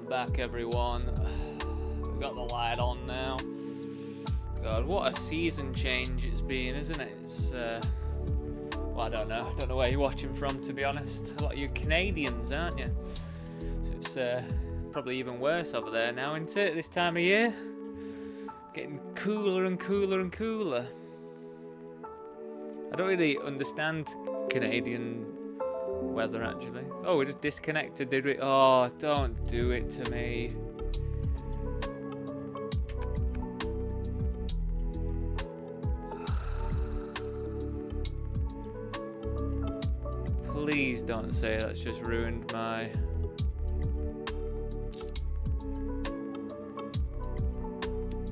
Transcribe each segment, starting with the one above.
Back, everyone. We've got the light on now. God, what a season change it's been, isn't it? It's well, I don't know where you're watching from, to be honest. A lot of you Canadians, aren't you? So it's probably even worse over there now, isn't it, this time of year? Getting cooler and cooler and cooler. I don't really understand Canadian weather, actually. Oh, we just disconnected, did we? Oh, don't do it to me. Please don't say that's just ruined my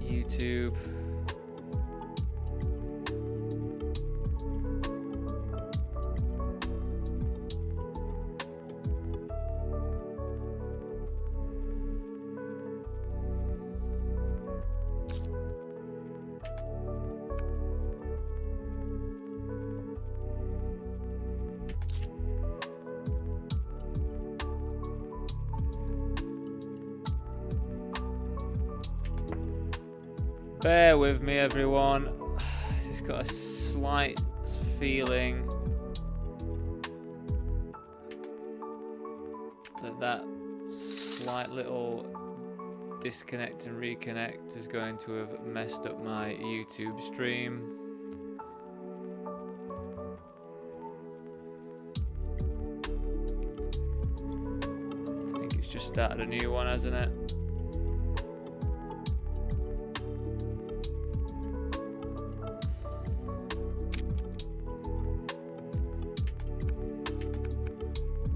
YouTube. Bear with me, everyone. Just got a slight feeling that slight little disconnect and reconnect is going to have messed up my YouTube stream. I think it's just started a new one, hasn't it?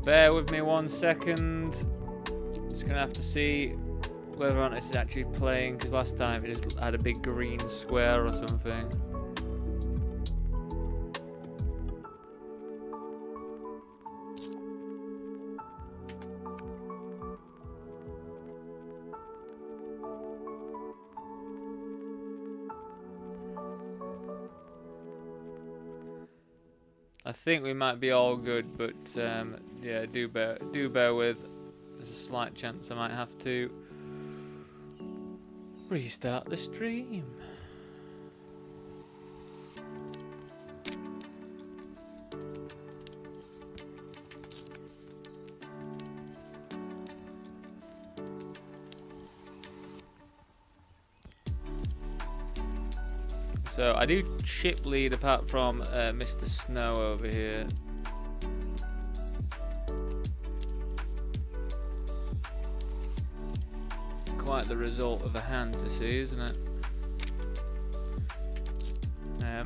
Bear with me 1 second. Just gonna have to see whether or not this is actually playing, because last time it just had a big green square or something. I think we might be all good, but yeah, do bear with. There's a slight chance I might have to restart the stream. So I do chip lead apart from Mr. Snow over here. Quite the result of a hand to see, isn't it?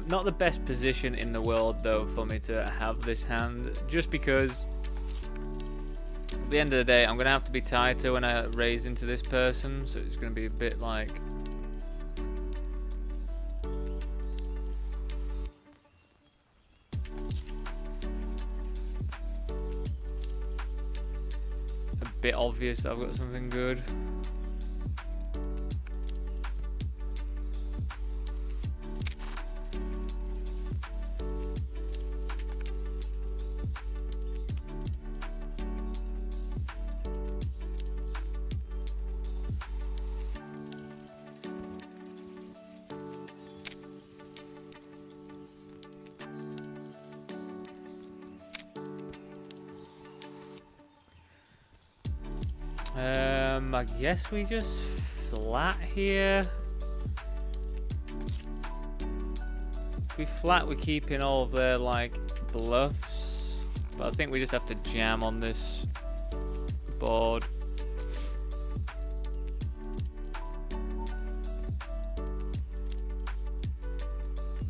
Not the best position in the world though for me to have this hand, just because at the end of the day I'm going to have to be tighter when I raise into this person, so it's going to be a bit like bit obvious that I've got something good. I guess we just flat here. If we flat, we're keeping all of their like bluffs, but I think we just have to jam on this board.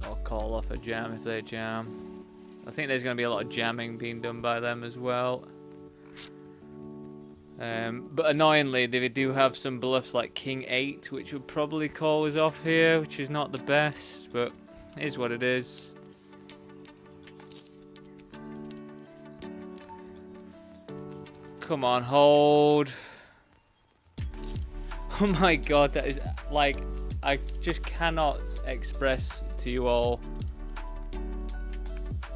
I'll call off a jam if they jam. I think there's going to be a lot of jamming being done by them as well. But annoyingly, they do have some bluffs like King 8, which would probably call us off here, which is not the best, but it is what it is. Come on, hold. Oh my god, that is like, I just cannot express to you all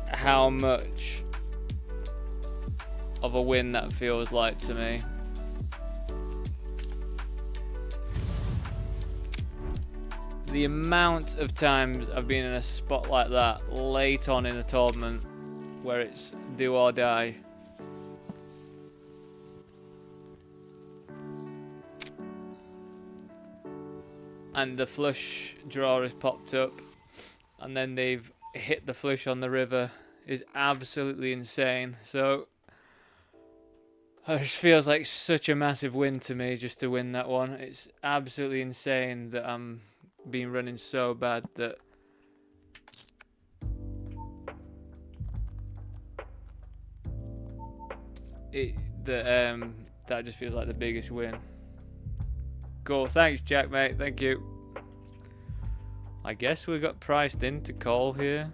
how much of a win that feels like to me. The amount of times I've been in a spot like that late on in a tournament where it's do or die. And the flush draw has popped up and then they've hit the flush on the river is absolutely insane. So it just feels like such a massive win to me just to win that one. It's absolutely insane that I'm been running so bad that that just feels like the biggest win. Cool, thanks Jack mate, thank you. I guess we got priced in to call here.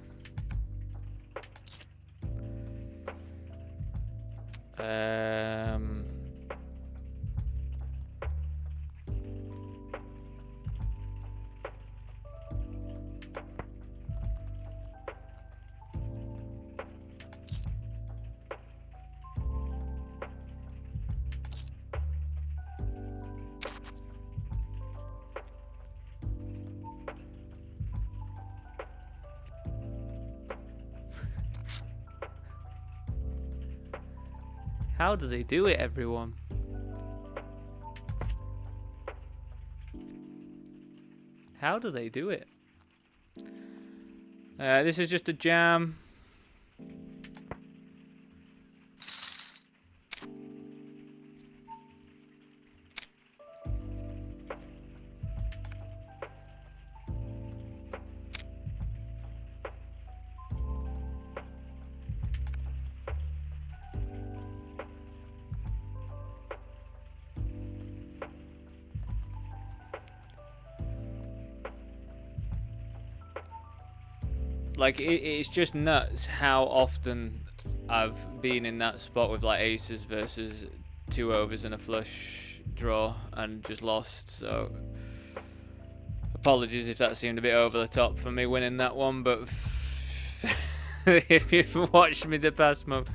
How do they do it, everyone? How do they do it? This is just a jam. Like, it's just nuts how often I've been in that spot with like aces versus 2 overs and a flush draw and just lost. So apologies if that seemed a bit over the top for me winning that one, but if you've watched me the past month,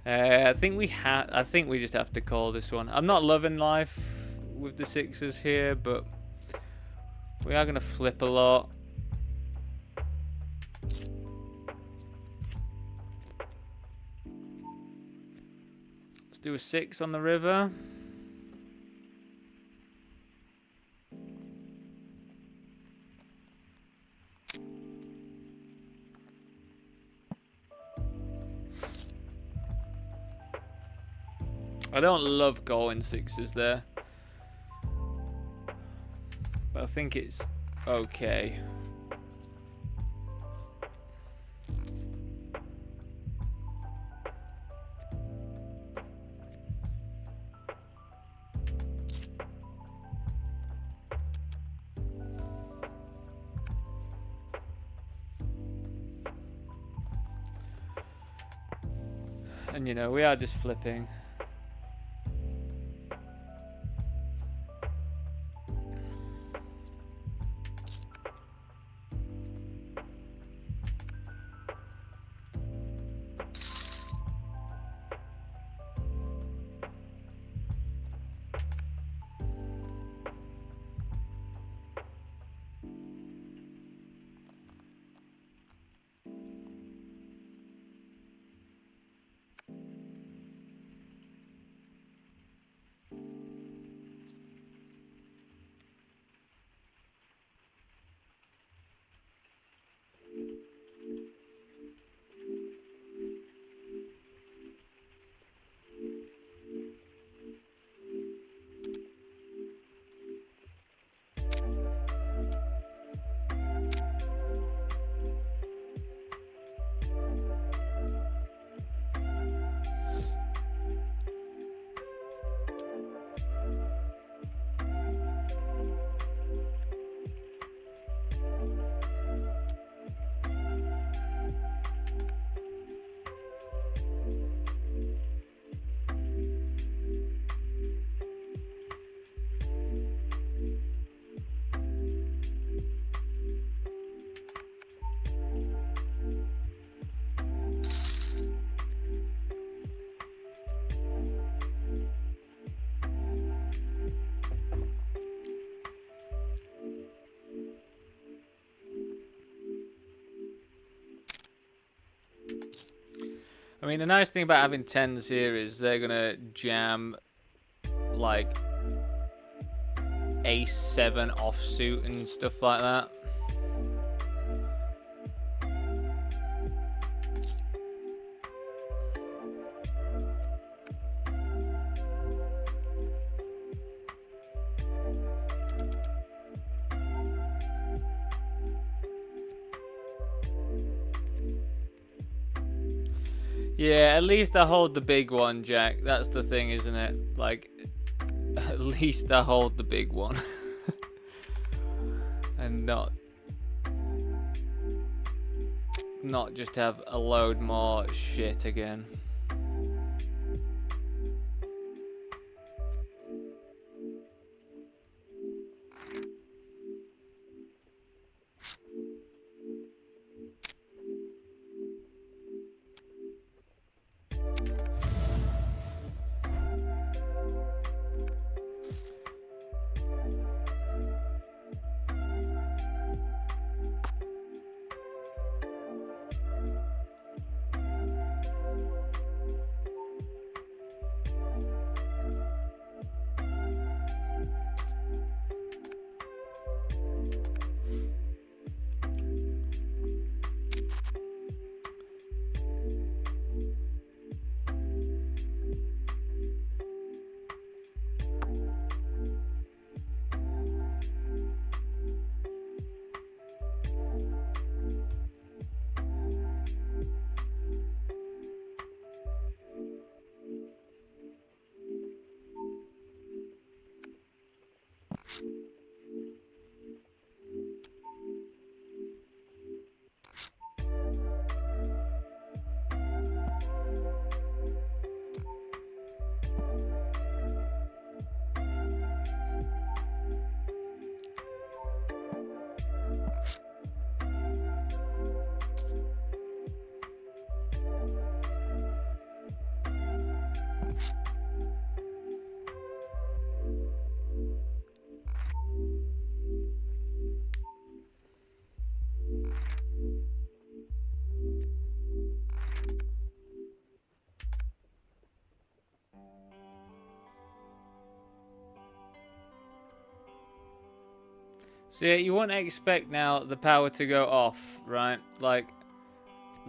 I think we just have to call this one. I'm not loving life with the sixes here, but we are gonna flip a lot. Do a 6 on the river. I don't love going 6s there, but I think it's okay. And you know, we are just flipping. I mean, the nice thing about having 10s here is they're gonna jam like A7 offsuit and stuff like that. Yeah, at least I hold the big one, Jack. That's the thing, isn't it? Like, at least I hold the big one. And not just have a load more shit again. So yeah, you wouldn't expect now the power to go off, right? Like,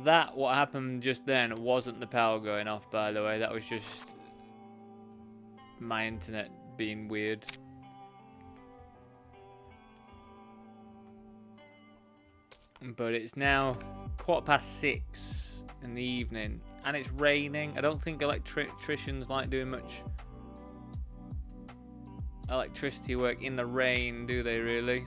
that, what happened just then, wasn't the power going off, by the way. That was just my internet being weird. But it's now 6:15 in the evening, and it's raining. I don't think electricians like doing much electricity work in the rain, do they really?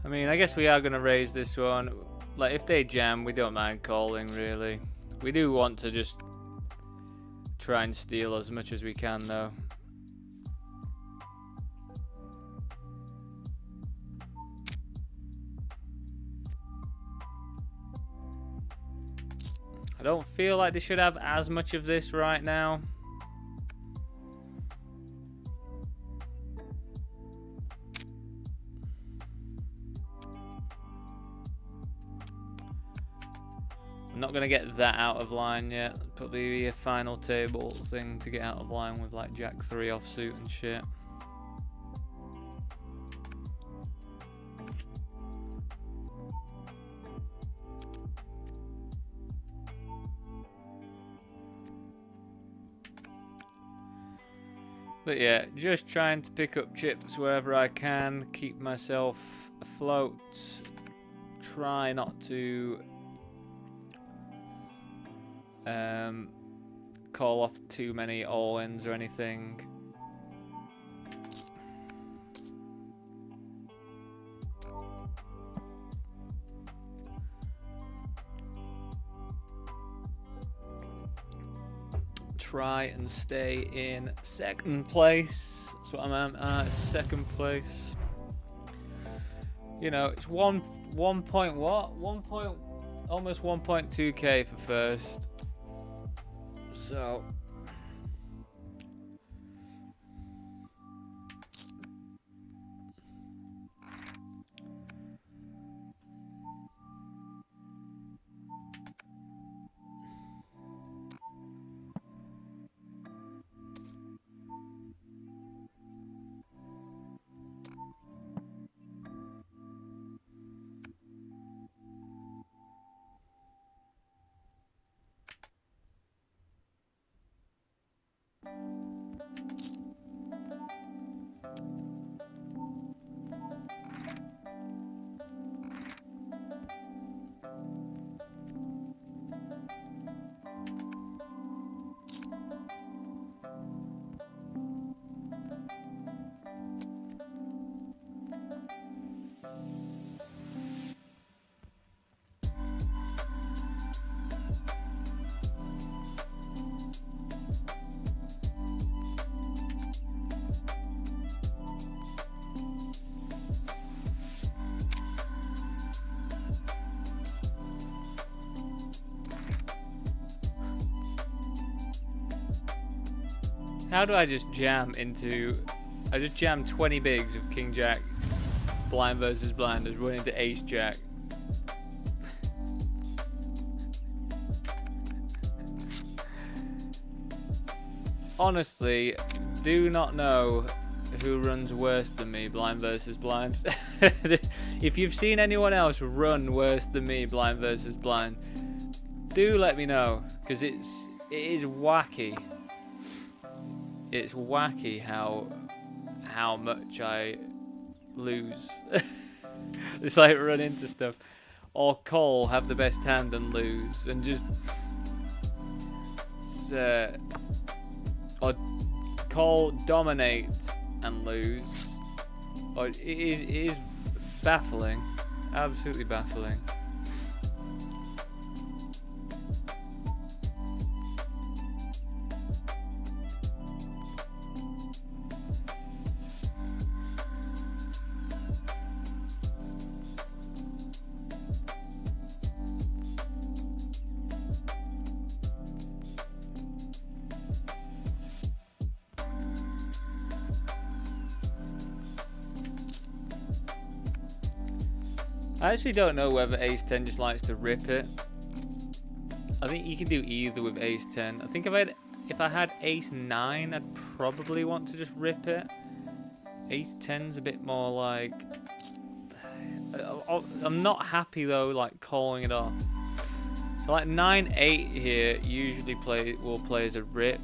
I mean, I guess we are going to raise this one. Like, if they jam, we don't mind calling, really. We do want to just try and steal as much as we can, though. I don't feel like they should have as much of this right now. I'm not going to get that out of line yet. Probably be a final table thing to get out of line with like Jack 3 offsuit and shit. But yeah, just trying to pick up chips wherever I can, keep myself afloat, try not to call off too many all-ins or anything. Try and stay in second place. That's what I'm at, second place. You know, it's one point what? Almost 1.2k for first. So how do I just jam into... I just jammed 20 bigs of King Jack blind versus blind as run into Ace Jack. Honestly, do not know who runs worse than me blind versus blind. If you've seen anyone else run worse than me blind versus blind, do let me know, because it is wacky. It's wacky how much I lose. It's like run into stuff, or Cole have the best hand and lose, and just or Cole dominate and lose. Or it is baffling, absolutely baffling. I actually don't know whether Ace 10 just likes to rip it. I think you can do either with Ace 10. I think if I had Ace 9, I'd probably want to just rip it. Ace 10's a bit more like... I'm not happy though, like calling it off. So like 9-8 here usually will play as a rip.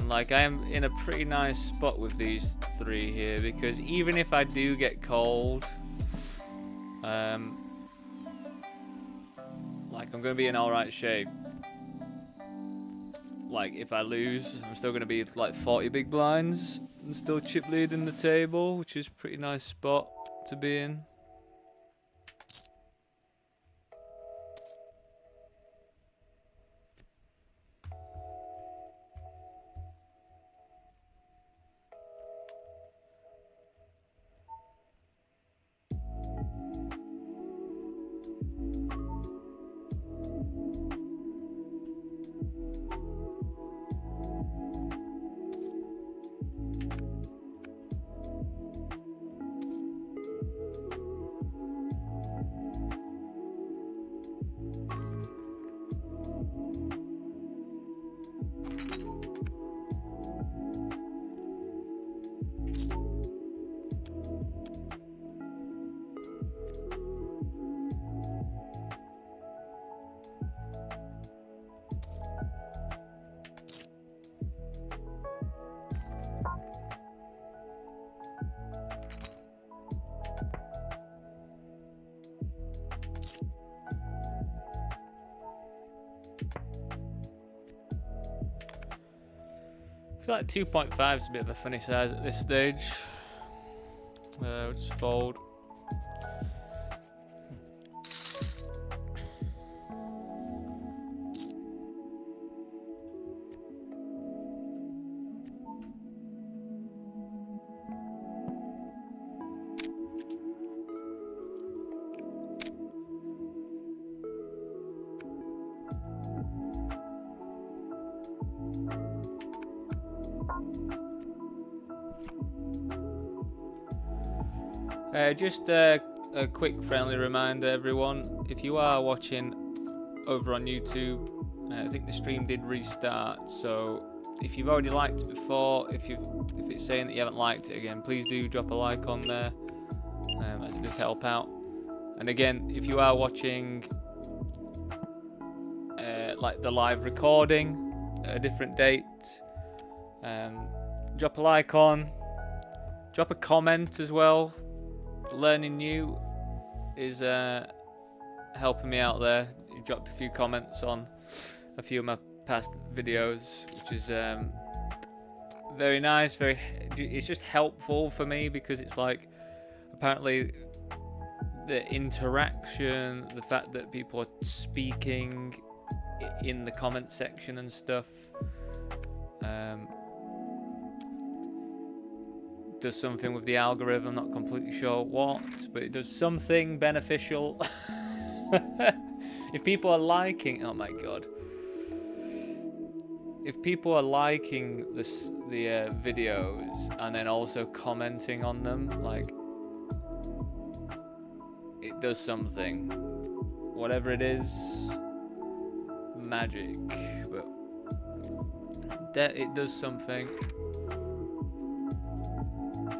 Like, I am in a pretty nice spot with these three here, because even if I do get cold, like, I'm going to be in alright shape. Like, if I lose, I'm still going to be like 40 big blinds. and still chip leading the table, which is a pretty nice spot to be in. I feel like 2.5 is a bit of a funny size at this stage. We'll just fold. Just a quick friendly reminder, everyone, if you are watching over on YouTube, I think the stream did restart, so if you've already liked it before, if it's saying that you haven't liked it again, please do drop a like on there, as it does help out. And again, if you are watching like the live recording at a different date, drop a like on, drop a comment as well. Learning new is helping me out there. You dropped a few comments on a few of my past videos, which is very nice. It's just helpful for me because it's like apparently the interaction, the fact that people are speaking in the comment section and stuff, does something with the algorithm. Not completely sure what, but it does something beneficial. If people are liking, oh my god, if people are liking the videos and then also commenting on them, like, it does something, whatever it is, magic, but it does something.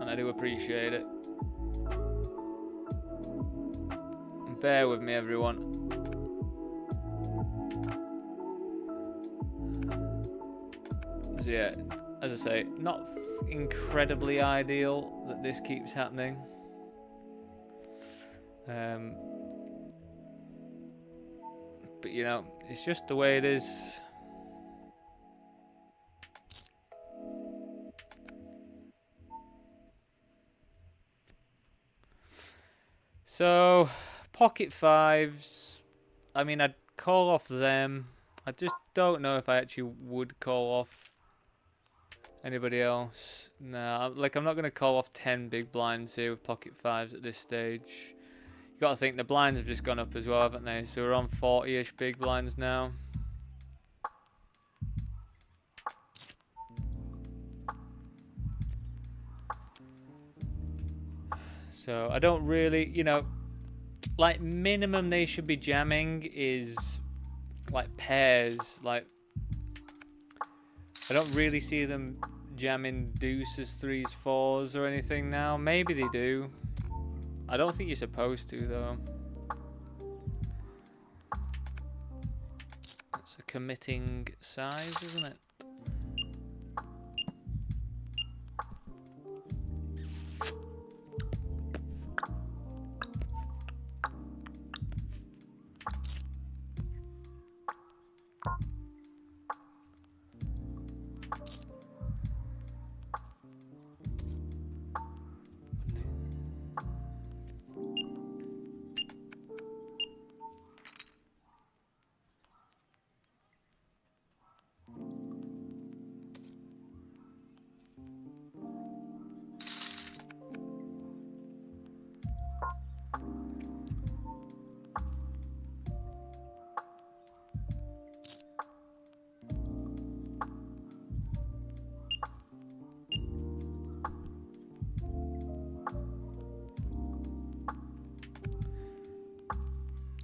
I do appreciate it. Bear with me, everyone. So yeah, as I say, not incredibly ideal that this keeps happening. But you know, it's just the way it is. So, pocket fives, I mean, I'd call off them. I just don't know if I actually would call off anybody else. No, like, I'm not going to call off 10 big blinds here with pocket fives at this stage. You got to think the blinds have just gone up as well, haven't they? So we're on 40-ish big blinds now. So I don't really, you know, like minimum they should be jamming is like pairs. Like, I don't really see them jamming deuces, threes, fours or anything now. Maybe they do. I don't think you're supposed to though. That's a committing size, isn't it?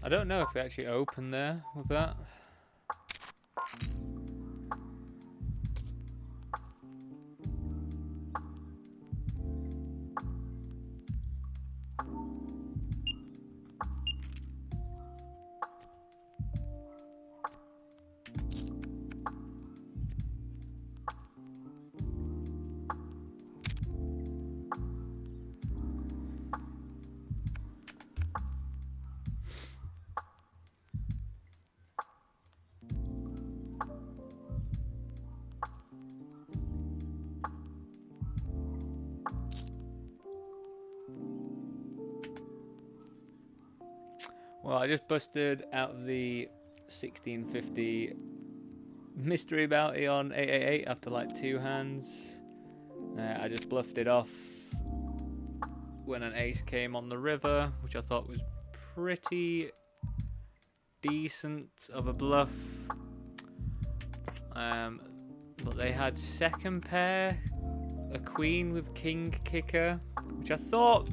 I don't know if we actually open there with that. Well, I just busted out the 1650 mystery bounty on 888 after like 2 hands. I just bluffed it off when an ace came on the river, which I thought was pretty decent of a bluff. But they had second pair, a queen with king kicker, which I thought,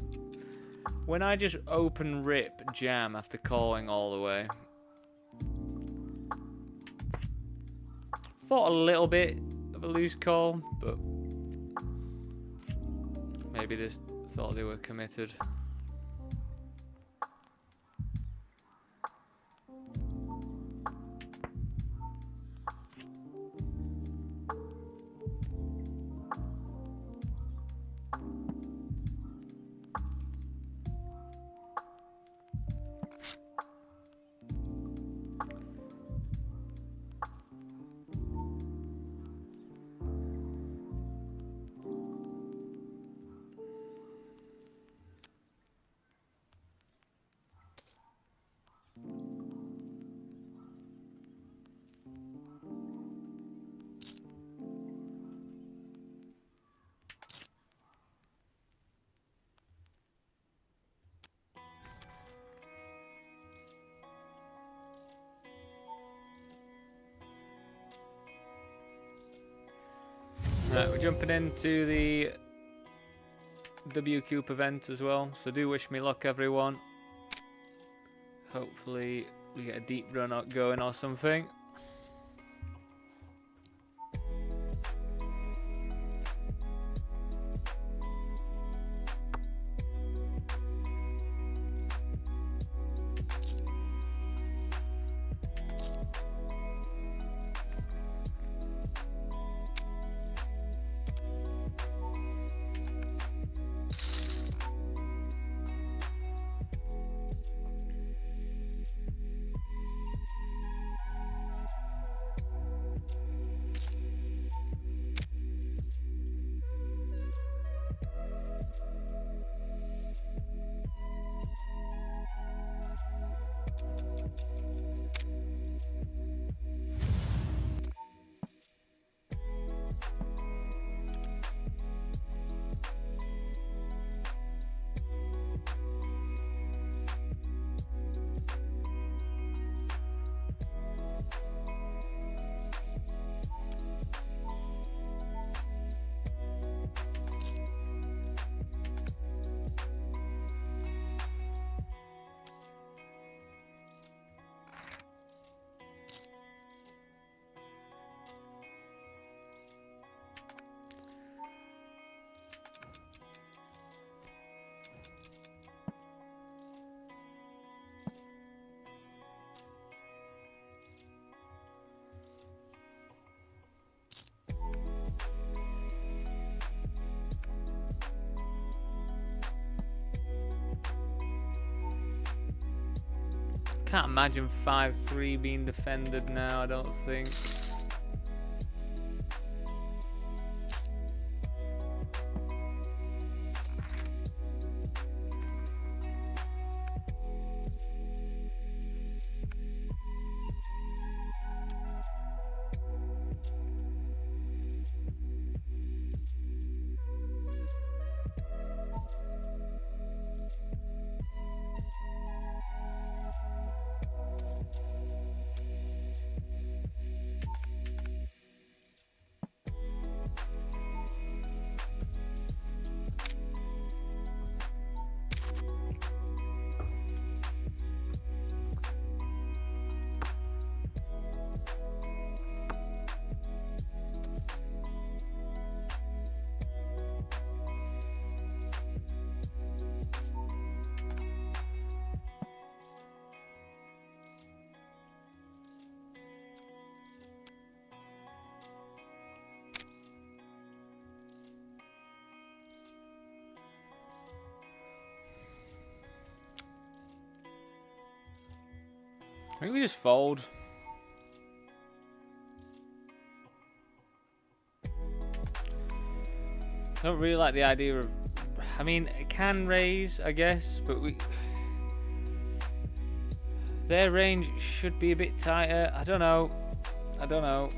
when I just open rip jam after calling all the way, thought a little bit of a loose call, but maybe just thought they were committed. Right, we're jumping into the WCOOP event as well, so do wish me luck, everyone. Hopefully we get a deep run out going or something. Can't imagine 5-3 being defended now, I don't think. think we just fold. I don't really like the idea of... I mean, it can raise, I guess, but their range should be a bit tighter. I don't know. I don't know.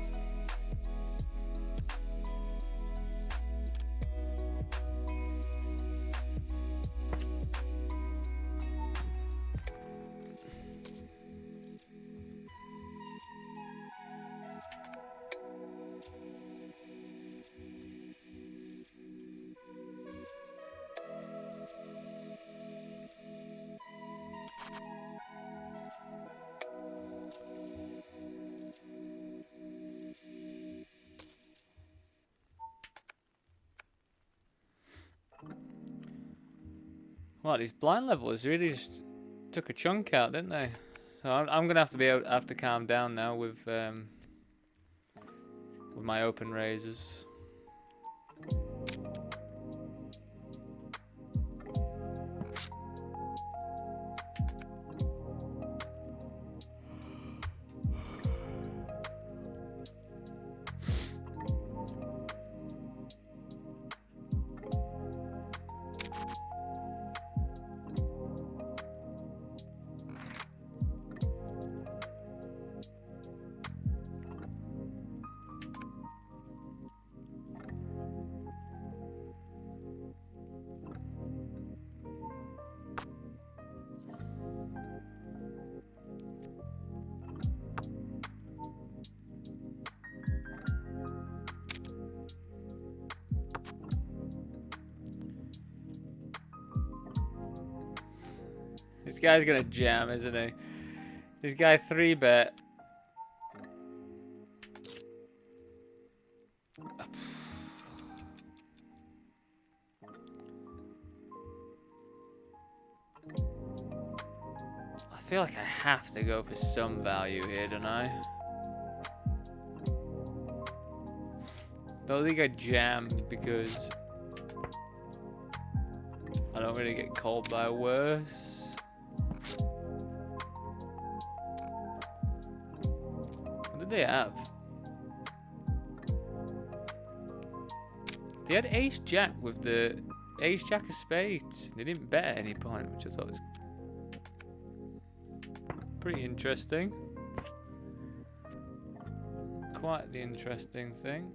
Well, these blind levels really just took a chunk out, didn't they? So I'm gonna have to calm down now with my open raises. This guy's gonna jam, isn't he? This guy 3-bet. I feel like I have to go for some value here, don't I? Don't think I jam because I don't really get called by worse. What did they have? They had ace jack with the ace jack of spades. They didn't bet at any point, which I thought was pretty interesting. Quite the interesting thing.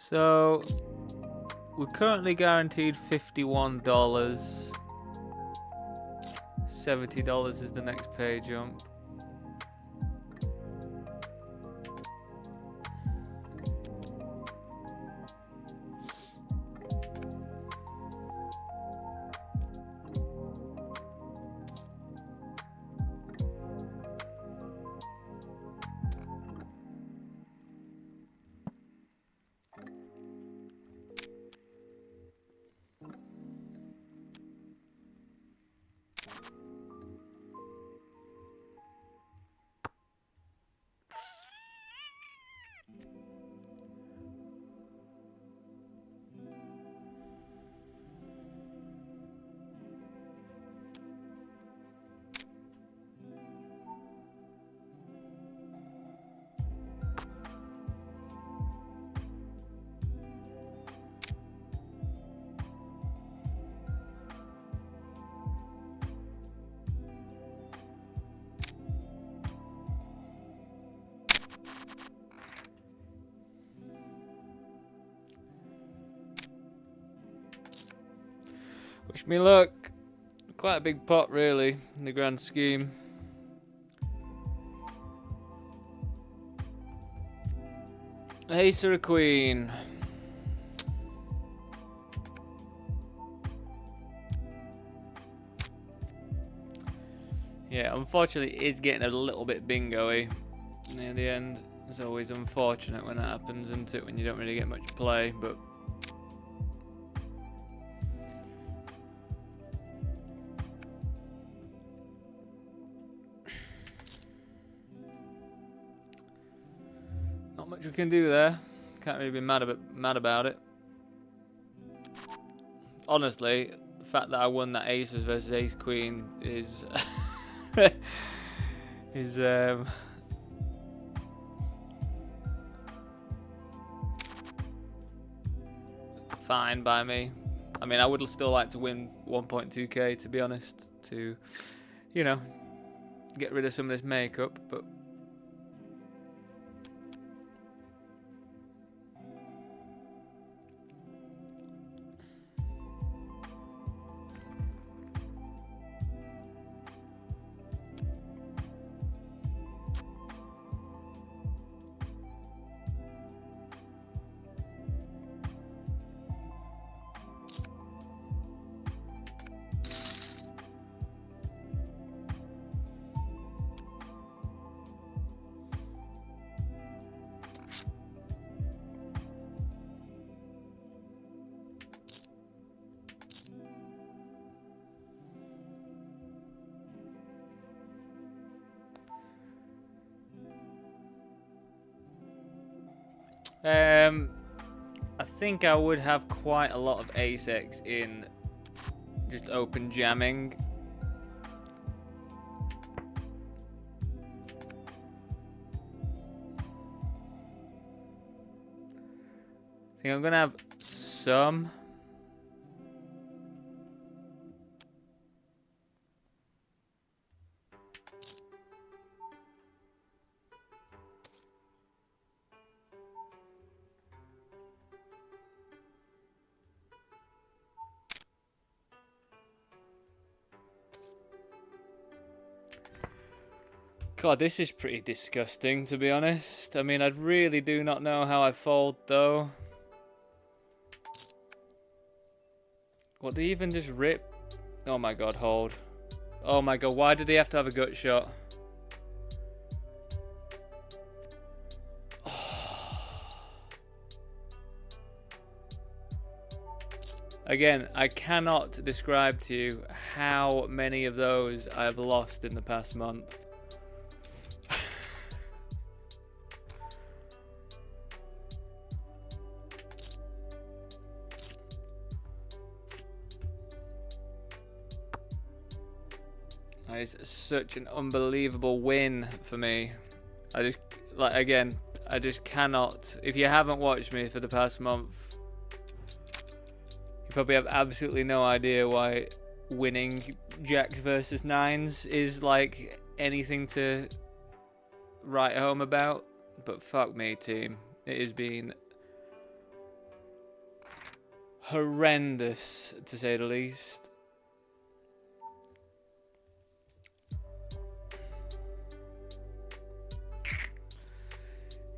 So we're currently guaranteed $51. $70 is the next pay jump. Wish me luck. Quite a big pot, really, in the grand scheme. Ace or a queen? Yeah, unfortunately, it's getting a little bit bingo-y near the end. It's always unfortunate when that happens, isn't it? When you don't really get much play, but. Not much we can do there. Can't really be mad about it. Honestly, the fact that I won that aces versus ace queen is fine by me. I mean, I would still like to win 1.2k, to be honest, to, you know, get rid of some of this makeup, but. I think I would have quite a lot of ace-x in just open jamming. I think I'm gonna have some. God, this is pretty disgusting, to be honest. I mean, I really do not know how I fold, though. What, did he even just rip? Oh my god, hold. Oh my god, why did he have to have a gut shot? Again, I cannot describe to you how many of those I've lost in the past month. That is such an unbelievable win for me. I just, like, again, I just cannot. If you haven't watched me for the past month, you probably have absolutely no idea why winning jacks versus nines is like anything to write home about. But fuck me, team. It has been horrendous, to say the least.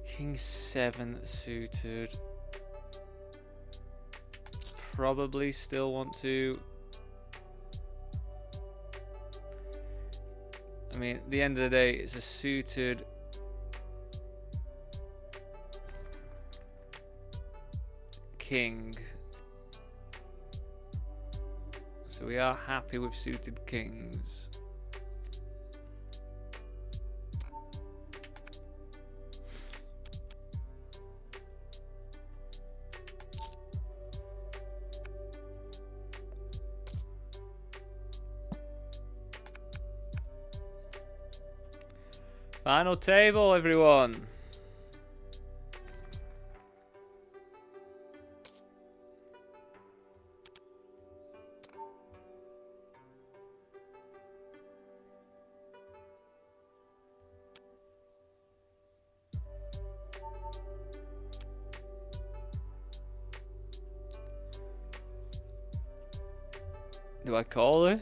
King 7 suited. Probably still want to. I mean, at the end of the day, it's a suited king. So we are happy with suited kings. Final table, everyone. Do I call this?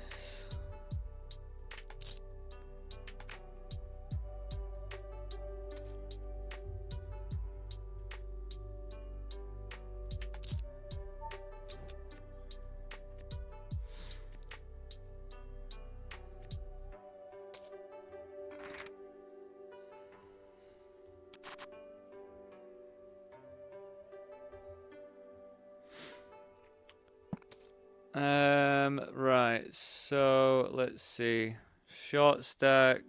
Right. So let's see. Short stack,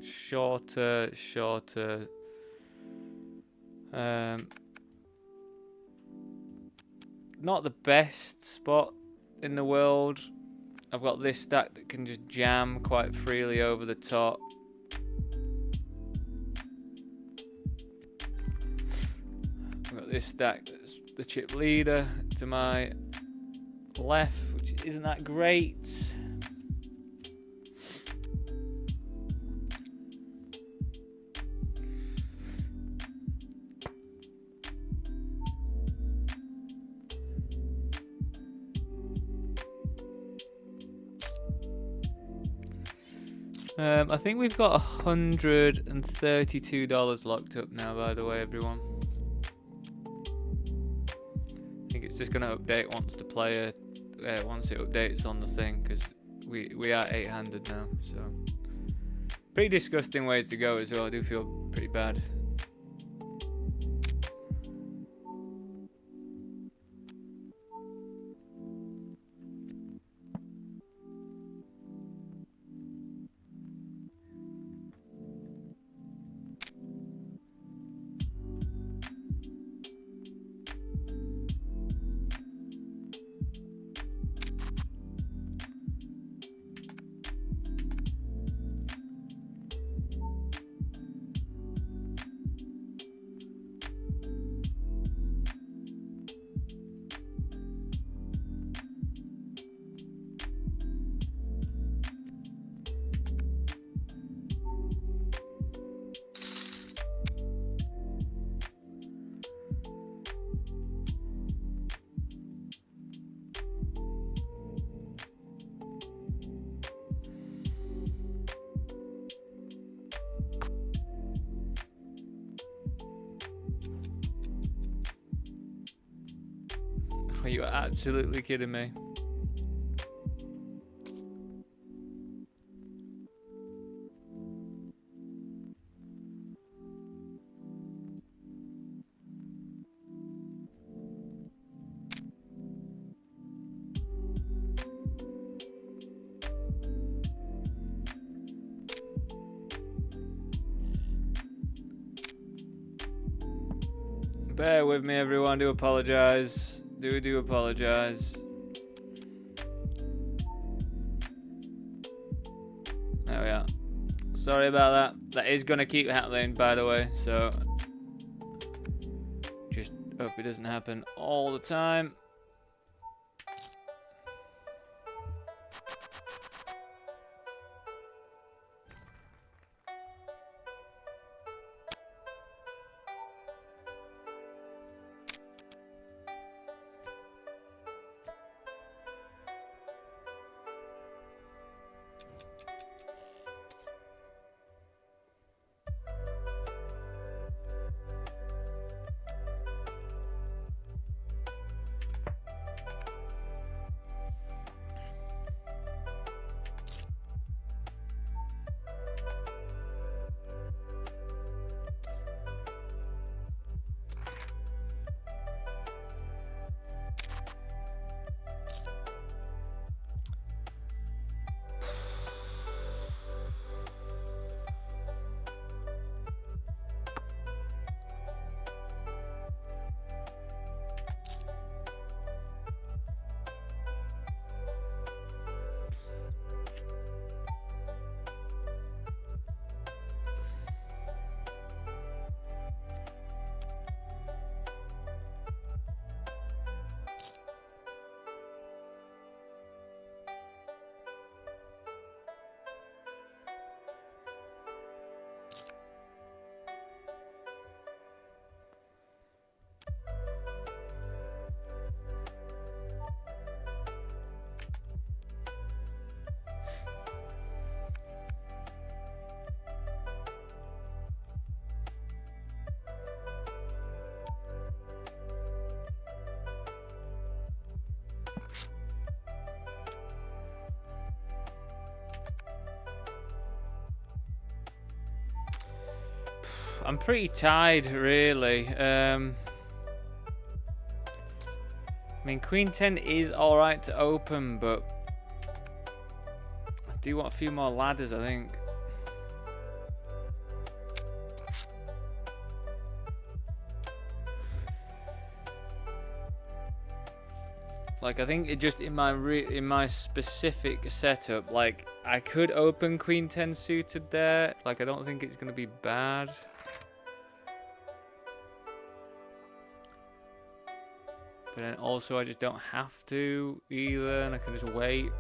shorter. Not the best spot in the world. I've got this stack that can just jam quite freely over the top. I've got this stack that's the chip leader to my left, which isn't that great. I think we've got $132 locked up now, by the way, everyone. I think it's just going to update once the player, once it updates on the thing, because we are 8-handed now, so. Pretty disgusting way to go as well, I do feel pretty bad. Are you absolutely kidding me? Bear with me, everyone. Do apologize. Do apologize. There we are. Sorry about that. That is going to keep happening, by the way, so just hope it doesn't happen all the time. I'm pretty tired, really. I mean, Queen 10 is alright to open, but I do want a few more ladders, I think. Like, I think it just in my specific setup, like I could open Queen 10 suited there. Like, I don't think it's gonna be bad. But then also I just don't have to either, and I can just wait.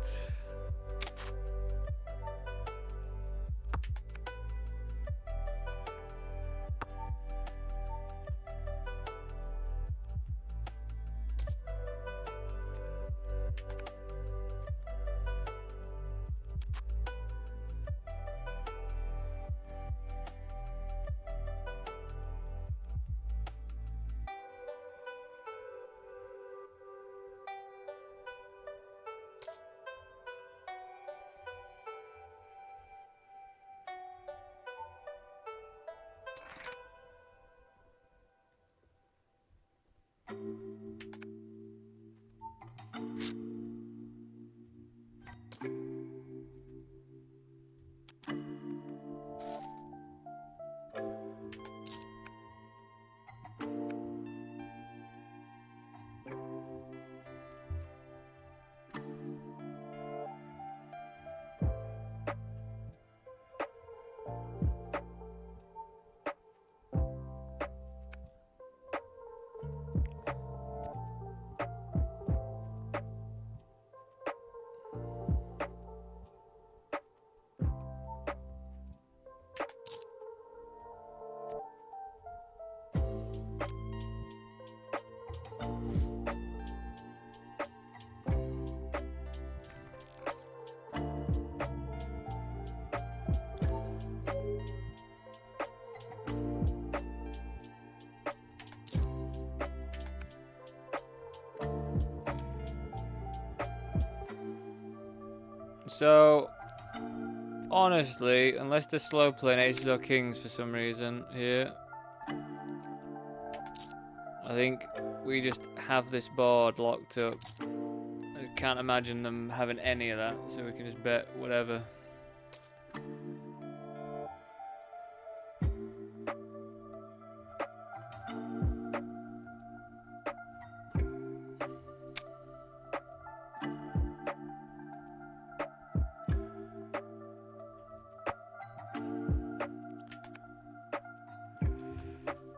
So, honestly, unless they're slow playing aces or kings for some reason here, I think we just have this board locked up. I can't imagine them having any of that, so we can just bet whatever.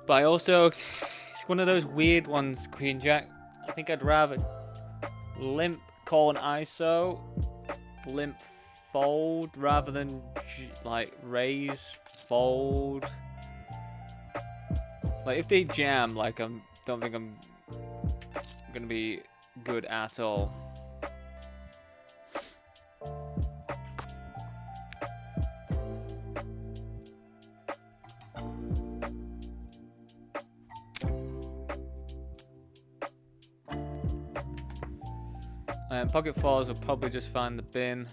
But I also, it's one of those weird ones, Queen Jack. I think I'd rather limp call an ISO, limp fold, rather than like raise, fold. Like if they jam, like don't think I'm gonna be good at all. Pocket fours will probably just find the bin.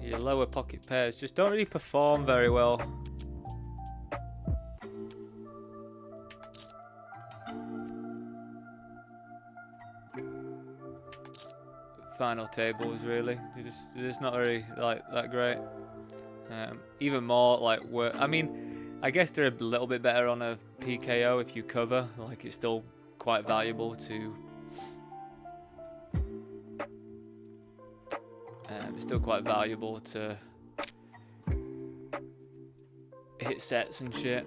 Your lower pocket pairs just don't really perform very well. Final tables really, they're just not very like that great. Even more like I mean, I guess they're a little bit better on a PKO if you cover. Like it's still quite valuable to hit sets and shit.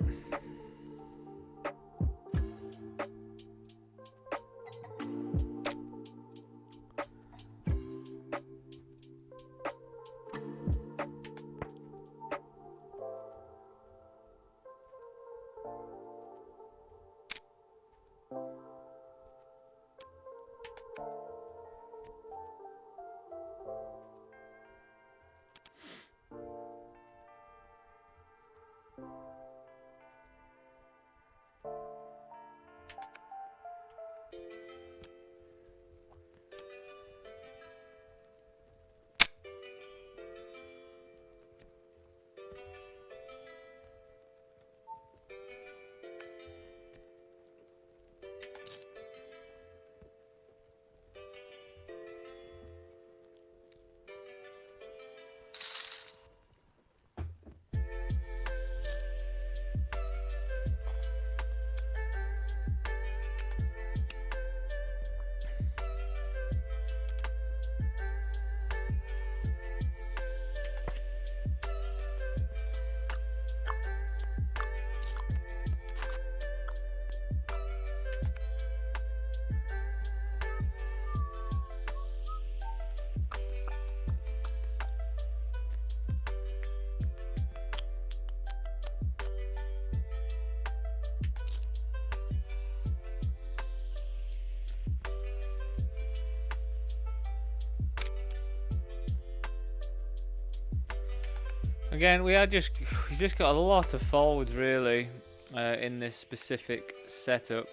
Again, we've just got a lot of folds really in this specific setup.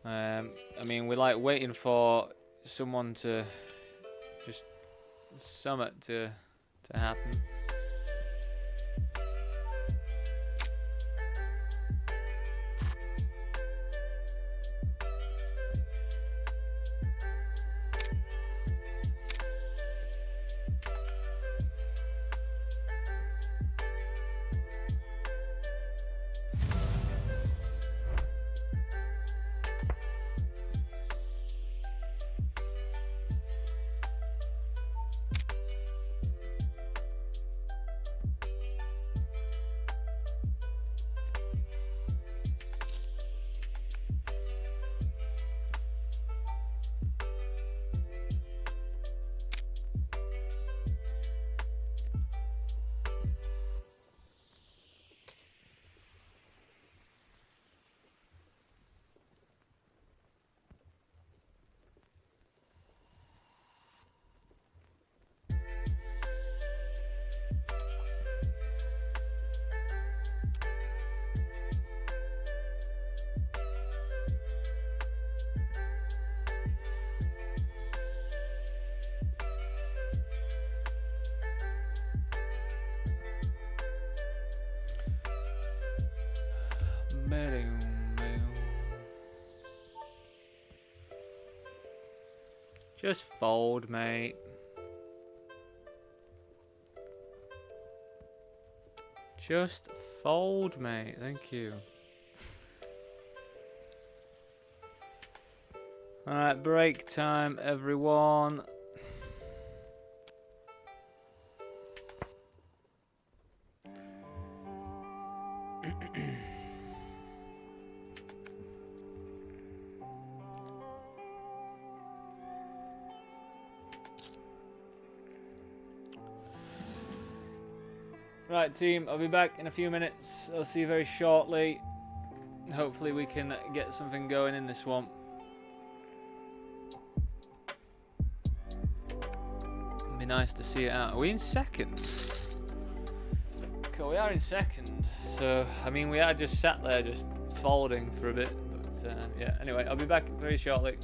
I mean, we're like waiting for someone to just summit to happen. Just fold, mate. Just fold, mate. Thank you. Alright, break time, everyone. Right, team, I'll be back in a few minutes. I'll see you very shortly. Hopefully we can get something going in this one. It'd be nice to see it out. Are we in second? Okay, we are in second. So, I mean, we are just sat there just folding for a bit. But, yeah, anyway, I'll be back very shortly.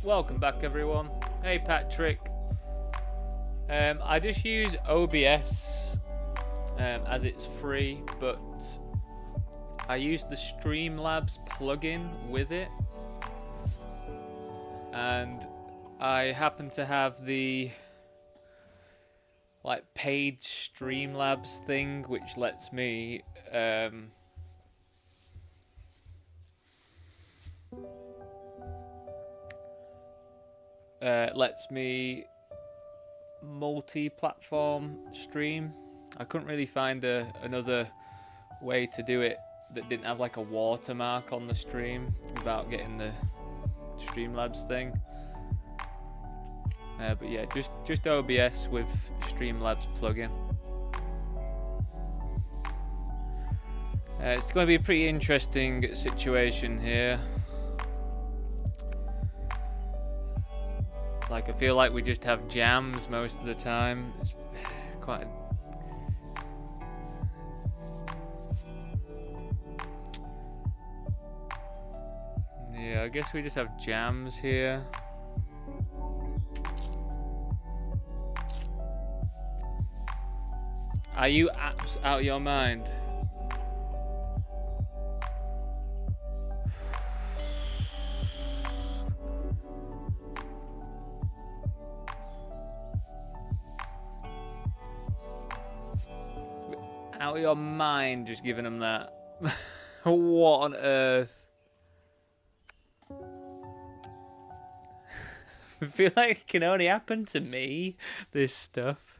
welcome back everyone. Hey Patrick. I just use OBS as it's free, but I use the Streamlabs plugin with it, and I happen to have the like paid Streamlabs thing, which lets me multi-platform stream. I couldn't really find another way to do it that didn't have like a watermark on the stream without getting the Streamlabs thing. But yeah, just OBS with Streamlabs plugin. It's going to be a pretty interesting situation here. Like, I feel like we just have jams most of the time. It's quite yeah, I guess we just have jams here. Are you apps out of your mind? Out of your mind just giving them that. What on earth? I feel like it can only happen to me, this stuff.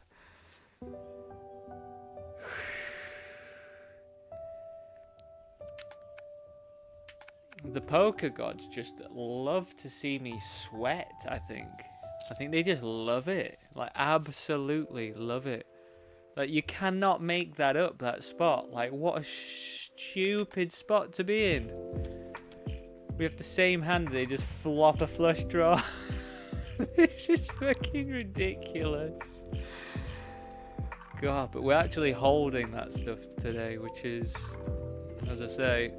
The poker gods just love to see me sweat, I think. I think they just love it. Like, absolutely love it. Like, you cannot make that up, that spot. Like, what a stupid spot to be in. We have the same hand, they just flop a flush draw. This is fucking ridiculous. God, but we're actually holding that stuff today, which is, as I say,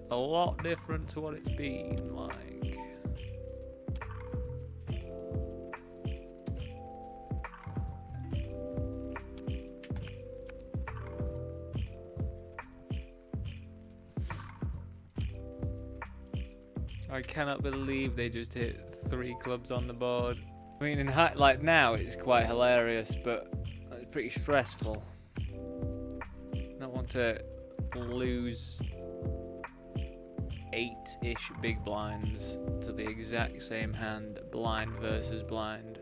a lot different to what it's been like. I cannot believe they just hit 3 clubs on the board. I mean, like now it's quite hilarious, but it's pretty stressful. Don't want to lose 8-ish big blinds to the exact same hand, blind versus blind.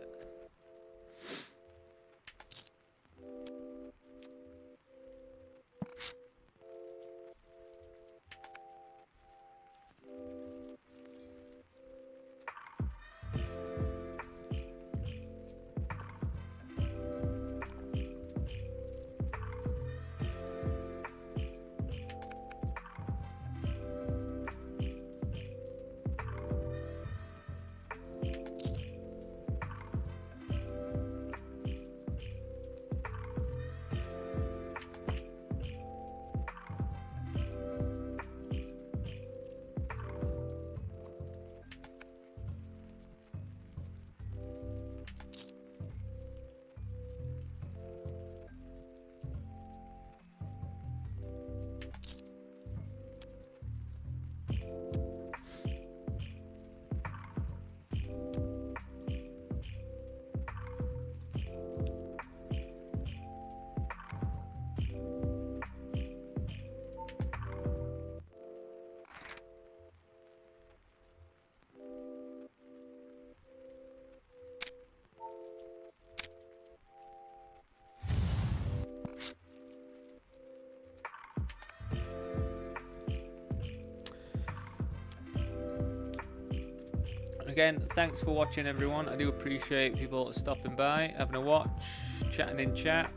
Again, thanks for watching everyone. I do appreciate people stopping by, having a watch, chatting in chat.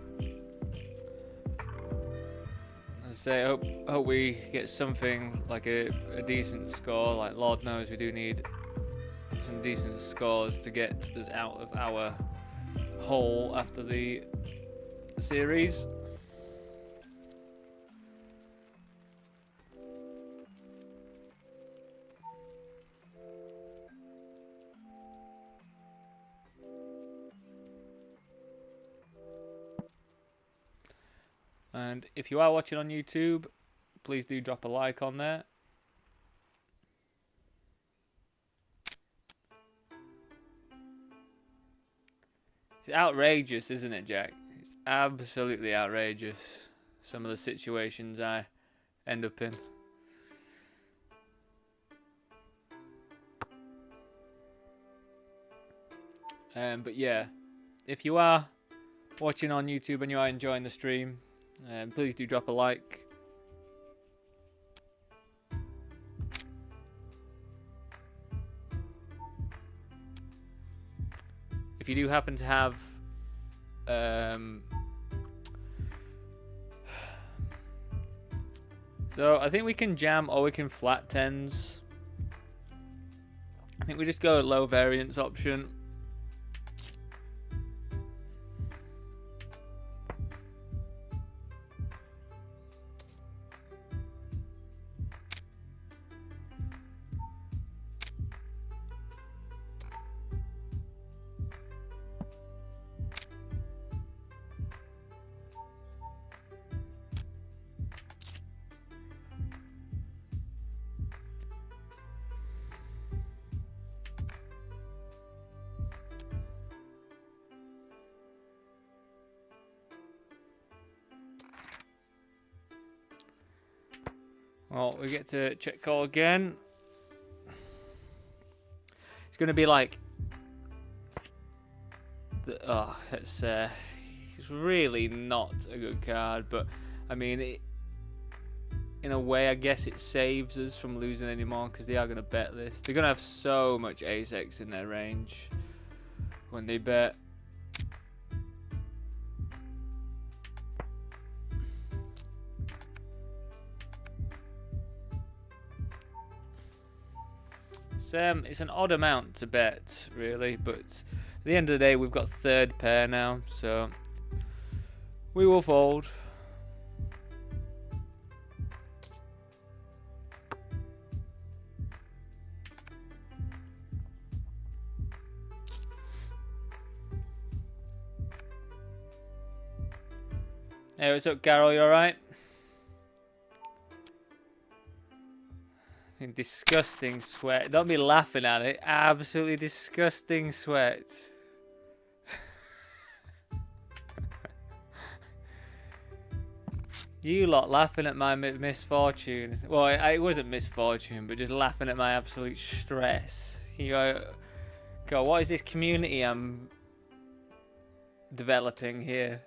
As I say, I hope we get something like a decent score. Like, Lord knows we do need some decent scores to get us out of our hole after the series. And if you are watching on YouTube, please do drop a like on there. It's outrageous, isn't it, Jack? It's absolutely outrageous, some of the situations I end up in. But yeah, if you are watching on YouTube and you are enjoying the stream, please do drop a like. If you do happen to have so I think we can jam or we can flat tens. I think we just go low variance option. Well, we get to check call again. It's going to be like... it's really not a good card, but I mean, in a way, I guess it saves us from losing anymore because they are going to bet this. They're going to have so much ace-x in their range when they bet. It's an odd amount to bet, really, but at the end of the day, we've got third pair now, so we will fold. Hey, what's up, Carol? You alright? Disgusting sweat. Don't be laughing at it. Absolutely disgusting sweat. You lot laughing at my misfortune. Well, it wasn't misfortune, but just laughing at my absolute stress. You go, God, what is this community I'm developing here?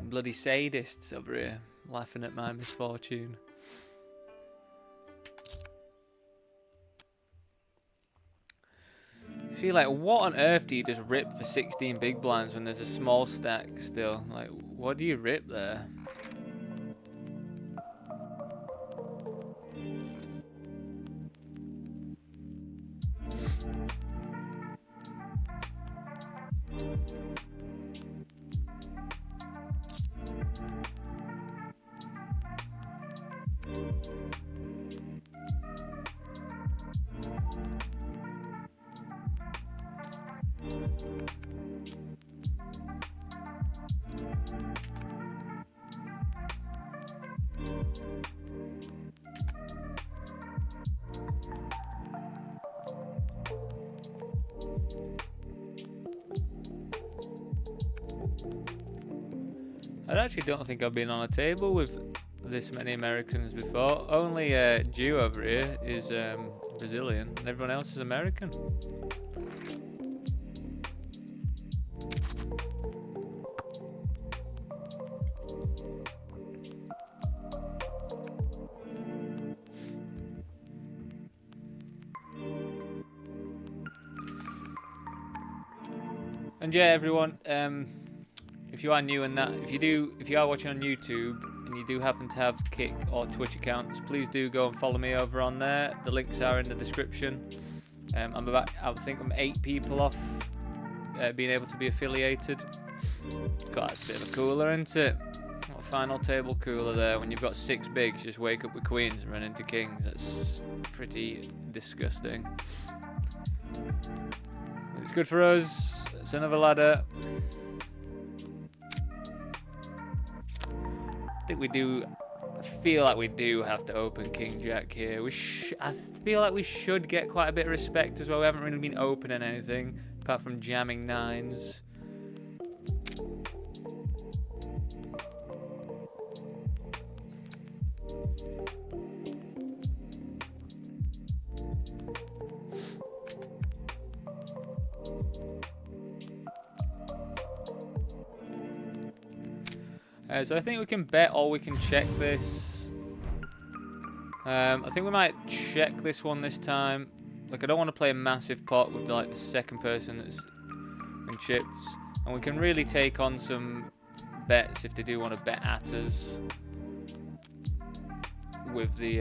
Bloody sadists over here. Laughing at my misfortune. I feel like, what on earth do you just rip for 16 big blinds when there's a small stack still? Like, what do you rip there? I actually don't think I've been on a table with this many Americans before. Only Jew over here is Brazilian, and everyone else is American. And yeah, everyone, if you are new in that, if you are watching on YouTube and you do happen to have Kick or Twitch accounts, please do go and follow me over on there. The links are in the description. I think I'm 8 people off being able to be affiliated. God, that's a bit of a cooler, isn't it? What a final table cooler there. When you've got 6 bigs, just wake up with queens and run into kings. That's pretty disgusting. But it's good for us. It's another ladder. think we do. I feel like we do have to open King Jack here. I feel like we should get quite a bit of respect as well. We haven't really been opening anything apart from jamming nines. So I think we can bet or we can check this. I think we might check this one this time. Like, I don't want to play a massive pot with like the second person that's in chips, and we can really take on some bets if they do want to bet at us. With the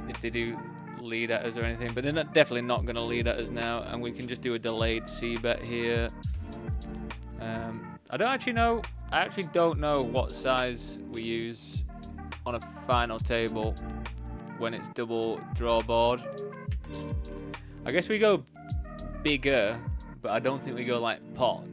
if they do lead at us or anything, but they're definitely not going to lead at us now, and we can just do a delayed C bet here. I don't actually know. I actually don't know what size we use on a final table when it's double draw board. I guess we go bigger, but I don't think we go like pot.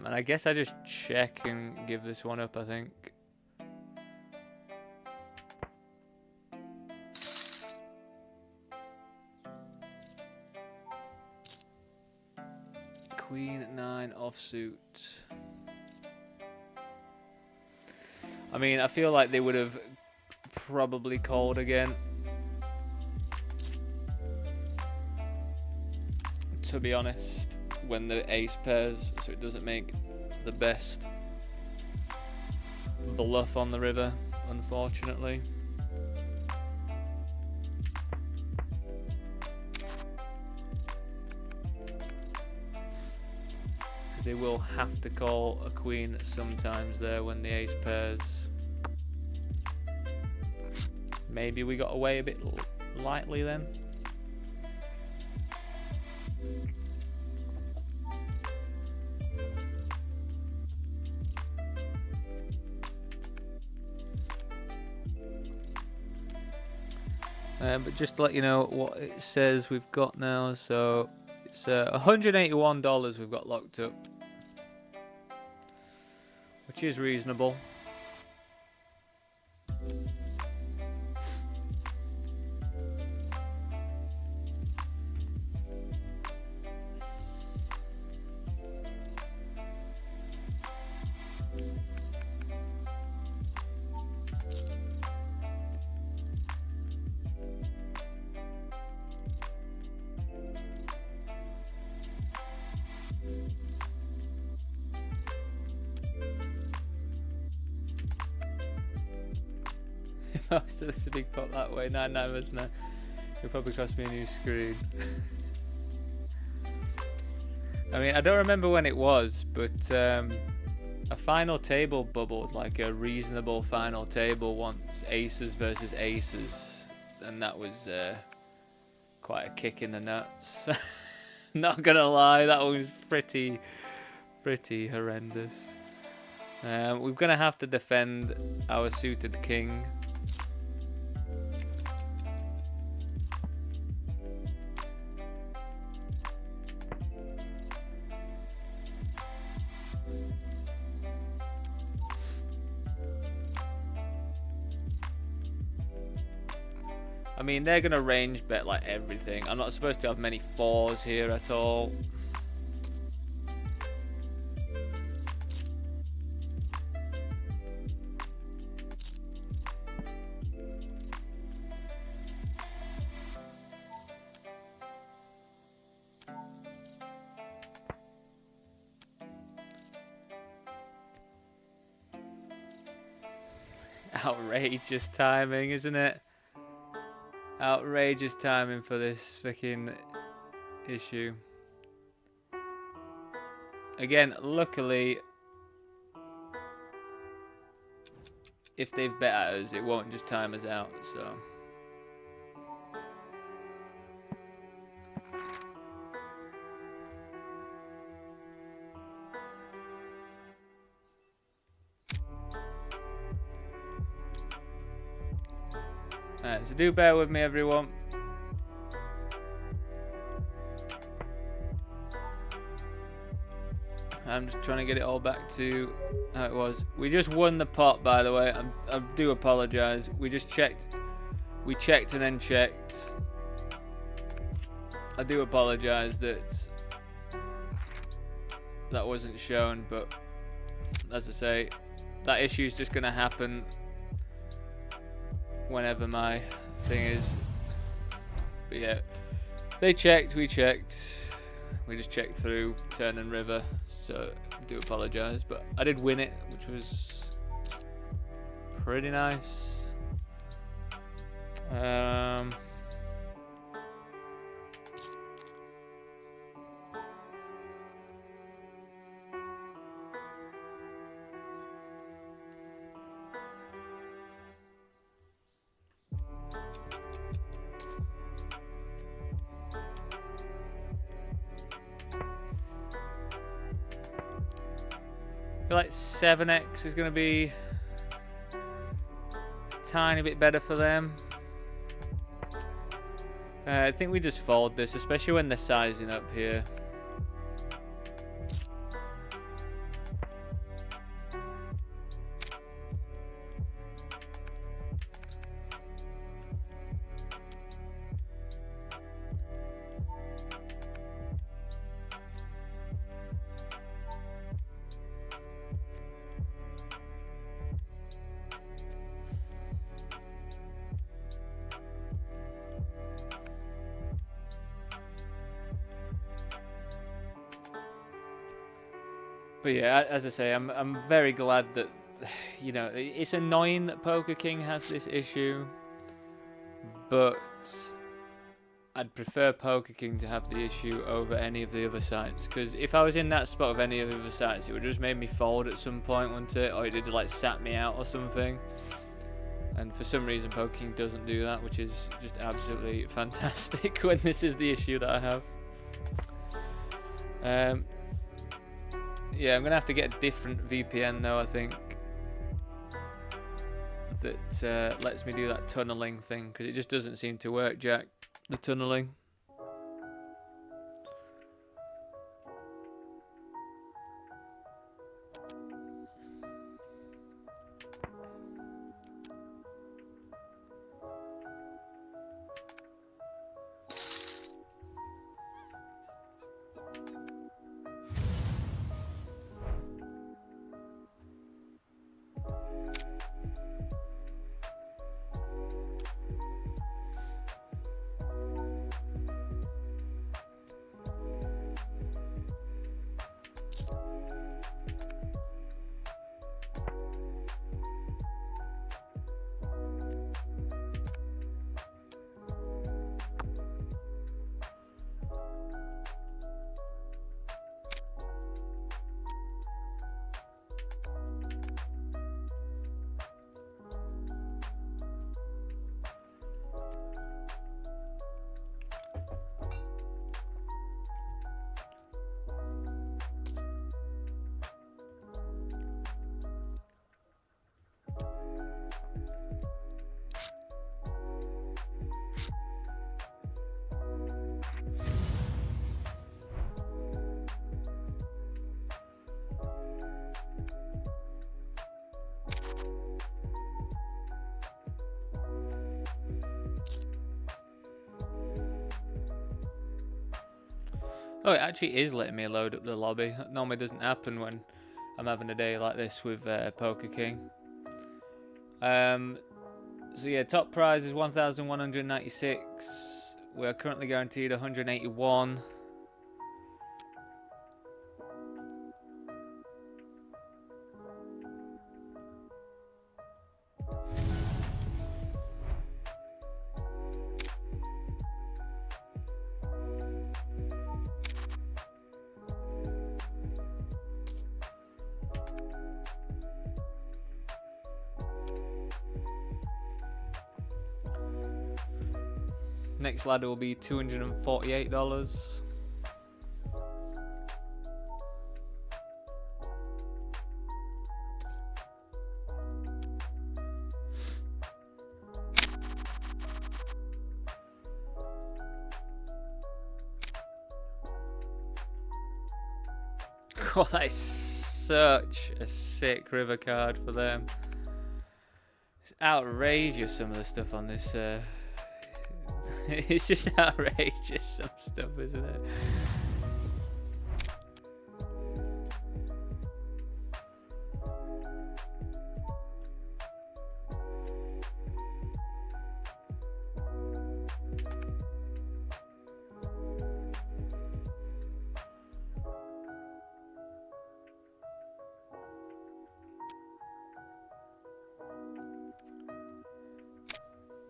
And I guess I just check and give this one up, I think. Queen 9 offsuit. I mean, I feel like they would have probably called again. To be honest. When the ace pairs, so it doesn't make the best bluff on the river, unfortunately. Because they will have to call a queen sometimes there when the ace pairs. Maybe we got away a bit lightly then. But just to let you know what it says we've got now, so it's $181 we've got locked up, which is reasonable. So it's a big pot that way. 9-9 was no. It'll probably cost me a new screen. I mean, I don't remember when it was, but a final table bubbled, like a reasonable final table once, aces versus aces, and that was quite a kick in the nuts. Not gonna lie, that was pretty horrendous. We're gonna have to defend our suited king. I mean, they're going to range bet like everything. I'm not supposed to have many fours here at all. Outrageous timing, isn't it? Outrageous timing for this fucking issue. Again, luckily, if they've bet at us, it won't just time us out, so. So do bear with me, everyone. I'm just trying to get it all back to how it was. We just won the pot, by the way. I do apologise. We just checked. We checked and then checked. I do apologise that that wasn't shown, but as I say, that issue is just going to happen whenever my thing is. But yeah, they checked, we checked. We just checked through turn and river, so I do apologise. But I did win it, which was pretty nice. I feel like 7x is going to be a tiny bit better for them. I think we just fold this, especially when they're sizing up here. But yeah, as I say, I'm very glad that, you know, it's annoying that Poker King has this issue, but I'd prefer Poker King to have the issue over any of the other sites, because if I was in that spot of any of the other sites, it would just made me fold at some point, wouldn't it? Or it would like sat me out or something. And for some reason, Poker King doesn't do that, which is just absolutely fantastic when this is the issue that I have. Yeah, I'm going to have to get a different VPN though, I think, that lets me do that tunneling thing, because it just doesn't seem to work, Jack, the tunneling. Oh, it actually is letting me load up the lobby. That normally doesn't happen when I'm having a day like this with Poker King. So yeah, top prize is 1,196. We're currently guaranteed 181. Next ladder will be $248. God, that is such a sick river card for them. It's outrageous, some of the stuff on this. It's just outrageous, some stuff, isn't it?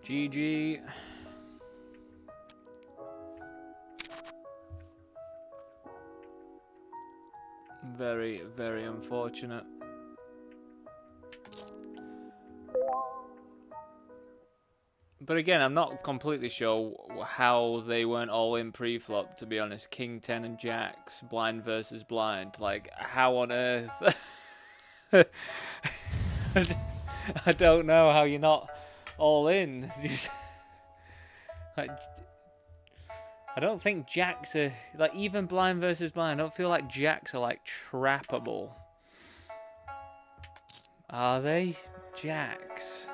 GG. Very, very unfortunate. But again, I'm not completely sure how they weren't all in pre-flop, to be honest. King 10 and Jacks, blind versus blind. Like, how on earth? I don't know how you're not all in. Like, I don't think Jacks are, like, even blind versus blind, I don't feel like Jacks are, like, trappable. Are they? Jacks.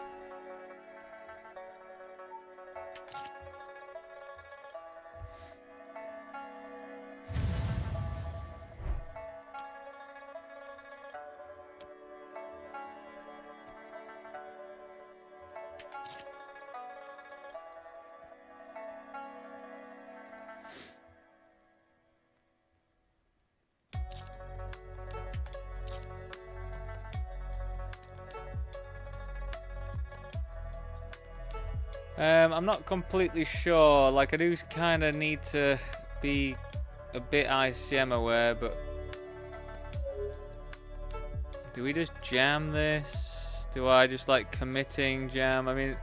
I'm not completely sure. Like, I do kind of need to be a bit ICM aware, but do we just jam this? Do I just like committing jam? I mean,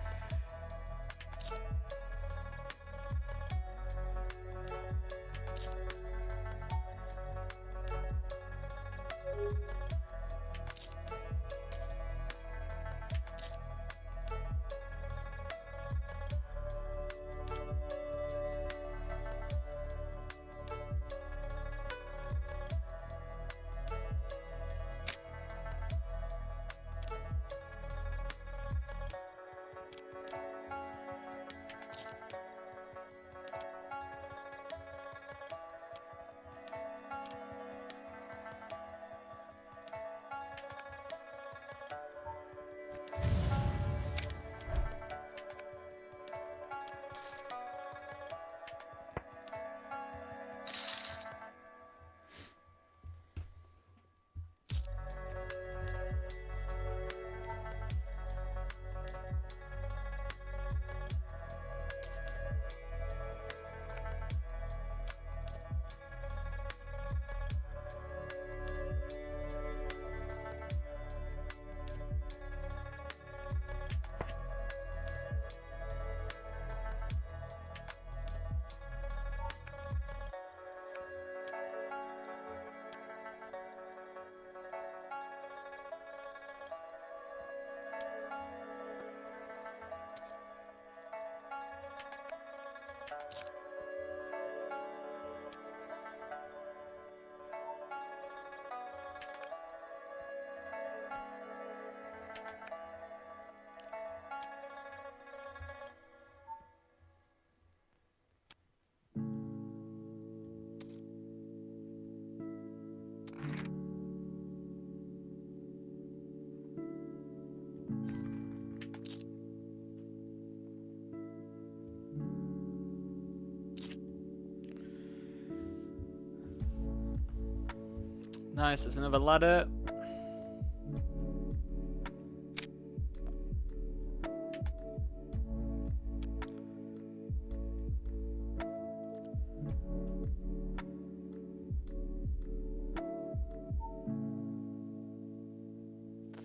nice, there's another ladder.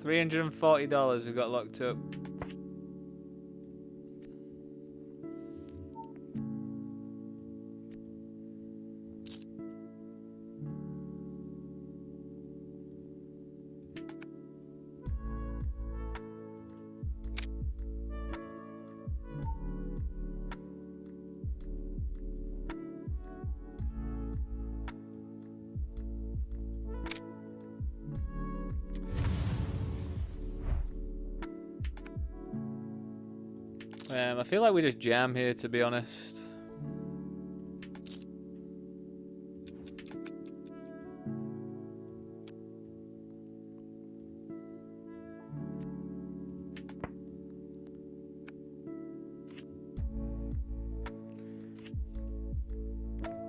$340 we got locked up. I feel like we just jam here, to be honest.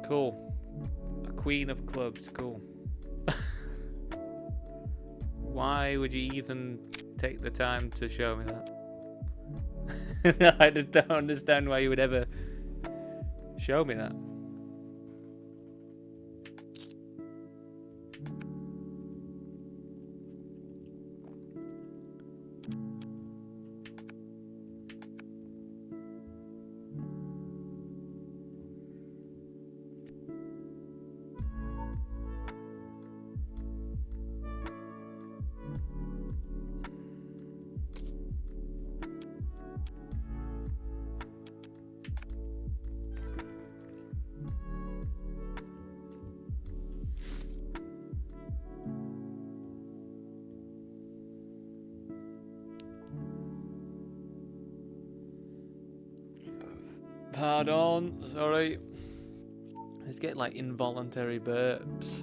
Cool. A queen of clubs, cool. Why would you even take the time to show me that? I just don't understand why you would ever show me that. Pardon, sorry. I just get like involuntary burps.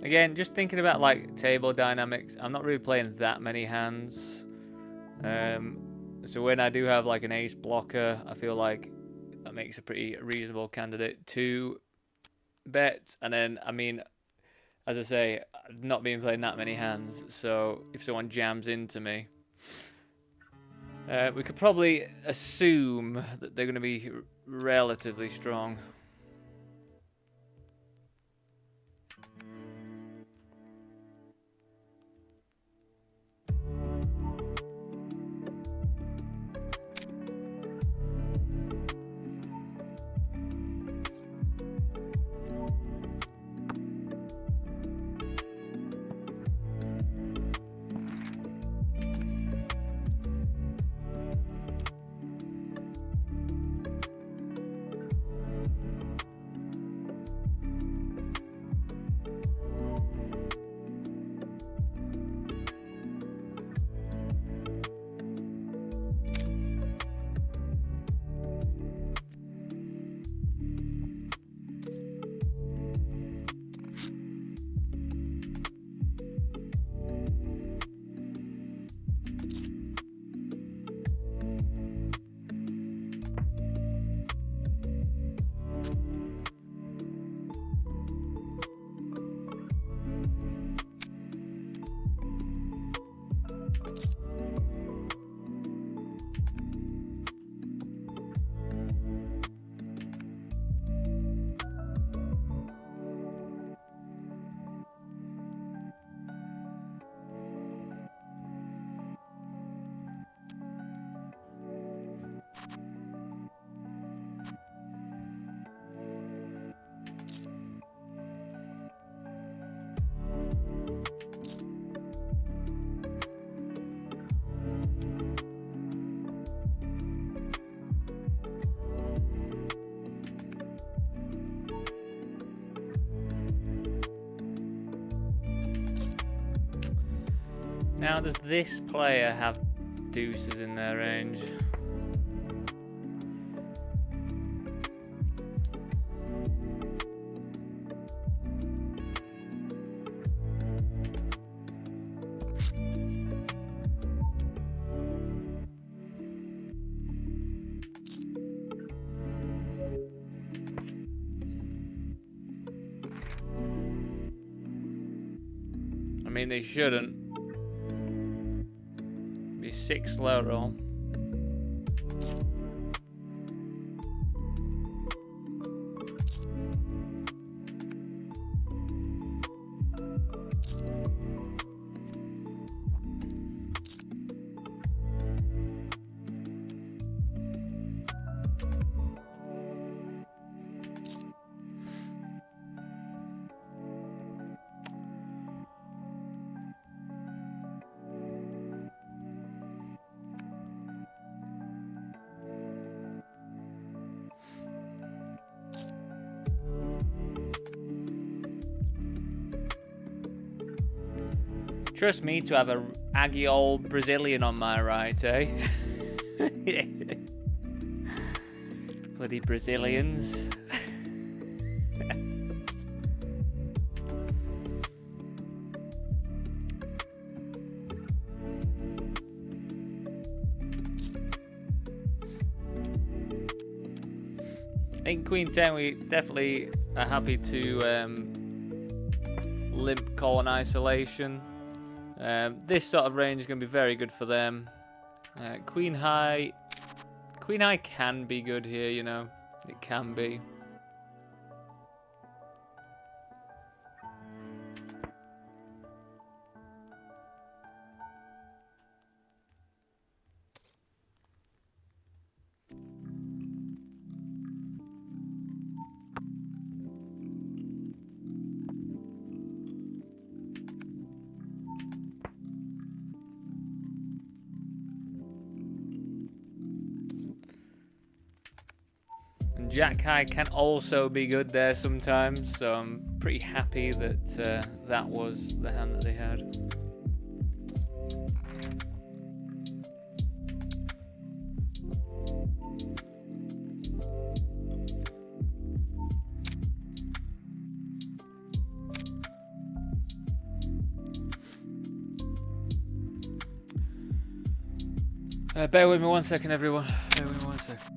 Again, just thinking about like table dynamics, I'm not really playing that many hands. So when I do have like an ace blocker, I feel like that makes a pretty reasonable candidate to bet. And then, I mean, as I say, I've not been playing that many hands. So if someone jams into me, we could probably assume that they're going to be relatively strong. Now, does this player have deuces in their range? I mean, they shouldn't. Be 6 low roll. Trust me to have a aggy old Brazilian on my right, eh? Bloody Brazilians. In Queen 10, we definitely are happy to limp colon isolation. This sort of range is going to be very good for them. Queen High can be good here, you know. It can be. Jack High can also be good there sometimes, so I'm pretty happy that that was the hand that they had. Bear with me 1 second, everyone. Bear with me 1 second.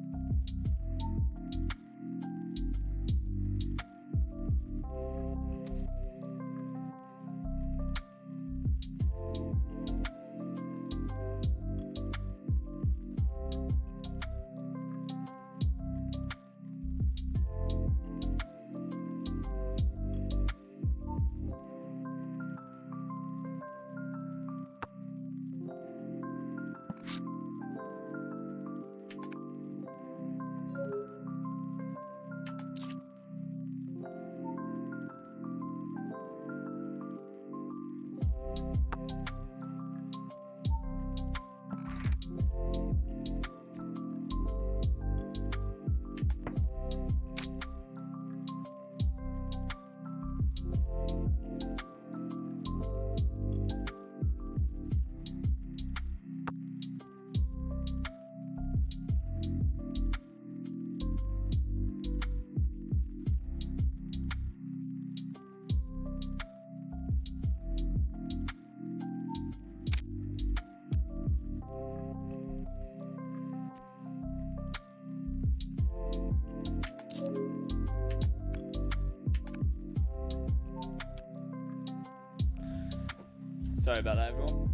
Sorry about that, everyone.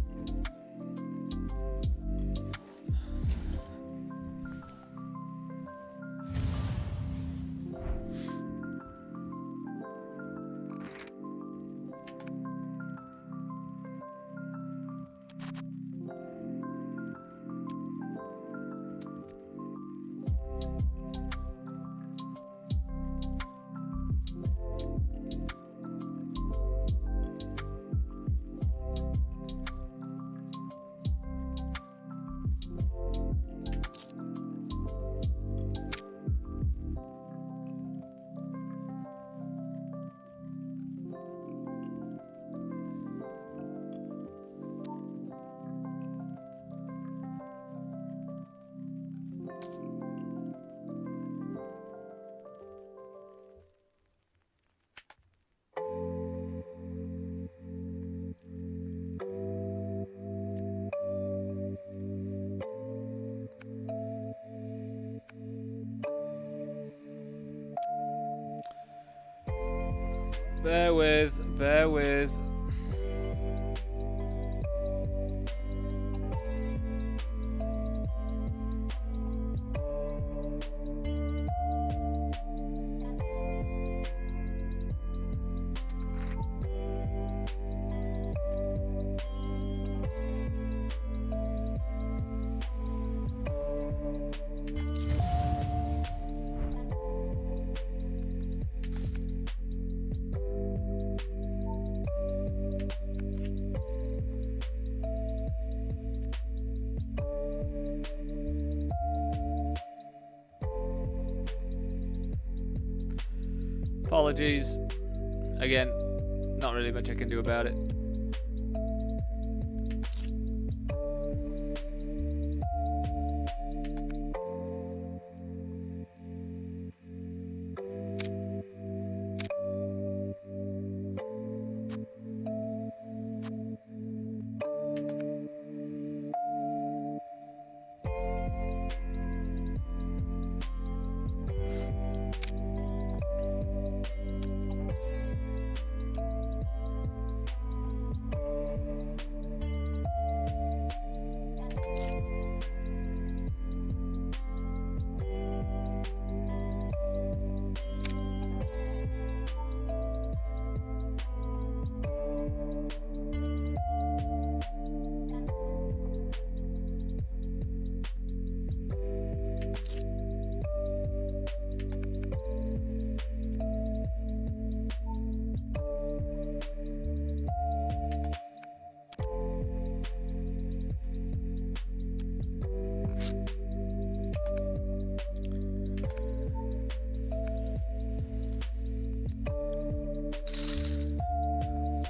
Bear with. Apologies. Again, not really much I can do about it.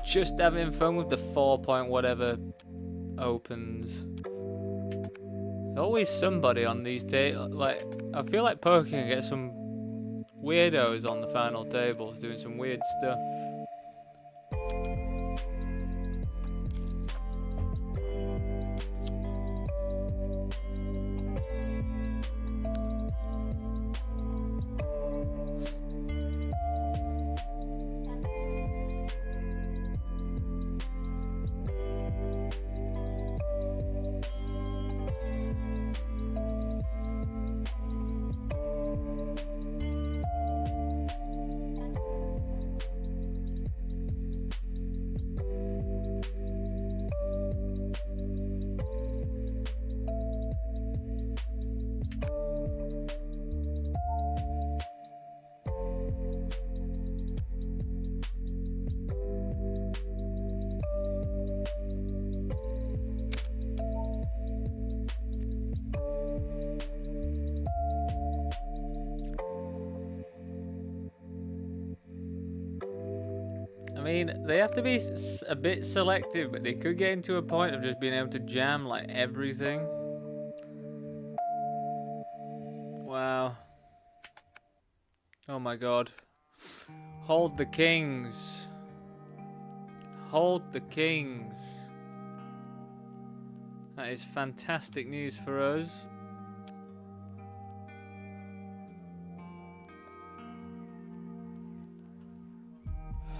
Just having fun with the 4 point whatever opens. Always somebody on these tables. Like, I feel like poker can get some weirdos on the final tables doing some weird stuff. I mean, they have to be a bit selective, but they could get into a point of just being able to jam like everything. Wow. Oh my god. Hold the kings. Hold the kings. That is fantastic news for us.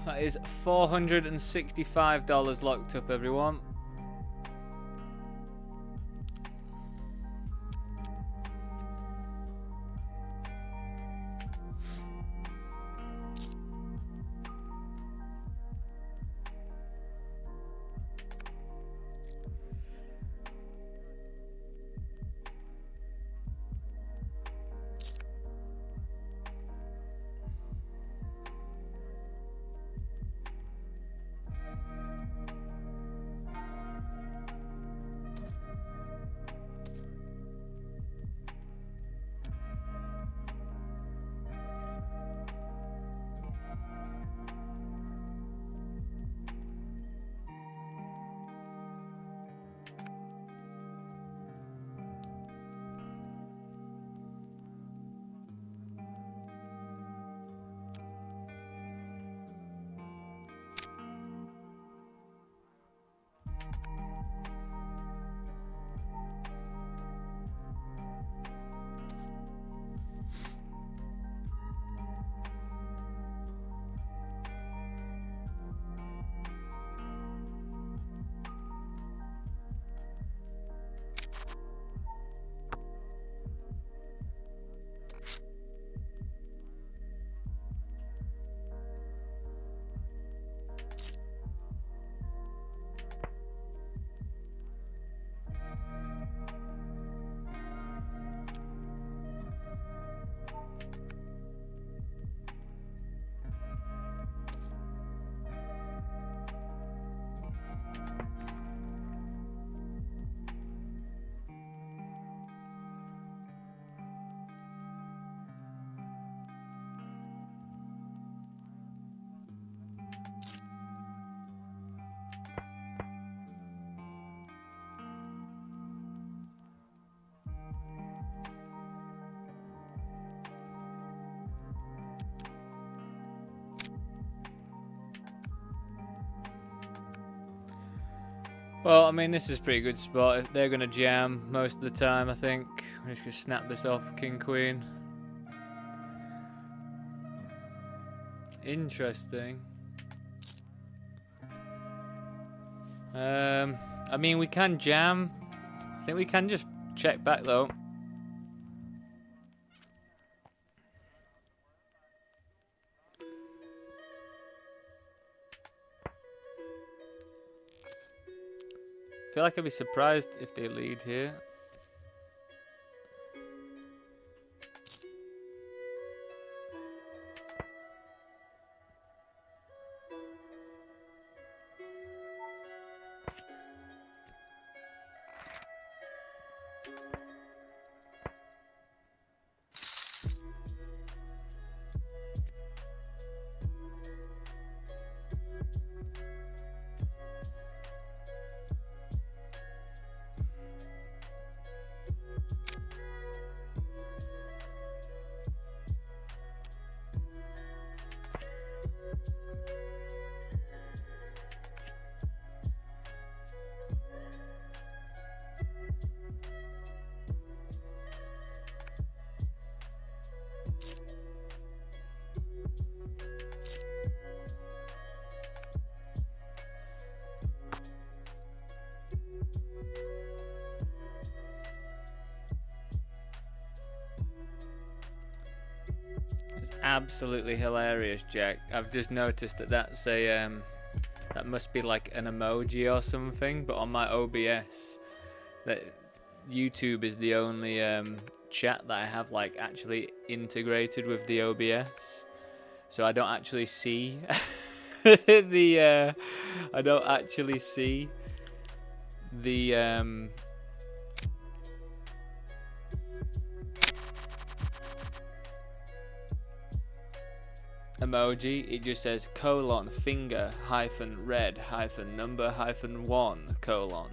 That is $465 locked up, everyone. Well, I mean, this is a pretty good spot. If they're gonna jam most of the time, I think. I'm just gonna snap this off, King Queen. Interesting. I mean, we can jam. I think we can just check back though. I feel like I'd be surprised if they lead here. Absolutely hilarious, Jack. I've just noticed that that's a that must be like an emoji or something, but on my OBS, that YouTube is the only chat that I have like actually integrated with the OBS, so I don't actually see the I don't actually see the emoji. It just says colon finger hyphen red hyphen number hyphen 1 colon.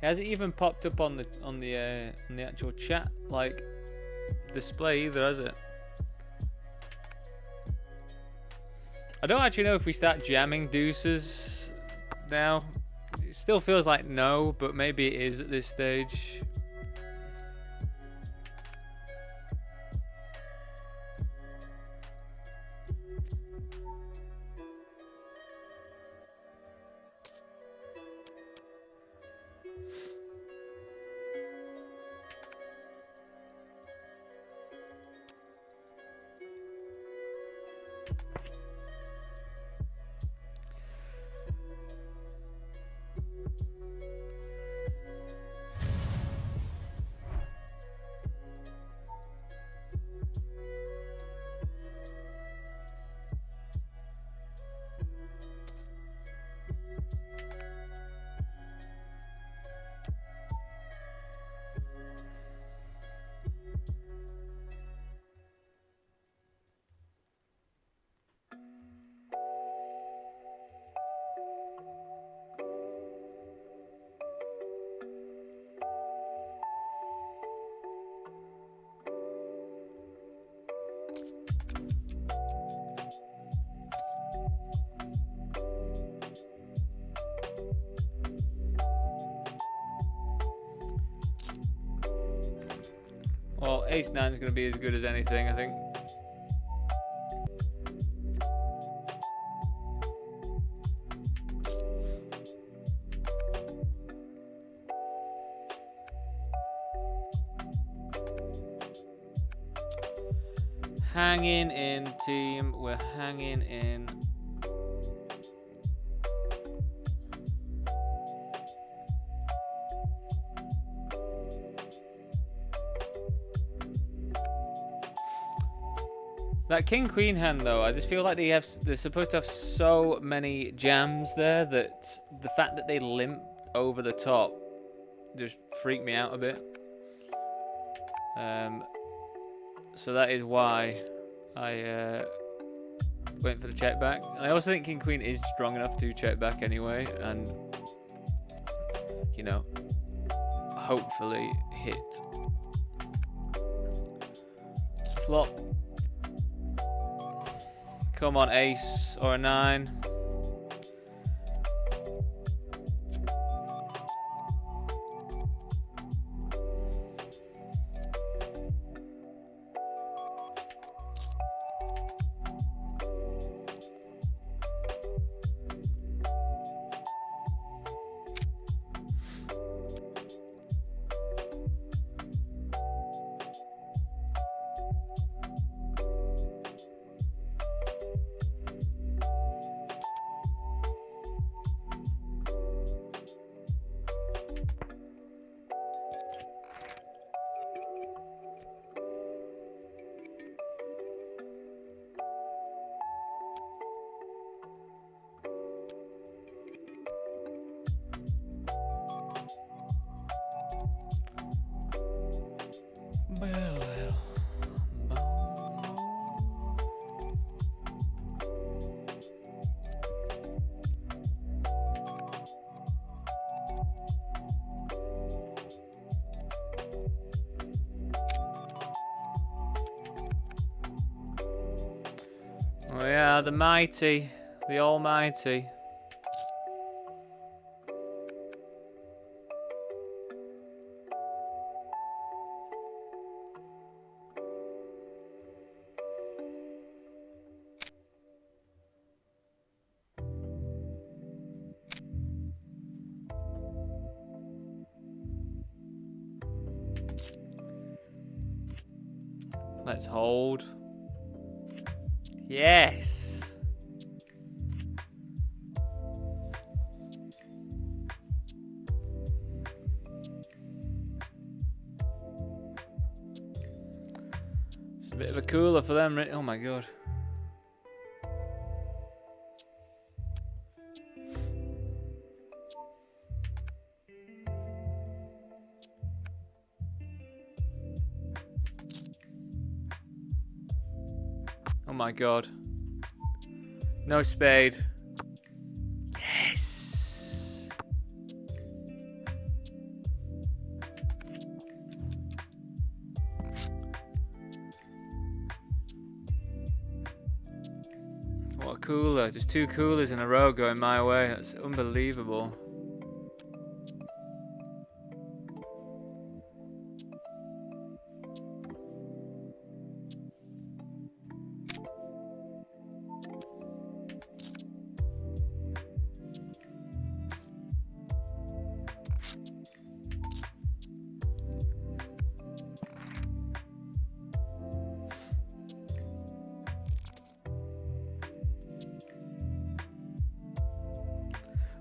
It hasn't even popped up on the actual chat like display either, has it? I don't actually know if we start jamming deuces now. It still feels like no, but maybe it is at this stage. Well, ace 9 is going to be as good as anything, I think. Hanging in, team. We're hanging in. That king queen hand though, I just feel like they're supposed to have so many jams there that the fact that they limp over the top just freaked me out a bit. So that is why I went for the check back. And I also think king queen is strong enough to check back anyway, and you know, hopefully hit. Flop. Come on, ace or a 9. Oh yeah, the mighty, the almighty. Let's hold. Yes. It's a bit of a cooler for them. Oh my god. Oh my god. No spade. Yes. What a cooler. Just 2 coolers in a row going my way. That's unbelievable.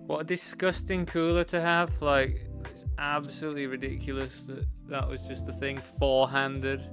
What a disgusting cooler to have. Like, it's absolutely ridiculous that that was just a thing 4-handed.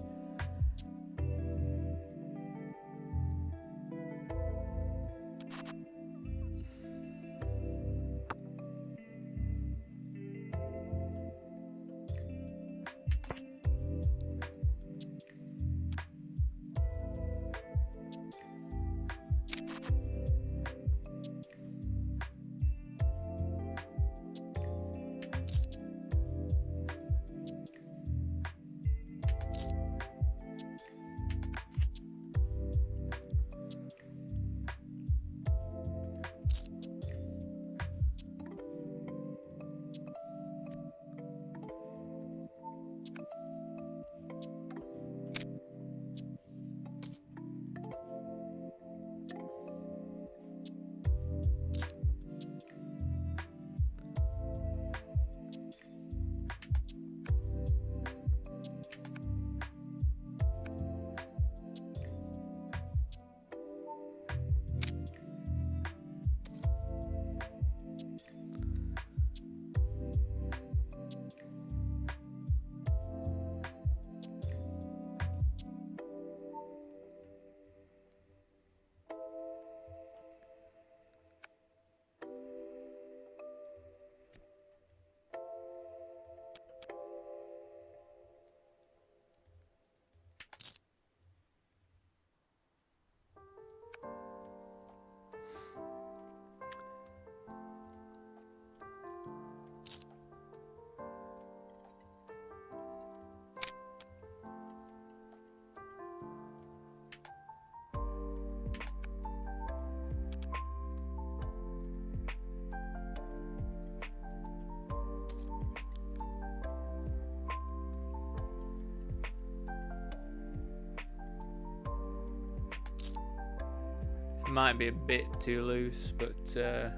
might be a bit too loose, but I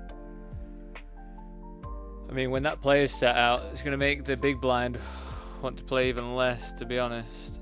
mean, when that player's set out, it's going to make the big blind want to play even less, to be honest.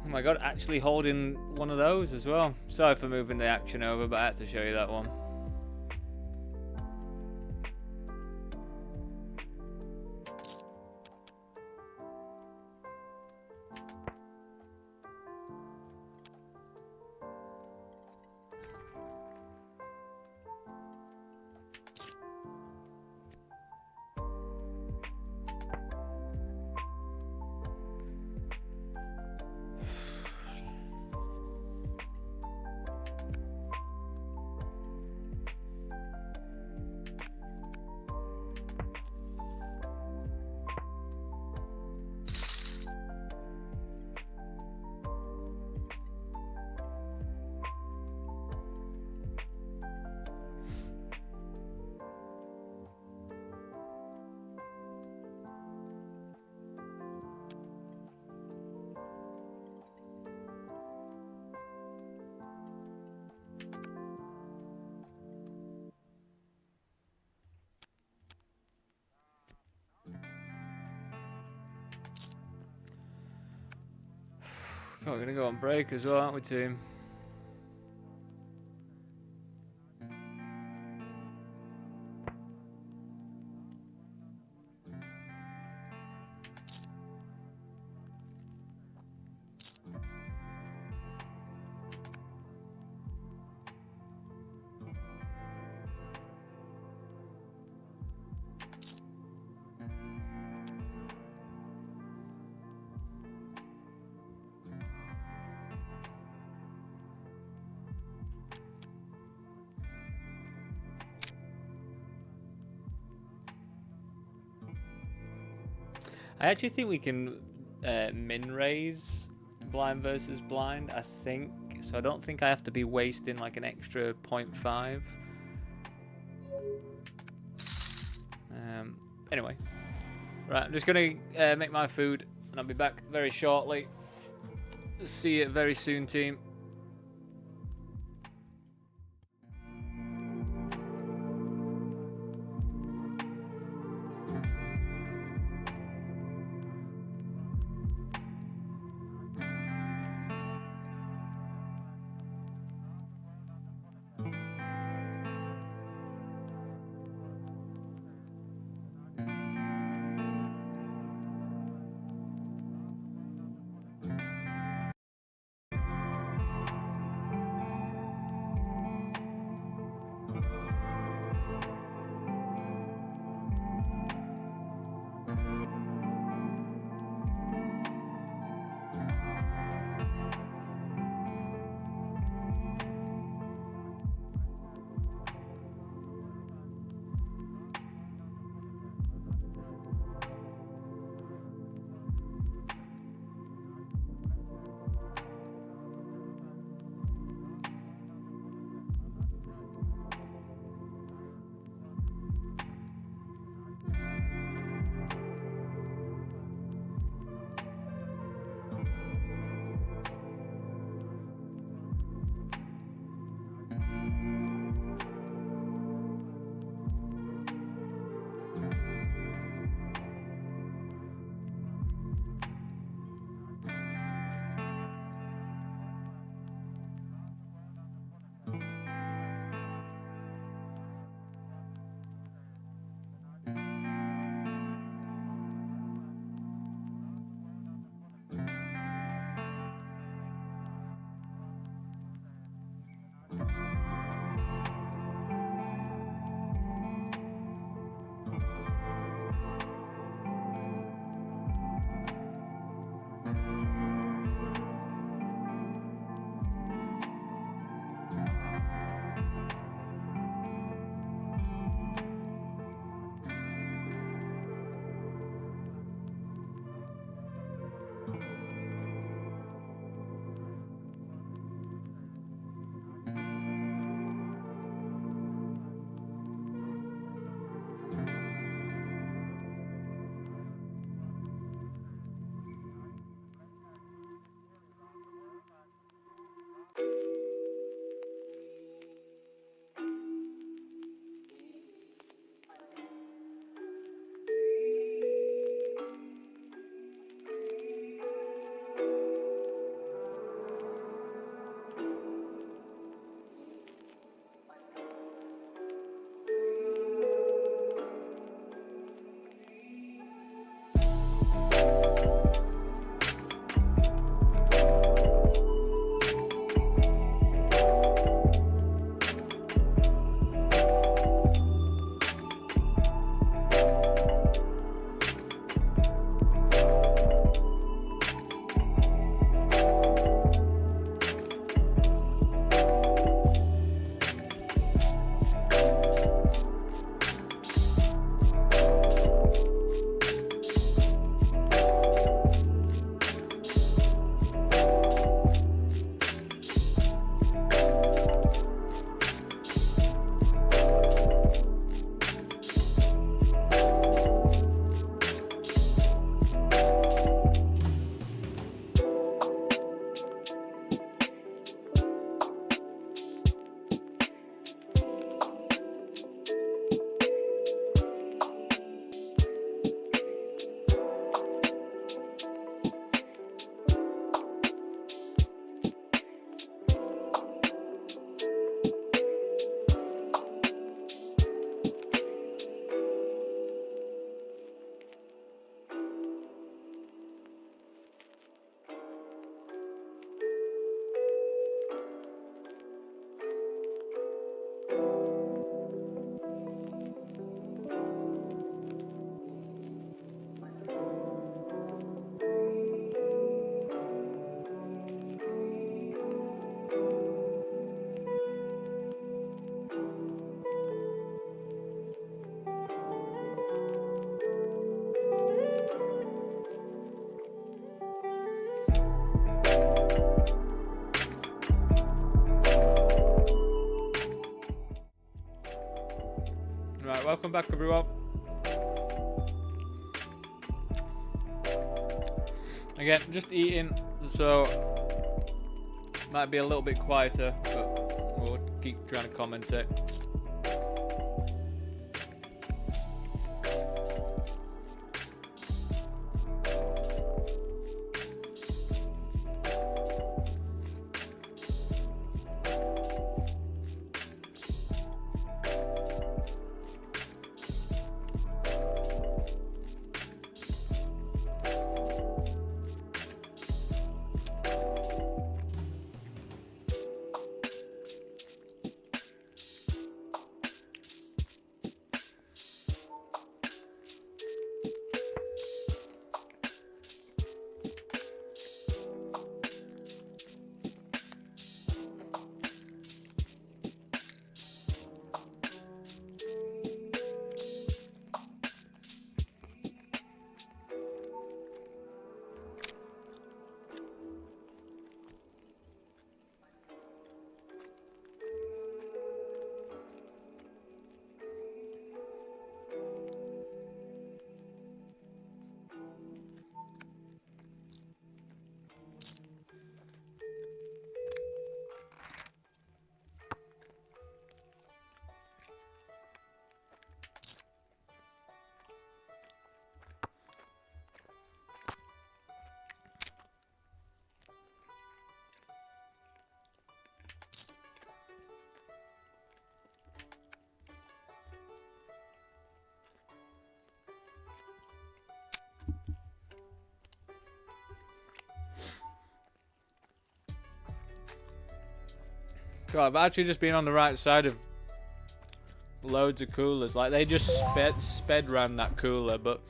Oh my god, actually holding one of those as well. Sorry for moving the action over, but I had to show you that one. Oh, we're gonna go on break as well, aren't we, team? I actually think we can min raise blind versus blind, I think. So I don't think I have to be wasting like an extra 0.5. Anyway. Right, I'm just going to make my food and I'll be back very shortly. See you very soon, team. Welcome back, everyone. Again, just eating, so might be a little bit quieter, but we'll keep trying to commentate. God, I've actually just been on the right side of loads of coolers. Like, they just sped ran that cooler, but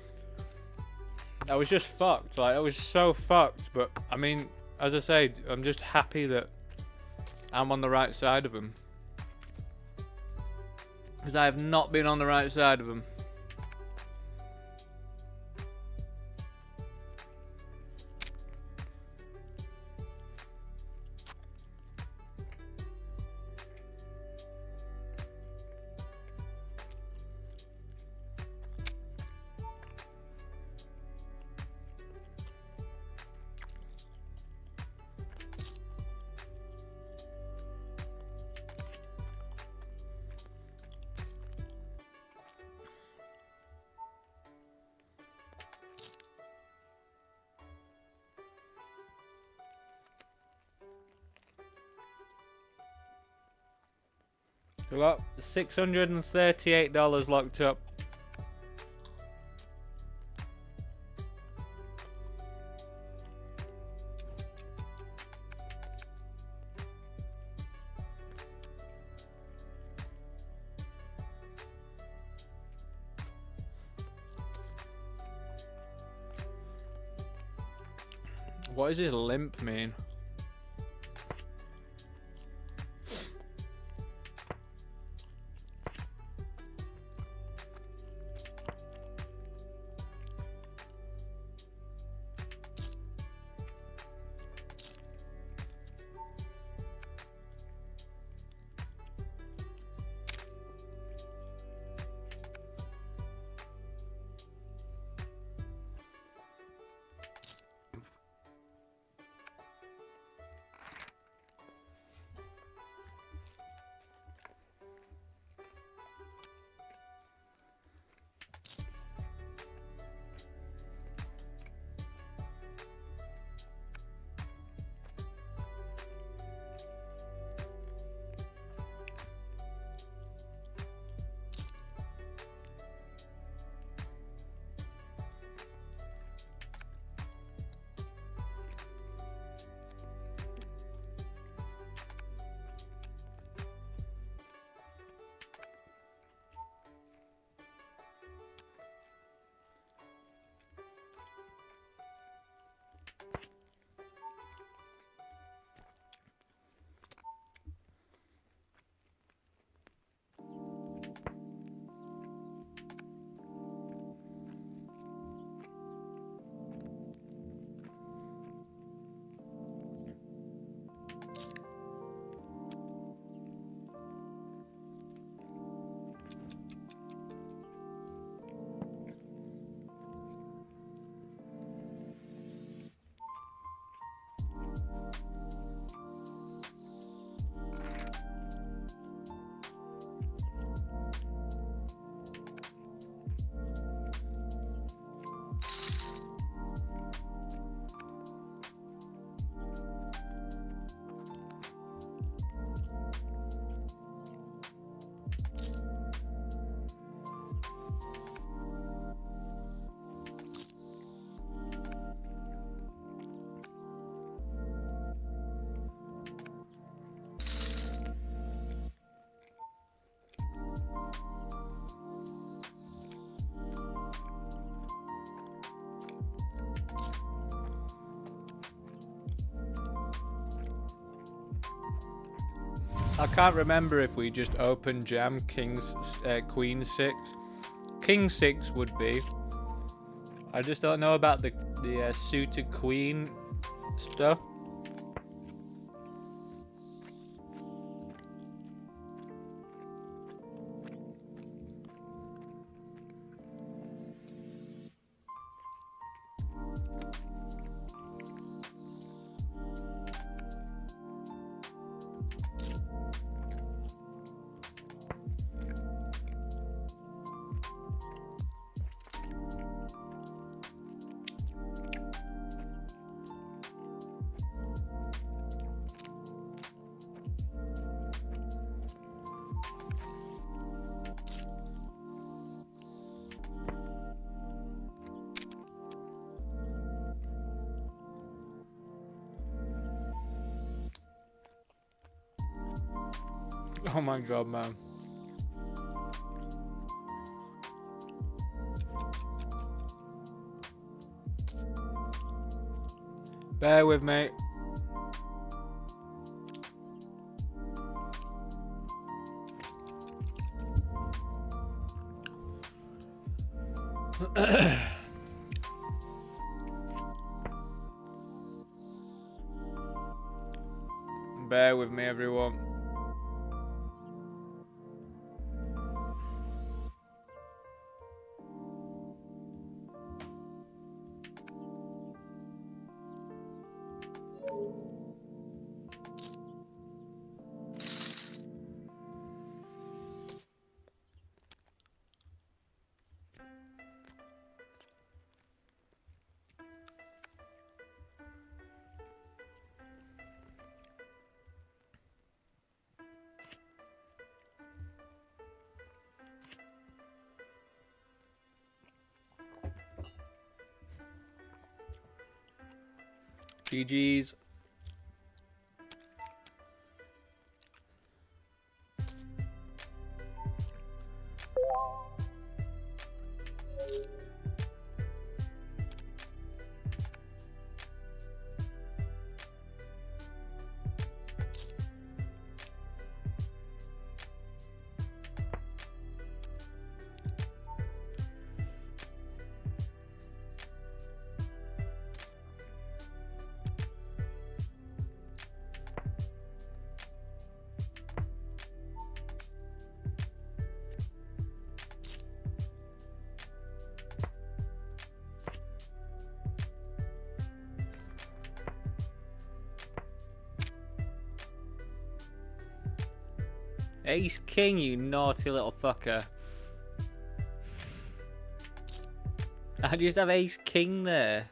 I was just fucked. Like, I was so fucked. But, I mean, as I say, I'm just happy that I'm on the right side of them. Because I have not been on the right side of them. We got $638 locked up. What does his limp mean? I can't remember if we just open jam Queen 6. King 6 would be. I just don't know about the suited queen stuff. Oh my god, man. Bear with me. Bear with me, everyone. GG's. Ace King, you naughty little fucker. I just have Ace King there.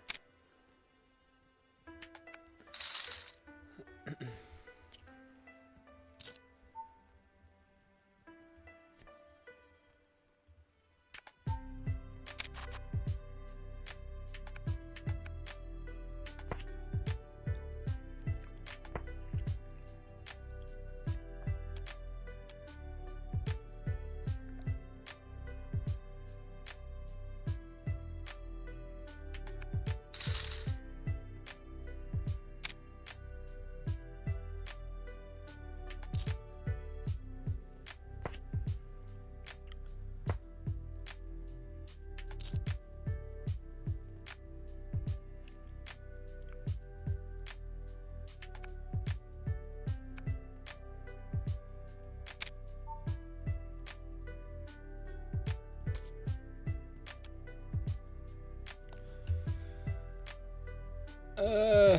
Uh,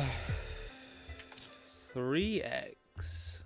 3x.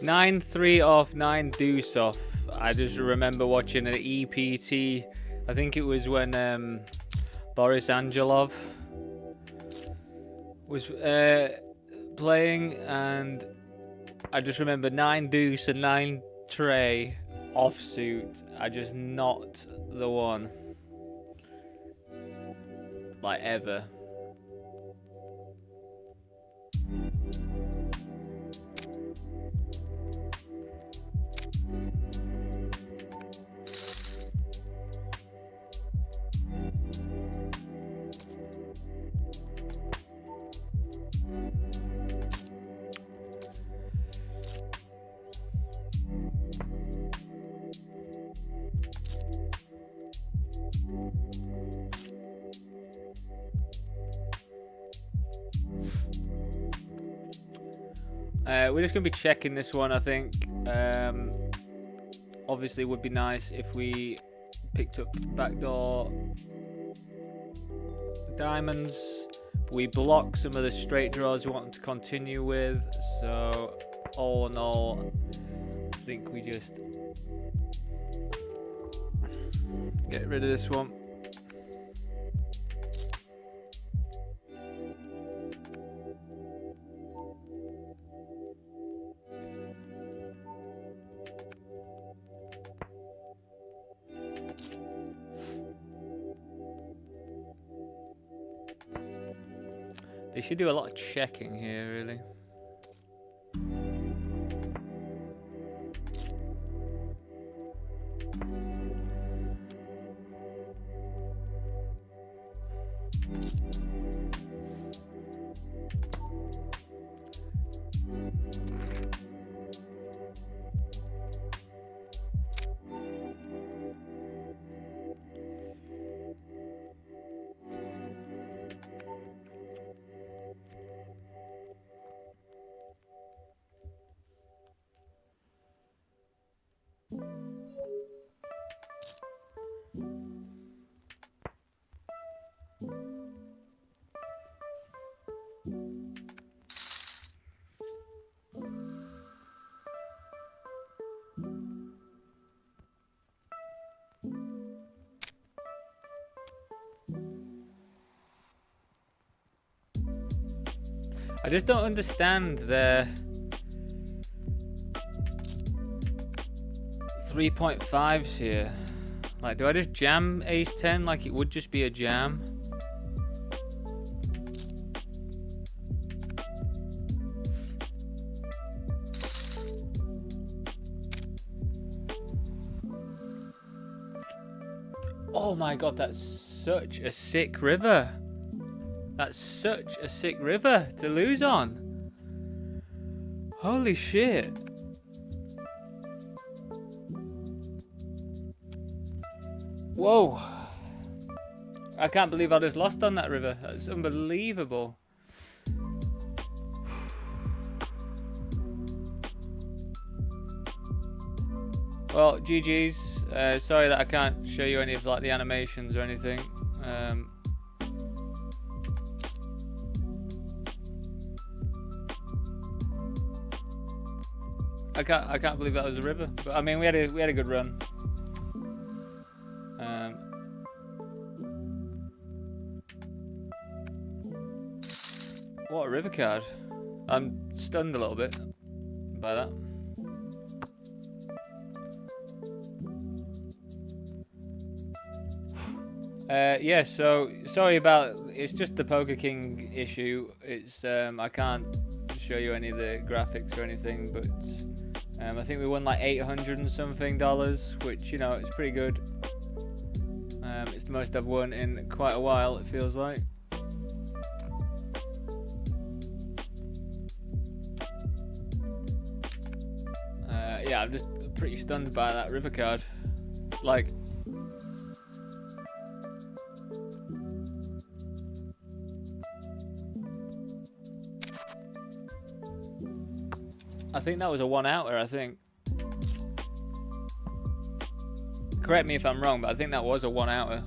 9-3 off, 9 deuce off. I just remember watching an EPT. I think it was when Boris Angelov was playing, and I just remember 9 deuce and 9 tray offsuit. I just not the one. Like ever. We're just going to be checking this one, I think. Obviously, it would be nice if we picked up backdoor diamonds. We block some of the straight draws we want to continue with. So, all in all, I think we just get rid of this one. They should do a lot of checking here, really. I just don't understand the 3.5s here. Like, do I just jam ace 10 like it would just be a jam? Oh my god, that's such a sick river. That's such a sick river to lose on. Holy shit. Whoa. I can't believe I just lost on that river. That's unbelievable. Well, GG's. Sorry that I can't show you any of like the animations or anything. I can't believe that was a river, but I mean we had a good run. What a river card! I'm stunned a little bit by that. Yeah, so sorry about it's just the Poker King issue. It's I can't show you any of the graphics or anything, but I think we won like $800 and something, which, you know, it's pretty good. It's the most I've won in quite a while, it feels like. Yeah, I'm just pretty stunned by that river card. Like, I think that was a one-outer, I think. Correct me if I'm wrong, but I think that was a one-outer.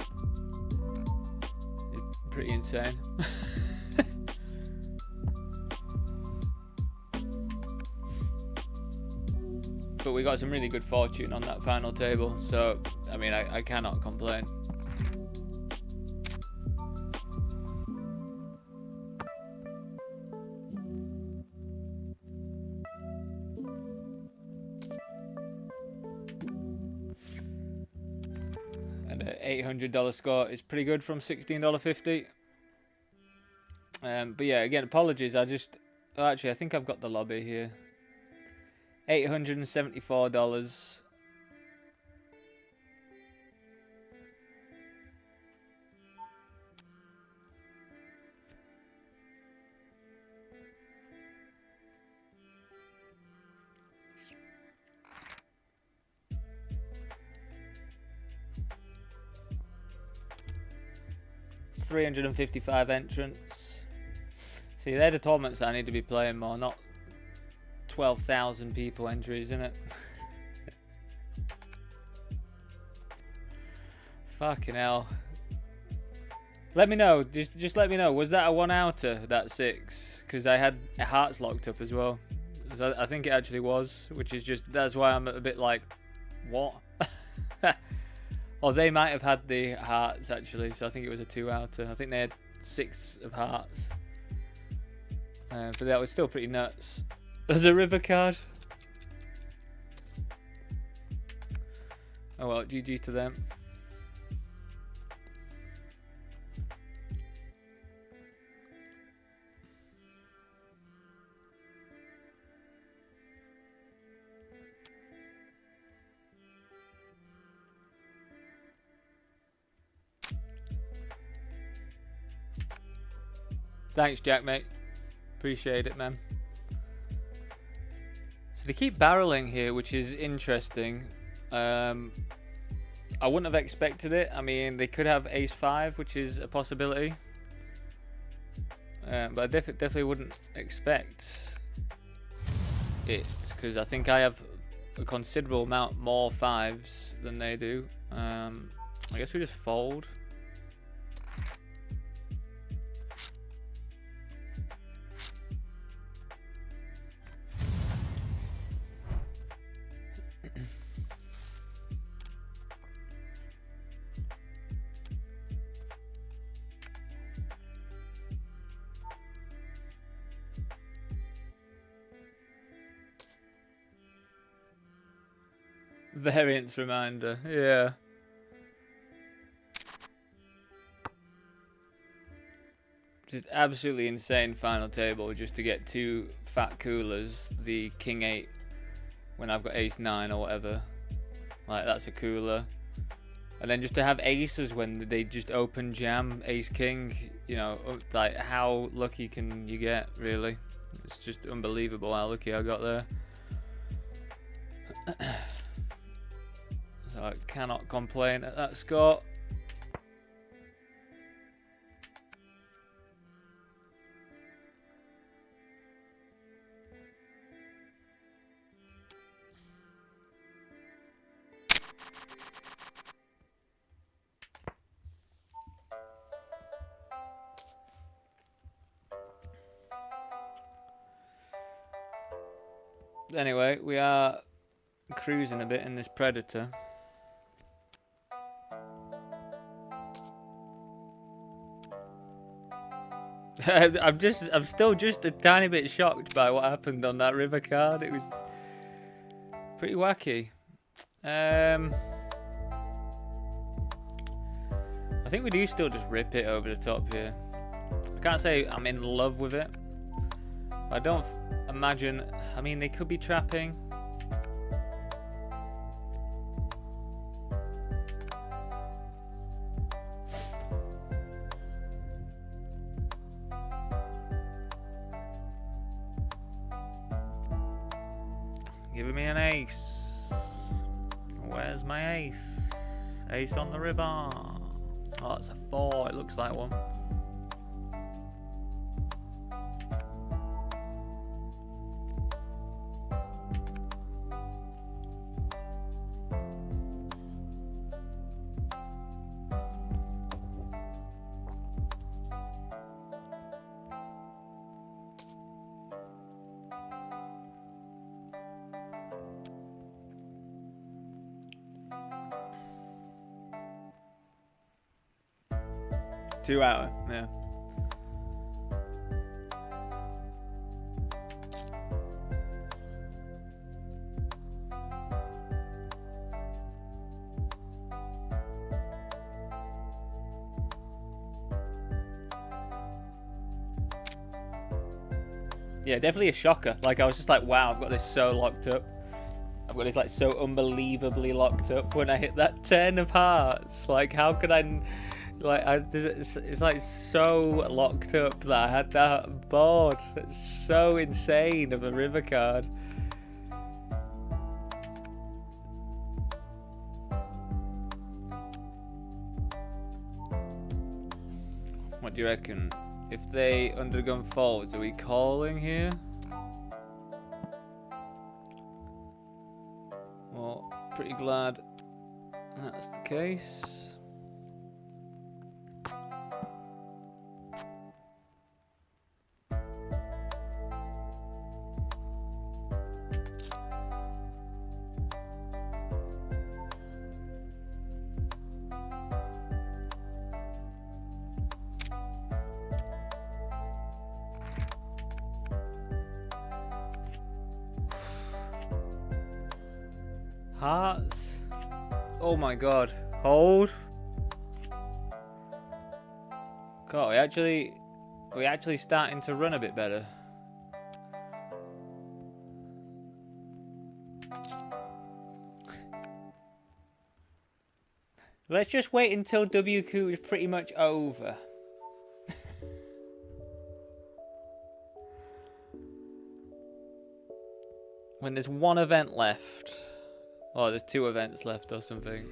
It's pretty insane. but we got some really good fortune on that final table, so I mean I cannot complain. And an $800 score is pretty good from $16.50. But yeah, again, apologies. Actually, I think I've got the lobby here. $874. $355 entrants. See, they're the tournaments that I need to be playing more, not 12,000 people entries, innit? Fucking hell. Let me know, just let me know, was that a 1-outer, that 6? Because I had hearts locked up as well. So I think it actually was, which is just, that's why I'm a bit like, what? Or they might have had the hearts actually, so I think it was a 2-outer. I think they had 6 of hearts. But that was still pretty nuts. There's a river card. Oh well, GG to them. Thanks, Jack, mate. Appreciate it, man. So they keep barreling here, which is interesting. I wouldn't have expected it. I mean, they could have ace-5, which is a possibility. But I definitely wouldn't expect it, because I think I have a considerable amount more 5s than they do. I guess we just fold. Variance reminder, yeah. Just absolutely insane final table just to get 2 fat coolers, the king 8 when I've got ace 9 or whatever. Like, that's a cooler. And then just to have aces when they just open jam ace king, you know, like how lucky can you get, really? It's just unbelievable how lucky I got there. So I cannot complain at that score. Anyway, we are cruising a bit in this Predator. I'm still just a tiny bit shocked by what happened on that river card. It was pretty wacky. I think we do still just rip it over the top here. I can't say I'm in love with it. I don't imagine. I mean, they could be trapping. Giving me an ace. Where's my ace? Ace on the river. Oh, it's a 4. It looks like one. 2 hour, yeah. Yeah, definitely a shocker. Like, I was just like, wow, I've got this so locked up. I've got this, like, so unbelievably locked up when I hit that 10 of hearts. Like, how could I... Like, it's like so locked up that I had that board. It's so insane of a river card. What do you reckon? If they undergone forwards, are we calling here? Well, pretty glad that's the case. Hearts. Oh my god. Hold. God, we actually starting to run a bit better. Let's just wait until WCOOP is pretty much over. When there's one event left. Oh, there's 2 events left or something.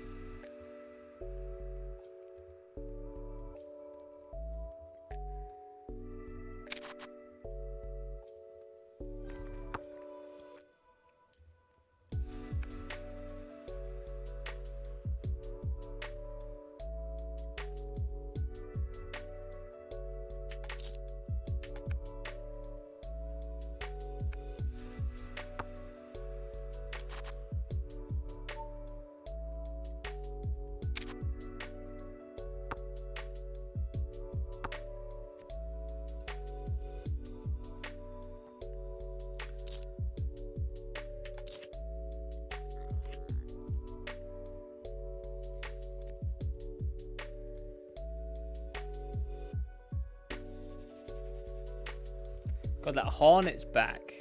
God, that hornet's back.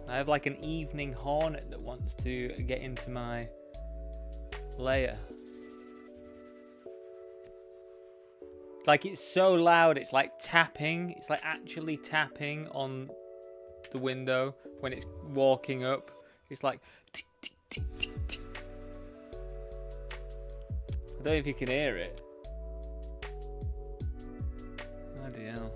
I have like an evening hornet that wants to get into my lair. Like, it's so loud, it's like tapping. It's like actually tapping on the window when it's walking up. It's like... tick, tick, tick, tick, tick. I don't know if you can hear it. Bloody hell.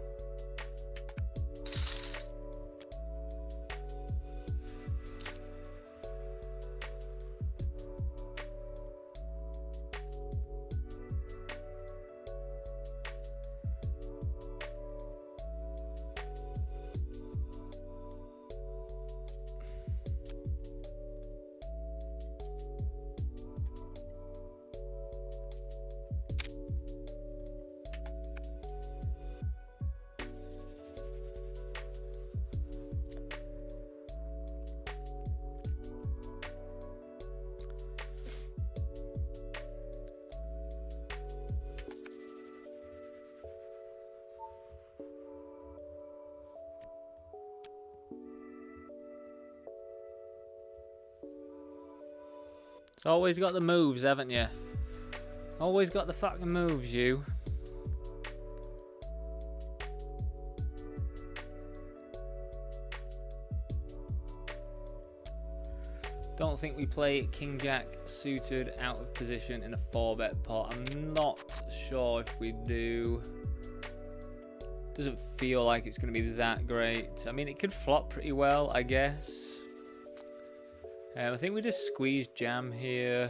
It's always got the moves, haven't you? Always got the fucking moves, you. Don't think we play King Jack suited out of position in a 4-bet pot. I'm not sure if we do. Doesn't feel like it's going to be that great. I mean, it could flop pretty well, I guess. I think we just squeeze jam here.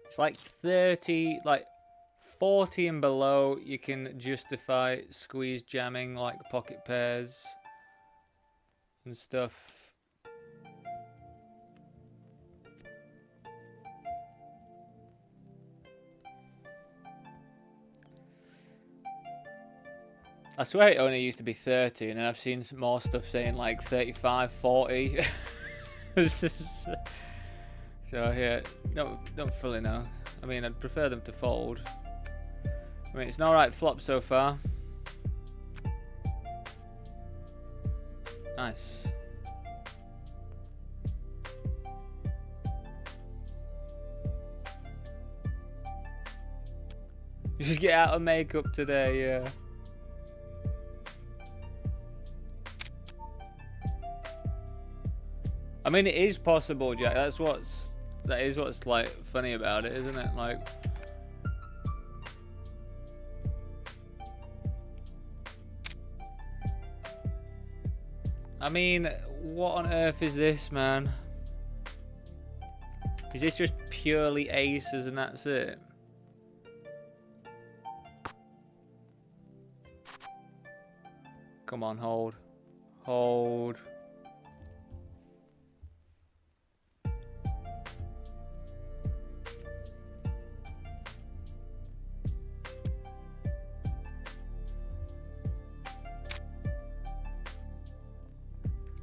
It's like 30, like 40 and below, you can justify squeeze jamming like pocket pairs and stuff. I swear it only used to be 30, and I've seen some more stuff saying like 35, 40. So yeah, don't fully know. I mean, I'd prefer them to fold. I mean, it's an alright flop so far. Nice. You should get out of makeup today, yeah. I mean, it is possible, Jack. That is what's like funny about it, isn't it? Like, I mean, what on earth is this, man? Is this just purely aces and that's it? Come on, hold. Hold.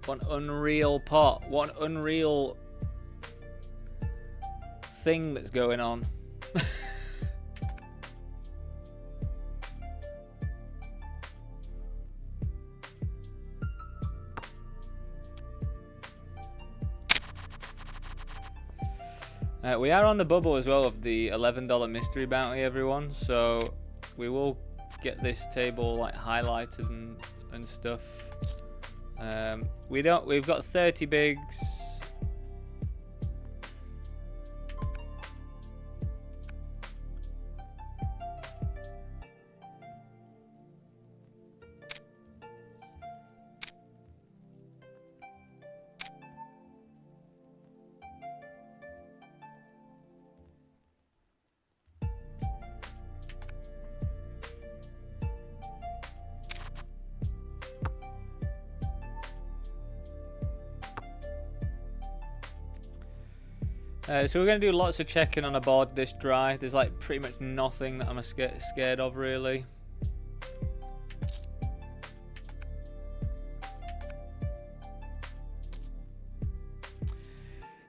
What an unreal pot. What an unreal thing that's going on. We are on the bubble as well of the $11 mystery bounty, everyone. So we will get this table like highlighted and stuff. We've got 30 bigs. So we're going to do lots of checking on a board this dry. There's like pretty much nothing that I'm scared of, really.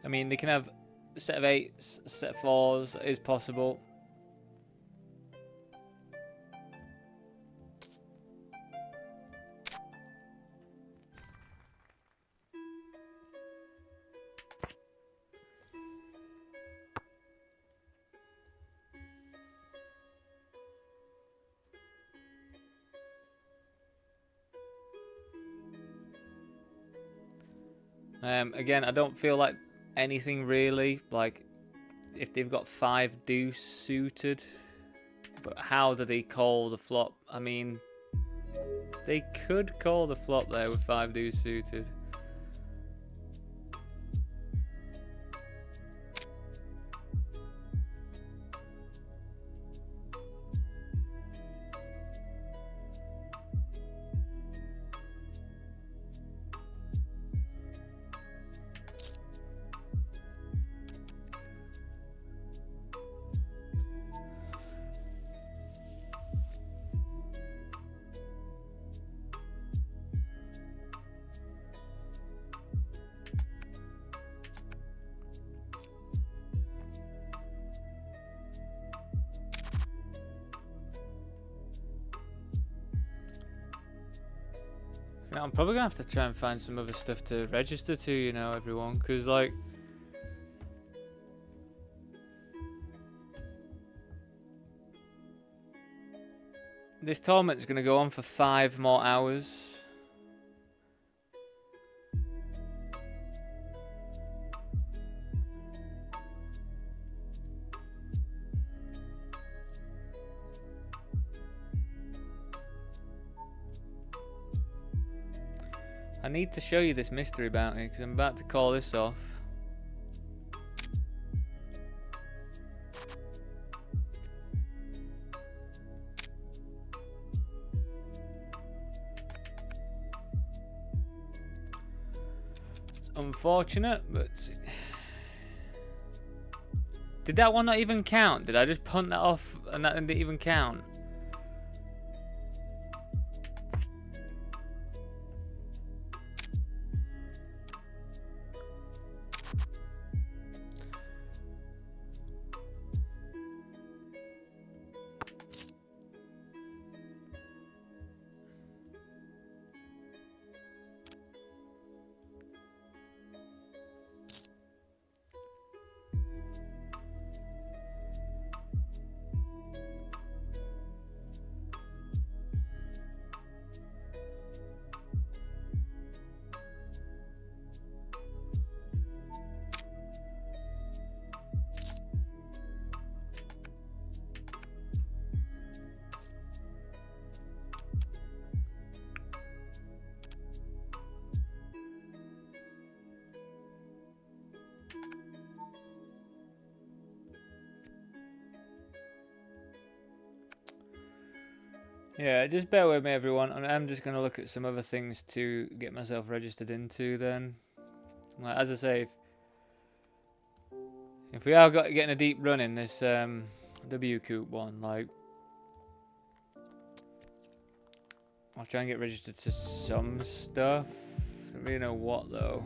I mean, they can have a set of 8s, a set of 4s, is possible. Again, I don't feel like anything really, like if they've got 5 deuce suited, but how do they call the flop? I mean, they could call the flop there with 5 deuce suited. I'm probably gonna have to try and find some other stuff to register to, you know, everyone, because like this tournament's gonna go on for 5 more hours. I need to show you this mystery bounty because I'm about to call this off. unfortunate, but did that one not even count? Did I just punt that off and that didn't even count? Yeah, just bear with me, everyone. I'm just going to look at some other things to get myself registered into then. Like, as I say, if we are getting a deep run in this WCOOP one, like, I'll try and get registered to some stuff. I don't really know what, though.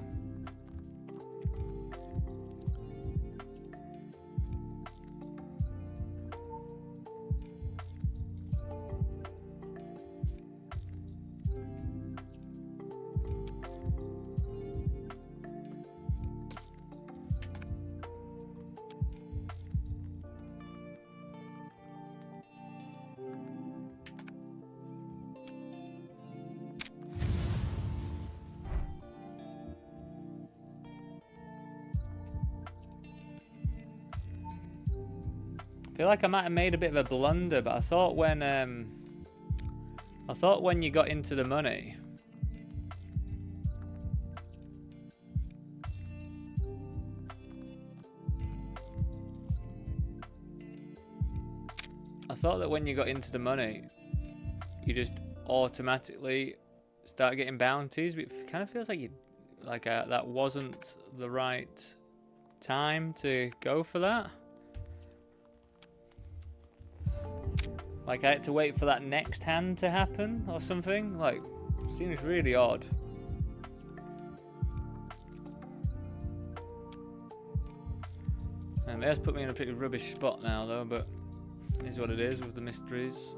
I feel like I might have made a bit of a blunder, but I thought when you got into the money, you just automatically start getting bounties. But it kind of feels like that wasn't the right time to go for that. Like, I had to wait for that next hand to happen or something. Like, seems really odd. It has put me in a pretty rubbish spot now, though, but it is what it is with the mysteries.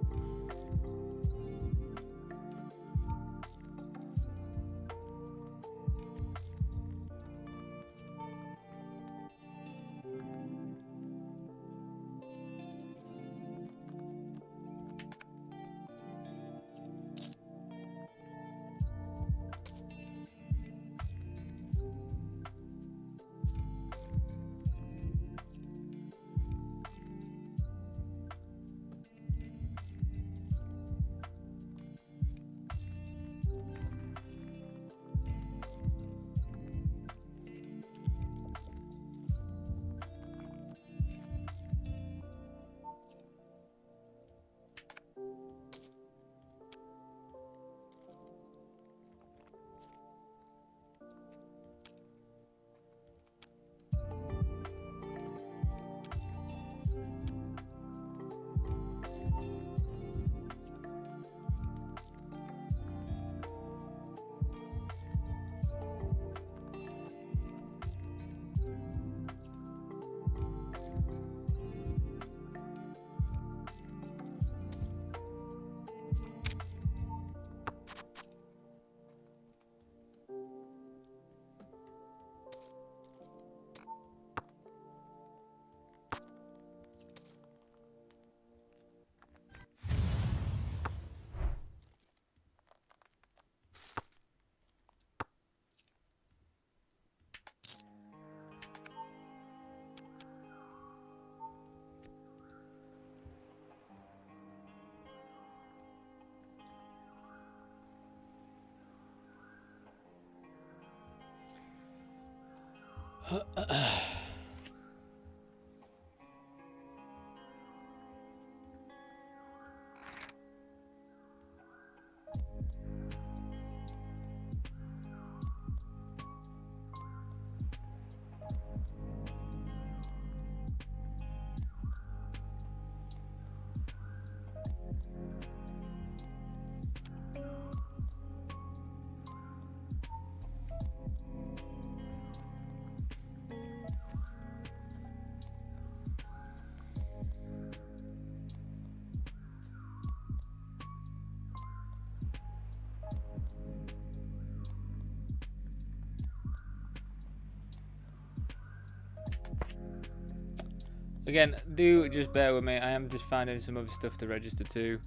Again, do just bear with me. I am just finding some other stuff to register to.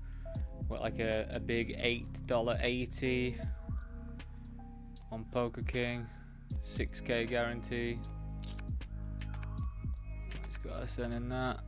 What, like a big $8.80 on Poker King, 6K guarantee. Let's go ahead and send in that.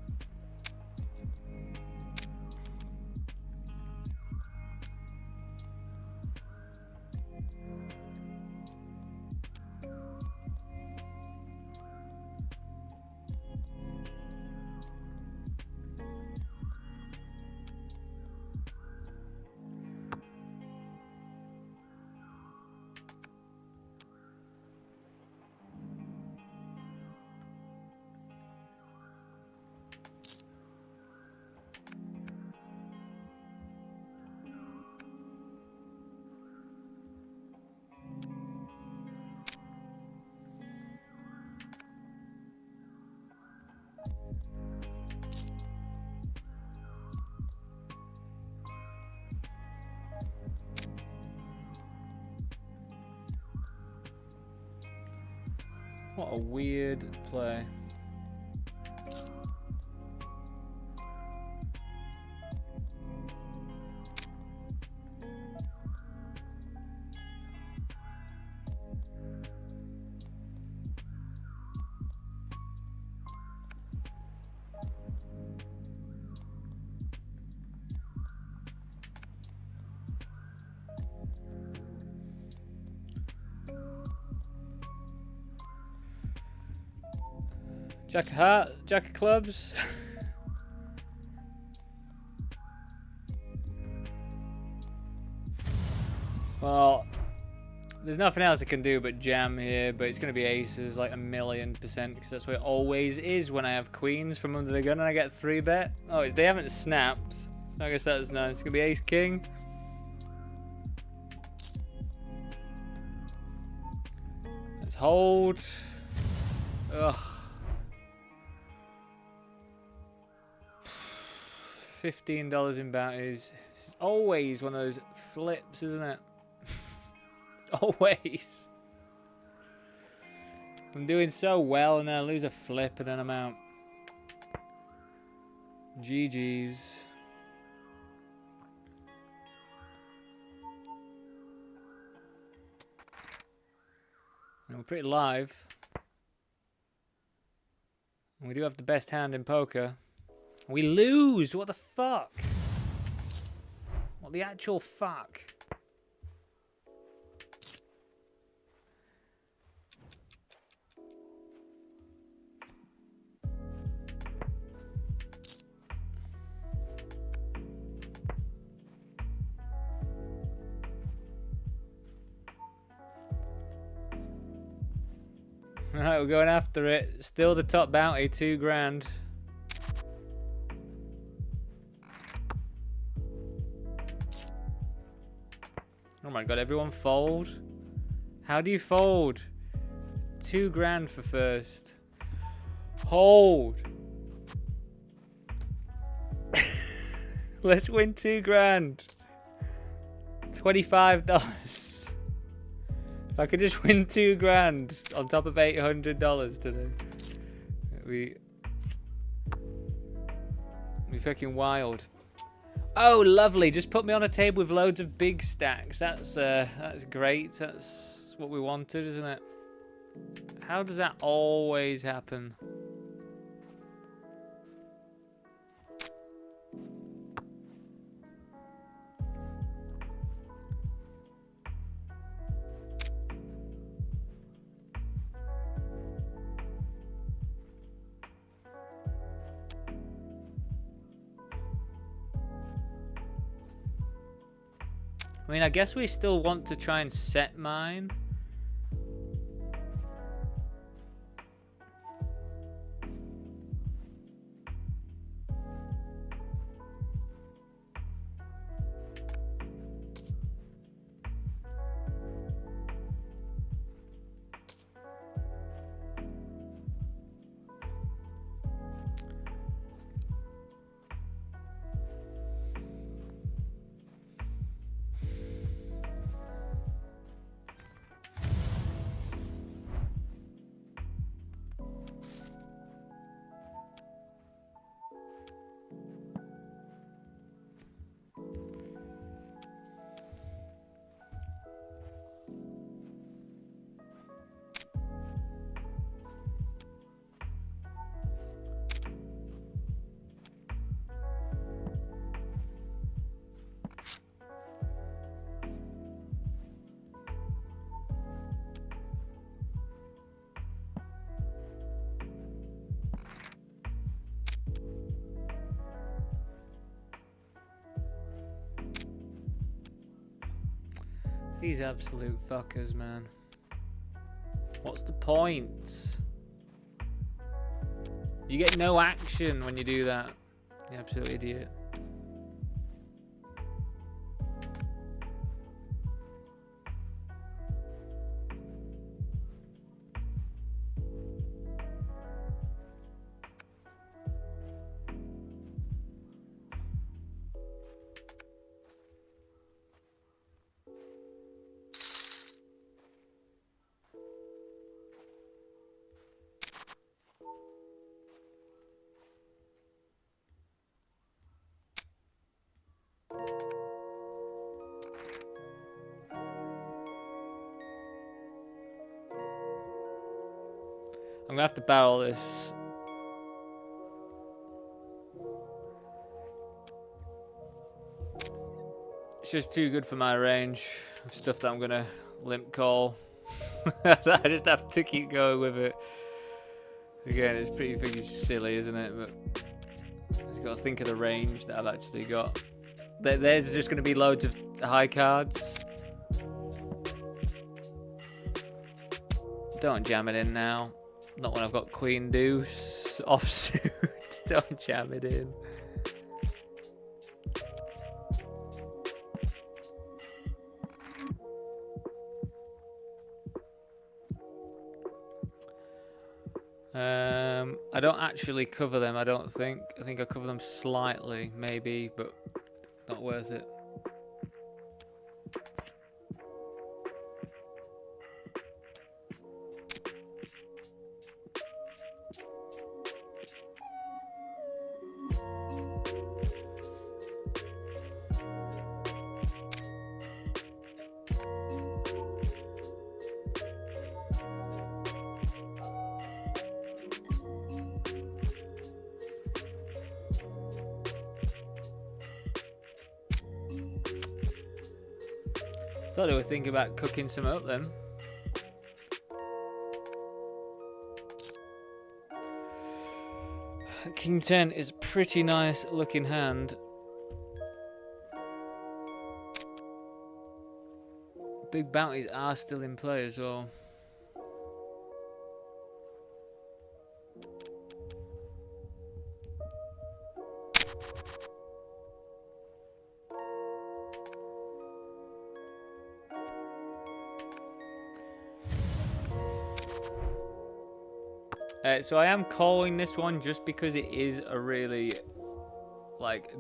What a weird play. Jack of heart, Jack of clubs. Well, there's nothing else I can do but jam here, but it's going to be aces like 1,000,000%, because that's what it always is when I have queens from under the gun and I get 3-bet. Oh, they haven't snapped. So I guess that's nice. It's going to be ace king. Let's hold. Ugh. $15 in bounties. It's always one of those flips, isn't it? Always. I'm doing so well and then I lose a flip and then I'm out. GG's. And we're pretty live. And we do have the best hand in poker. We lose! What the fuck? What the actual fuck? Alright, we're going after it. Still the top bounty, 2 grand. Oh my god, everyone fold? How do you fold? 2 grand for first. Hold. Let's win 2 grand. $25. If I could just win 2 grand on top of $800 today. It'd be fucking wild. Oh, lovely. Just put me on a table with loads of big stacks. That's great. That's what we wanted, isn't it? How does that always happen? I mean, I guess we still want to try and set mine. These absolute fuckers, man. What's the point? You get no action when you do that. You absolute idiot. I'm gonna have to barrel this. It's just too good for my range of stuff that I'm gonna limp call. I just have to keep going with it. Again, it's pretty freaking silly, isn't it? But just gotta think of the range that I've actually got. There's just gonna be loads of high cards. Don't jam it in now. Not when I've got Queen Deuce offsuit. Don't jam it in. I don't actually cover them, I don't think. I think I cover them slightly, maybe, but not worth it. Thought they were thinking about cooking some up then. King 10 is a pretty nice looking hand. Big bounties are still in play as well. So I am calling this one just because it is a really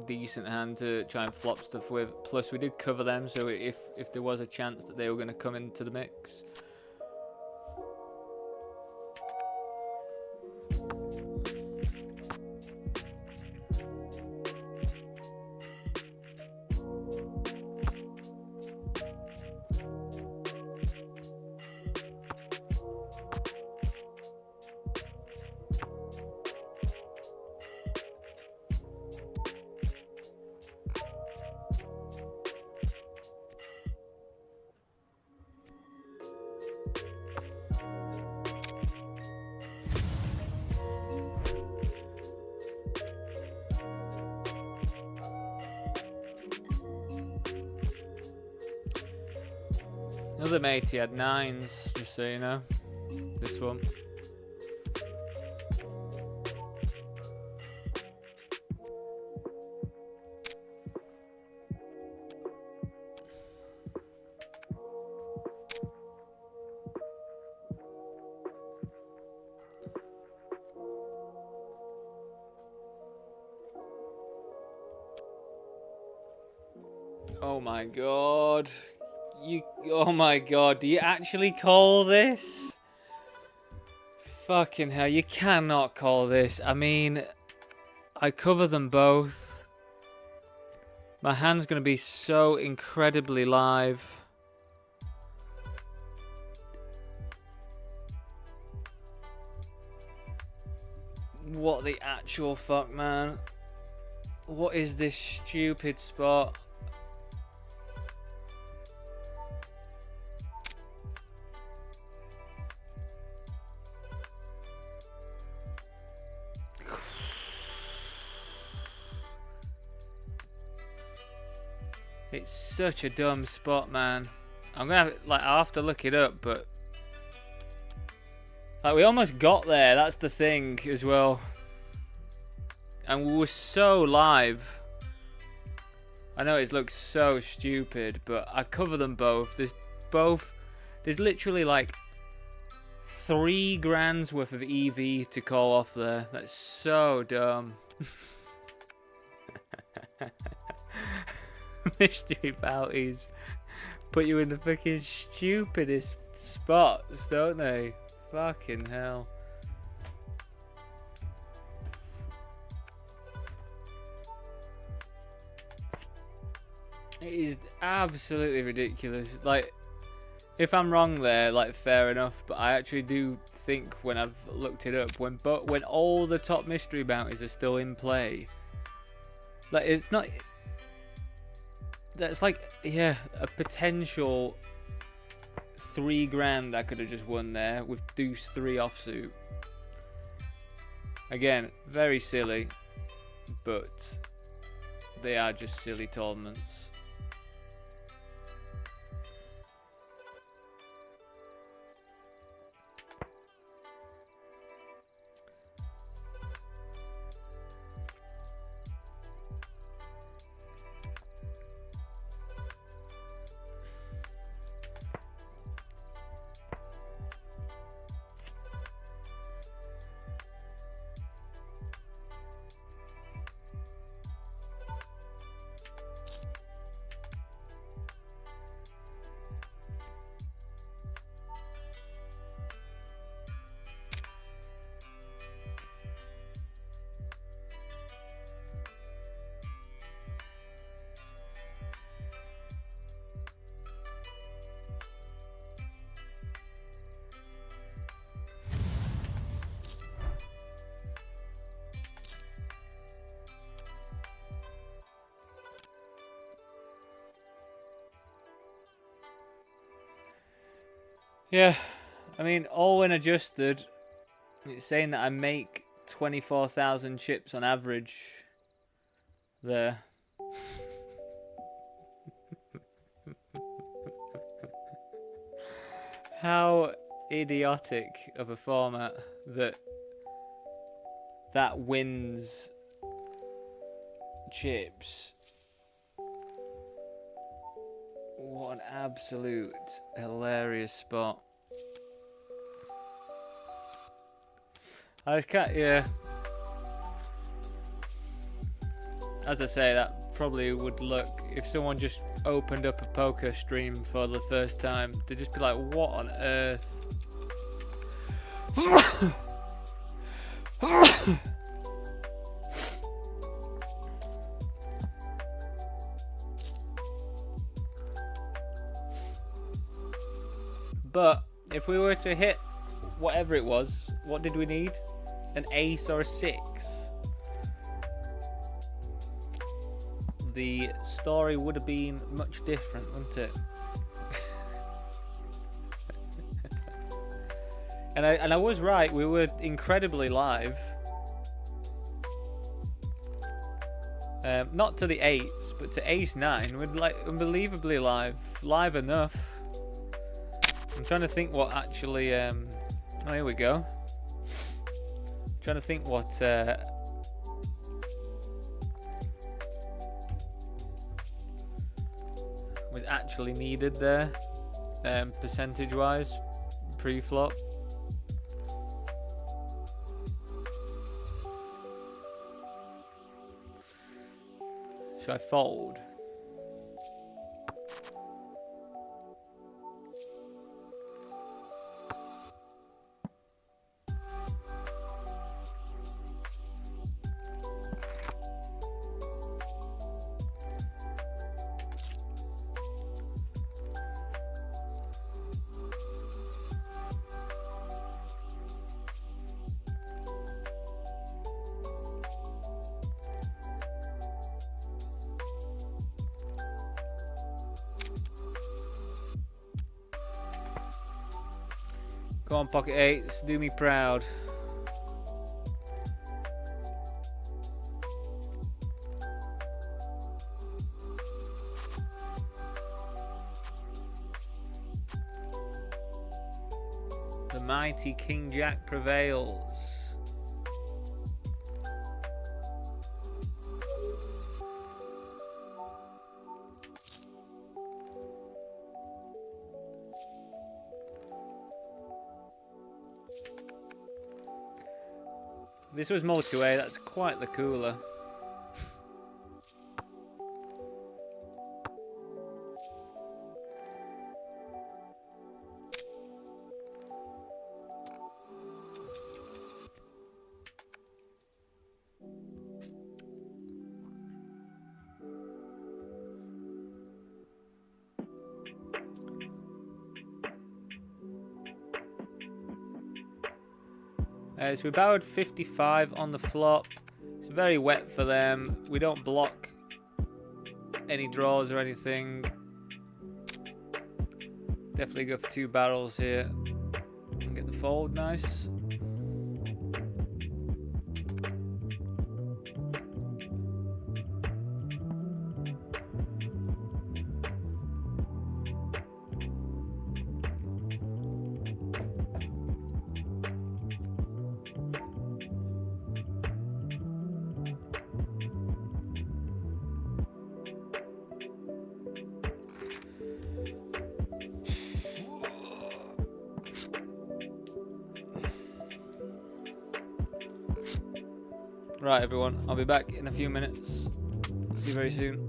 decent hand to try and flop stuff with. Plus we did cover them, so if there was a chance that they were going to come into the mix. Another matey had 9s, just so you know. This one. Oh my god. Oh my god, do you actually call this? Fucking hell, you cannot call this. I mean, I cover them both. My hand's gonna be so incredibly live. What the actual fuck, man? What is this stupid spot? It's such a dumb spot, man. I'm gonna I'll have to look it up, but we almost got there. That's the thing as well, and we were so live. I know it looks so stupid, but I cover them both. There's literally like 3 grand's worth of EV to call off there. That's so dumb. Mystery bounties put you in the fucking stupidest spots, don't they? Fucking hell. It is absolutely ridiculous. Like, if I'm wrong there, like, fair enough, but I actually do think when I've looked it up, when all the top mystery bounties are still in play, like, it's not... That's like, yeah, a potential 3 grand I could have just won there with Deuce 3 offsuit. Again, very silly, but they are just silly tournaments. Yeah, I mean, all when adjusted, it's saying that I make 24,000 chips on average there. How idiotic of a format that wins chips. What an absolute hilarious spot. I just can't, yeah. As I say, that probably would look, if someone just opened up a poker stream for the first time, they'd just be like, what on earth? But if we were to hit whatever it was, what did we need? An ace or a 6? The story would have been much different, wouldn't it? and I was right, we were incredibly live. Not to the 8s, but to ace 9. We're like unbelievably live enough. I'm trying to think what actually. Oh, here we go. I'm trying to think what was actually needed there, percentage-wise, pre-flop. Should I fold? Go on, pocket 8s, do me proud. mighty King Jack prevails. This was multi-way, that's quite the cooler. So we borrowed 55 on the flop. It's very wet for them. We don't block any draws or anything. Definitely go for 2 barrels here and get the fold nice. Right, everyone, I'll be back in a few minutes. See you very soon.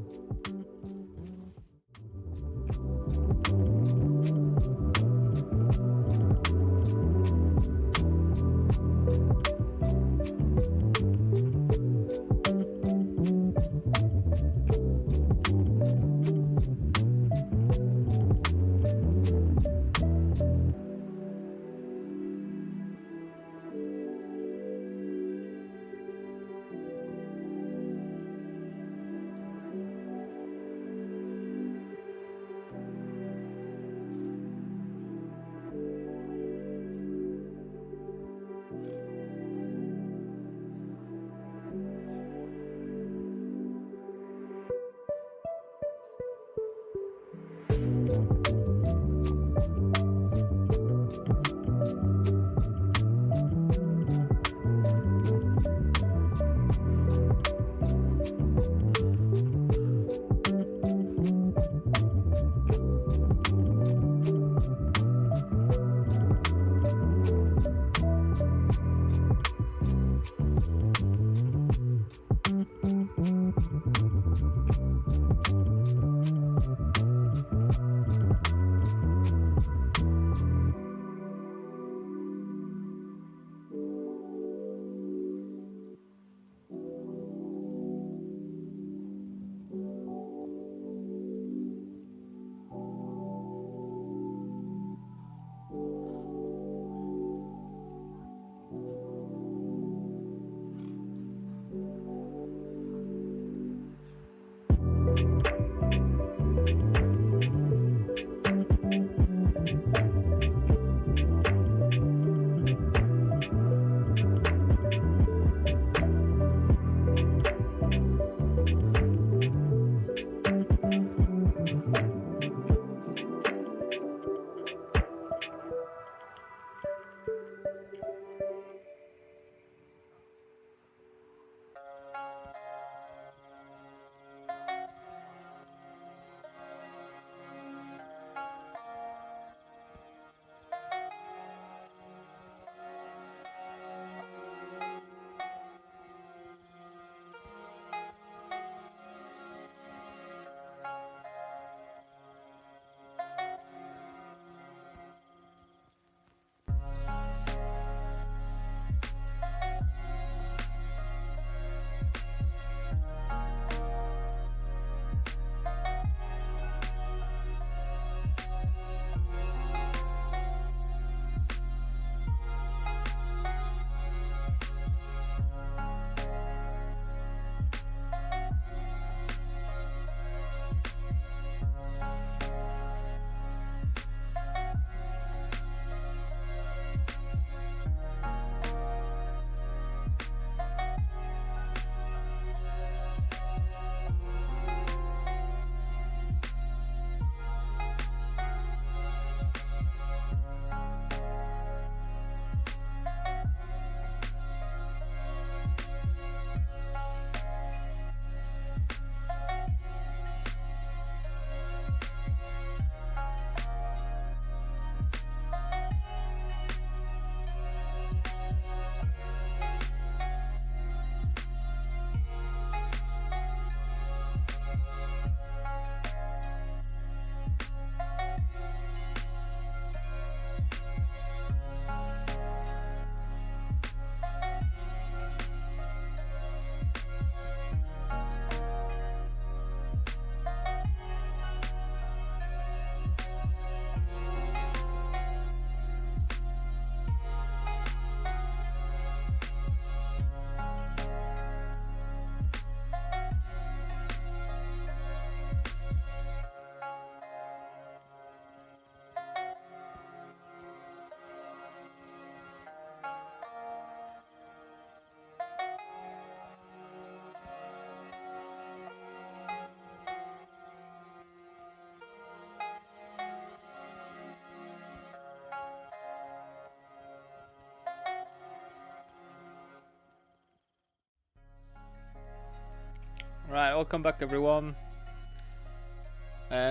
Right, welcome back everyone.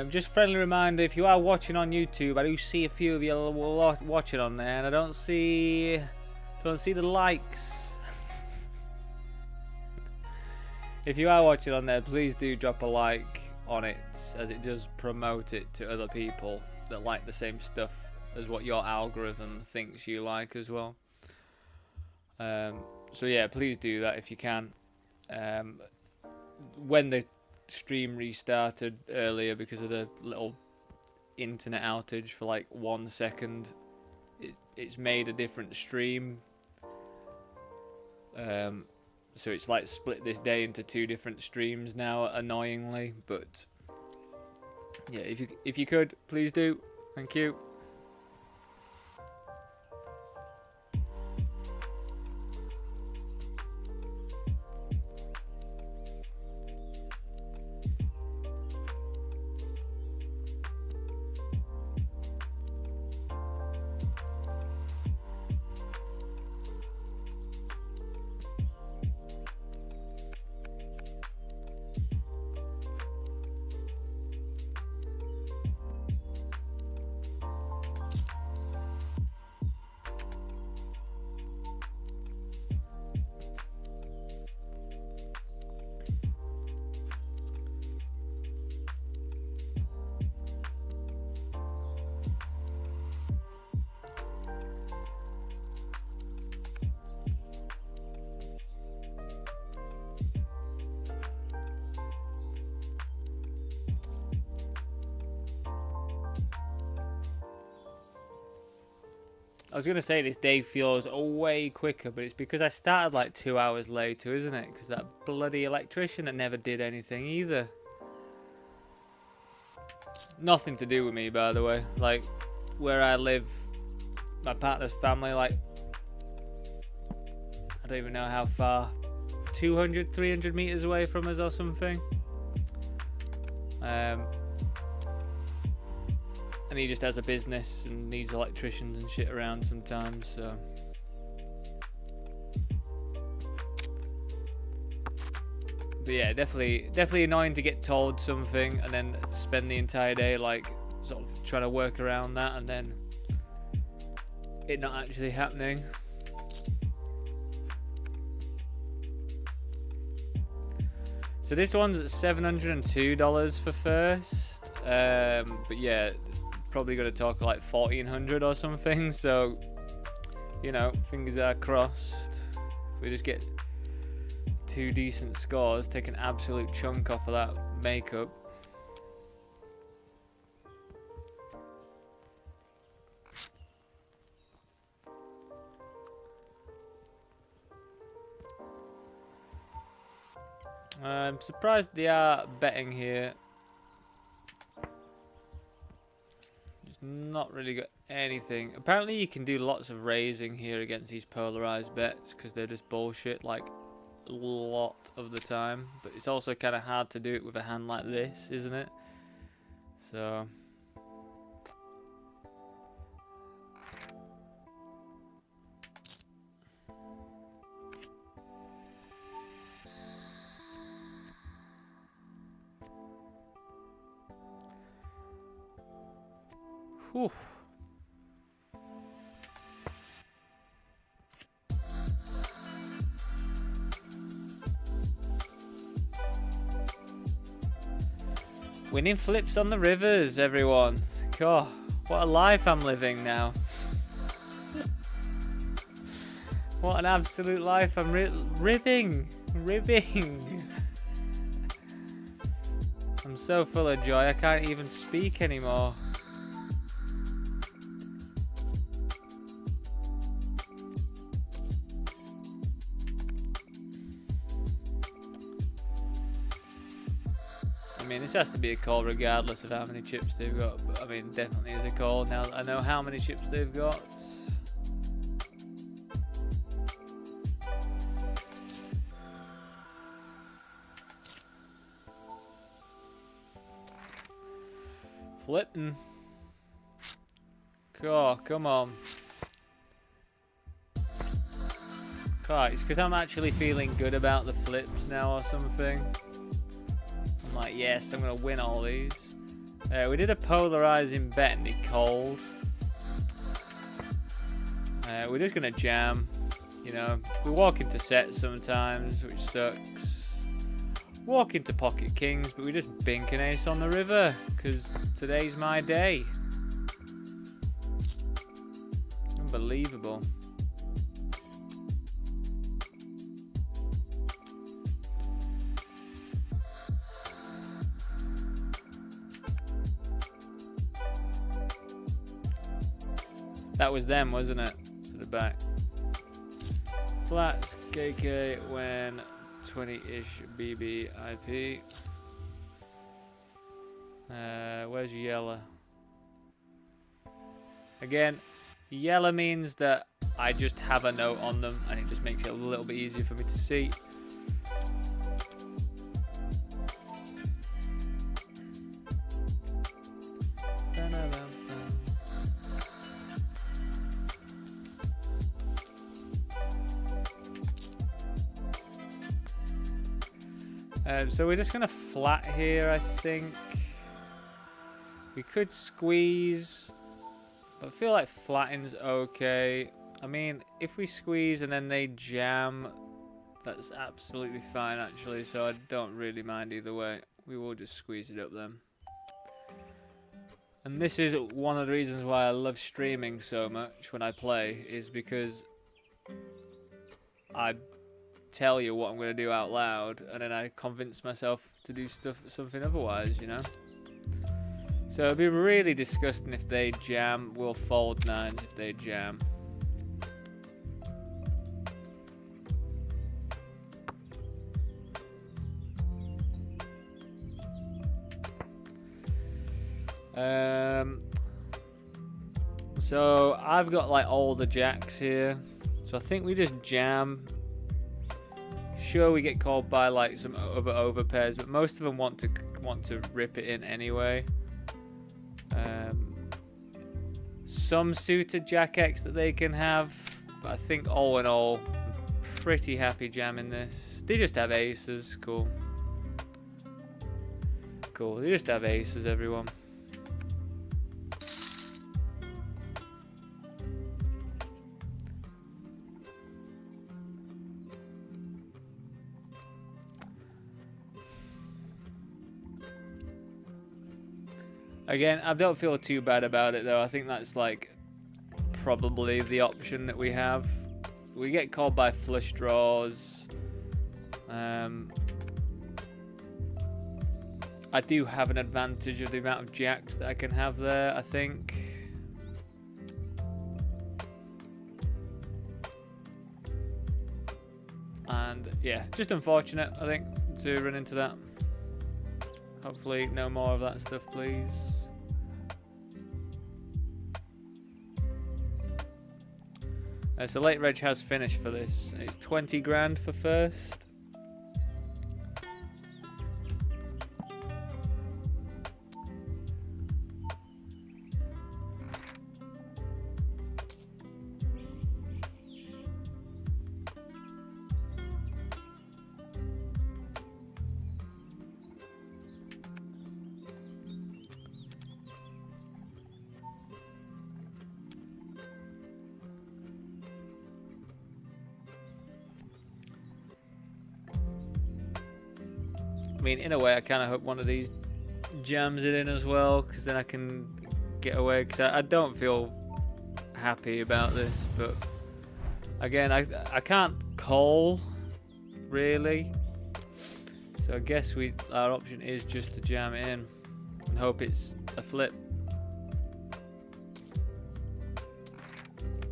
Just a friendly reminder, if you are watching on YouTube, I do see a few of you watching on there, and I don't see the likes. If you are watching on there, please do drop a like on it, as it does promote it to other people that like the same stuff as what your algorithm thinks you like as well. So yeah, please do that if you can. When the stream restarted earlier because of the little internet outage for like 1 second, it's made a different stream. So it's like split this day into 2 different streams now, annoyingly. But yeah, if you could, please do. Thank you. I was going to say this day feels way quicker, but it's because I started like 2 hours later, isn't it? Because that bloody electrician that never did anything either. Nothing to do with me, by the way. Like, where I live, my partner's family, like, I don't even know how far, 200, 300 meters away from us or something. And he just has a business and needs electricians and shit around sometimes, so. But yeah, definitely annoying to get told something and then spend the entire day like sort of trying to work around that and then it not actually happening. So this one's at $702 for first, but yeah, probably gonna talk like 1400 or something. So, you know, fingers are crossed. If we just get 2 decent scores, take an absolute chunk off of that makeup. I'm surprised they are betting here. Just not really got anything. Apparently you can do lots of raising here against these polarized bets because they're just bullshit like a lot of the time. But it's also kind of hard to do it with a hand like this, isn't it? So... Whew. Winning flips on the rivers, everyone. God, what a life I'm living now. What an absolute life I'm ribbing. I'm so full of joy, I can't even speak anymore. I mean, this has to be a call regardless of how many chips they've got. But I mean, definitely is a call. Now I know how many chips they've got. Flipping. God, come on. God, it's because I'm actually feeling good about the flips now or something. like, yes, I'm going to win all these. We did a polarizing bet and it called. We're just going to jam. You know, we walk into sets sometimes, which sucks. Walk into pocket kings, but we just bink an ace on the river, because today's my day. Unbelievable. That was them, wasn't it? To the back. Flats, KK, when 20-ish BB IP. Where's yellow? Again, yellow means that I just have a note on them and it just makes it a little bit easier for me to see. So we're just going to flat here, I think. We could squeeze, but I feel like flatten's okay. I mean, if we squeeze and then they jam, that's absolutely fine, actually. So I don't really mind either way. We will just squeeze it up then. And this is one of the reasons why I love streaming so much when I play, is because I tell you what I'm going to do out loud, and then I convince myself to do something otherwise, you know. So it'd be really disgusting if they jam. We'll fold nines if they jam. So I've got like all the jacks here, so I think we just jam. Sure, we get called by like some other overpairs, but most of them want to rip it in anyway. Some suited Jack X that they can have, but I think all in all, I'm pretty happy jamming this. They just have aces, cool. Cool, they just have aces, everyone. Again, I don't feel too bad about it though. I think that's like probably the option that we have. We get called by flush draws. I do have an advantage of the amount of jacks that I can have there, I think. And yeah, just unfortunate, I think, to run into that. Hopefully no more of that stuff, please. So late reg has finished for this. It's 20 grand for first. I mean, in a way, I kind of hope one of these jams it in as well, because then I can get away. Because I don't feel happy about this, but again, I can't call really. So I guess our option is just to jam it in and hope it's a flip.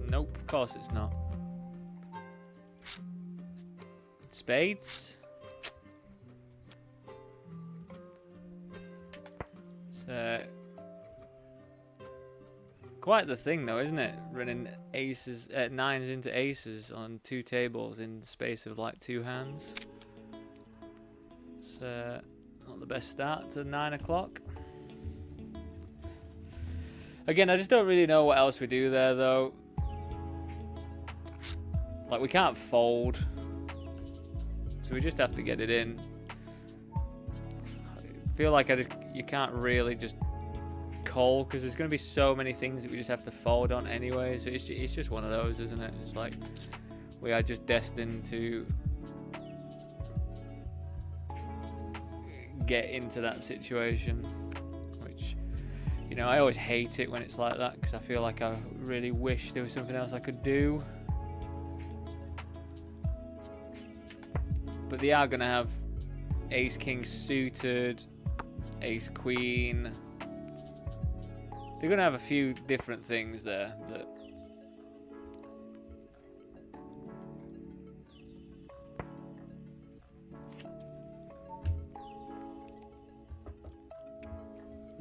Nope, of course it's not. Spades. Quite the thing though, isn't it? Running aces, nines into aces on 2 tables in the space of like 2 hands. It's not the best start to 9 o'clock. Again, I just don't really know what else we do there though. Like, we can't fold, so we just have to get it in. feel like you can't really just call, because there's going to be so many things that we just have to fold on anyway. So it's just one of those, isn't it? It's like we are just destined to get into that situation, which, you know, I always hate it when it's like that, because I feel like I really wish there was something else I could do. But they are going to have ace king suited, ace queen. They're going to have a few different things there that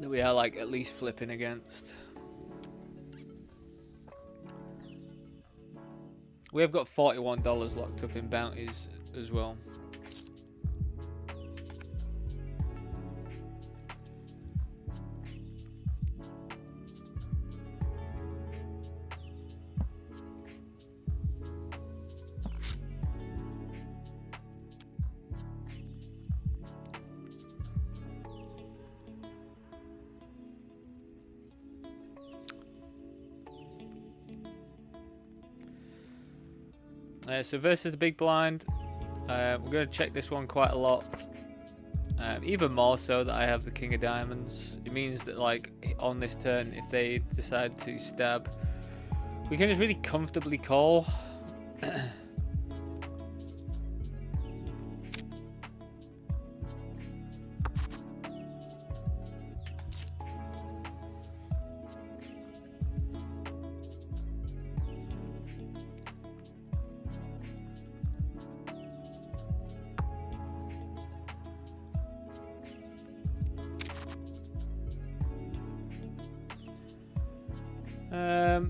we are like at least flipping against. We have got $41 locked up in bounties as well. So versus the big blind, we're going to check this one quite a lot. Even more so that I have the king of diamonds. It means that, like, on this turn, if they decide to stab, we can just really comfortably call.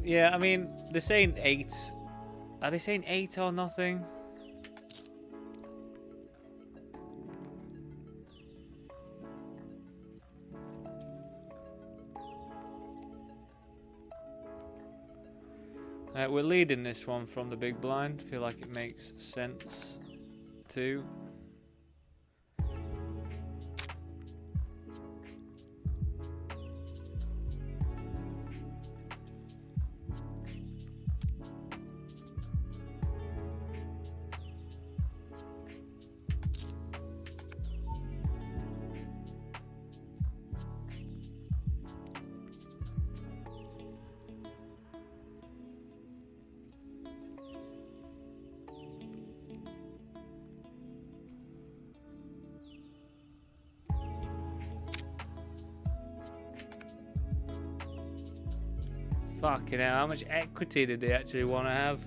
Yeah, I mean, they're saying 8. Are they saying 8 or nothing? We're leading this one from the big blind. Feel like it makes sense too. Fucking hell, how much equity did they actually want to have?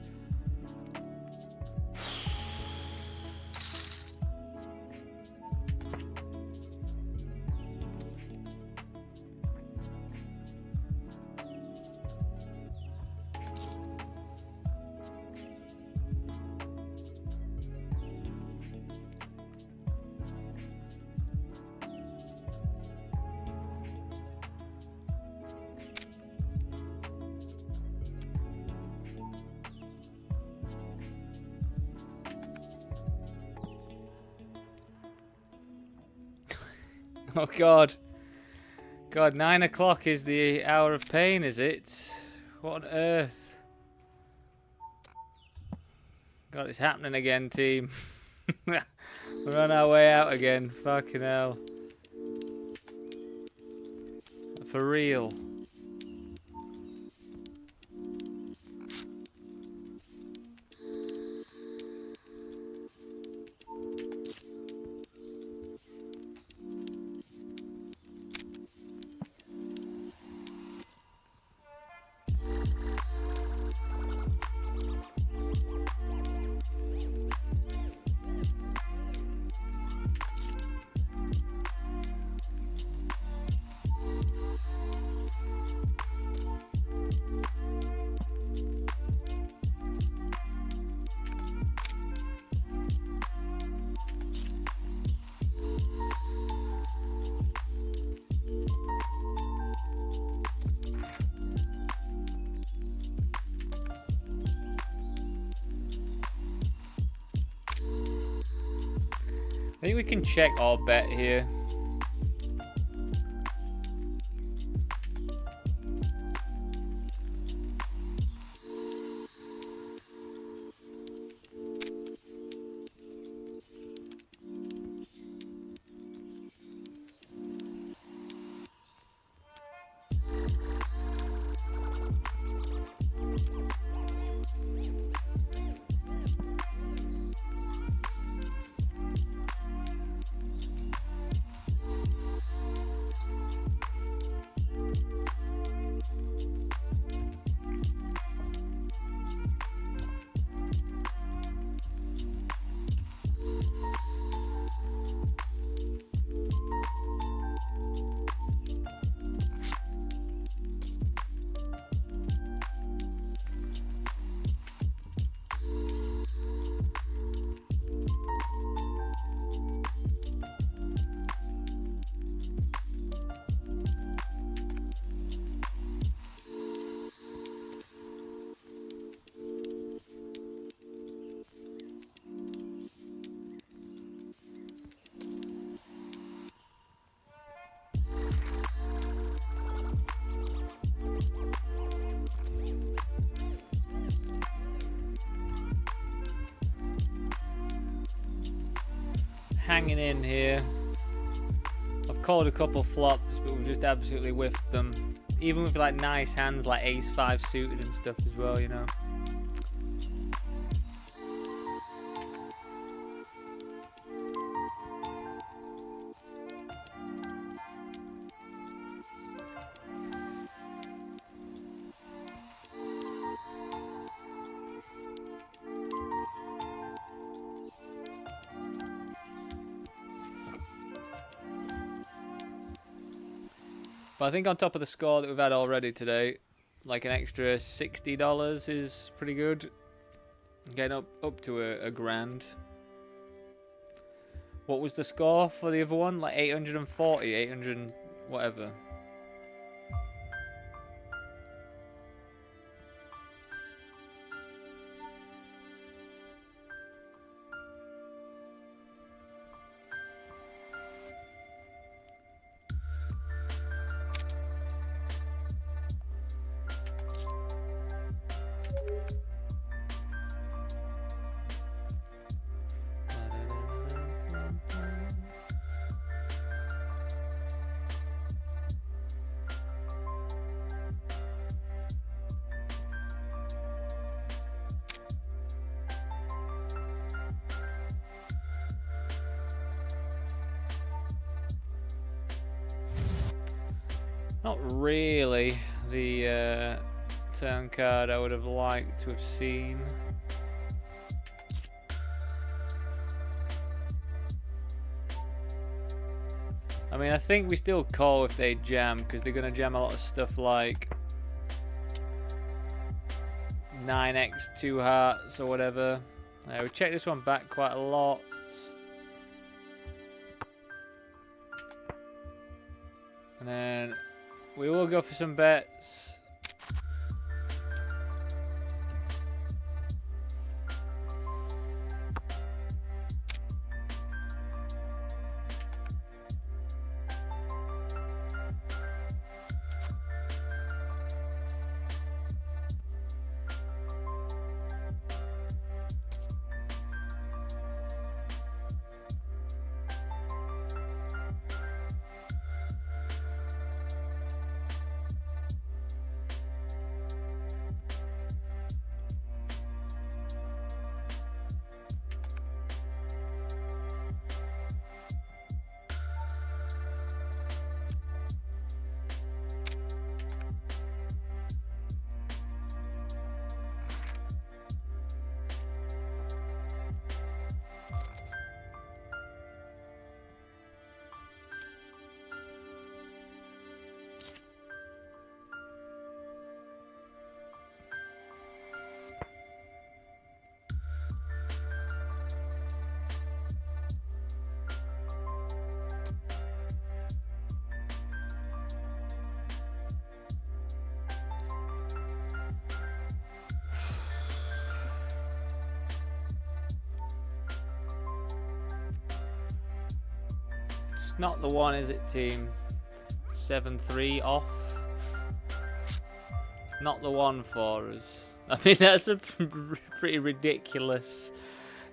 Oh God. God, 9 o'clock is the hour of pain, is it? What on earth? God, it's happening again, team. We're on our way out again. Fucking hell. For real. I think we can check our bet here. hanging in here. I've called a couple flops, but we've just absolutely whiffed them. Even with like nice hands like ace-5 suited and stuff as well, you know. But I think on top of the score that we've had already today, like an extra $60 is pretty good. Getting up to a grand. What was the score for the other one? Like 840, 800 whatever. Not really the turn card I would have liked to have seen. I mean, I think we still call if they jam, because they're going to jam a lot of stuff like 9x 2 hearts or whatever. We checked this one back quite a lot. And then we will go for some bets. Not the one, is it, team? 7-3 off. Not the one for us. I mean, that's a pretty ridiculous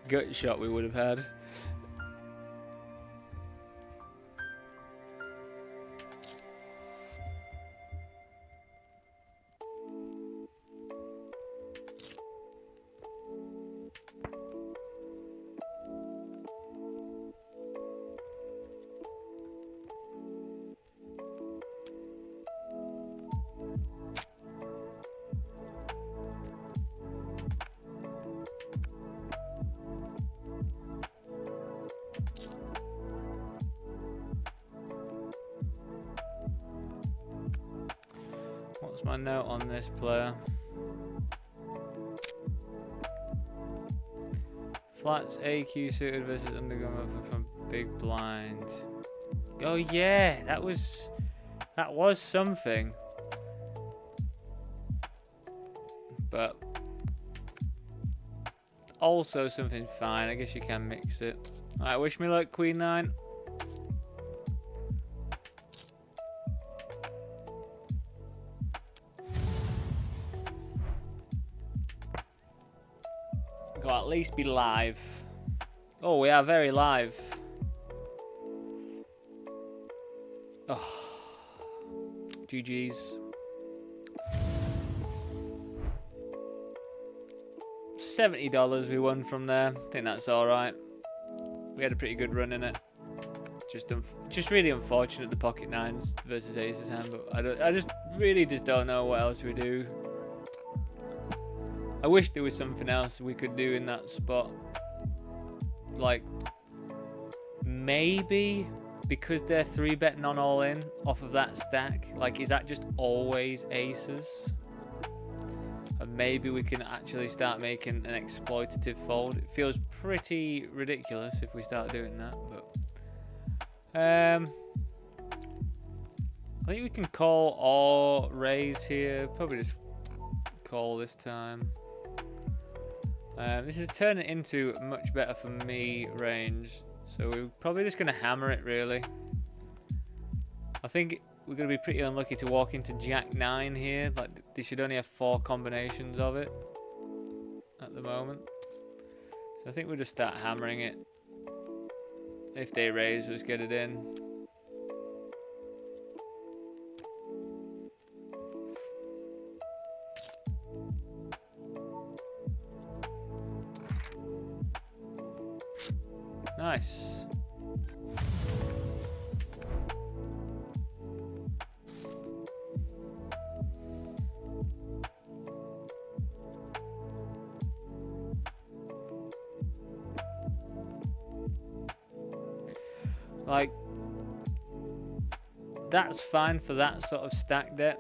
gut shot we would have had. What's my note on this player? Flats AQ suited versus undergun from big blind. Oh yeah, that was something. But also something fine. I guess you can mix it. Alright, wish me luck, Queen 9. Got to at least be live. Oh, we are very live. Oh, GG's. $70 we won from there. I think that's all right. We had a pretty good run in it. Just really unfortunate the pocket nines versus aces hand, but I just really don't know what else we do. I wish there was something else we could do in that spot. Like, maybe because they're 3-betting on all in off of that stack, like, is that just always aces? And maybe we can actually start making an exploitative fold. It feels pretty ridiculous if we start doing that, but I think we can call or raise here. Probably just call this time. This is turning into much better for me range, so we're probably just going to hammer it, really. I think we're going to be pretty unlucky to walk into Jack 9 here. Like, they should only have 4 combinations of it at the moment. So I think we'll just start hammering it. If they raise, let's get it in. Nice. Like, that's fine for that sort of stack depth.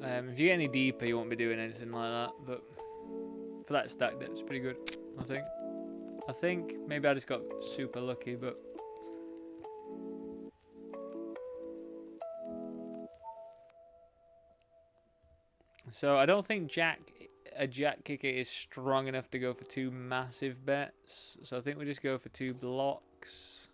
If you get any deeper, you won't be doing anything like that. But for that stack depth, it's pretty good, I think. Maybe I just got super lucky, but so I don't think a jack kicker is strong enough to go for 2 massive bets. So I think we just go for 2 blocks.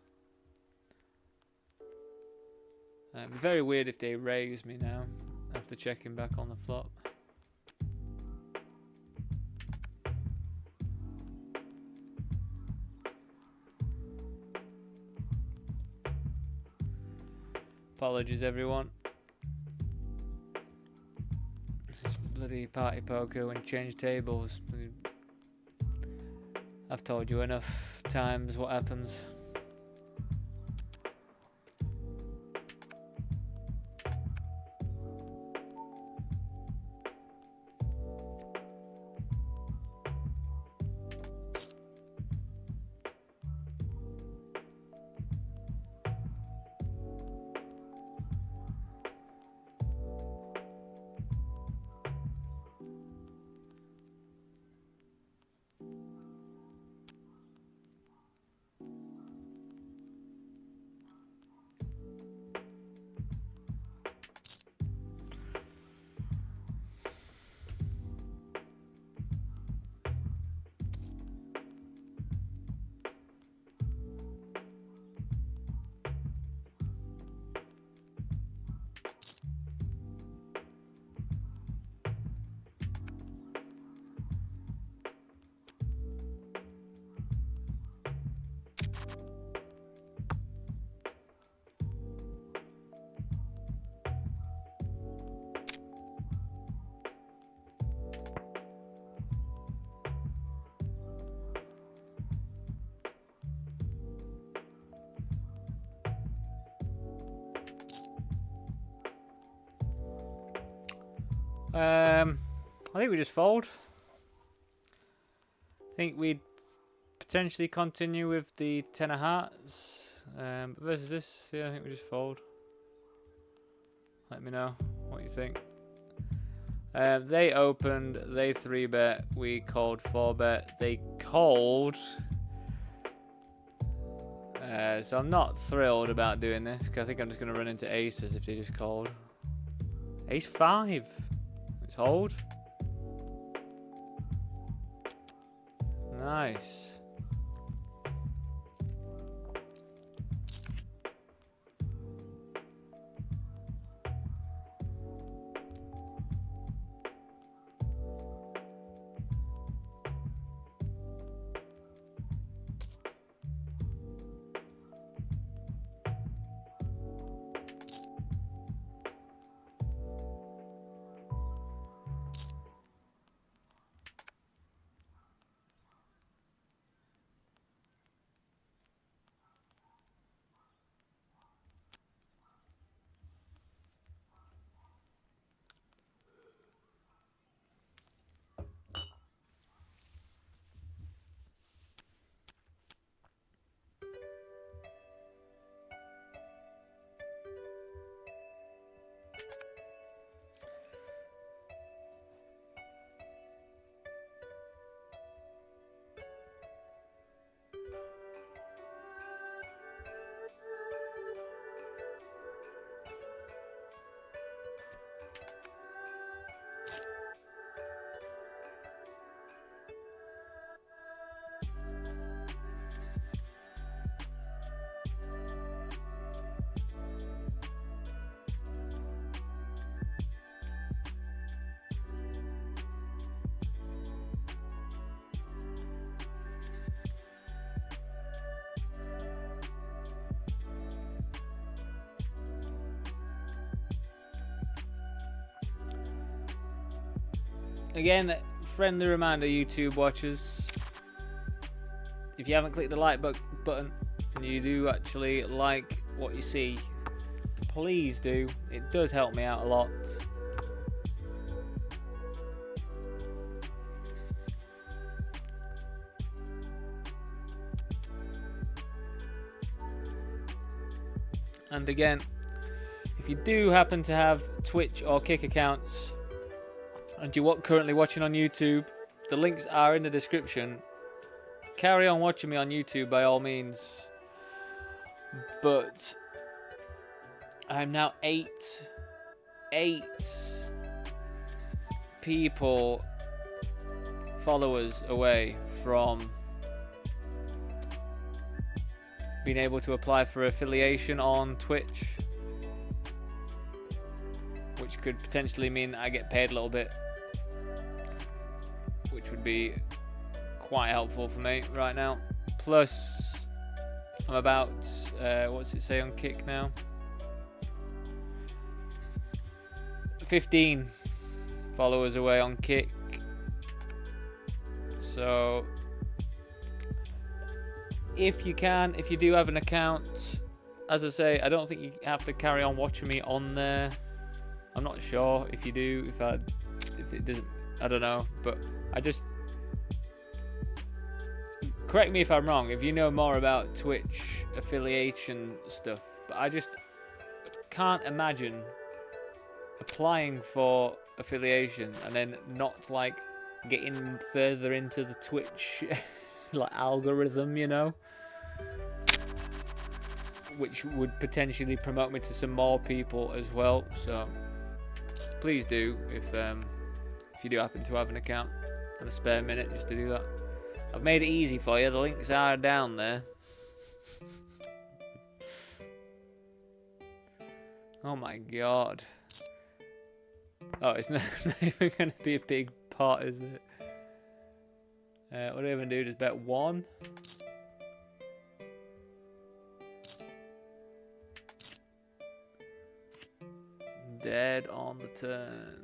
It'd be very weird if they raise me now after checking back on the flop. Apologies, everyone. This bloody party poker when you change tables. I've told you enough times what happens. I think we just fold. I think we'd potentially continue with the 10 of hearts. But versus this, yeah, I think we just fold. Let me know what you think. They opened, they 3-bet, we called 4-bet, they called. So I'm not thrilled about doing this, because I think I'm just going to run into aces if they just called. Ace 5. Let's hold. Nice. Again, friendly reminder, YouTube watchers, if you haven't clicked the like button and you do actually like what you see, please do. It does help me out a lot. And again, if you do happen to have Twitch or Kick accounts and you're currently watching on YouTube, the links are in the description. Carry on watching me on YouTube by all means. But I'm now eight people, followers away from being able to apply for affiliation on Twitch, which could potentially mean I get paid a little bit, which would be quite helpful for me right now. Plus, I'm about what's it say on Kick now? 15 followers away on Kick. So if you do have an account, as I say, I don't think you have to carry on watching me on there. I'm not sure if you do, if it doesn't, I don't know, but I just, correct me if I'm wrong if you know more about Twitch affiliation stuff, but I just can't imagine applying for affiliation and then not like getting further into the Twitch like algorithm, you know, which would potentially promote me to some more people as well. So please do, if you do happen to have an account and a spare minute just to do that. I've made it easy for you. The links are down there. Oh my god. Oh, it's not even going to be a big pot, is it? What do I even do? Just bet one? Dead on the turn.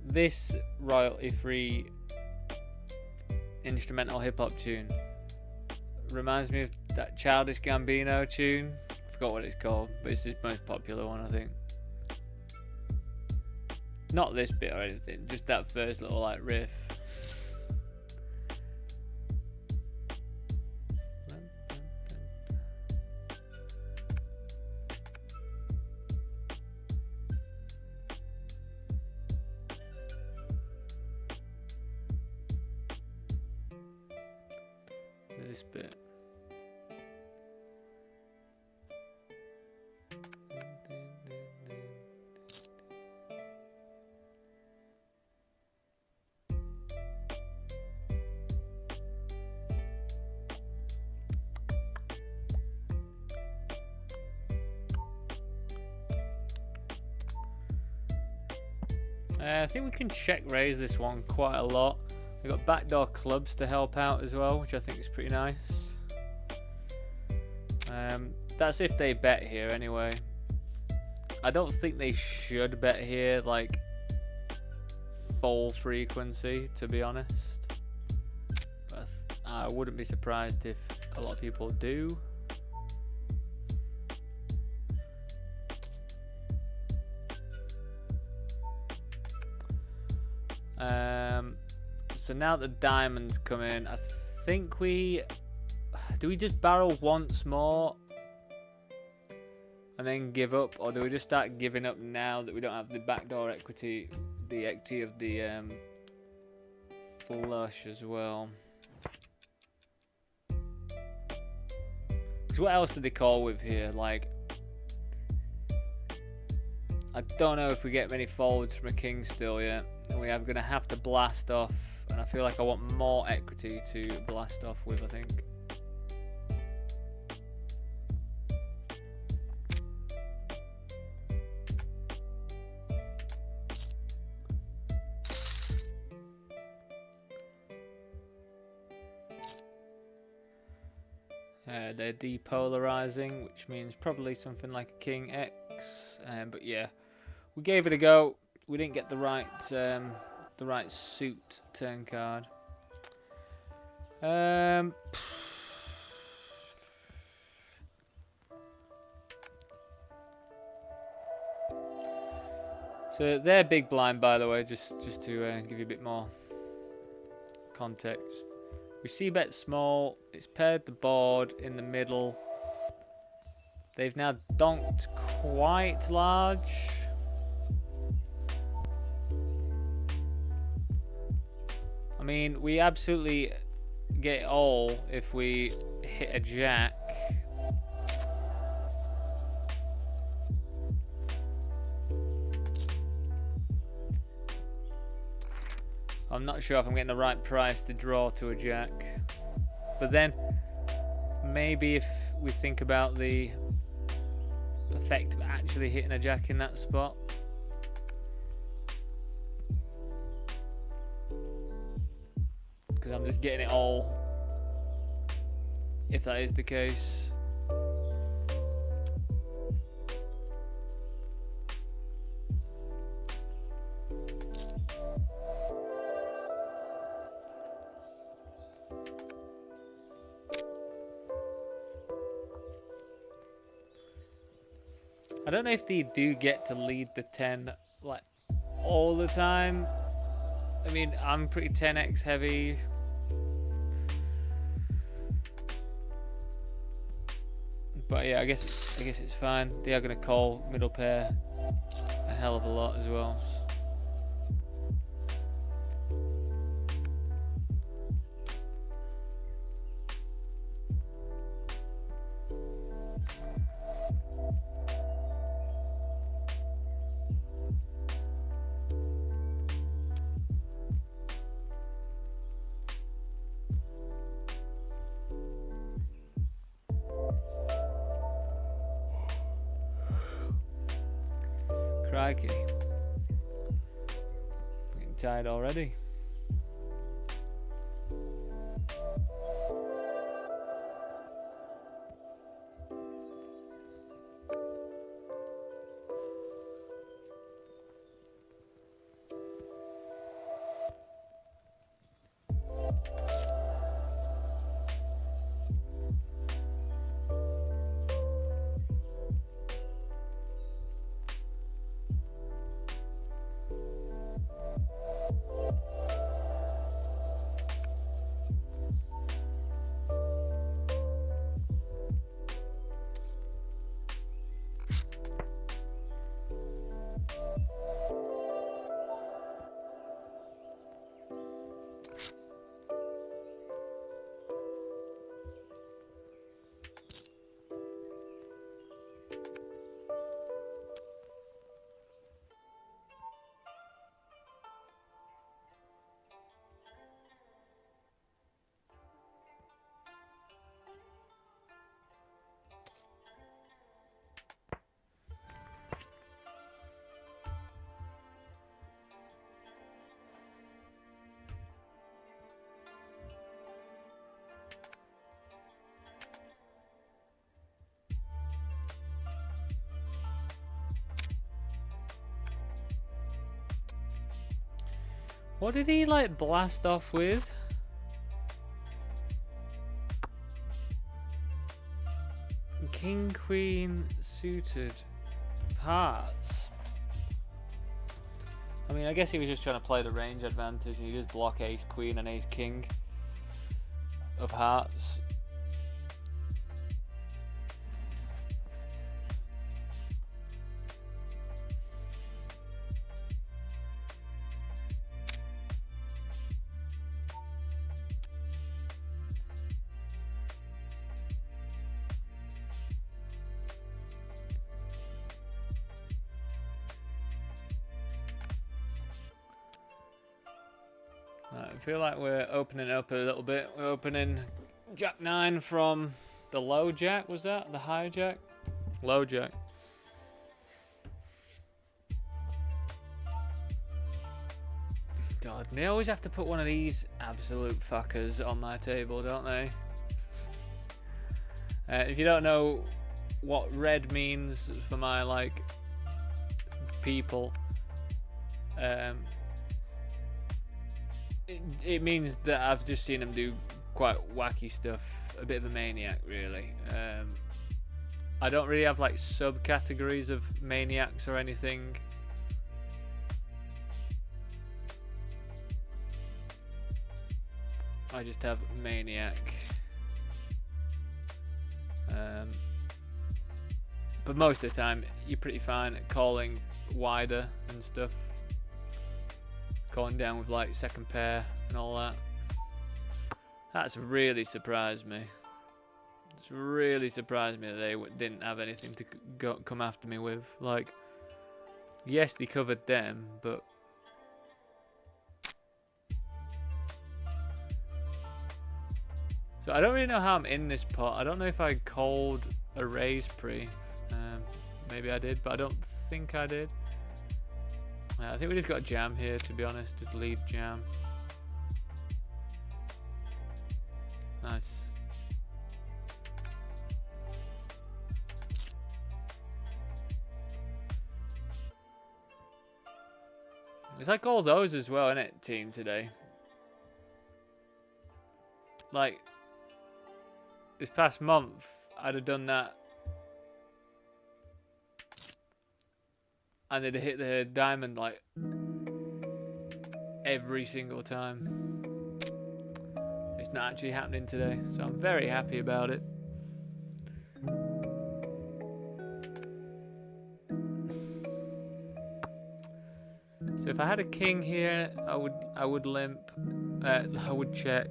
This royalty-free instrumental hip-hop tune reminds me of that Childish Gambino tune. I forgot what it's called, but it's his most popular one, I think. Not this bit or anything, just that first little like riff. This bit. I think we can check raise this one quite a lot. We've got backdoor clubs to help out as well, which I think is pretty nice. That's if they bet here anyway. I don't think they should bet here like full frequency, to be honest. But I wouldn't be surprised if a lot of people do. So now the diamonds come in, I think do we just barrel once more and then give up, or do we just start giving up now that we don't have the backdoor equity, the equity of the flush as well? Because what else did they call with here? Like, I don't know if we get many forwards from a king still yet, and we are going to have to blast off. And I feel like I want more equity to blast off with, I think. They're depolarizing, which means probably something like a King X. But yeah, we gave it a go. We didn't get the right suit turn card. So they're big blind, by the way, just to give you a bit more context. We see bet small. It's paired the board in the middle. They've now donked quite large. I mean, we absolutely get it all if we hit a jack. I'm not sure if I'm getting the right price to draw to a jack. But then, maybe if we think about the effect of actually hitting a jack in that spot. Because I'm just getting it all, if that is the case. I don't know if they do get to lead the 10 like all the time. I mean, I'm pretty 10x heavy. But yeah, I guess it's fine. They are gonna call middle pair a hell of a lot as well. Crikey. Getting tired already. What did he like blast off with? King, queen, suited of hearts. I mean, I guess he was just trying to play the range advantage and he just block ace, queen and ace, king of hearts. I feel like we're opening up a little bit. We're opening Jack 9 from the low jack, was that? The high jack? Low jack. God, they always have to put one of these absolute fuckers on my table, don't they? If you don't know what red means for my like people, it means that I've just seen him do quite wacky stuff, a bit of a maniac really. I don't really have like subcategories of maniacs or anything. I just have maniac. But most of the time you're pretty fine at calling wider and stuff, calling down with like second pair and all that. That's really surprised me. It's really surprised me that they didn't have anything to come after me with. Like, yes, they covered them, but so I don't really know how I'm in this pot. I don't know if I called a raise pre. Maybe I did, but I don't think I did. I think we just got jam here, to be honest. Just lead jam. Nice. It's like all those as well, isn't it, team, today? Like, this past month, I'd have done that. And they'd hit the diamond, like, every single time. It's not actually happening today, so I'm very happy about it. So if I had a king here, I would limp, I would check,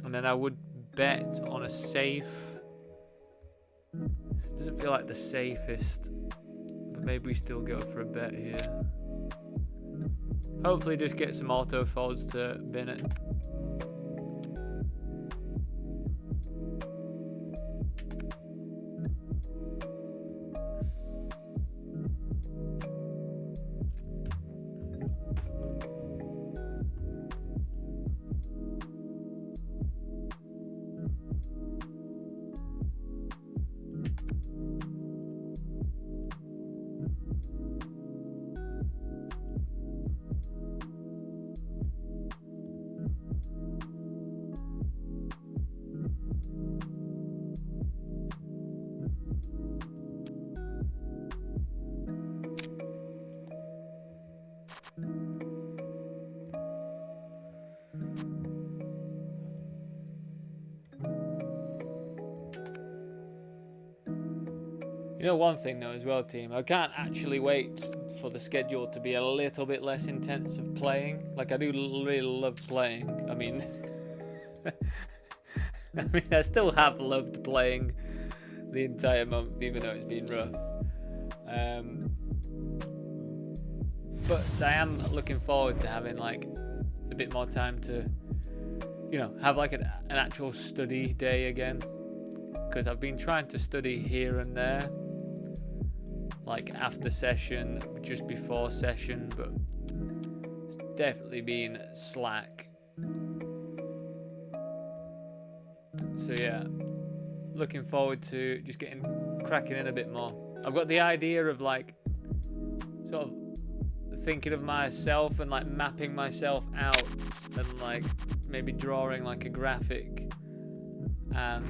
and then I would bet on a safe. Doesn't feel like the safest, but maybe we still go for a bet here. Hopefully just get some auto folds to bin it. You know one thing though as well, team, I can't actually wait for the schedule to be a little bit less intense of playing. Like, I do really love playing. I mean, I still have loved playing the entire month, even though it's been rough. But I am looking forward to having like a bit more time to, you know, have like an actual study day again. Because I've been trying to study here and there, like after session, just before session, but it's definitely been slack. So yeah, looking forward to just cracking in a bit more. I've got the idea of like sort of thinking of myself and like mapping myself out and like maybe drawing like a graphic and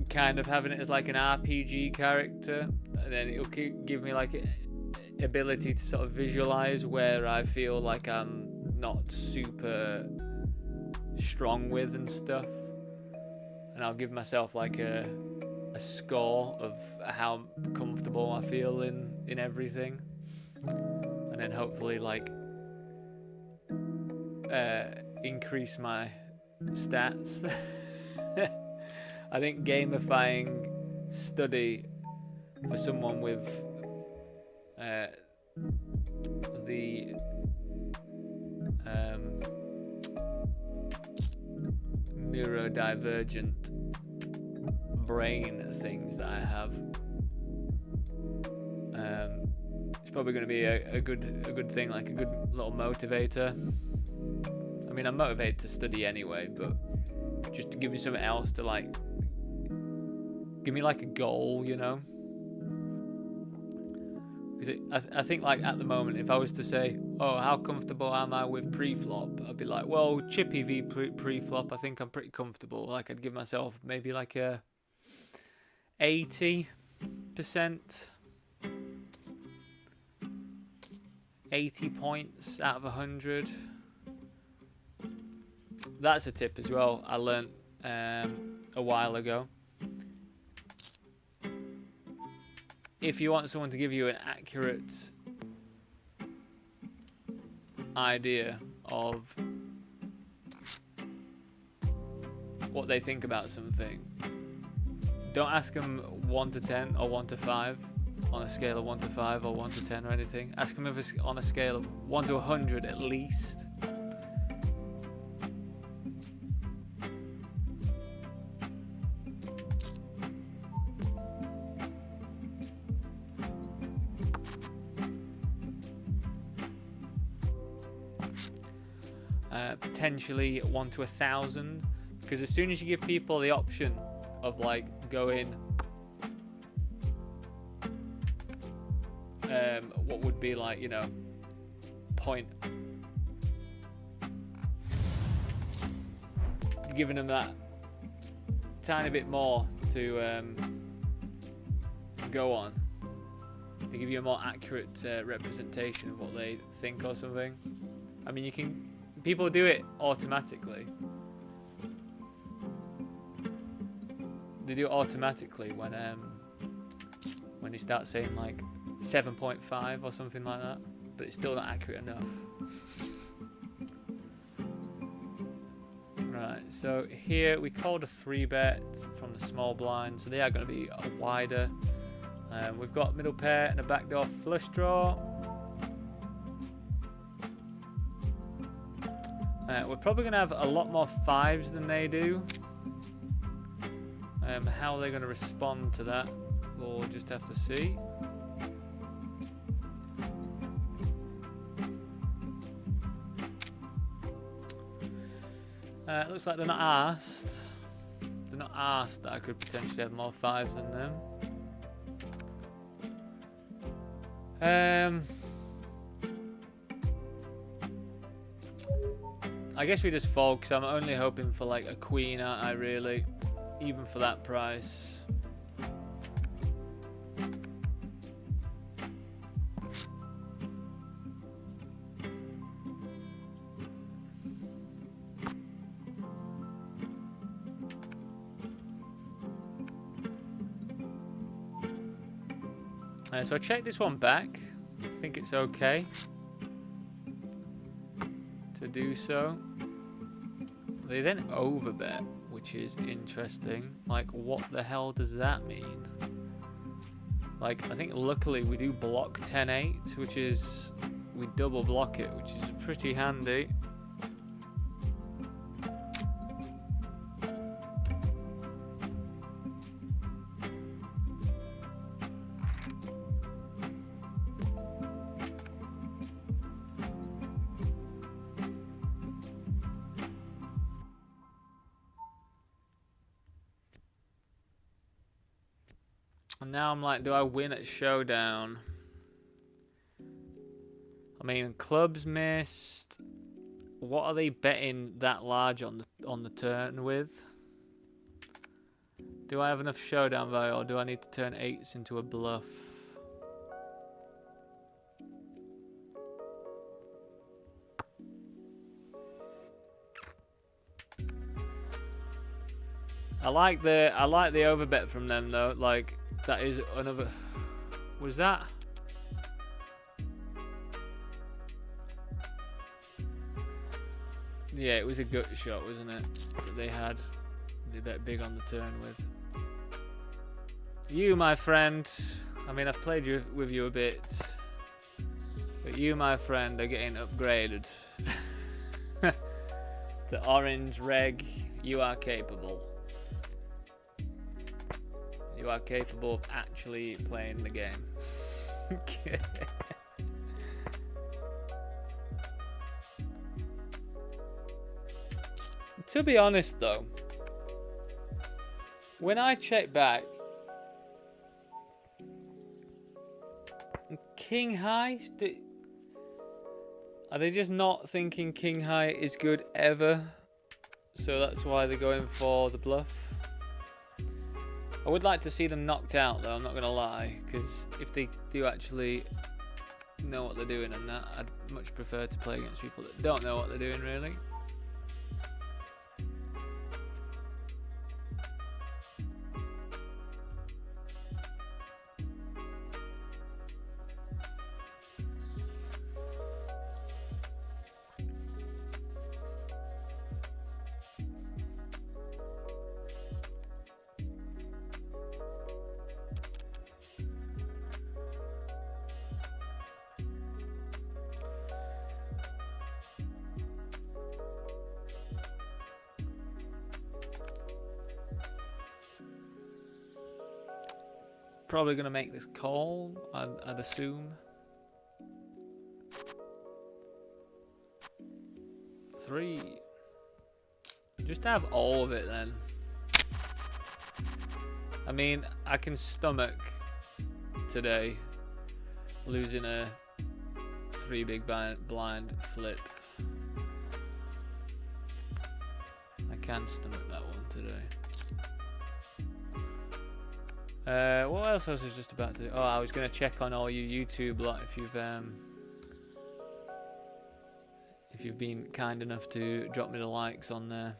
kind of having it as like an RPG character, and then it'll give me like ability to sort of visualize where I feel like I'm not super strong with and stuff, and I'll give myself like a score of how comfortable I feel in everything, and then hopefully like increase my stats. I think gamifying study for someone with the neurodivergent brain things that I have, it's probably going to be a good thing, like a good little motivator. I mean, I'm motivated to study anyway, but just to give me something else to like, give me like a goal, you know? Because I think like at the moment, if I was to say, oh, how comfortable am I with pre-flop? I'd be like, well, Chippy v pre-flop, I think I'm pretty comfortable. Like I'd give myself maybe like a 80%, 80 points out of 100. That's a tip as well I learnt a while ago. If you want someone to give you an accurate idea of what they think about something, don't ask them 1 to 10 or 1 to 5 on a scale of 1 to 5 or 1 to 10 or anything. Ask them if on a scale of 1 to 100 at least. Potentially 1 to 1,000, because as soon as you give people the option of like going what would be like, you know, point, giving them that tiny bit more to go on, they give you a more accurate representation of what they think or something. I mean, you can, people do it automatically. They do it automatically when they start saying like 7.5 or something like that, but it's still not accurate enough. Right, so here we called a 3-bet from the small blind, so they are going to be wider. We've got middle pair and a backdoor flush draw. We're probably going to have a lot more 5s than they do. How they're going to respond to that, we'll just have to see. It looks like they're not asked. They're not asked that I could potentially have more 5s than them. I guess we just fold, because I'm only hoping for like a queen, aren't I, really? Even for that price. So I checked this one back. I think it's okay to do so. They then overbet, which is interesting. Like, what the hell does that mean? Like, I think luckily we do block 10-8, which is, we double block it, which is pretty handy. And now I'm like, do I win at showdown? I mean, clubs missed. What are they betting that large on the turn with? Do I have enough showdown value, or do I need to turn 8s into a bluff? I like the overbet from them though. Like, that is another. Was that? Yeah, it was a gut shot, wasn't it? That they had. They bet big on the turn with. You, my friend. I mean, I've played with you a bit, but you, my friend, are getting upgraded to orange reg. You are capable. You are capable of actually playing the game. To be honest though, When I check back, King High, are they just not thinking King High is good ever? So that's why they're going for the bluff. I would like to see them knocked out though, I'm not going to lie. Because if they do actually know what they're doing and that, I'd much prefer to play against people that don't know what they're doing really. Probably going to make this call, I'd assume. 3. Just have all of it then. I mean, I can stomach today losing a 3 big blind flip. I can stomach that one today. What else I was just about to... Oh, I was going to check on all you YouTube lot if you've been kind enough to drop me the likes on there.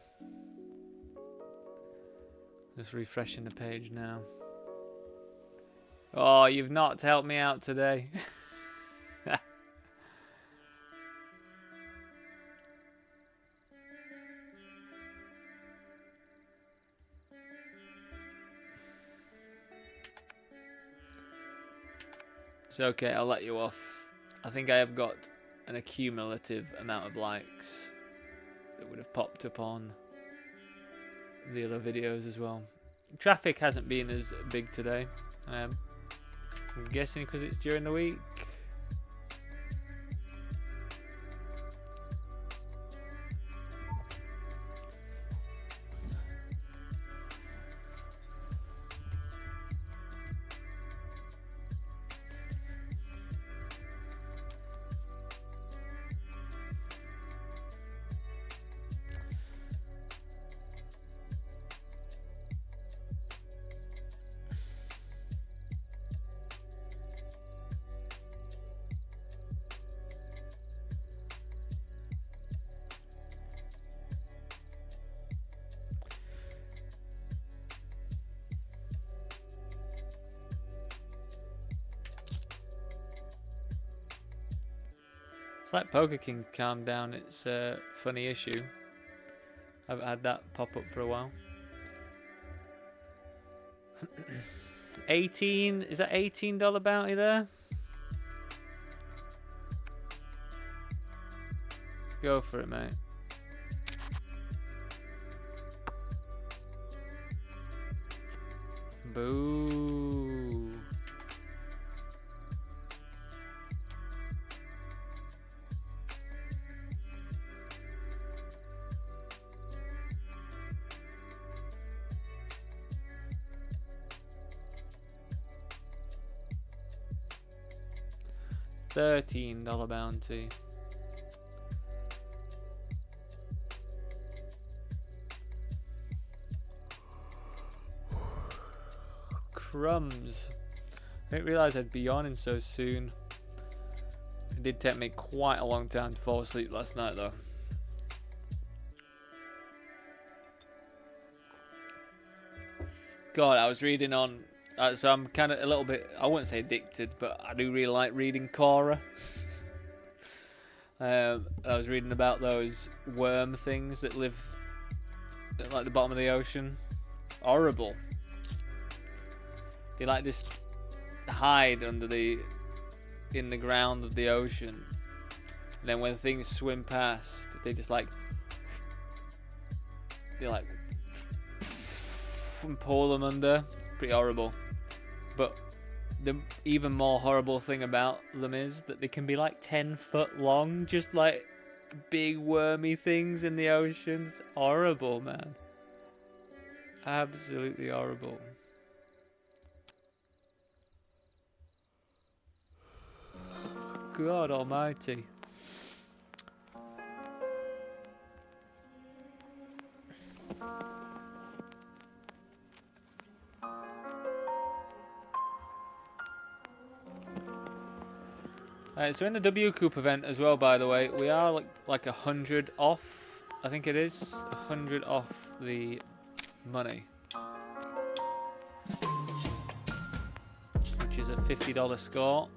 Just refreshing the page now. Oh, you've not helped me out today. It's okay, I'll let you off. I think I have got an accumulative amount of likes that would have popped up on the other videos as well. Traffic hasn't been as big today. I'm guessing because it's during the week. It's like Poker King calmed down. It's a funny issue. I've had that pop up for a while. 18, is that $18 bounty there? Let's go for it, mate. Boo. $13 bounty. Crumbs. I didn't realise I'd be yawning so soon. It did take me quite a long time to fall asleep last night though. God, I was reading on... so I'm kind of a little bit, I wouldn't say addicted, but I do really like reading Quora. I was reading about those worm things that live at like the bottom of the ocean. Horrible. They like just hide in the ground of the ocean. And then when things swim past, they like and pull them under. Pretty horrible. But the even more horrible thing about them is that they can be like 10 foot long, just like big wormy things in the oceans. Horrible, man. Absolutely horrible. God almighty. So in the WCOOP event as well, by the way, we are like 100 off. I think it is 100 off the money, which is a $50 score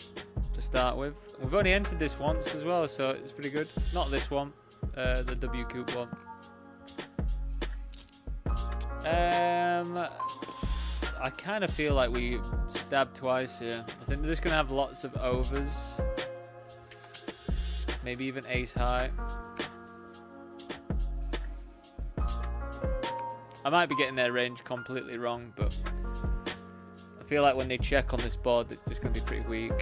to start with. We've only entered this once as well, so it's pretty good. Not this one, the WCOOP one. I kind of feel like we stabbed twice here. I think they're just going to have lots of overs. Maybe even ace high. I might be getting their range completely wrong, but I feel like when they check on this board, it's just going to be pretty weak.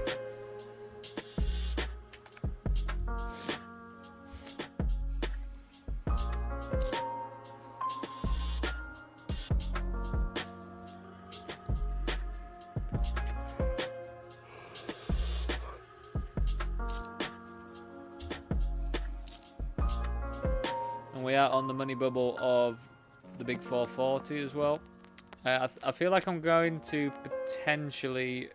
And we are on the money bubble of the big 440 as well. I feel like I'm going to potentially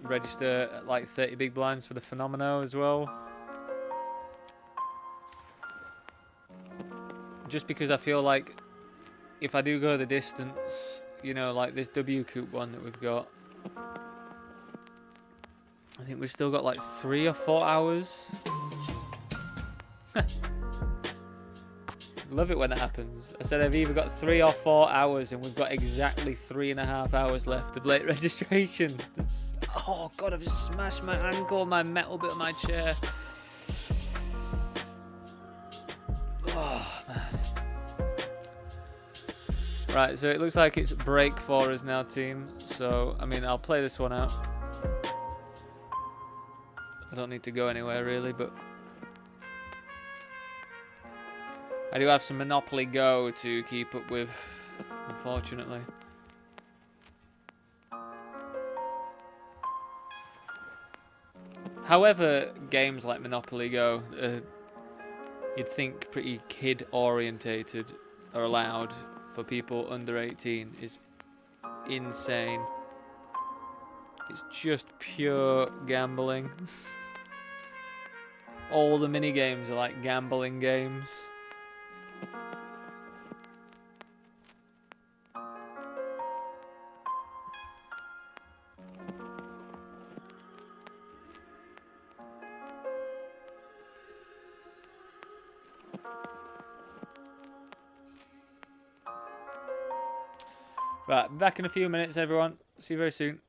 register like 30 big blinds for the Phenomeno as well. Just because I feel like if I do go the distance, you know, like this WCOOP one that we've got, I think we've still got like 3 or 4 hours. Love it when that happens. I said I've either got 3 or 4 hours, and we've got exactly 3.5 hours left of late registration. Oh god, I've just smashed my ankle, my metal bit of my chair. Oh man. Right, so it looks like it's break for us now, team. So I mean, I'll play this one out. I don't need to go anywhere really, but I do have some Monopoly Go to keep up with, unfortunately. However, games like Monopoly Go, you'd think pretty kid-orientated, are allowed for people under 18, is insane. It's just pure gambling. All the mini games are like gambling games. Right, back in a few minutes, everyone. See you very soon.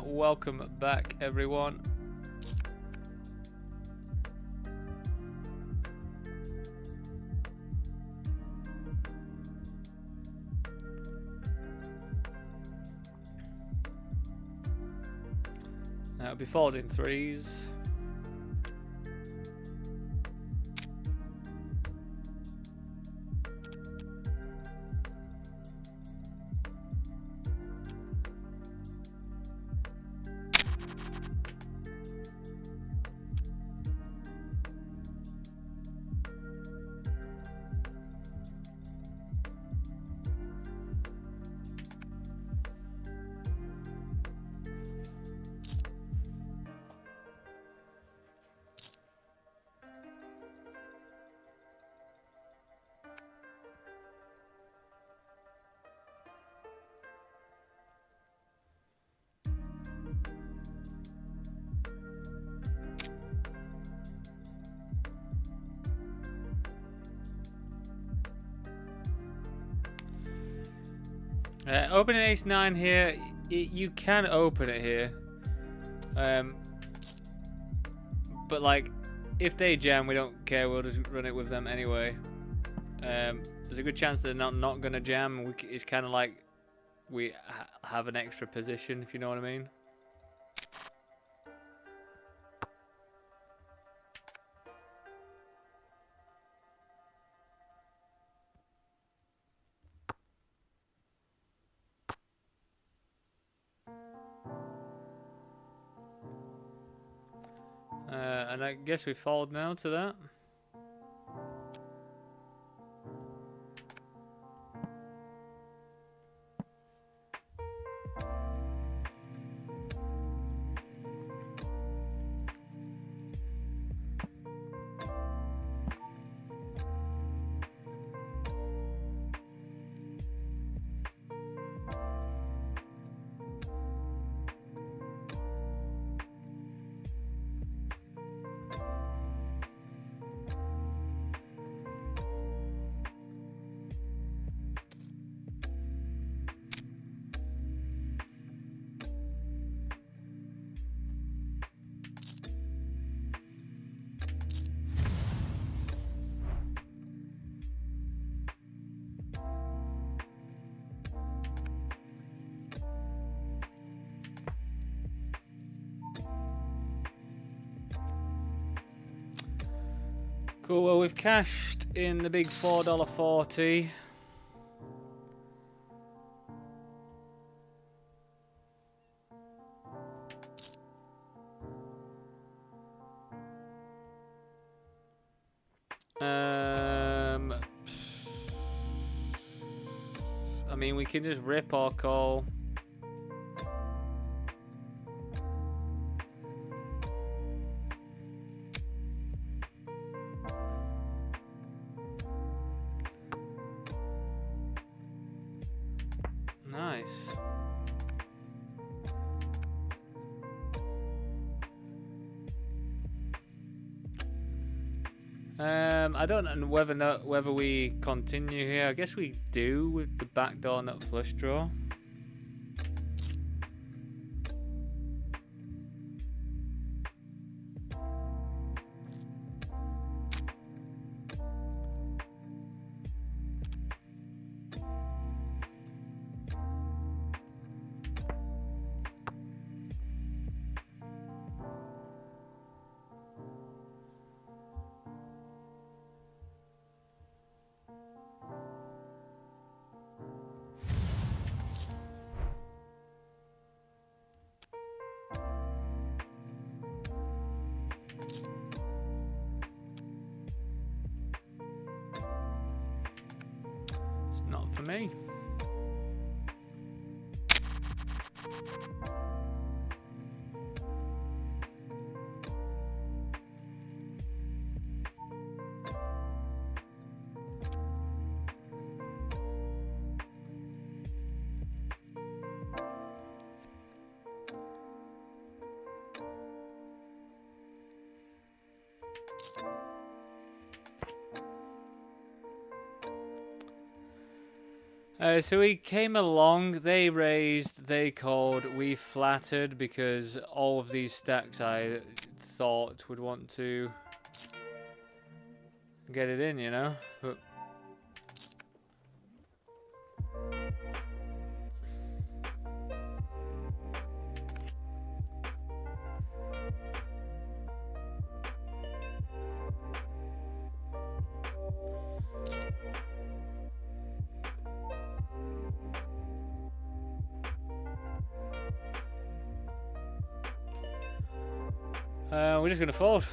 Welcome back, everyone. It'll be followed in threes. Opening ace-9 here, you can open it here. But like, if they jam, we don't care, we'll just run it with them anyway. There's a good chance they're not gonna jam. It's kind of like we have an extra position, if you know what I mean. And I guess we fold now to that. Cool, well we've cashed in the big $4.40. I mean, we can just rip or call. I don't know whether we continue here. I guess we do with the backdoor nut flush draw. It's not for me. So we came along, they raised, they called, we flattered, because all of these stacks I thought would want to get it in, you know? But we're just gonna fold.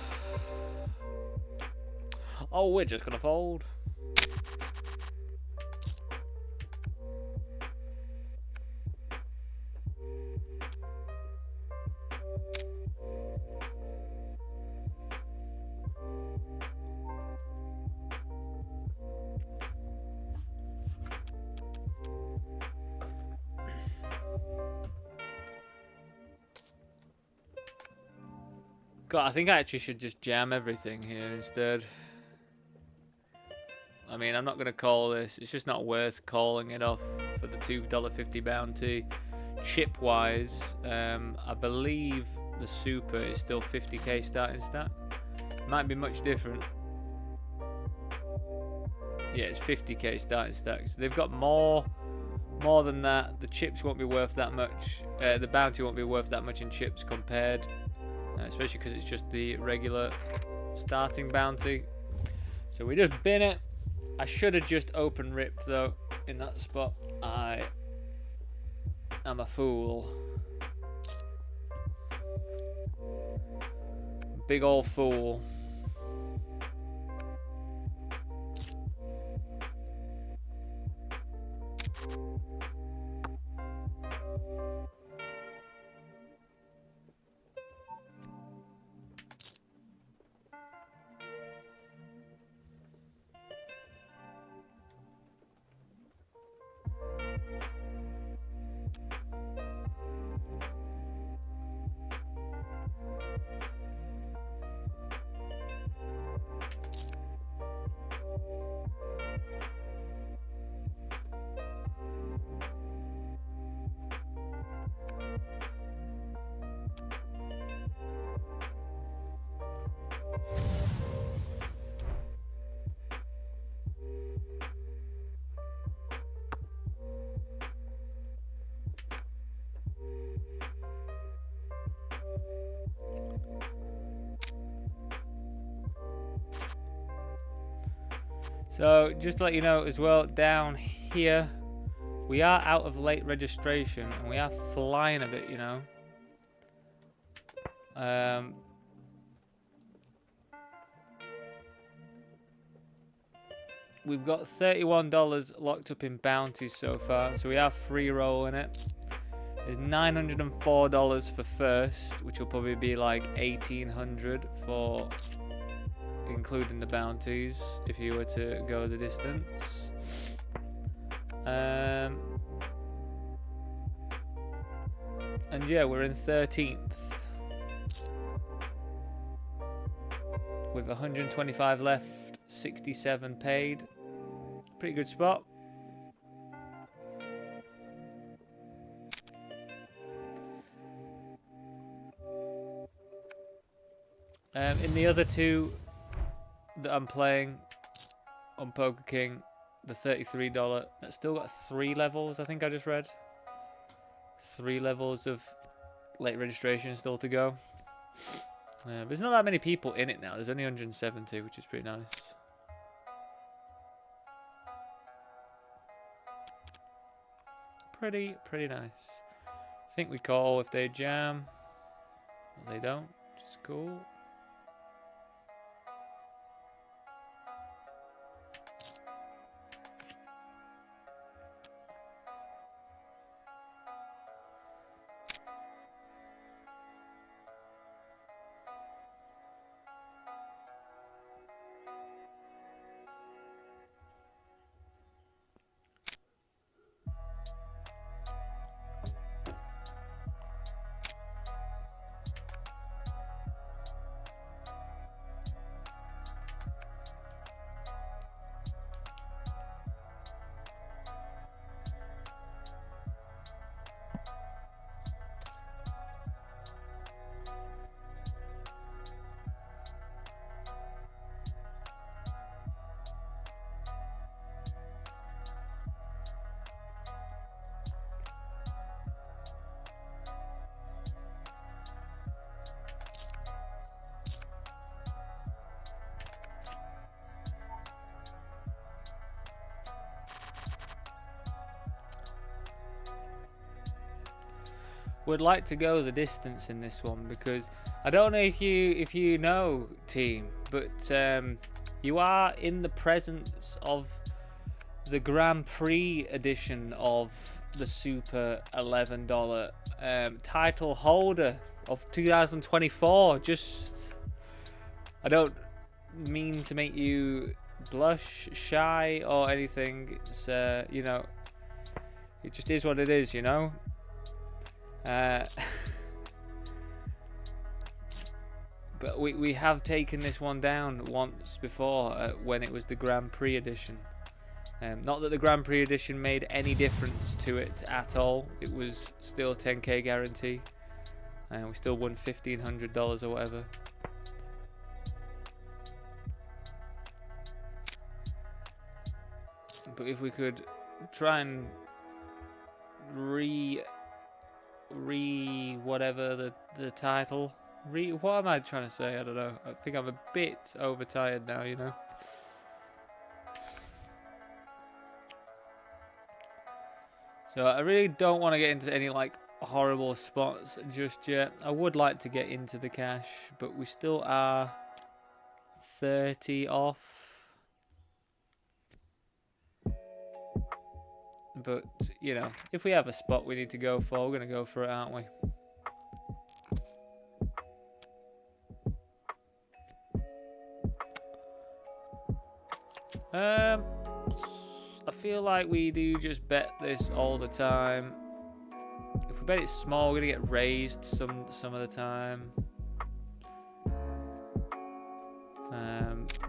Oh, we're just gonna fold. God, I think I actually should just jam everything here instead. I mean, I'm not going to call this. It's just not worth calling it off for the $2.50 bounty. Chip-wise, I believe the Super is still 50k starting stat. Might be much different. Yeah, it's 50k starting stat. So they've got more than that. The chips won't be worth that much. The bounty won't be worth that much in chips compared. Especially because it's just the regular starting bounty. So we just bin it. I should have just open ripped though in that spot. I am a fool. Big old fool. So just to let you know as well, down here we are out of late registration and we are flying a bit, you know. We've got $31 locked up in bounties so far, so we are free rolling it. There's $904 for first, which will probably be like $1,800 for including the bounties if you were to go the distance. And yeah, we're in 13th. with 125 left, 67 paid. Pretty good spot. In the other two that I'm playing on Poker King, the $33, that's still got 3 levels, I think I just read. 3 levels of late registration still to go. There's not that many people in it now. There's only 170, which is pretty nice. Pretty nice. I think we call if they jam. Well, they don't, which is cool. Would like to go the distance in this one because I don't know if you know, team, but you are in the presence of the Grand Prix edition of the Super $11 title holder of 2024. Just, I don't mean to make you blush, shy, or anything. It's you know, it just is what it is, you know. But we have taken this one down once before when it was the Grand Prix edition. Not that the Grand Prix edition made any difference to it at all. It was still 10k guarantee, and we still won $1,500 or whatever. But if we could try and whatever the title, what am I trying to say? I don't know. I think I'm a bit overtired now, you know. So I really don't want to get into any like horrible spots just yet. I would like to get into the cash, but we still are 30 off. But, you know, if we have a spot we need to go for, we're going to go for it, aren't we? I feel like we do just bet this all the time. If we bet it small, we're going to get raised some of the time.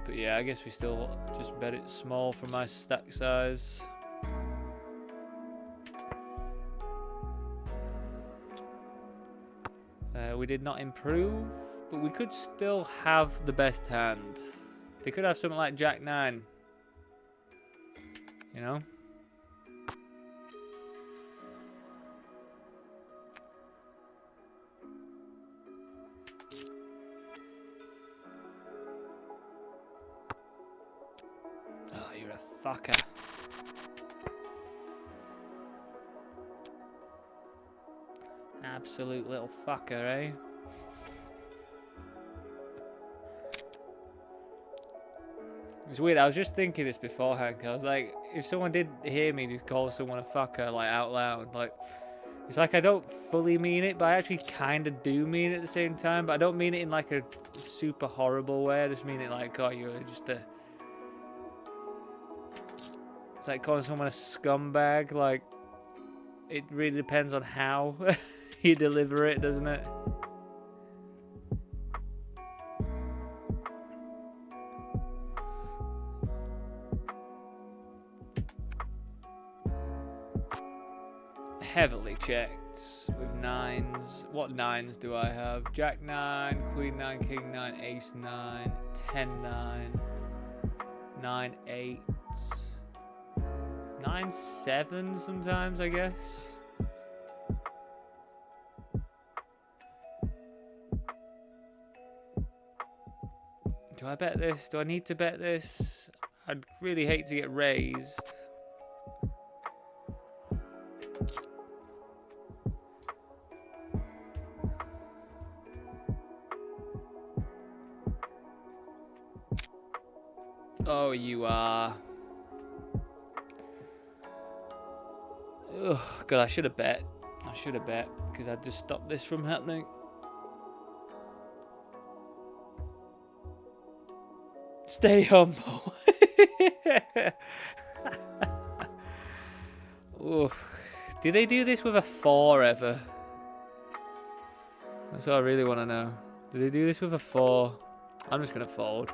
But yeah, I guess we still just bet it small for my stack size. We did not improve, but we could still have the best hand. They could have something like Jack 9. You know? Oh, you're a fucker. Absolute little fucker, eh? It's weird, I was just thinking this beforehand, I was like, if someone did hear me just call someone a fucker, like, out loud, like, it's like I don't fully mean it, but I actually kind of do mean it at the same time, but I don't mean it in, like, a super horrible way, I just mean it like, oh, you're just a... It's like calling someone a scumbag, like, it really depends on how you deliver it, doesn't it? heavily checked with nines. What nines do I have? Jack 9, Queen 9, King 9, Ace 9, 10 9, 9 8, 9 7 sometimes, I guess. Do I bet this? Do I need to bet this? I'd really hate to get raised. Oh, you are. Oh, God, I should have bet. I should have bet, because I'd just stop this from happening. Stay humble. Ooh. Do they do this with a 4 ever? That's what I really want to know. Do they do this with a 4? I'm just going to fold.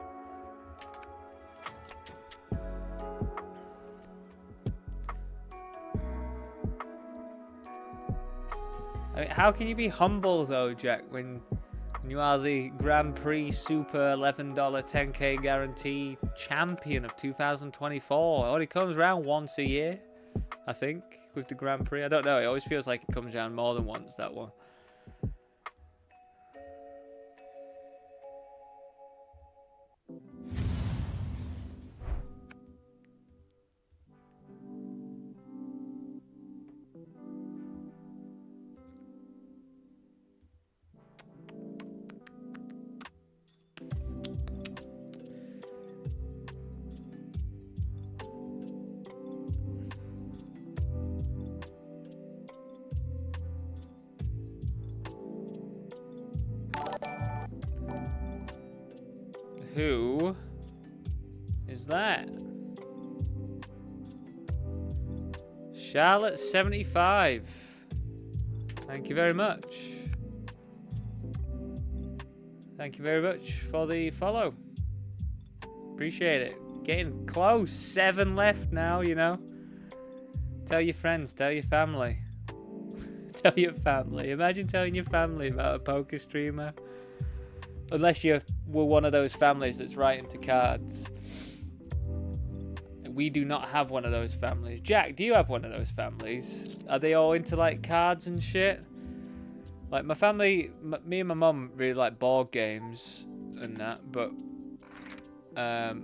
I mean, how can you be humble though, Jack, when you are the Grand Prix Super $11 10K guarantee champion of 2024? It only comes around once a year, I think, with the Grand Prix. I don't know. It always feels like it comes around more than once, that one. Who is that? Charlotte 75. Thank you very much. Thank you very much for the follow. Appreciate it. Getting close. 7 left now, you know. Tell your friends, tell your family. Tell your family. Imagine telling your family about a poker streamer. Unless you were one of those families that's right into cards. We do not have one of those families. Jack, do you have one of those families? Are they all into like cards and shit? Like my family, me and my mum really like board games and that, but my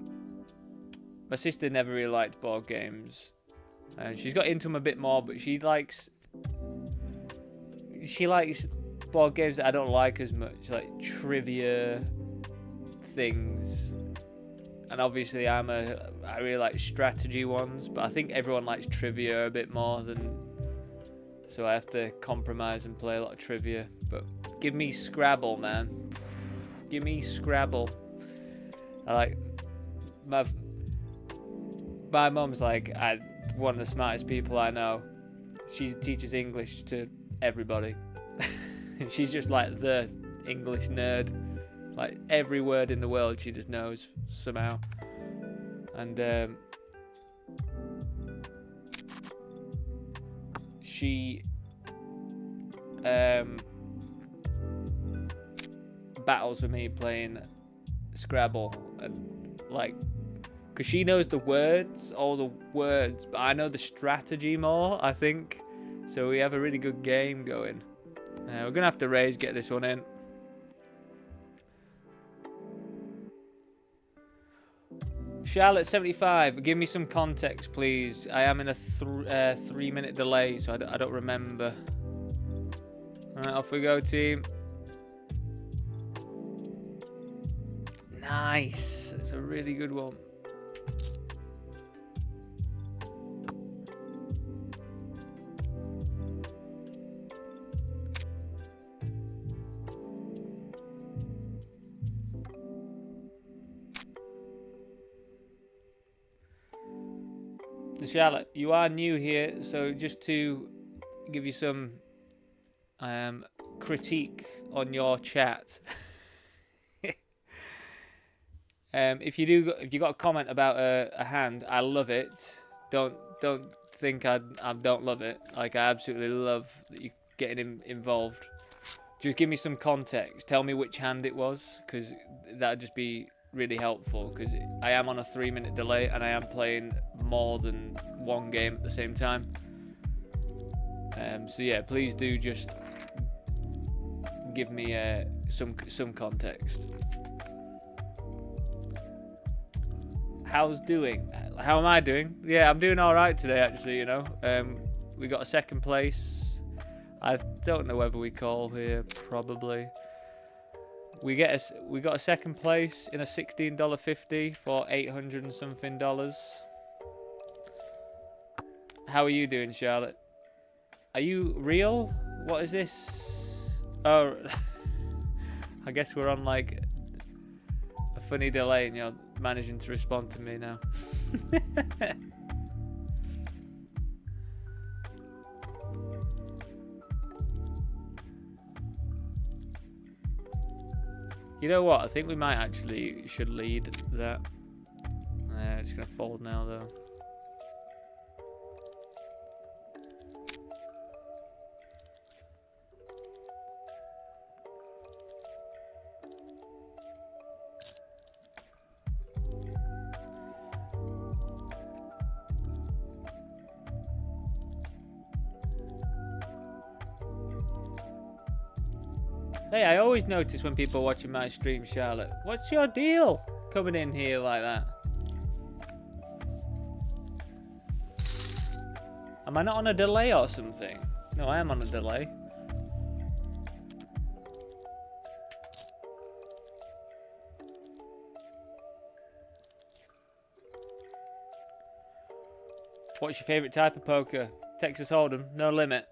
sister never really liked board games. She's got into them a bit more, but she likes board games that I don't like as much, like trivia things. And obviously I really like strategy ones, but I think everyone likes trivia a bit more than, so I have to compromise and play a lot of trivia. But give me Scrabble, man. Give me Scrabble. I like my mum's like one of the smartest people I know. She teaches English to everybody. She's just like the English nerd. Like every word in the world she just knows somehow. And she battles with me playing Scrabble, and like, because she knows the words, all the words, but I know the strategy more, I think. So we have a really good game going. We're gonna have to raise, get this one in. Charlotte 75, give me some context, please. I am in a 3-minute delay, so I don't remember. Alright, off we go, team. Nice. It's a really good one. Charlotte, you are new here, so just to give you some critique on your chat. If you got a comment about a hand, I love it. Don't think I don't love it. Like, I absolutely love that you're getting involved. Just give me some context. Tell me which hand it was, because that'd just be really helpful, because I am on a 3-minute delay and I am playing more than one game at the same time. So yeah, please do just give me some context. How's doing? How am I doing? Yeah, I'm doing all right today, actually. You know, we got a second place. I don't know whether we call here. Probably. We got a second place in a $16.50 for $800 and something. How are you doing, Charlotte? Are you real? What is this? Oh, I guess we're on like a funny delay and you're managing to respond to me now. You know what? I think we might actually should lead that. It's gonna fold now though. Hey, I always notice when people are watching my stream, Charlotte. What's your deal coming in here like that? Am I not on a delay or something? No, I am on a delay. What's your favourite type of poker? Texas Hold'em, no limit.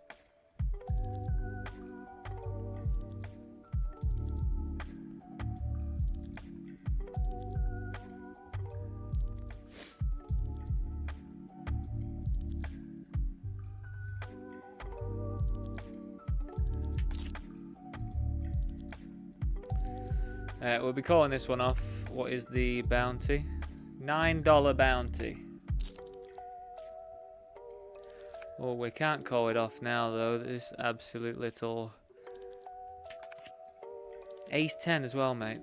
We'll be calling this one off. What is the bounty? $9 bounty. Oh, we can't call it off now though. This absolute little Ace 10 as well, mate.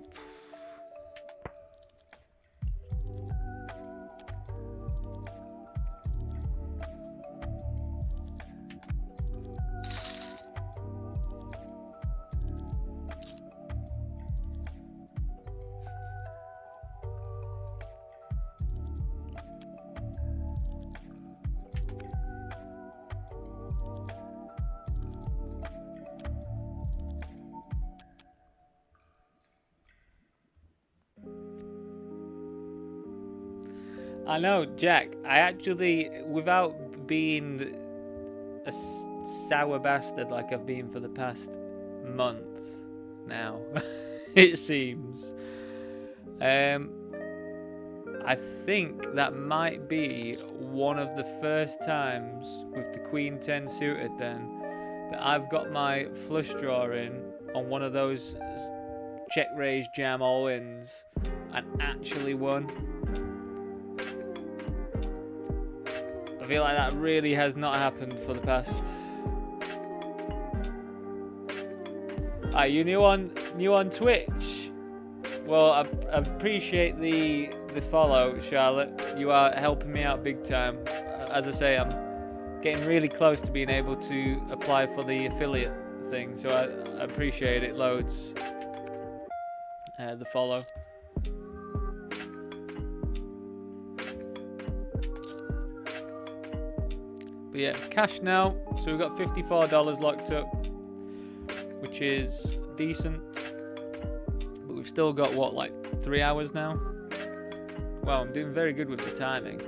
I know, Jack. I actually, without being a sour bastard like I've been for the past month now, it seems. I think that might be one of the first times with the Queen 10 suited then that I've got my flush draw in on one of those check raise jam all-ins and actually won. I feel like that really has not happened for the past. Are you new on Twitch? Well, I appreciate the follow, Charlotte. You are helping me out big time. As I say, I'm getting really close to being able to apply for the affiliate thing, so I appreciate it loads. The follow. But yeah, cash now. So we've got $54 locked up, which is decent. But we've still got, what, like 3 hours now? Well, I'm doing very good with the timing.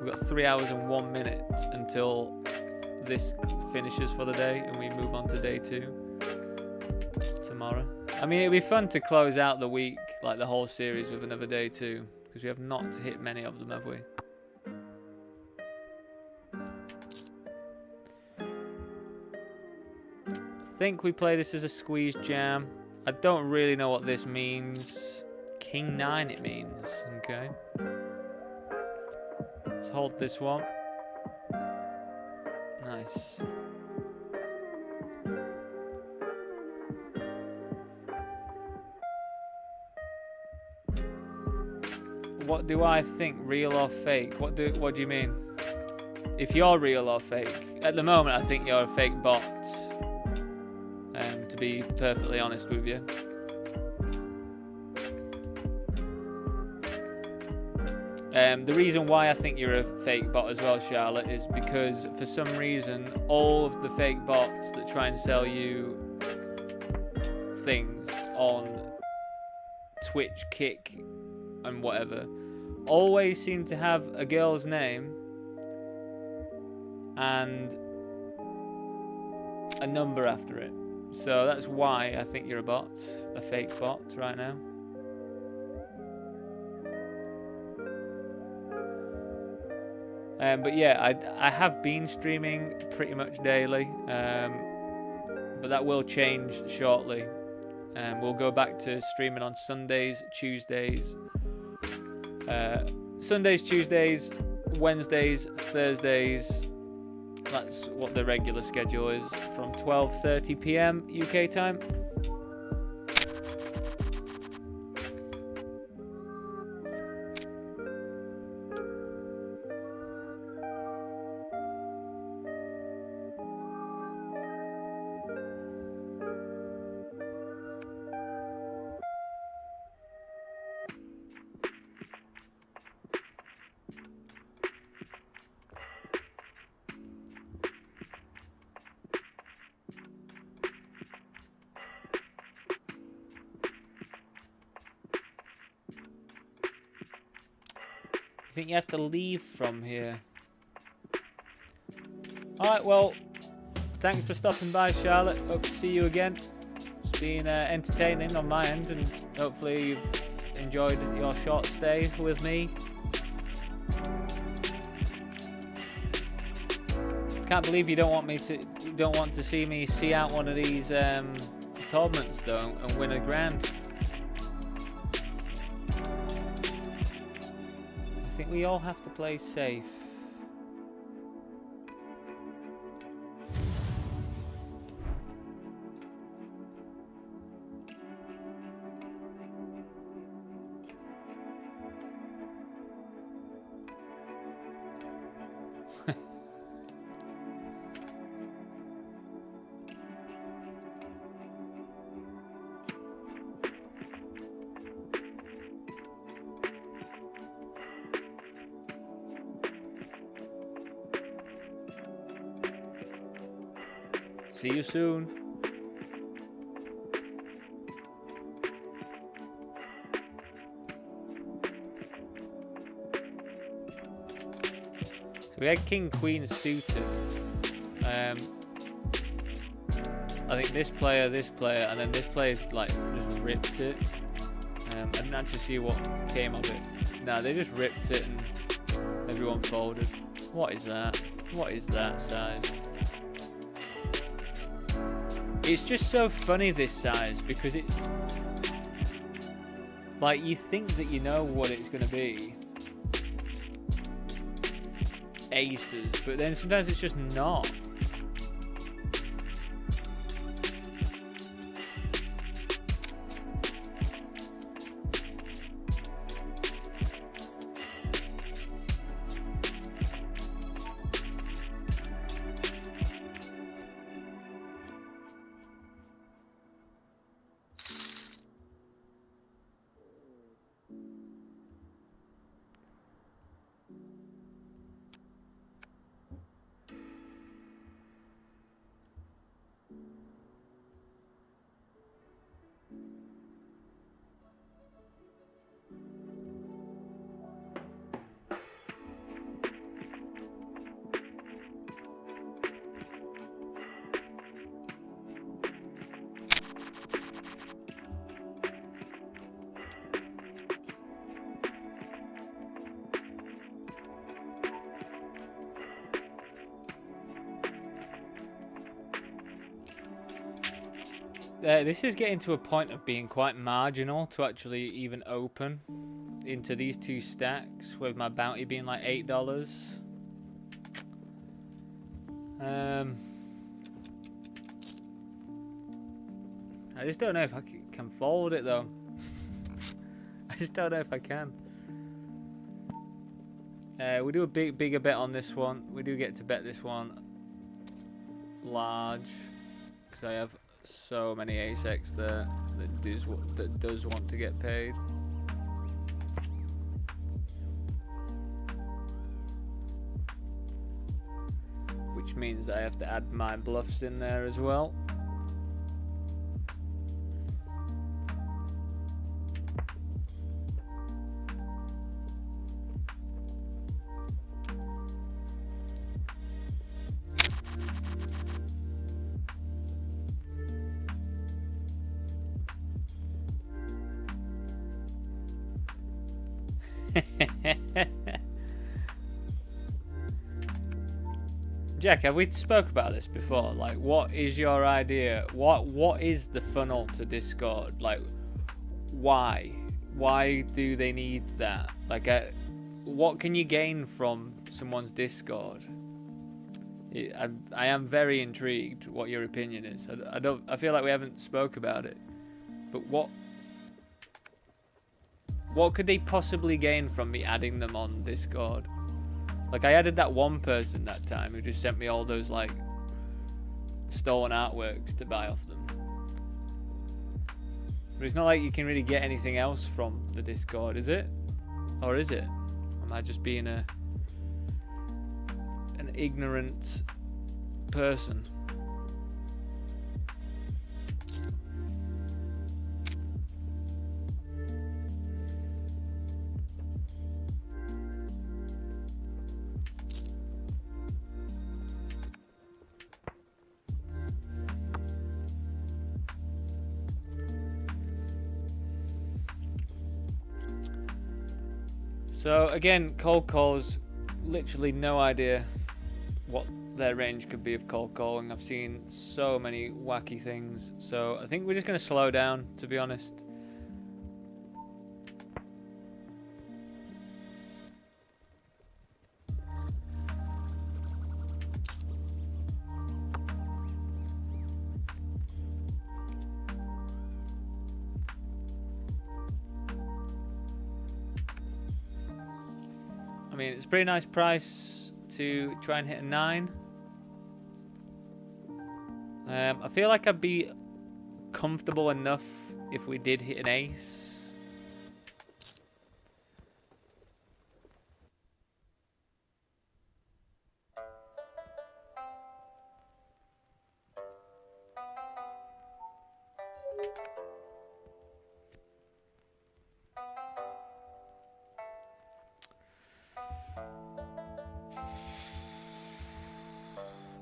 We've got 3 hours and 1 minute until this finishes for the day and we move on to day 2 tomorrow. I mean, it'd be fun to close out the week, like the whole series, with another day 2, because we have not hit many of them, have we? I think we play this as a squeeze jam. I don't really know what this means. King 9 it means. Okay. Let's hold this one. Nice. What do I think, real or fake? What do you mean? If you're real or fake? At the moment, I think you're a fake bot. To be perfectly honest with you. The reason why I think you're a fake bot as well, Charlotte, is because for some reason all of the fake bots that try and sell you things on Twitch, Kick, and whatever always seem to have a girl's name and a number after it. So that's why I think you're a bot, a fake bot right now. But yeah, I have been streaming pretty much daily, but that will change shortly. We'll go back to streaming on Sundays, Tuesdays, Tuesdays, Wednesdays, Thursdays. That's what the regular schedule is, from 12:30 PM UK time. I think you have to leave from here. Alright, well, thanks for stopping by, Charlotte. Hope to see you again. It's been entertaining on my end, and hopefully you've enjoyed your short stay with me. Can't believe you don't want to see me see out one of these tournaments though and win a grand. I think we all have to play safe. See you soon. So we had King Queen suited. I think this player, and then this player like just ripped it. I didn't actually see what came of it. Nah, they just ripped it and everyone folded. What is that? What is that size? It's just so funny, this size, because it's like you think that you know what it's going to be. Aces, but then sometimes it's just not. This is getting to a point of being quite marginal to actually even open into these two stacks, with my bounty being like $8. I just don't know if I can fold it though. I just don't know if I can. We do a bigger bet on this one. We do get to bet this one large because I have so many ace-x there that does want to get paid. Which means I have to add my bluffs in there as well. Jack, have we spoke about this before? Like, what is your idea? What is the funnel to Discord? Like, why do they need that? Like, what can you gain from someone's Discord? I am very intrigued what your opinion is. I feel like we haven't spoke about it, but what could they possibly gain from me adding them on Discord? Like, I added that one person that time who just sent me all those, like, stolen artworks to buy off them. But it's not like you can really get anything else from the Discord, is it? Or is it? Am I just being an ignorant person? So again, cold calls, literally no idea what their range could be of cold calling. I've seen so many wacky things, so I think we're just going to slow down, to be honest. I mean, it's a pretty nice price to try and hit a 9. I feel like I'd be comfortable enough if we did hit an ace.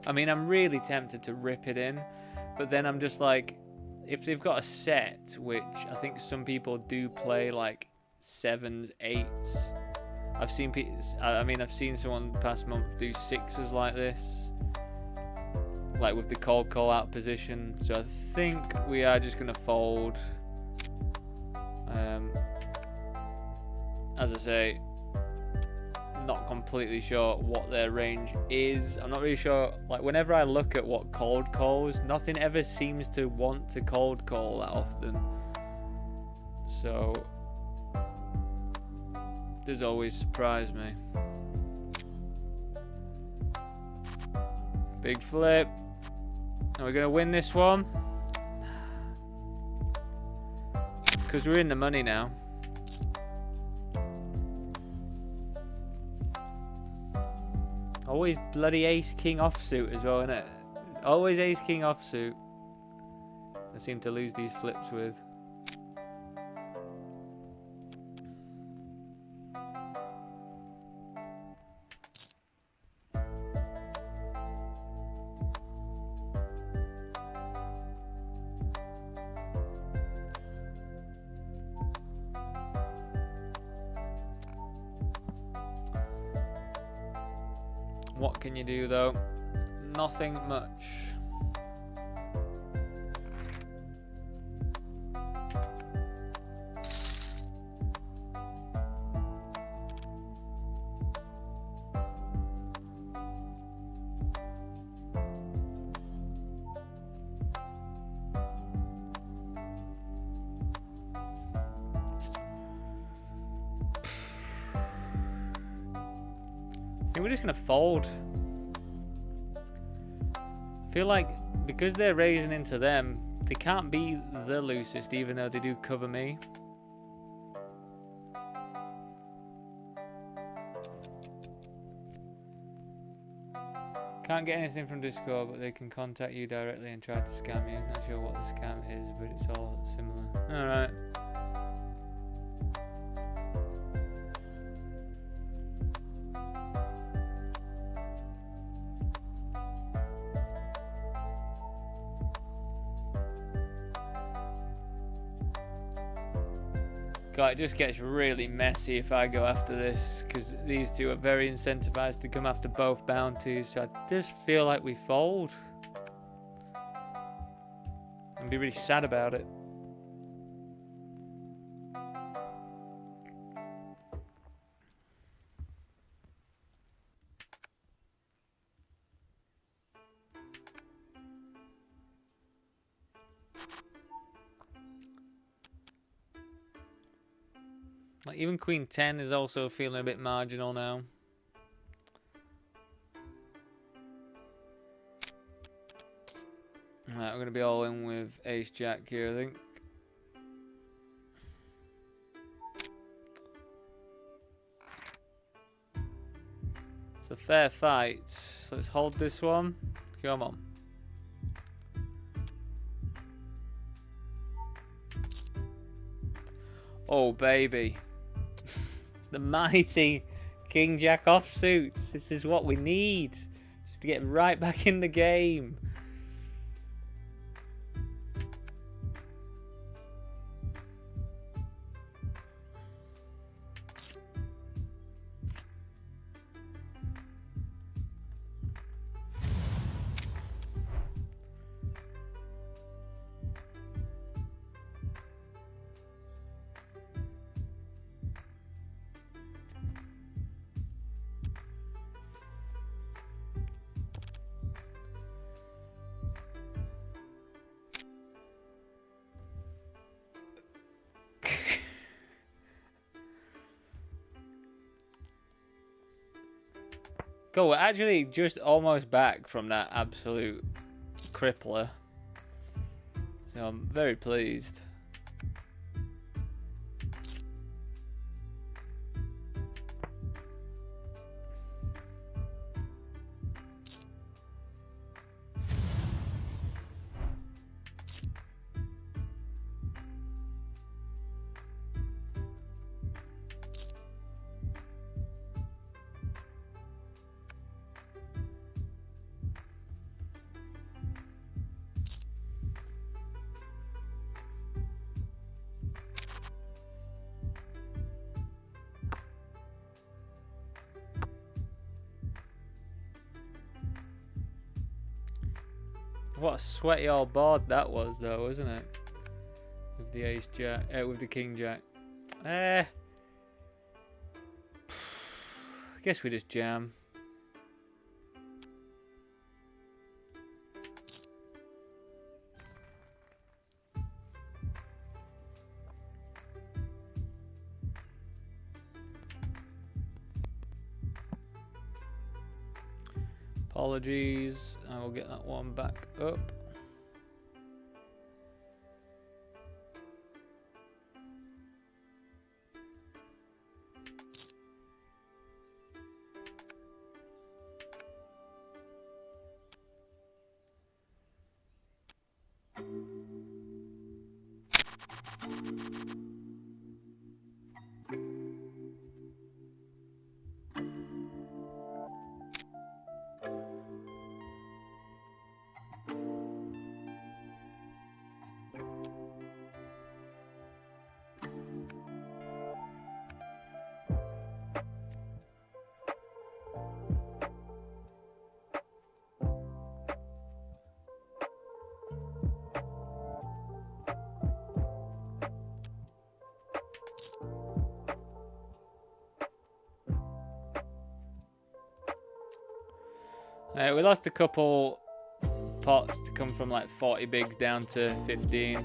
I mean, I'm really tempted to rip it in, but then I'm just like, if they've got a set, which I think some people do play, like 7s, 8s. I've seen people, I mean, I've seen someone the past month do 6s like this, like with the cold call out position. So I think we are just gonna fold. As I say, not completely sure what their range is. I'm not really sure, like, whenever I look at what cold calls, nothing ever seems to want to cold call that often, so does always surprise me. Big flip. Are we gonna win this one? It's because we're in the money now. Always bloody ace king offsuit as well, isn't it? Always ace king offsuit. I seem to lose these flips with. What can you do though? Nothing much. I think we're just gonna fold. I feel like because they're raising into them, they can't be the loosest, even though they do cover me. Can't get anything from Discord, but they can contact you directly and try to scam you. Not sure what the scam is, but it's all similar. Alright. God, it just gets really messy if I go after this, because these two are very incentivized to come after both bounties, so I just feel like we fold. And be really sad about it. Like even Queen 10 is also feeling a bit marginal now. Alright, we're going to be all in with Ace Jack here, I think. It's a fair fight. Let's hold this one. Come on. Oh, baby. The mighty King Jack offsuits. This is what we need. Just to get right back in the game. Cool, we're actually just almost back from that absolute crippler. So I'm very pleased. What a sweaty old board that was, though, wasn't it? With the Ace Jack, with the King Jack. I guess we just jam. Apologies, I will get that one back up. We lost a couple pots to come from like 40 bigs down to 15.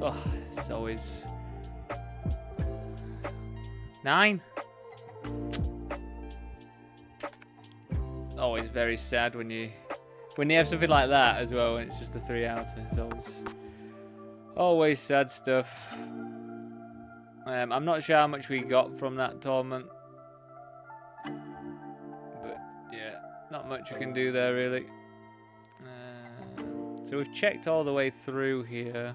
Oh, it's always 9. Always very sad when you have something like that as well, and it's just a 3 outer. It's always sad stuff. I'm not sure how much we got from that tournament, but yeah, not much you can do there really. So we've checked all the way through here.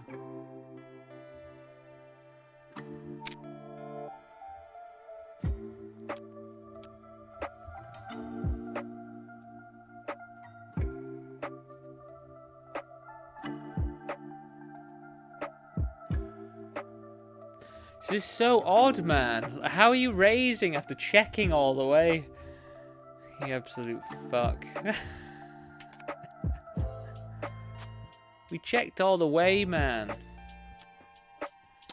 This is so odd, man. How are you raising after checking all the way? You absolute fuck. We checked all the way, man.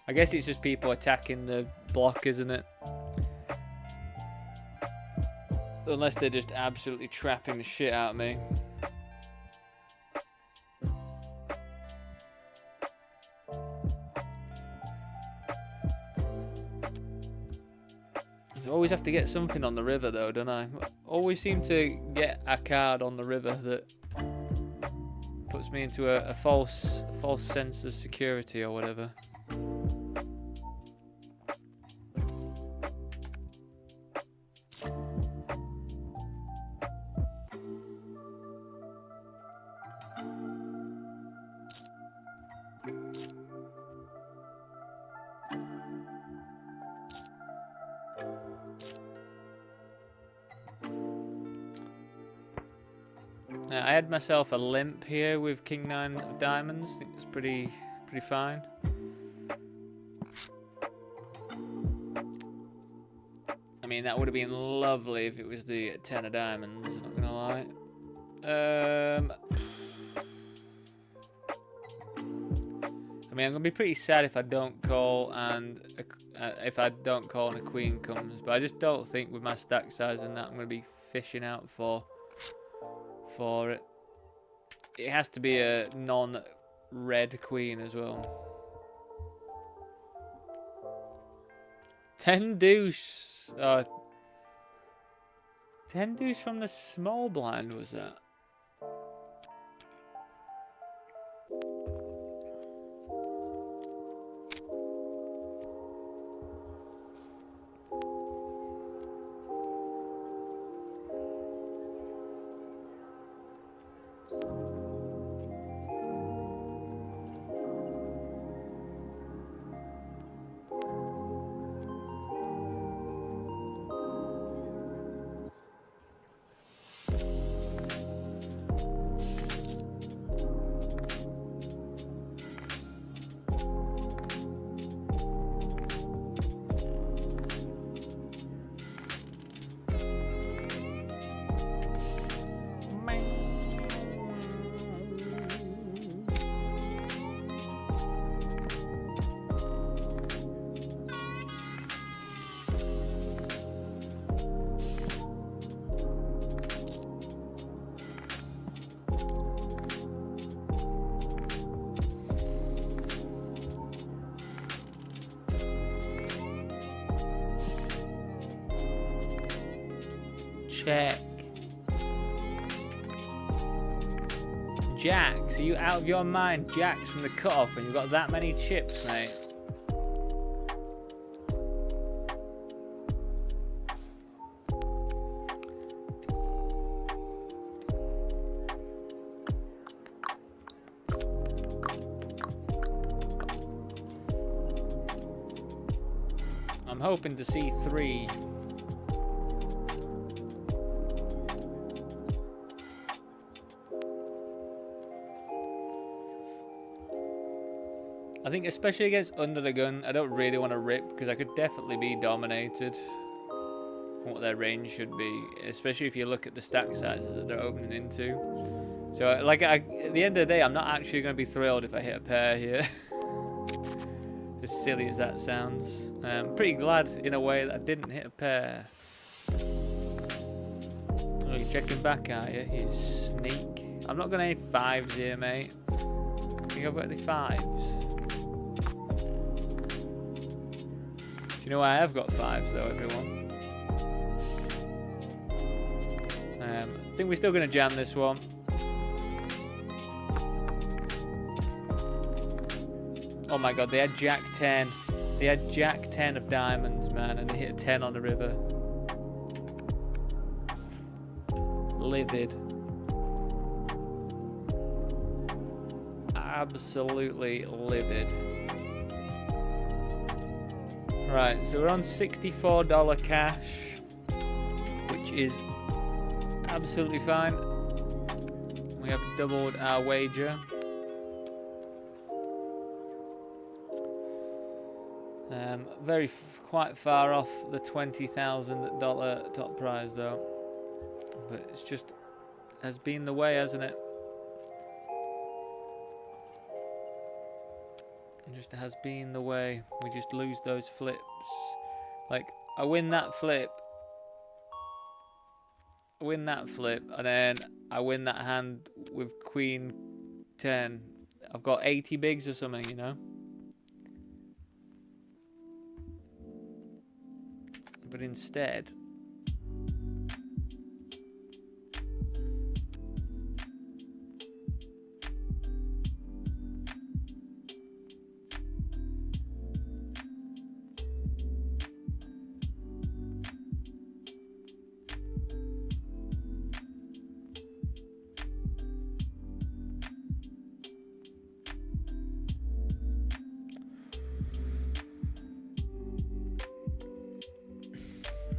I guess it's just people attacking the block, isn't it? Unless they're just absolutely trapping the shit out of me. I always have to get something on the river though, don't I? Always seem to get a card on the river that puts me into a false sense of security or whatever. I had myself a limp here with King 9 of Diamonds. I think it's pretty fine. I mean, that would have been lovely if it was the 10 of Diamonds, not gonna lie. I mean, I'm gonna be pretty sad if I don't call and if I don't call and a queen comes, but I just don't think with my stack size and that I'm gonna be fishing out for it. It has to be a non-red queen as well. 10 deuce. 10 deuce from the small blind was that? Check. Jacks, are you out of your mind? Jacks from the cutoff when you've got that many chips, mate. I'm hoping to see 3. I think especially against under the gun, I don't really want to rip because I could definitely be dominated from what their range should be, especially if you look at the stack sizes that they're opening into. So like at the end of the day, I'm not actually going to be thrilled if I hit a pair here. As silly as that sounds. I'm pretty glad in a way that I didn't hit a pair. Oh, you're checking back, are you? You sneak. I'm not going to any 5s here, mate. Think I've got any 5s? Do you know why I have got 5s though, everyone? I think we're still going to jam this one. Oh my god, they had Jack 10. They had Jack 10 of diamonds, man, and they hit a 10 on the river. Livid. Absolutely livid. Right, so we're on $64 cash, which is absolutely fine. We have doubled our wager. Quite far off the $20,000 top prize though, but it's just has been the way, hasn't it? It just has been the way. We just lose those flips. Like, I win that flip, and then I win that hand with Queen 10. I've got 80 bigs or something, you know? But instead,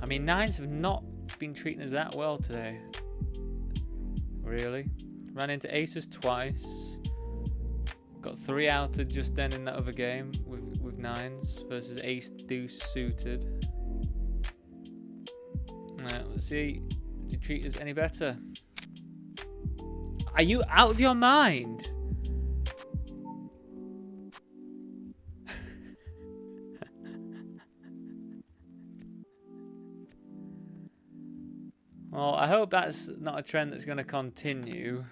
I mean, 9s have not been treating us that well today. Really. Ran into aces twice. Got 3 outed just then in that other game with 9s versus ace deuce suited. Let's see. Did you treat us any better? Are you out of your mind? Well, I hope that's not a trend that's going to continue,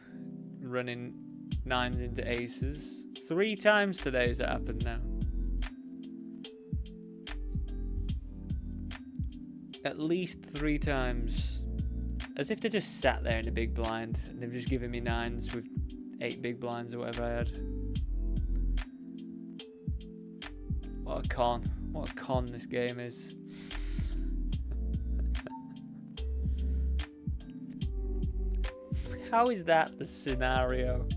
running 9s into aces. 3 times today has that happened now. At least 3 times. As if they just sat there in the big blind and they've just given me 9s with 8 big blinds or whatever I had. What a con. What a con this game is. How is that the scenario?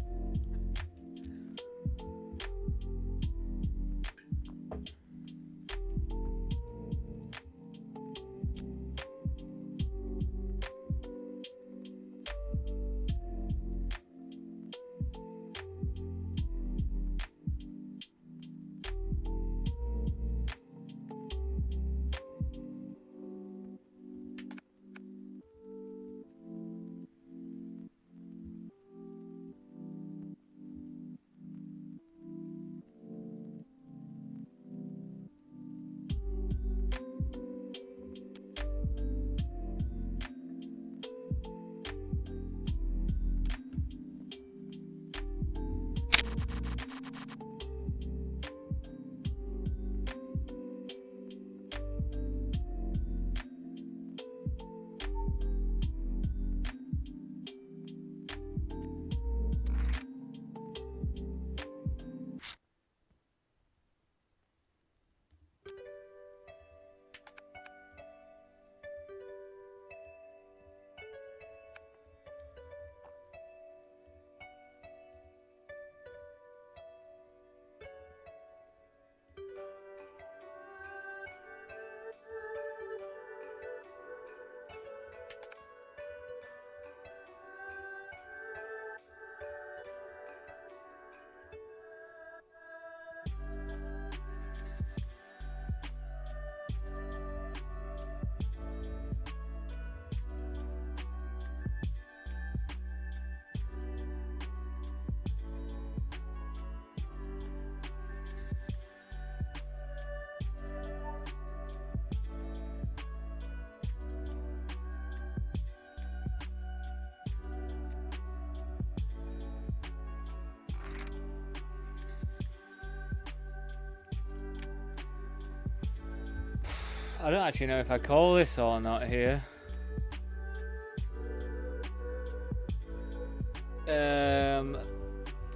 I don't actually know if I call this or not here.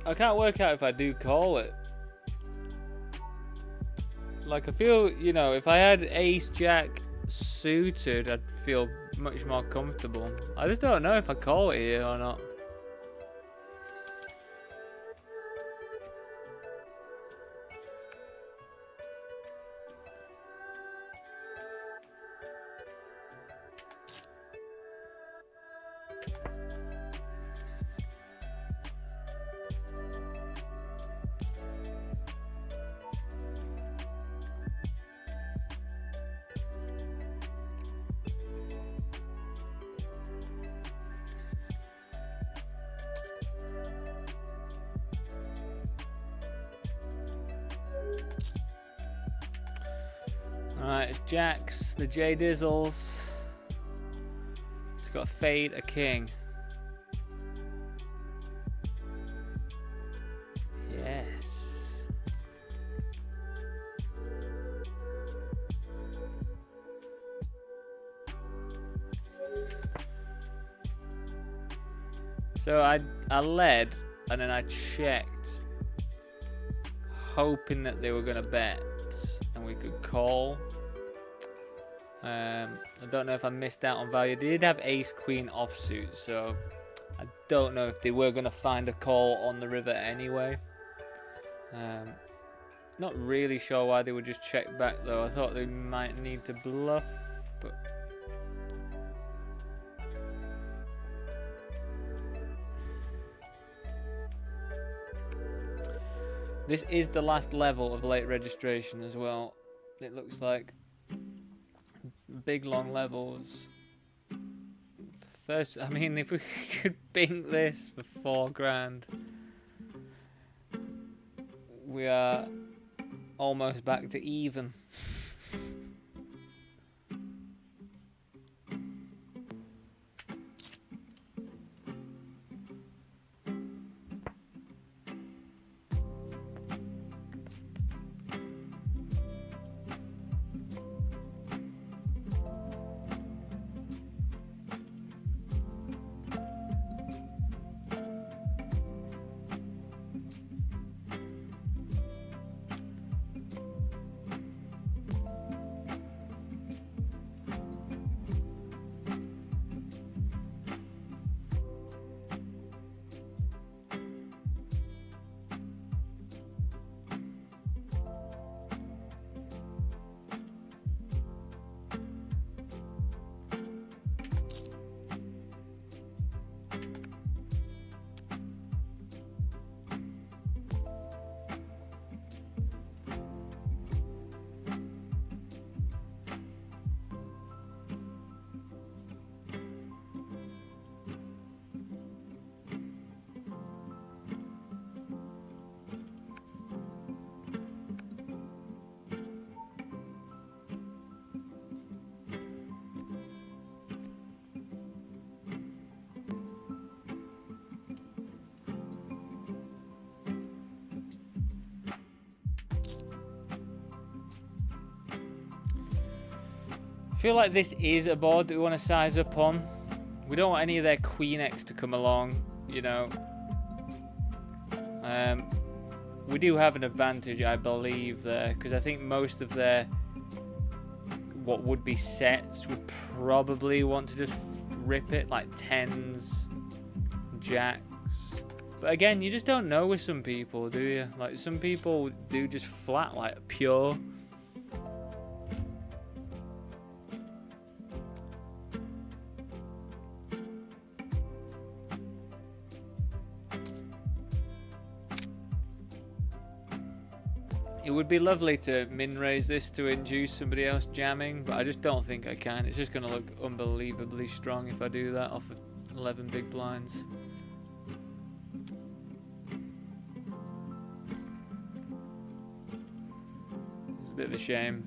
I can't work out if I do call it. Like, I feel, you know, if I had ace jack suited, I'd feel much more comfortable. I just don't know if I call it here or not. Alright, it's jacks, the J Dizzles. It's got a fade, a king. Yes. So I led and then I checked, hoping that they were gonna bet and we could call. I don't know if I missed out on value. They did have ace queen offsuit, so I don't know if they were going to find a call on the river anyway. Not really sure why they would just check back though. I thought they might need to bluff, but this is the last level of late registration as well. It looks like big long levels. First, I mean, if we could bink this for 4 grand, we are almost back to even. I feel like this is a board that we want to size up on. We don't want any of their queen X to come along, you know. We do have an advantage, I believe, there, because I think most of their what would be sets would probably want to just rip it, like 10s, jacks. But again, you just don't know with some people, do you? Like, some people do just flat, like pure. It would be lovely to min-raise this to induce somebody else jamming, but I just don't think I can. It's just going to look unbelievably strong if I do that off of 11 big blinds. It's a bit of a shame.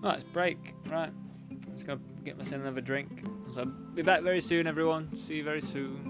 Right, it's break. Right, I'm just going to get myself another drink. So I'll be back very soon, everyone. See you very soon.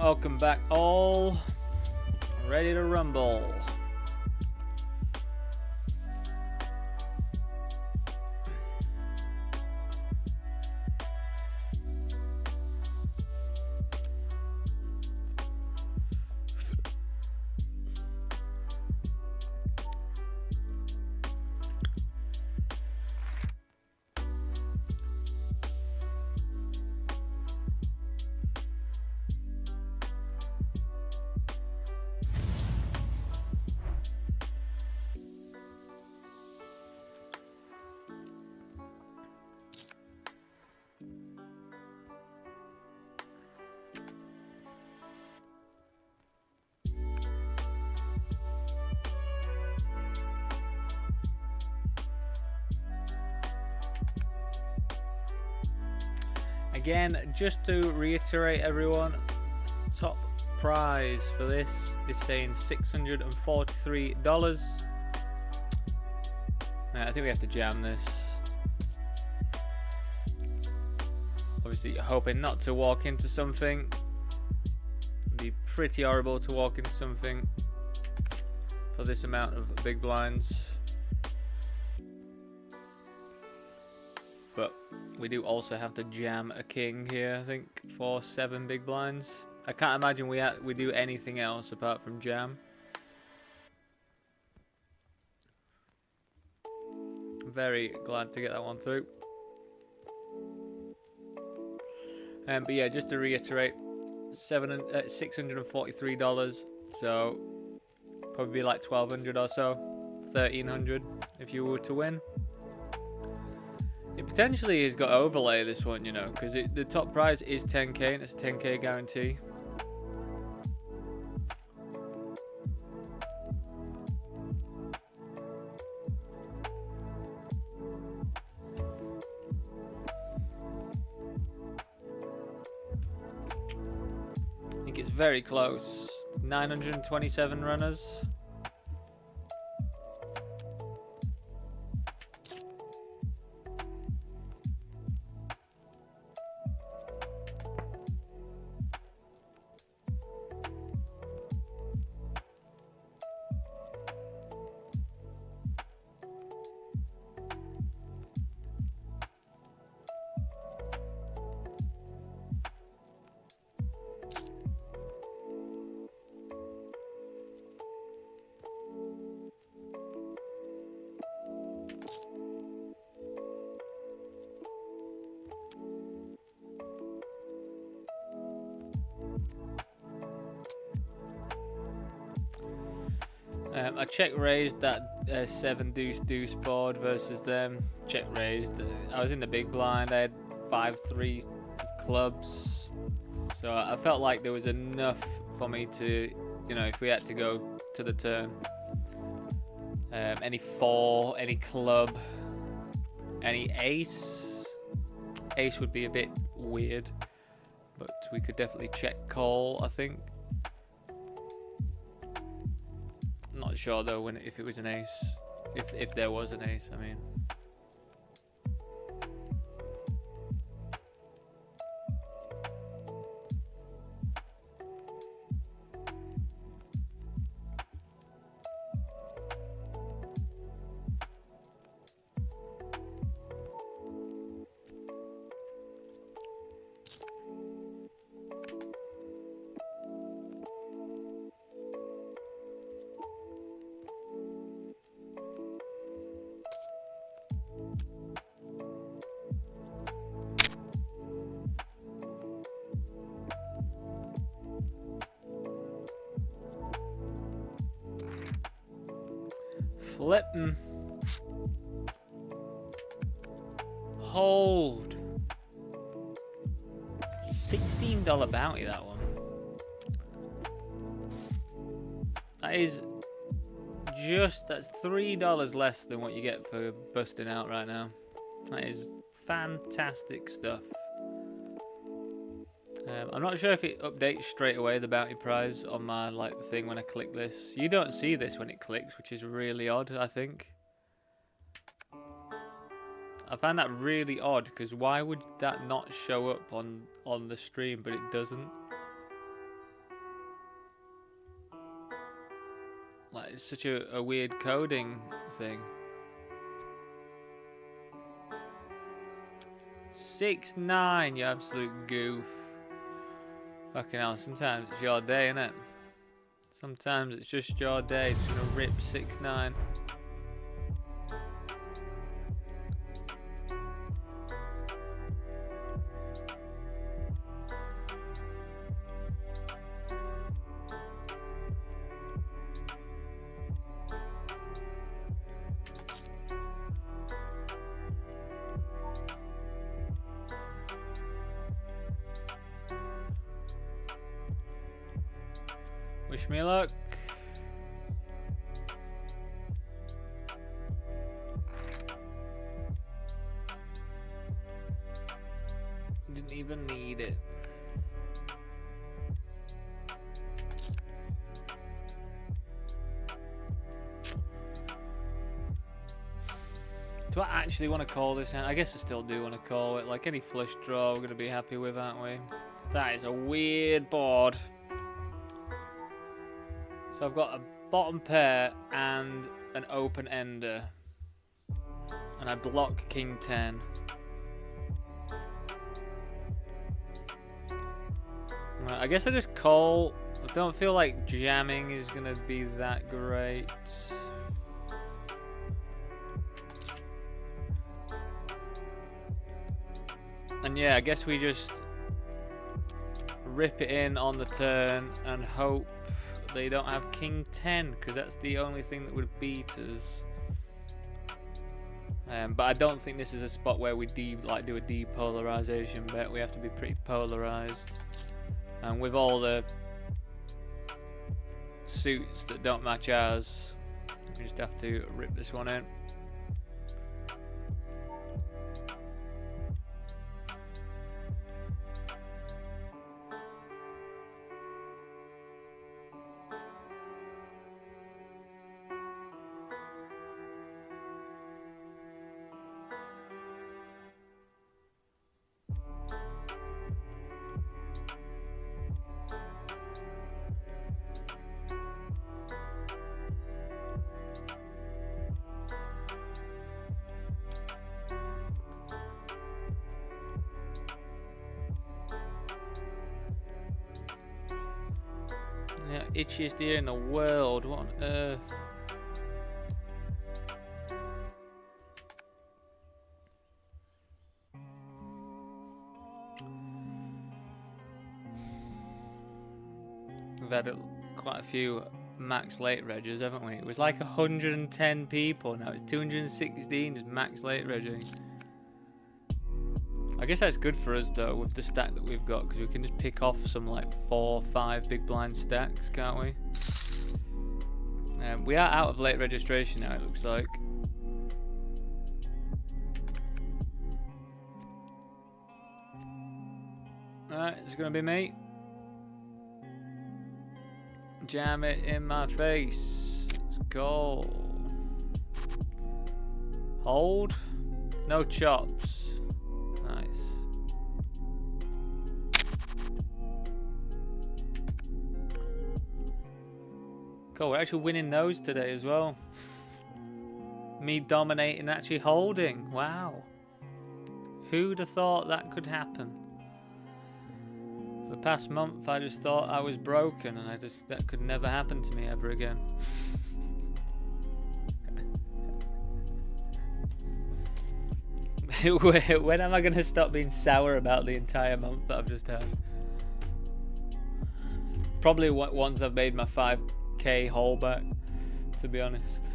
Welcome back all. Ready to rumble. Again, just to reiterate, everyone, top prize for this is saying $643. I think we have to jam this. Obviously, you're hoping not to walk into something. It'd be pretty horrible to walk into something for this amount of big blinds. But we do also have to jam a king here, I think, for 7 big blinds. I can't imagine we do anything else apart from jam. Very glad to get that one through. But yeah, just to reiterate, $643. So probably like $1,200 or so, $1,300 if you were to win. It potentially has got overlay, this one, you know, because the top prize is 10k and it's a 10k guarantee. I think it's very close. 927 runners. I check raised that 7 deuce deuce board versus them. Check raised. I was in the big blind. I had 5-3 clubs, so I felt like there was enough for me to, you know, if we had to go to the turn. Any 4, any club, any ace. Ace would be a bit weird, but we could definitely check call, I think. Not sure though if it was an ace, if there was an ace, I mean. Flippin'. Hold. $16 bounty, that one. That is that's $3 less than what you get for busting out right now. That is fantastic stuff. I'm not sure if it updates straight away, the bounty prize, on my thing when I click this. You don't see this when it clicks, which is really odd, I think. I find that really odd, because why would that not show up on the stream, but it doesn't? Like, it's such a weird coding thing. 6-9, you absolute goof. Fucking hell, sometimes it's your day, innit? Sometimes it's just your day. Just gonna rip 6-9. Wish me luck. Didn't even need it. Do I actually want to call this hand? I guess I still do want to call it. Like any flush draw, we're going to be happy with, aren't we? That is a weird board. So I've got a bottom pair and an open ender. And I block king 10. Right, I guess I just call. I don't feel like jamming is going to be that great. And yeah, I guess we just rip it in on the turn and hope they don't have king 10, because that's the only thing that would beat us. But I don't think this is a spot where we do a depolarization bet. We have to be pretty polarized, and with all the suits that don't match ours, we just have to rip this one in. Yeah, itchiest ear in the world. What on earth? We've had quite a few max late reggers, haven't we? It was like 110 people. Now it's 216 just max late regging. I guess that's good for us though, with the stack that we've got, because we can just pick off some like 4 or 5 big blind stacks, can't we? We are out of late registration now, it looks like. Alright, it's gonna be me. Jam it in my face. Let's go. Hold. No chops. Nice. Cool, we're actually winning those today as well. Me dominating and actually holding. Wow. Who'd have thought that could happen? For the past month I just thought I was broken, and that could never happen to me ever again. When am I going to stop being sour about the entire month that I've just had? Probably once I've made my 5k haul back, to be honest.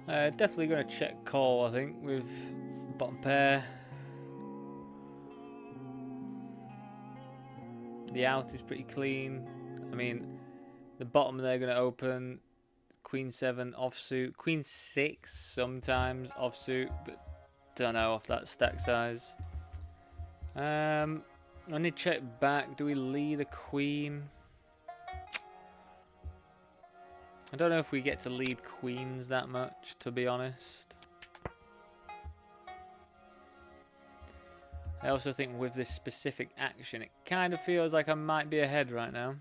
Definitely going to check call, I think, with bottom pair. The out is pretty clean. I mean, the bottom they're going to open. Queen 7 offsuit. Queen 6 sometimes offsuit, but don't know off that stack size. I need to check back. Do we lead a queen? I don't know if we get to lead queens that much, to be honest. I also think with this specific action, it kind of feels like I might be ahead right now.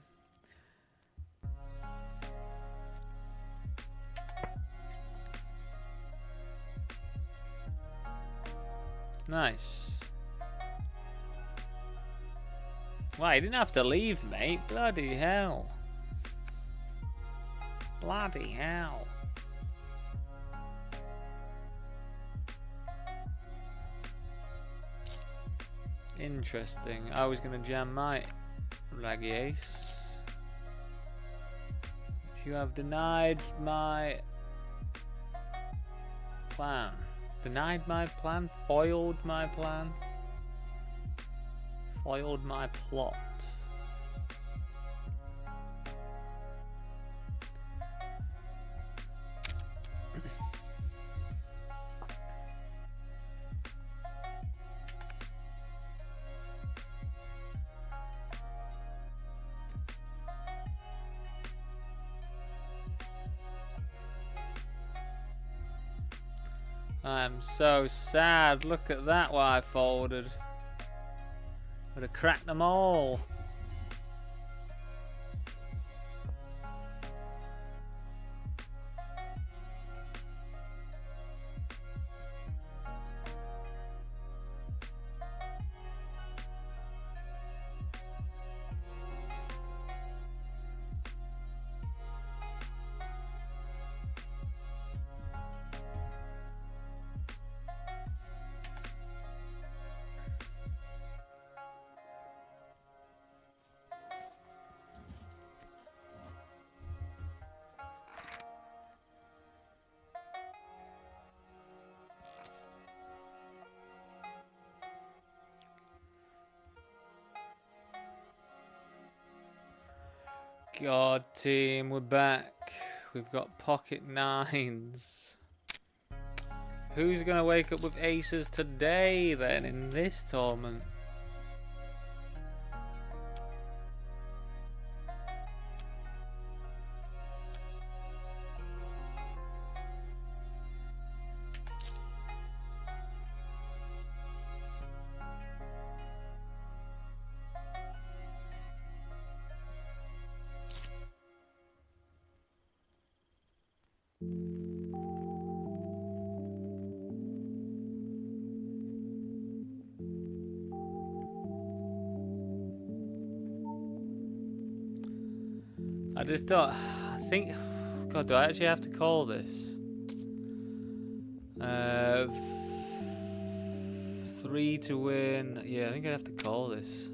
Nice. Wow, you didn't have to leave, mate. Bloody hell. Bloody hell. Interesting. I was going to jam my raggy ace. If you have denied my plan. Denied my plan? Foiled my plan? Foiled my plot. I'm so sad. Look at that, what I folded. Would have cracked them all. God, team, we're back. We've got pocket nines. Who's gonna wake up with aces today then in this tournament? I just don't. I think. God, do I actually have to call this? 3 to win. Yeah, I think I have to call this.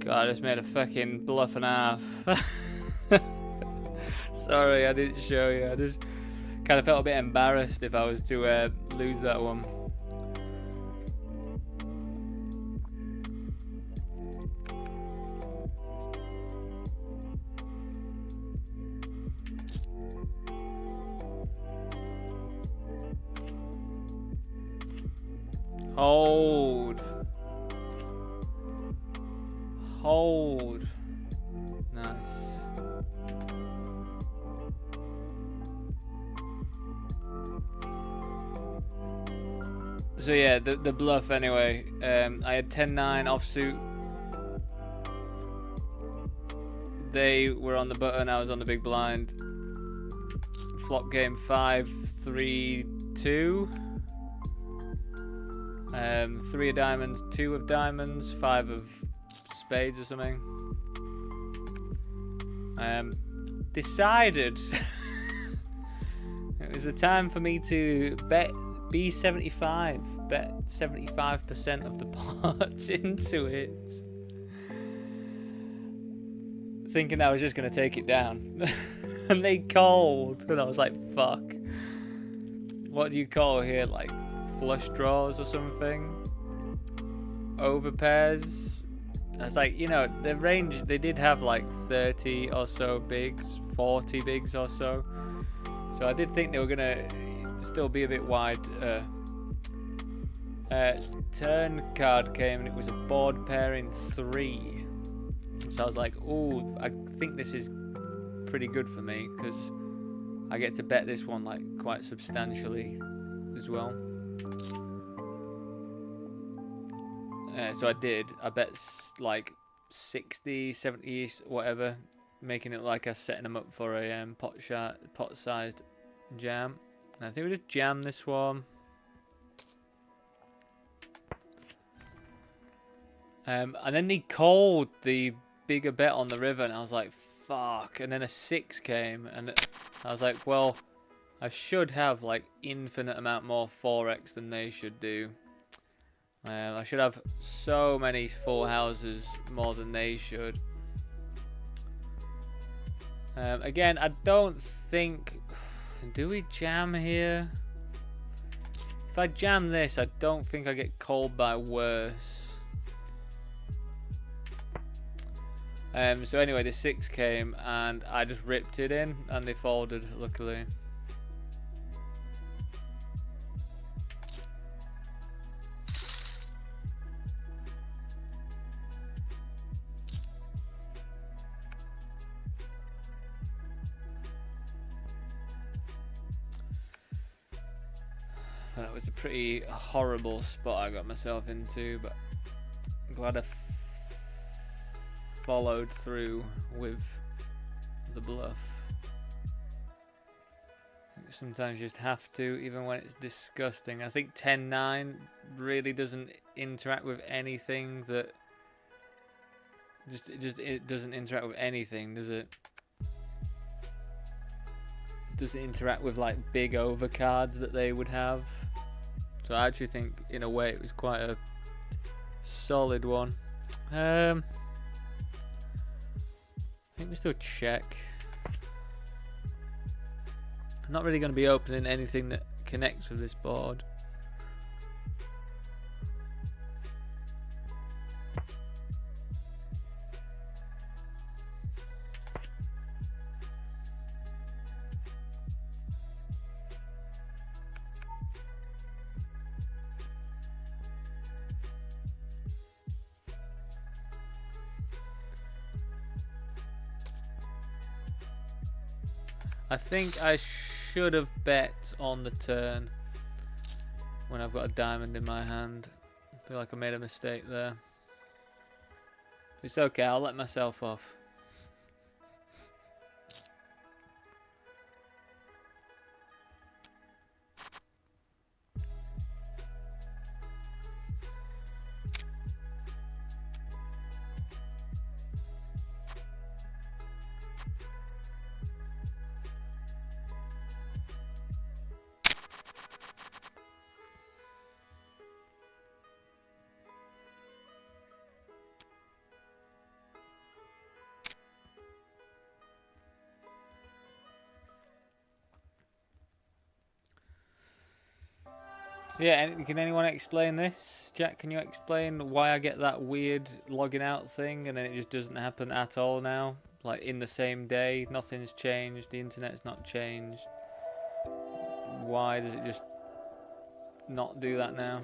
God, I just made a fucking bluff and a half. Sorry, I didn't show you. I just kind of felt a bit embarrassed if I was to lose that one. Hold. cold. Nice. So yeah, the bluff anyway. I had 10-9 offsuit. They were on the button, I was on the big blind. Flop game 5-3-2. 3 of diamonds, 2 of diamonds, 5 of spades or something. Decided it was the time for me to bet B75, bet 75% of the pot into it, thinking I was just gonna take it down. And they called, and I was like, fuck. What do you call here, like flush draws or something? Over pairs? I was like, you know, the range, they did have like 30 or so bigs, 40 bigs or so. So I did think they were gonna still be a bit wide. Turn card came and it was a board pair in 3. So I was like, oh, I think this is pretty good for me because I get to bet this one like quite substantially as well. So I did. I bet like 60, 70, whatever, making it like I was setting them up for a pot-sized jam. And I think we just jam this one. And then he called the bigger bet on the river, and I was like, fuck. And then a 6 came, and I was like, well, I should have like infinite amount more 4x than they should do. I should have so many full houses more than they should. Again, I don't think... Do we jam here? If I jam this, I don't think I get called by worse. So anyway, the 6 came and I just ripped it in and they folded, luckily. That was a pretty horrible spot I got myself into, but I'm glad I followed through with the bluff. Sometimes you just have to, even when it's disgusting. I think 10-9 really doesn't interact with anything that... It doesn't interact with anything, does it? Doesn't interact with like big overcards that they would have. So I actually think in a way it was quite a solid one. I think we still check. I'm not really going to be opening anything that connects with this board. I think I should have bet on the turn when I've got a diamond in my hand. I feel like I made a mistake there. It's okay, I'll let myself off. Yeah, and can anyone explain this? Jack, can you explain why I get that weird logging out thing and then it just doesn't happen at all now? Like in the same day, nothing's changed, the internet's not changed. Why does it just not do that now?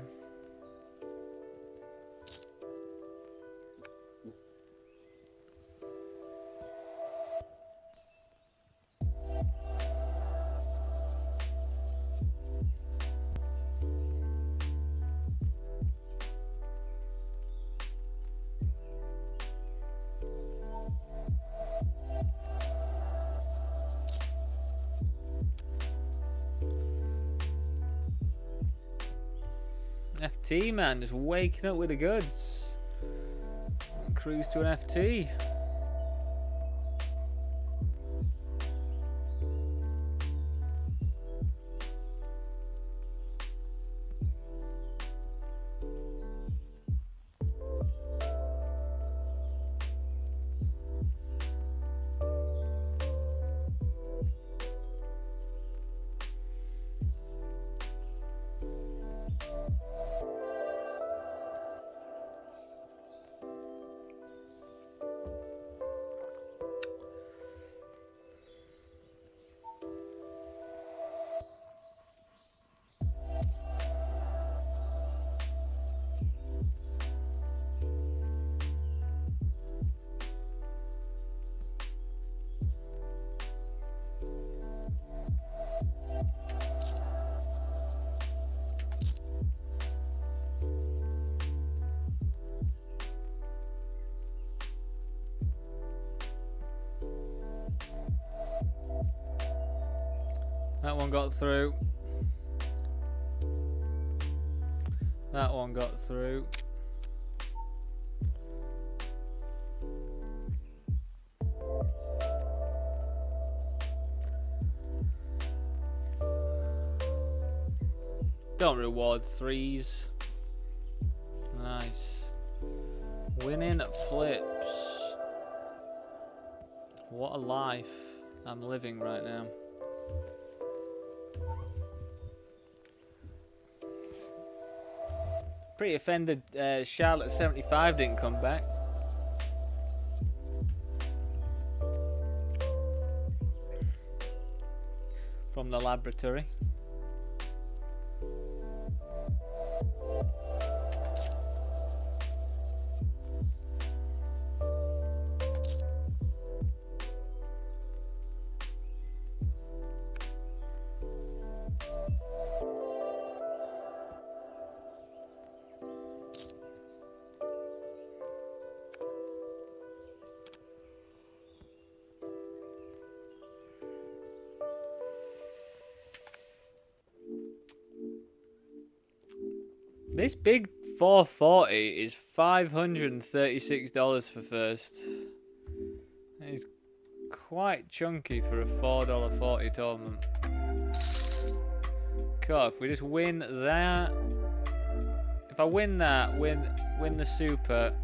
FT, man, just waking up with the goods. Cruise to an FT. That one got through. That one got through. Don't reward threes. Nice. Winning flips. What a life I'm living right now. Pretty offended Charlotte 75 didn't come back. From the laboratory. This big 440 is $536 for first. It's quite chunky for a $4.40 tournament. Cool, if we just win that. If I win that, win the super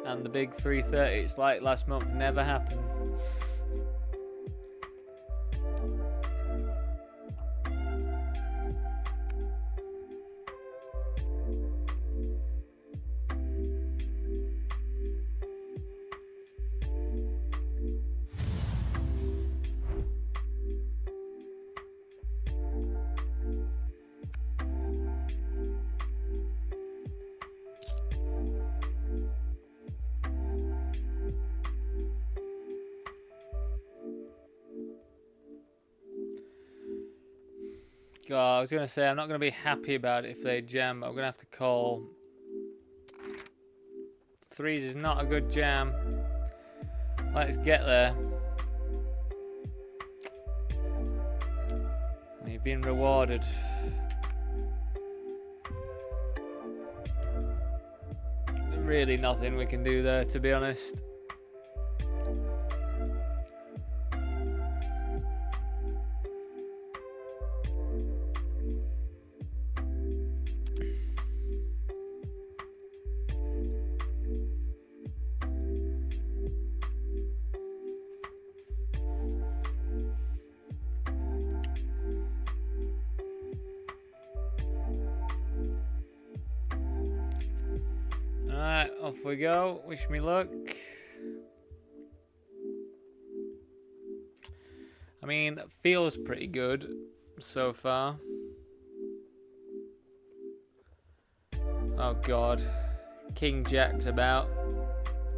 and the big 330, it's like last month, never happened. God, I was going to say, I'm not going to be happy about it if they jam, but I'm going to have to call. Threes is not a good jam. Let's get there. You've been rewarded. Really nothing we can do there, to be honest. Alright, off we go. Wish me luck. I mean, it feels pretty good so far. Oh god. King Jack's about.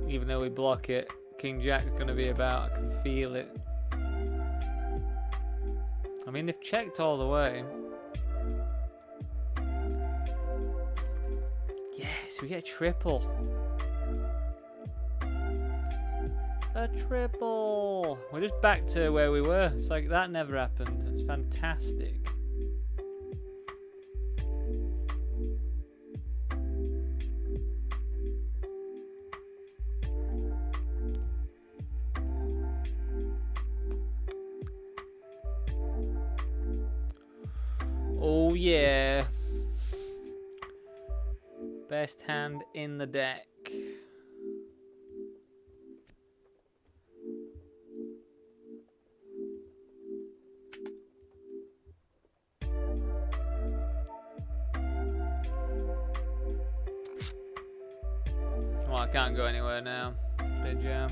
Even though we block it, King Jack's gonna be about. I can feel it. I mean, they've checked all the way. Yes, we get a triple. A triple. We're just back to where we were. It's like that never happened. It's fantastic. Oh yeah. Best hand in the deck. Well, I can't go anywhere now. They jam.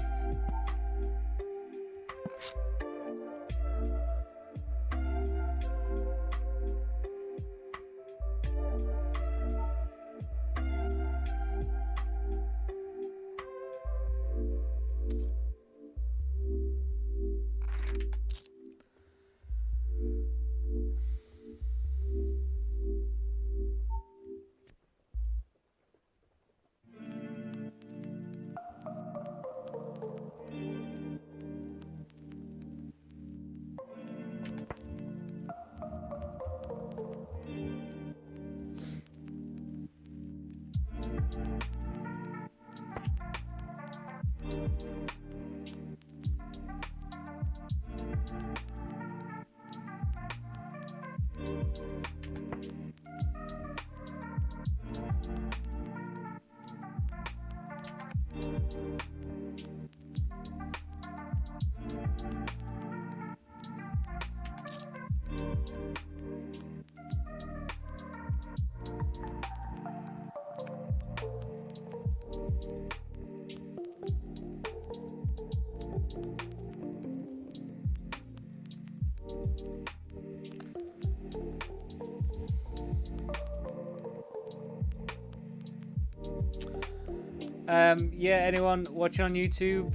Yeah, anyone watching on YouTube,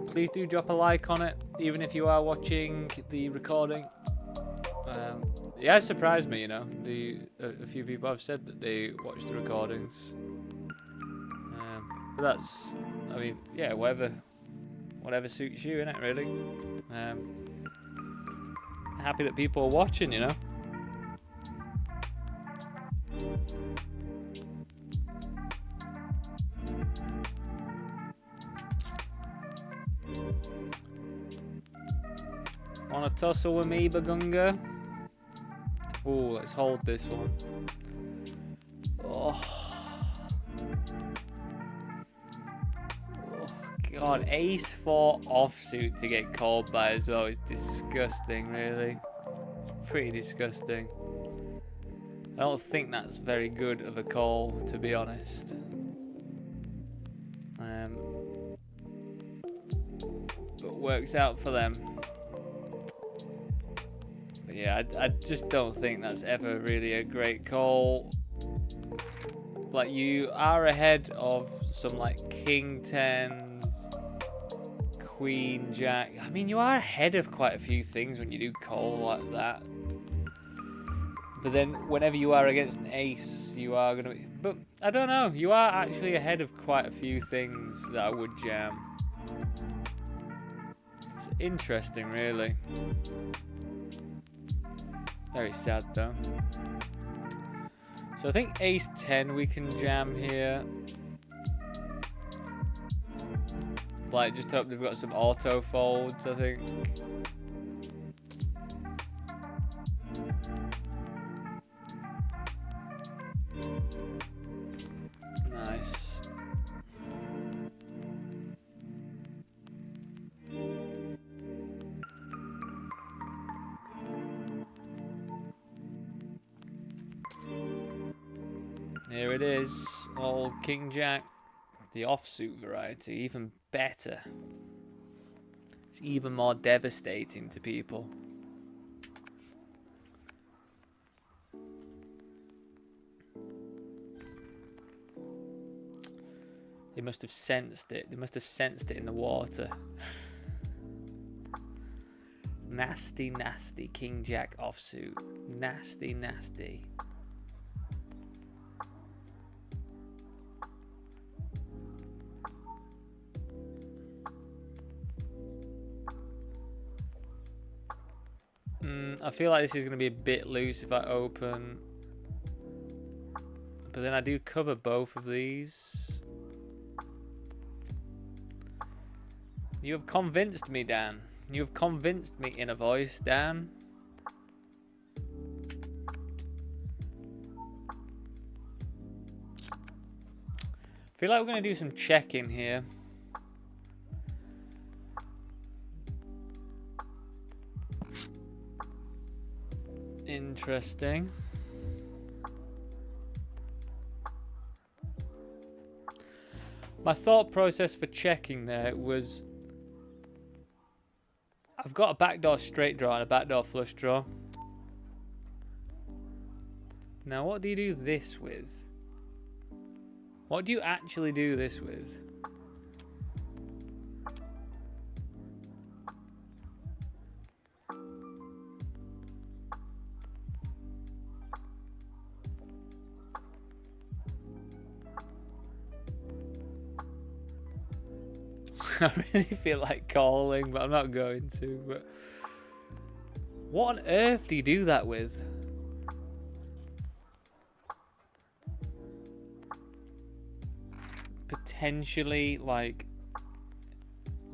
please do drop a like on it, even if you are watching the recording. Yeah, it surprised me, you know. A few people have said that they watch the recordings. But that's, I mean, yeah, whatever suits you, innit, really. Happy that people are watching, you know. Want to tussle with me, Bagunga? Oh, let's hold this one. Oh. Oh, God. Ace 4 offsuit to get called by as well is disgusting, really. It's pretty disgusting. I don't think that's very good of a call, to be honest. But works out for them. But yeah, I just don't think that's ever really a great call. Like, you are ahead of some like King 10s, Queen Jack. I mean, you are ahead of quite a few things when you do call like that. But then whenever you are against an ace, you are going to be... But I don't know, you are actually ahead of quite a few things that I would jam. It's interesting, really. Very sad, though. So I think ace 10 we can jam here. Like, just hope they've got some auto folds, I think. Nice. Here it is, old King Jack, the offsuit variety, even better. It's even more devastating to people. They must have sensed it. They must have sensed it in the water. Nasty, nasty King Jack offsuit. Nasty, nasty. I feel like this is going to be a bit loose if I open. But then I do cover both of these. You have convinced me, Dan. You have convinced me in a voice, Dan. Feel like we're gonna do some checking here. Interesting. My thought process for checking there was, I've got a backdoor straight draw and a backdoor flush draw. Now what do you do this with? What do you actually do this with? I really feel like calling, but I'm not going to. But what on earth do you do that with? Potentially like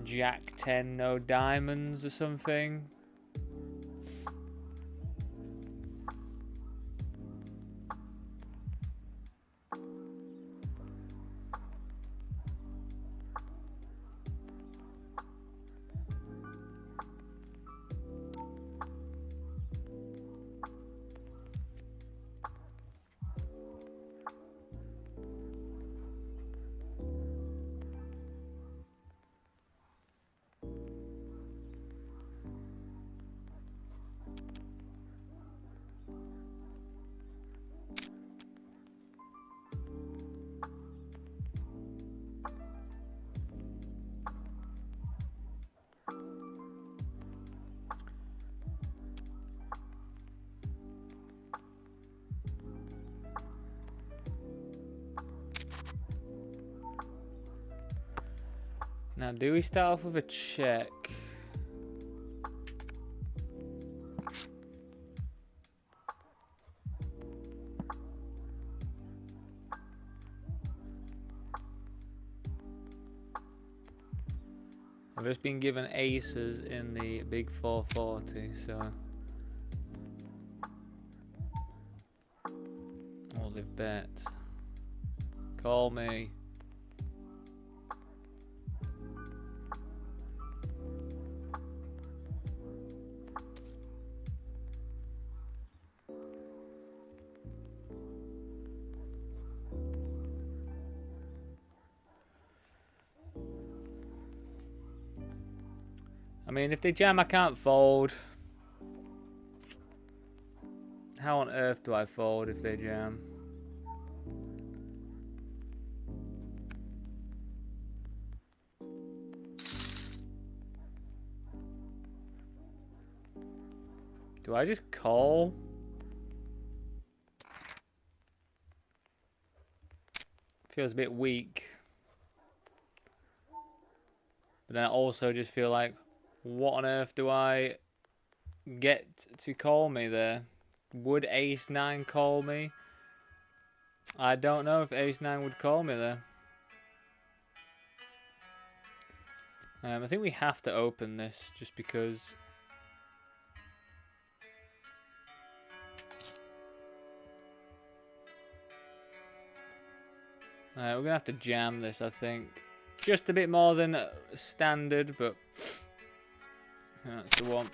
Jack 10 no diamonds or something. Now, do we start off with a check? I've just been given aces in the big 440, so all they've bet. Call me. I mean, if they jam, I can't fold. How on earth do I fold if they jam? Do I just call? Feels a bit weak. But then I also just feel like, what on earth do I get to call me there? Would ace 9 call me? I don't know if ace 9 would call me there. I think we have to open this just because we're gonna have to jam this, I think. Just a bit more than standard, but that's the one.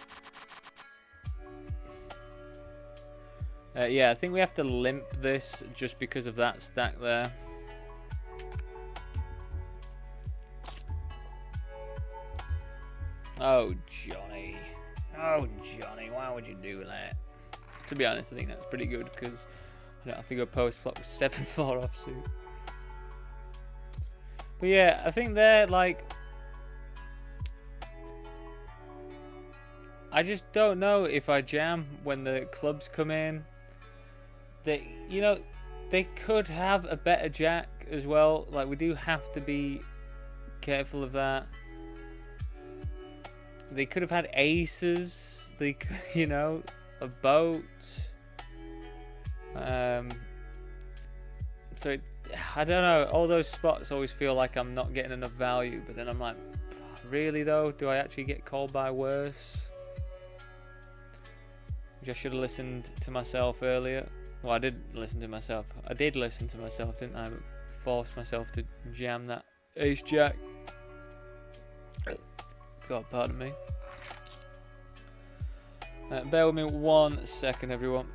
Yeah, I think we have to limp this just because of that stack there. Oh, Johnny. Oh, Johnny, why would you do that? To be honest, I think that's pretty good because I don't have to go post flop with 7-4 offsuit. But yeah, I think they're like, I just don't know if I jam when the clubs come in. They, you know, they could have a better jack as well. Like, we do have to be careful of that. They could have had aces. They could, you know, a boat. So I don't know. All those spots always feel like I'm not getting enough value. But then I'm like, really though? Do I actually get called by worse? Which I should have listened to myself earlier. Well, I did listen to myself. I did listen to myself, didn't I? But force myself to jam that ace jack. God, pardon me. Bear with me 1 second, everyone.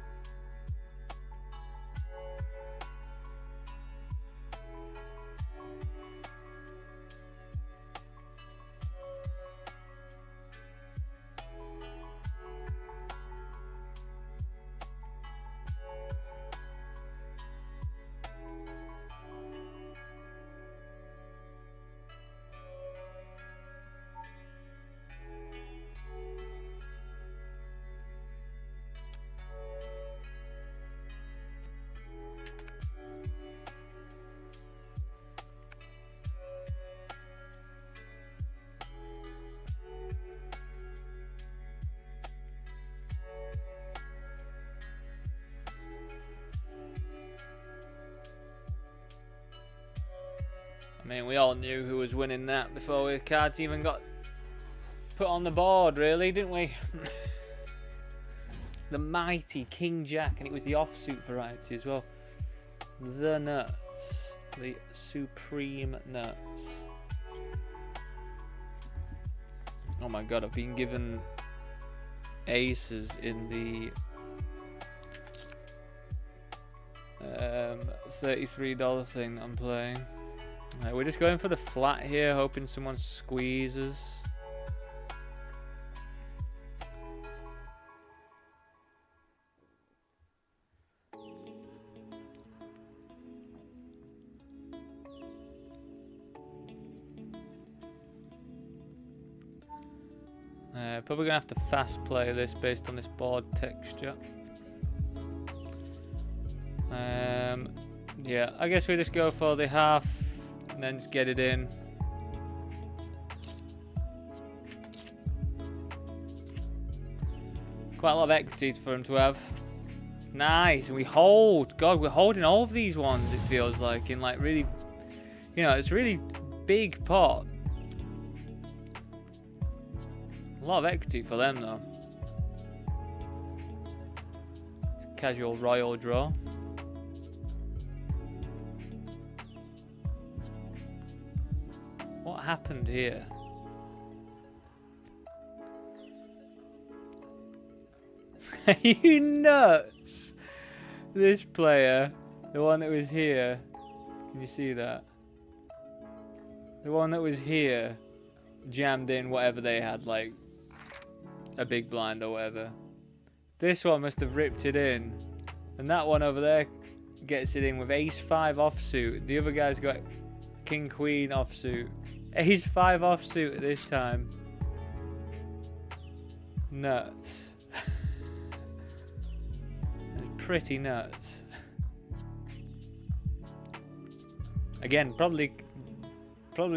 I mean, we all knew who was winning that before the cards even got put on the board, really, didn't we? The mighty King Jack, and it was the offsuit variety as well. The nuts. The supreme nuts. Oh my god, I've been given aces in the $33 thing I'm playing. We're just going for the flat here, hoping someone squeezes. Probably gonna have to fast play this based on this board texture. Yeah, I guess we just go for the half and then just get it in. Quite a lot of equity for him to have. Nice, and we hold. God, we're holding all of these ones, it feels like, in like really, you know, it's really big pot. A lot of equity for them though. Casual royal draw. What happened here? Are you nuts? This player, the one that was here, can you see that? The one that was here jammed in whatever they had, like a big blind or whatever. This one must have ripped it in, and that one over there gets it in with ace-5 offsuit. The other guy's got king-queen offsuit. Ace-5 offsuit at this time. Nuts. It's pretty nuts. Again, probably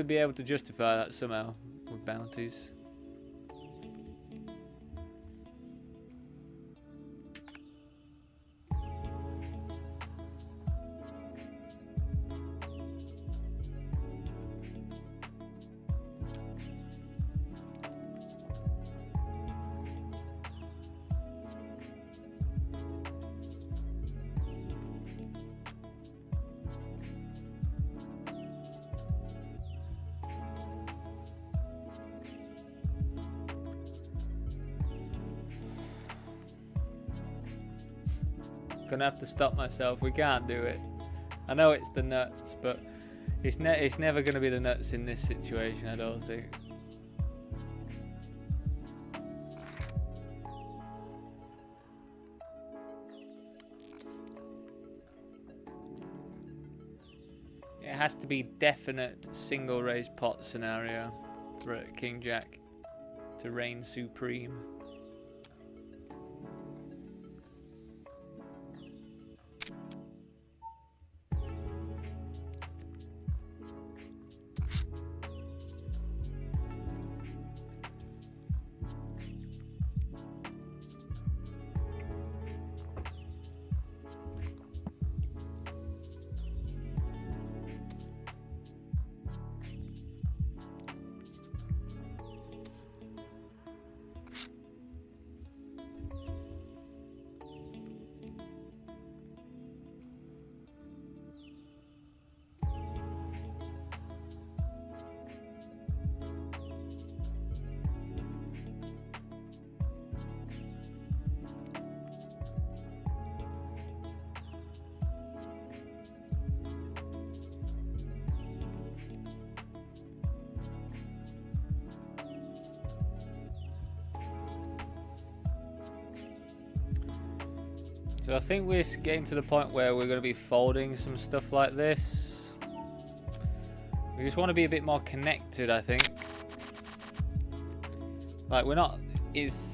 be able to justify that somehow with bounties. Gonna have to stop myself. We can't do it. I know it's the nuts, but it's never gonna be the nuts in this situation, I don't think. It has to be definite single raise pot scenario for a King Jack to reign supreme. So I think we're getting to the point where we're going to be folding some stuff like this. We just want to be a bit more connected, I think. Like, we're not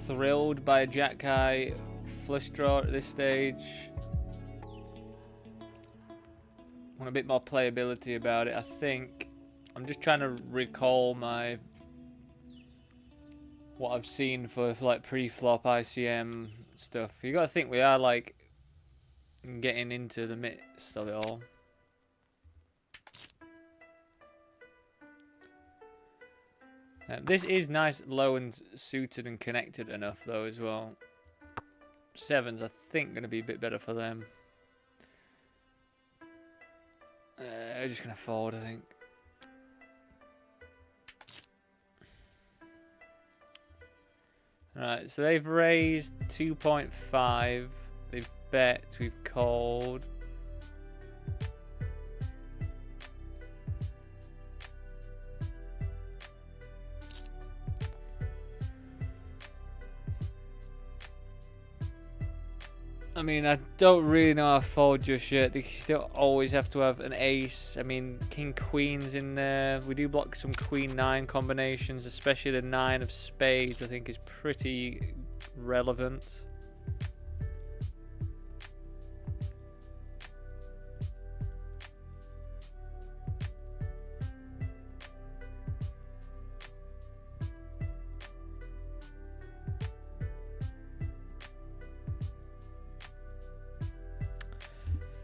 thrilled by a jack high flush draw at this stage. Want a bit more playability about it, I think. I'm just trying to recall what I've seen for like pre-flop ICM stuff. You gotta think we are like getting into the midst of it all. This is nice, low and suited and connected enough though as well. Sevens, I think, gonna be a bit better for them. I'm just gonna fold, I think. Right, so they've raised 2.5. They've bet. We've called. I mean, I don't really know how to fold just yet. You don't always have to have an ace. I mean, king queen's in there. We do block some queen nine combinations, especially the nine of spades. I think is pretty relevant.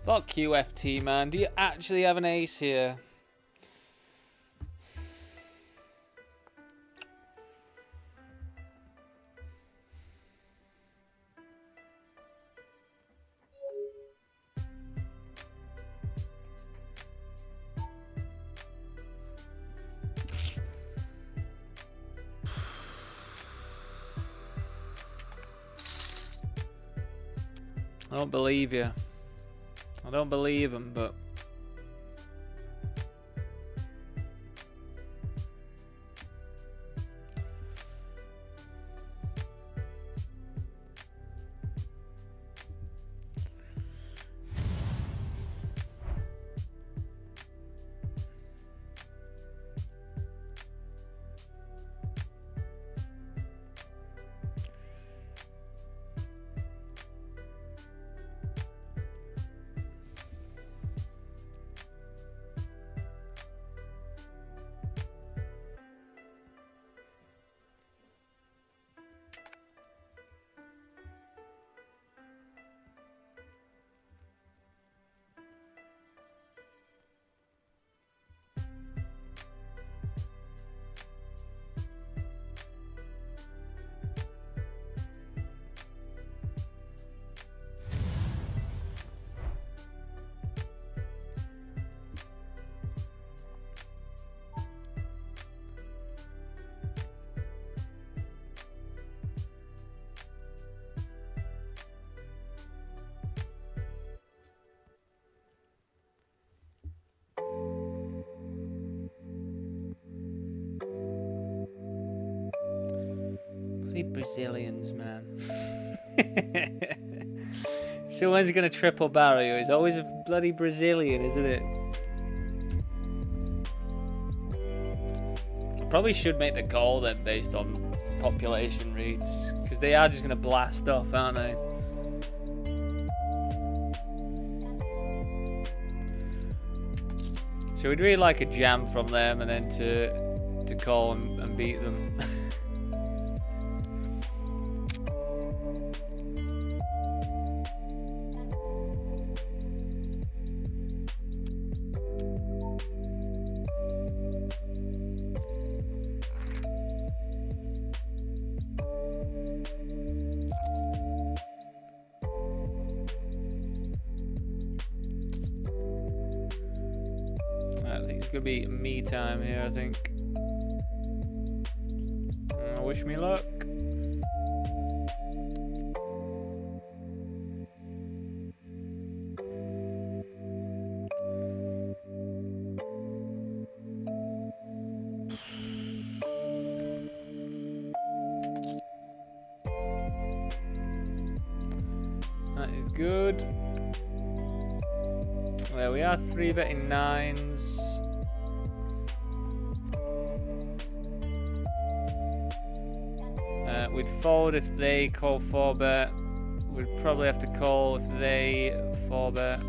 Fuck you, FT, man. Do you actually have an ace here? I don't believe you. I don't believe him, but bloody Brazilians, man. Someone's gonna triple barrel you. It's always a bloody Brazilian, isn't it? I probably should make the call then based on population reads, because they are just gonna blast off, aren't they? So we'd really like a jam from them and then to call and beat them. I think it's gonna be me time here, I think. Wish me luck. That is good. There we are, 3-betting 9s. We'd fold if they call 4-bet. We'd probably have to call if they 4-bet.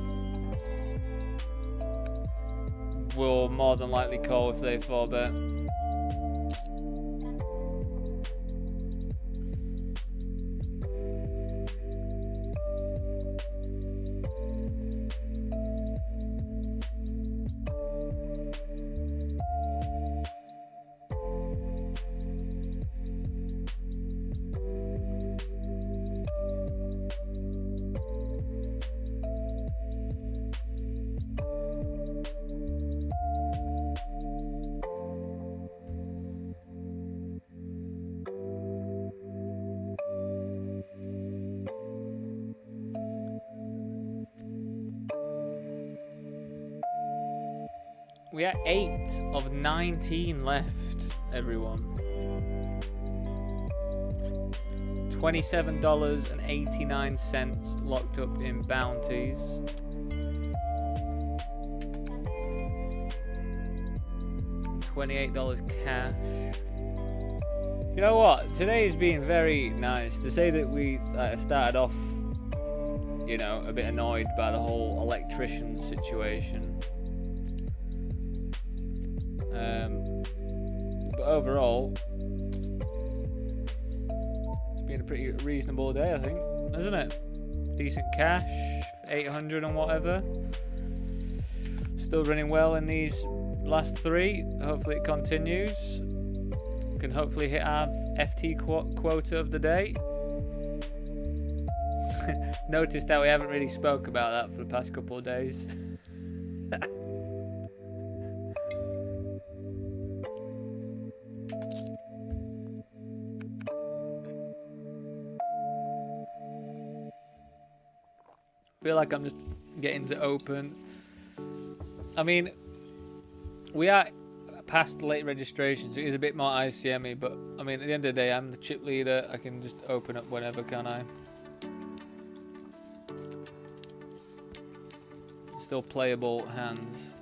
We'll more than likely call if they 4-bet. We are 8 of 19 left, everyone. $27.89 locked up in bounties. $28 cash. You know what? Today has been very nice. To say that we started off, you know, a bit annoyed by the whole electrician situation. But overall, it's been a pretty reasonable day, I think, hasn't it? Decent cash, 800 and whatever. Still running well in these last 3. Hopefully it continues. Can hopefully hit our FT quota of the day. Noticed that we haven't really spoke about that for the past couple of days. Feel like I'm just getting to open. I mean, we are past late registration, so it is a bit more ICM-y, but I mean, at the end of the day, I'm the chip leader. I can just open up whenever, can I? Still playable hands.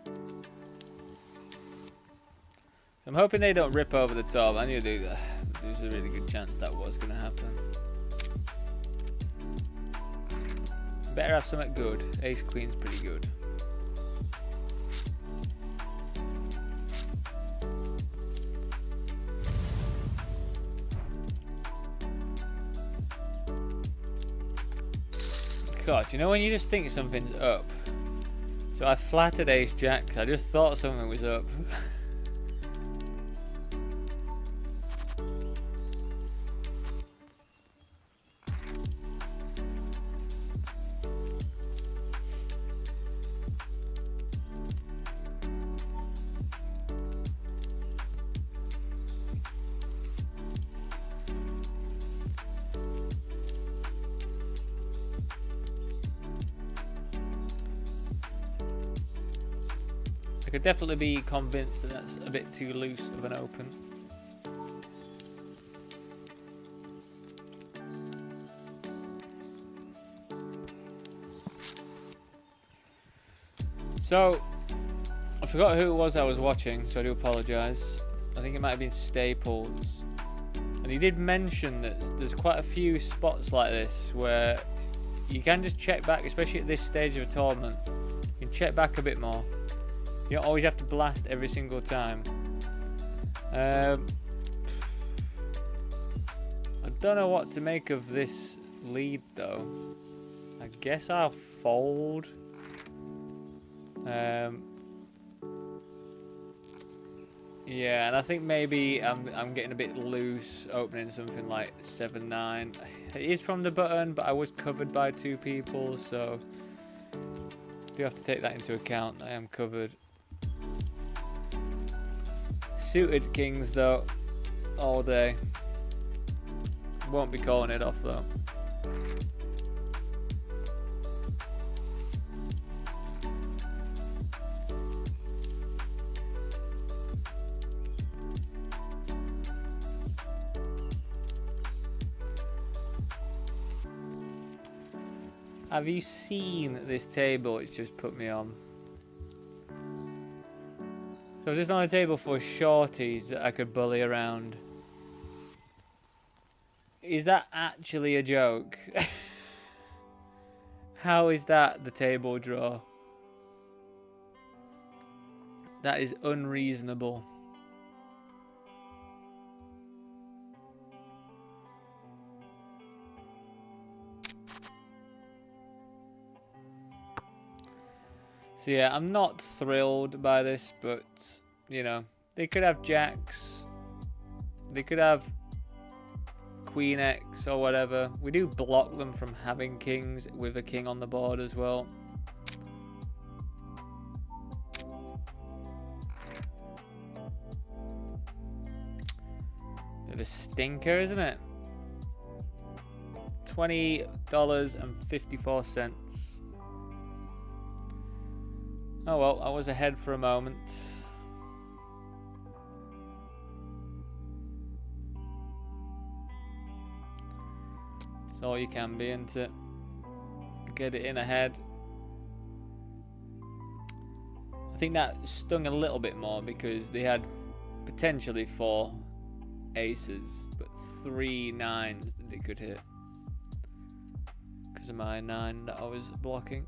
So I'm hoping they don't rip over the top. I knew there's a really good chance that was going to happen. Better have something good. Ace Queen's pretty good. God, you know when you just think something's up? So I flattered Ace Jack because I just thought something was up. I could definitely be convinced that that's a bit too loose of an open. So, I forgot who it was I was watching, so I do apologise. I think it might have been Staples. And he did mention that there's quite a few spots like this where you can just check back, especially at this stage of a tournament. You can check back a bit more. You don't always have to blast every single time. I don't know what to make of this lead though. I guess I'll fold. Yeah, and I think maybe I'm getting a bit loose opening something like 7-9. It is from the button, but I was covered by 2 people, so do have to take that into account. I am covered. Suited kings though, all day. Won't be calling it off though. Have you seen this table? It's just put me on. So is this not a table for shorties that I could bully around? Is that actually a joke? How is that the table draw? That is unreasonable. So yeah, I'm not thrilled by this, but, you know, they could have jacks. They could have Queen X or whatever. We do block them from having kings with a king on the board as well. Bit of a stinker, isn't it? $20.54. Oh well, I was ahead for a moment. That's all you can be, isn't it? Get it in ahead. I think that stung a little bit more because they had potentially 4 aces, but 3 9s that they could hit. Because of my 9 that I was blocking.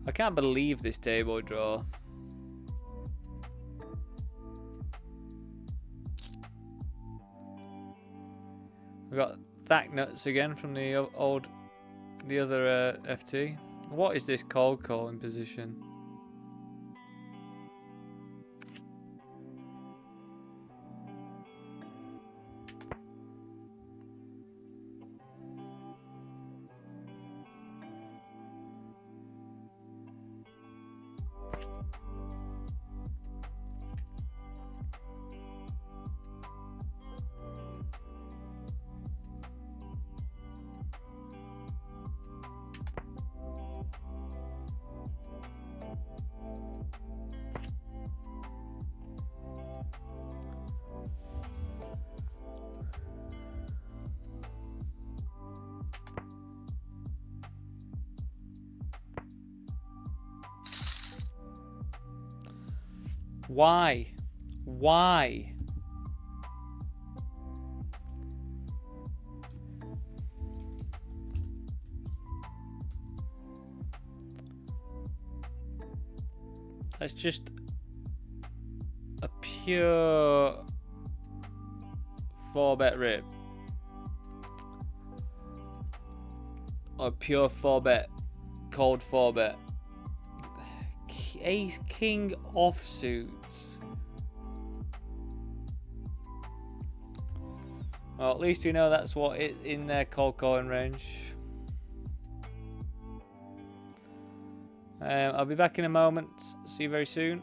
I can't believe this table draw. We got Thack Nuts again from the other FT. What is this cold calling position? Why? Why? That's just a pure 4-bet rip. Or pure 4-bet, cold 4-bet. Ace King offsuits. Well, at least we know that's what it in their cold calling range. I'll be back in a moment. See you very soon.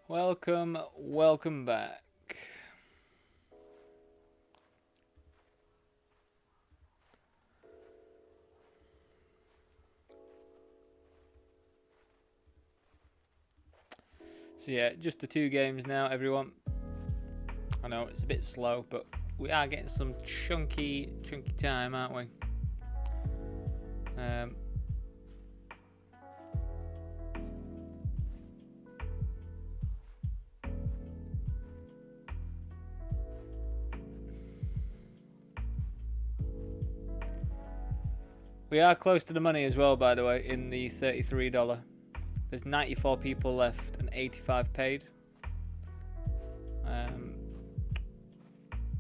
Welcome, welcome back. So yeah, just the 2 games now, everyone. I know it's a bit slow, but we are getting some chunky time, aren't we? We are close to the money as well, by the way, in the $33. There's 94 people left and 85 paid.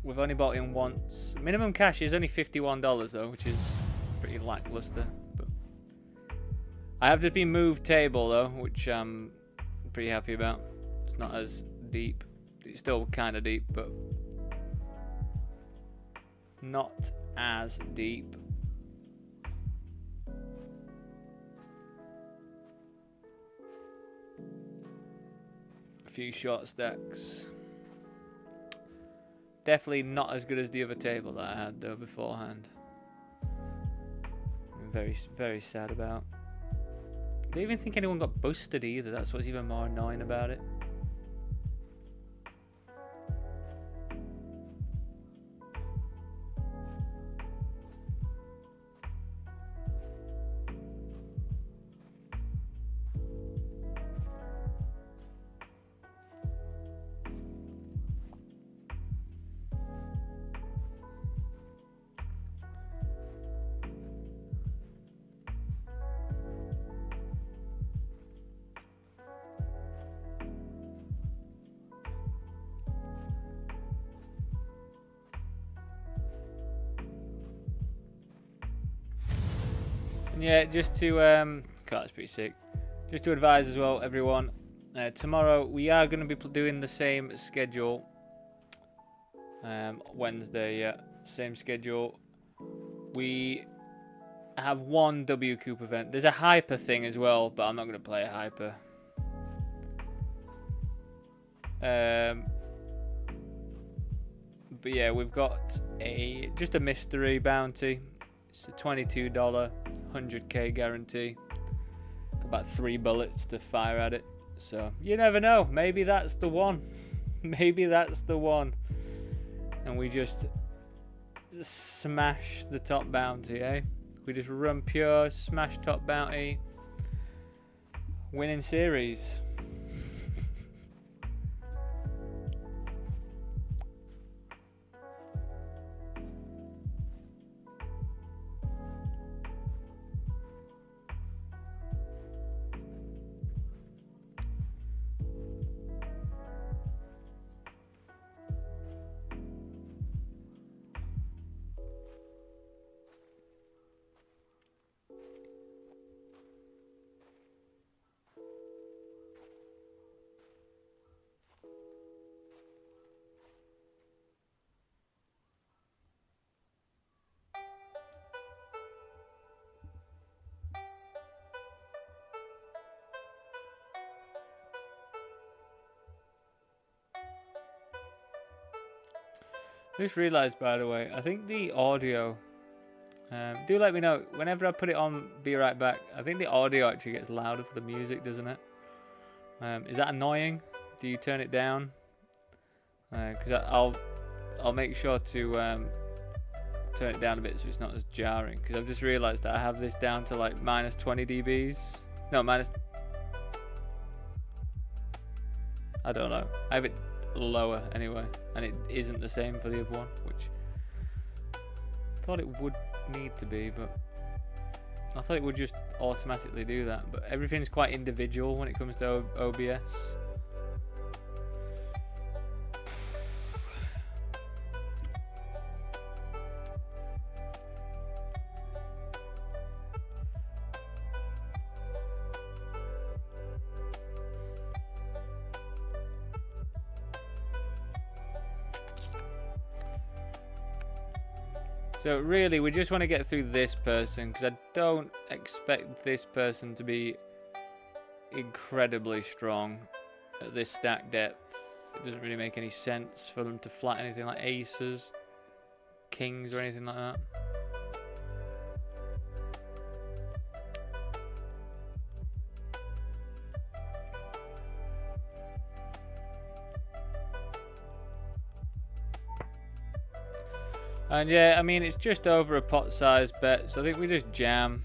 We've only bought in once. Minimum cash is only $51 though, which is pretty lackluster. But I have just been moved table though, which I'm pretty happy about. It's not as deep. It's still kind of deep, but not as deep. A few short stacks. Definitely not as good as the other table that I had though beforehand. I'm very sad about. I don't even think anyone got busted either. That's what's even more annoying about it. Yeah, just to God, that's pretty sick. Just to advise as well, everyone. Tomorrow we are going to be doing the same schedule. Wednesday, yeah, same schedule. We have one WCOOP event. There's a hyper thing as well, but I'm not going to play a hyper. But yeah, we've got just a mystery bounty. It's a $22 100k guarantee. Got about 3 bullets to fire at it. So you never know. Maybe that's the one. Maybe that's the one. And we just smash the top bounty, eh? We just run pure, smash top bounty, winning series. I just realised, by the way, I think the audio, do let me know, whenever I put it on, be right back, I think the audio actually gets louder for the music, doesn't it? Is that annoying? Do you turn it down? Because I'll make sure to turn it down a bit so it's not as jarring, because I've just realised that I have this down to like minus 20 dBs. No, minus... I don't know. I have it lower anyway, and it isn't the same for the other one, which I thought it would need to be, but I thought it would just automatically do that. But everything's quite individual when it comes to OBS. So really, we just want to get through this person, because I don't expect this person to be incredibly strong. at this stack depth. It doesn't really make any sense for them to flat anything like aces, kings, or anything like that. And yeah, I mean, it's just over a pot size bet, so I think we just jam.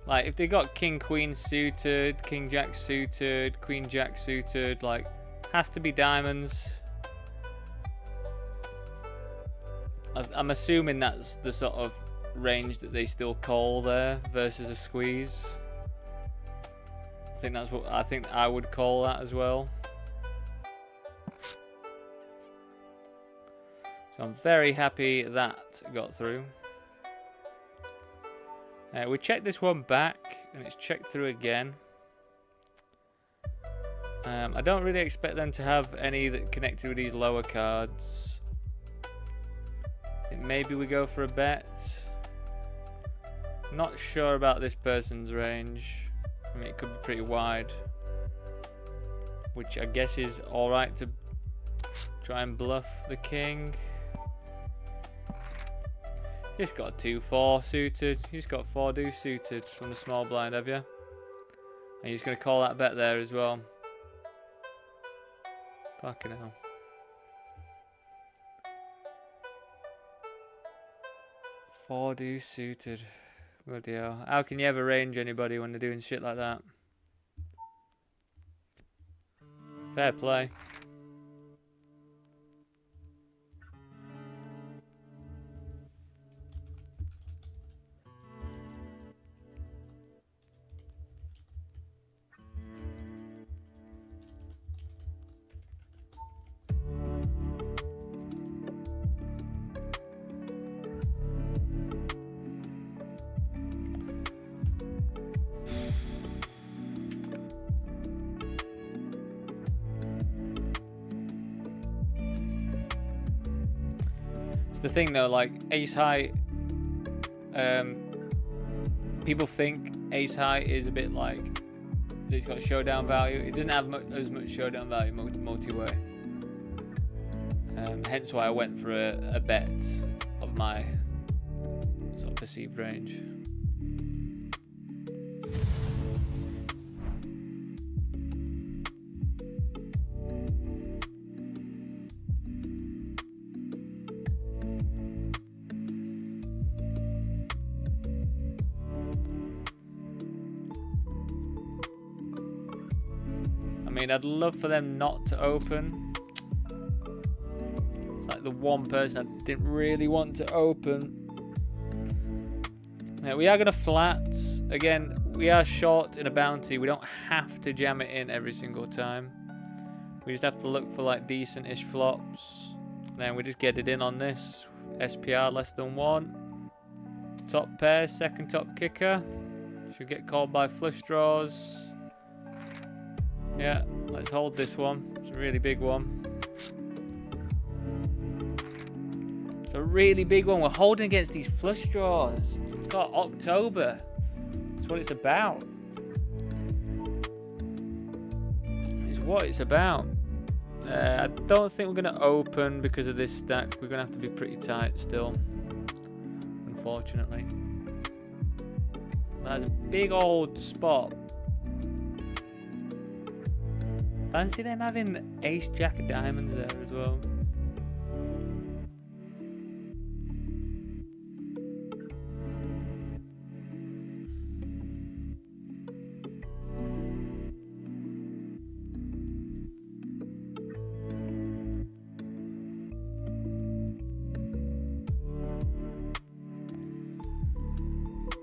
Like, if they got king queen suited, king jack suited, queen jack suited, like, has to be diamonds. I'm assuming that's the sort of range that they still call there versus a squeeze. I think that's what I would call that as well. So I'm very happy that got through. We checked this one back and it's checked through again. I don't really expect them to have any that connected with these lower cards. Maybe we go for a bet. Not sure about this person's range. I mean, it could be pretty wide, which I guess is alright to try and bluff the king. He's got 2-4 suited. He's got 4 deuce suited from the small blind, have you? And you're just going to call that bet there as well. Fucking hell. Four deuce suited. Bloody hell. How can you ever range anybody when they're doing shit like that? Fair play. It's the thing though, like ace high, people think ace high is a bit like it's got showdown value. It doesn't have as much showdown value multi-way. Hence why I went for a bet of my sort of perceived range. I mean, I'd love for them not to open. It's like the one person I didn't really want to open. Now, we are going to flat. Again, we are short in a bounty. We don't have to jam it in every single time. We just have to look for like decent-ish flops. Then we just get it in on this. SPR less than 1. Top pair, second top kicker. Should get called by flush draws. Yeah, let's hold this one. It's a really big one. It's a really big one. We're holding against these flush draws. God, October. That's what it's about. It's what it's about. I don't think we're going to open because of this stack. We're going to have to be pretty tight still, unfortunately. That's a big old spot. Fancy them having ace jack of diamonds there as well.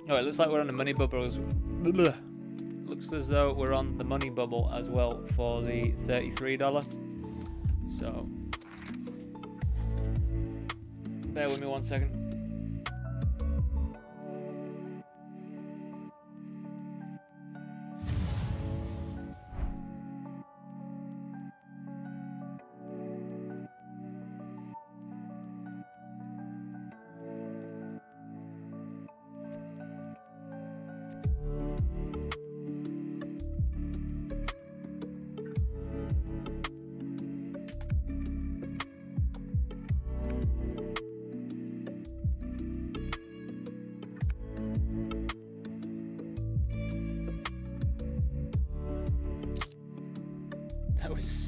Oh, it looks like we're on the money bubbles. Looks as though we're on the money bubble as well for the $33. So, bear with me 1 second.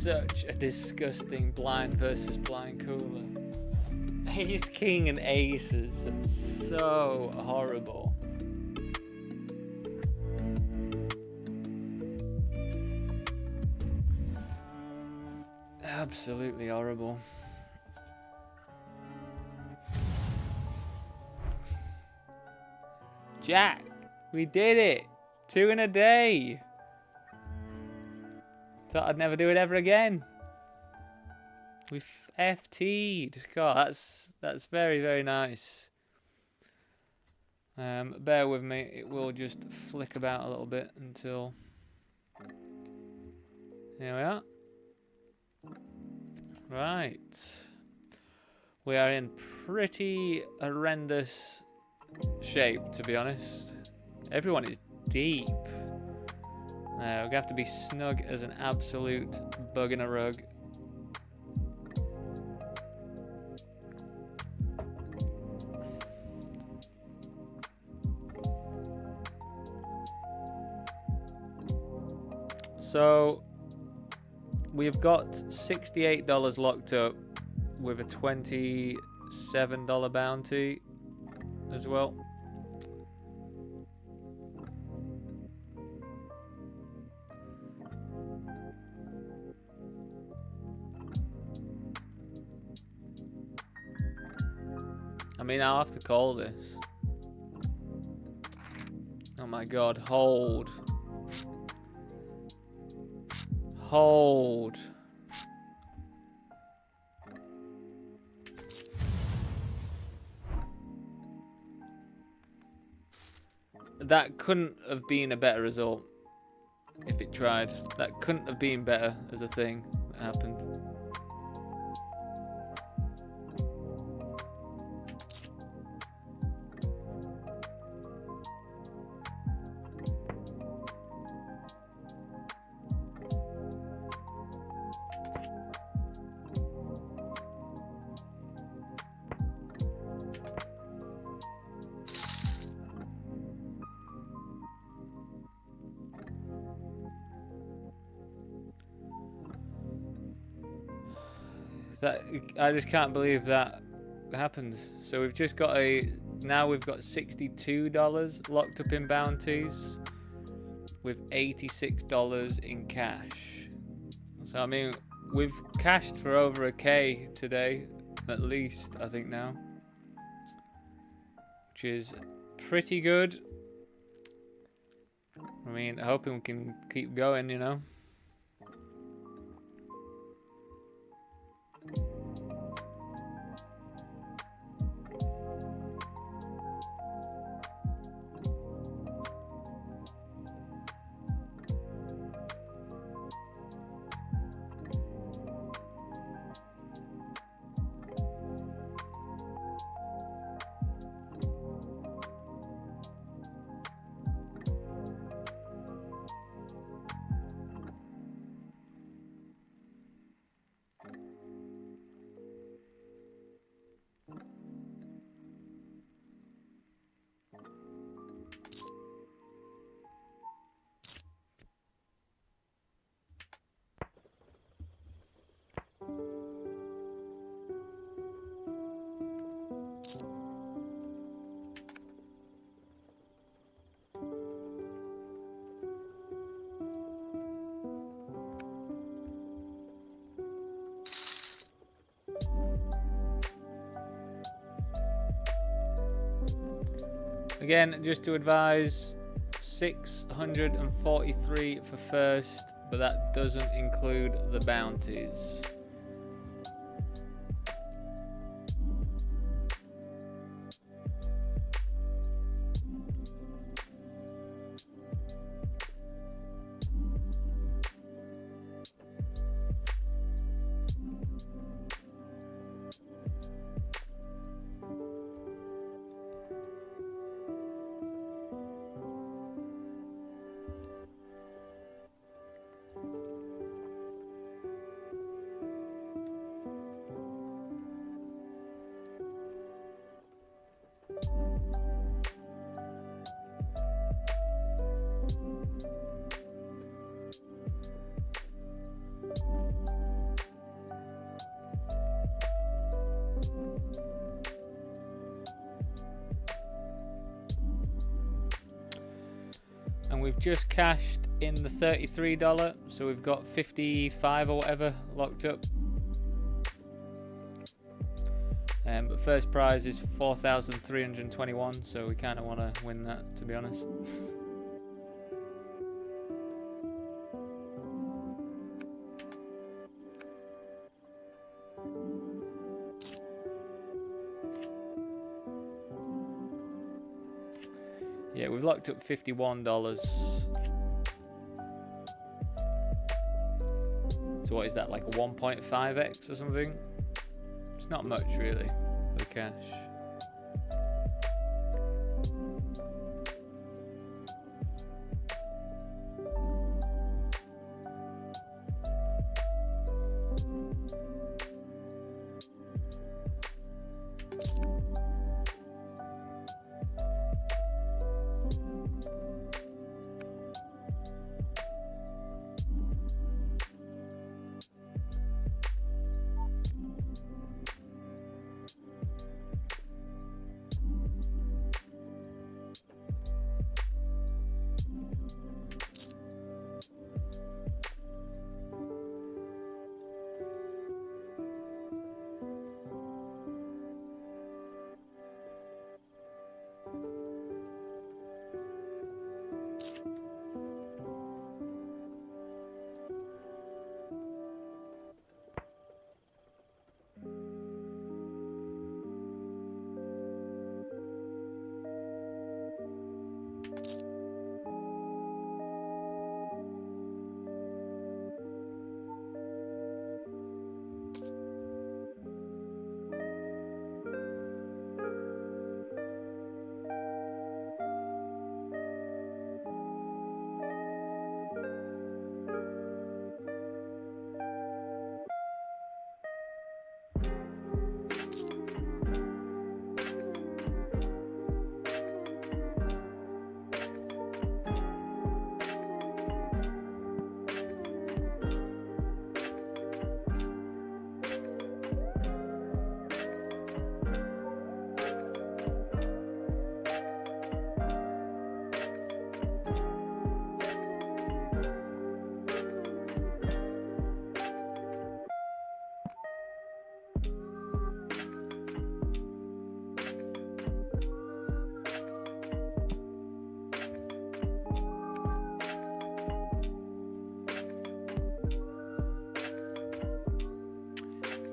such a disgusting blind versus blind cooler. Ace, king, and aces. That's so horrible. Absolutely horrible. Jack, we did it. 2 in a day. Thought I'd never do it ever again. We FT'd. God, that's very, very nice. Bear with me. It will just flick about a little bit until... Here we are. Right. We are in pretty horrendous shape, to be honest. Everyone is deep. We're going to have to be snug as an absolute bug in a rug. So we've got $68 locked up with a $27 bounty as well. I mean, I'll have to call this. Oh my god, hold. Hold. That couldn't have been a better result if it tried. That couldn't have been better as a thing that happened. I just can't believe that happened. So we've just got now we've got $62 locked up in bounties with $86 in cash. So I mean, we've cashed for over $1K today, at least, I think now, which is pretty good. I mean, hoping we can keep going, you know. Again, just to advise, 643 for first, but that doesn't include the bounties. we've just cashed in the $33, so we've got 55 or whatever locked up. But first prize is 4,321, so we kind of want to win that, to be honest. Yeah, we've locked up $51. So what is that, like a 1.5x or something? It's not much really for the cash.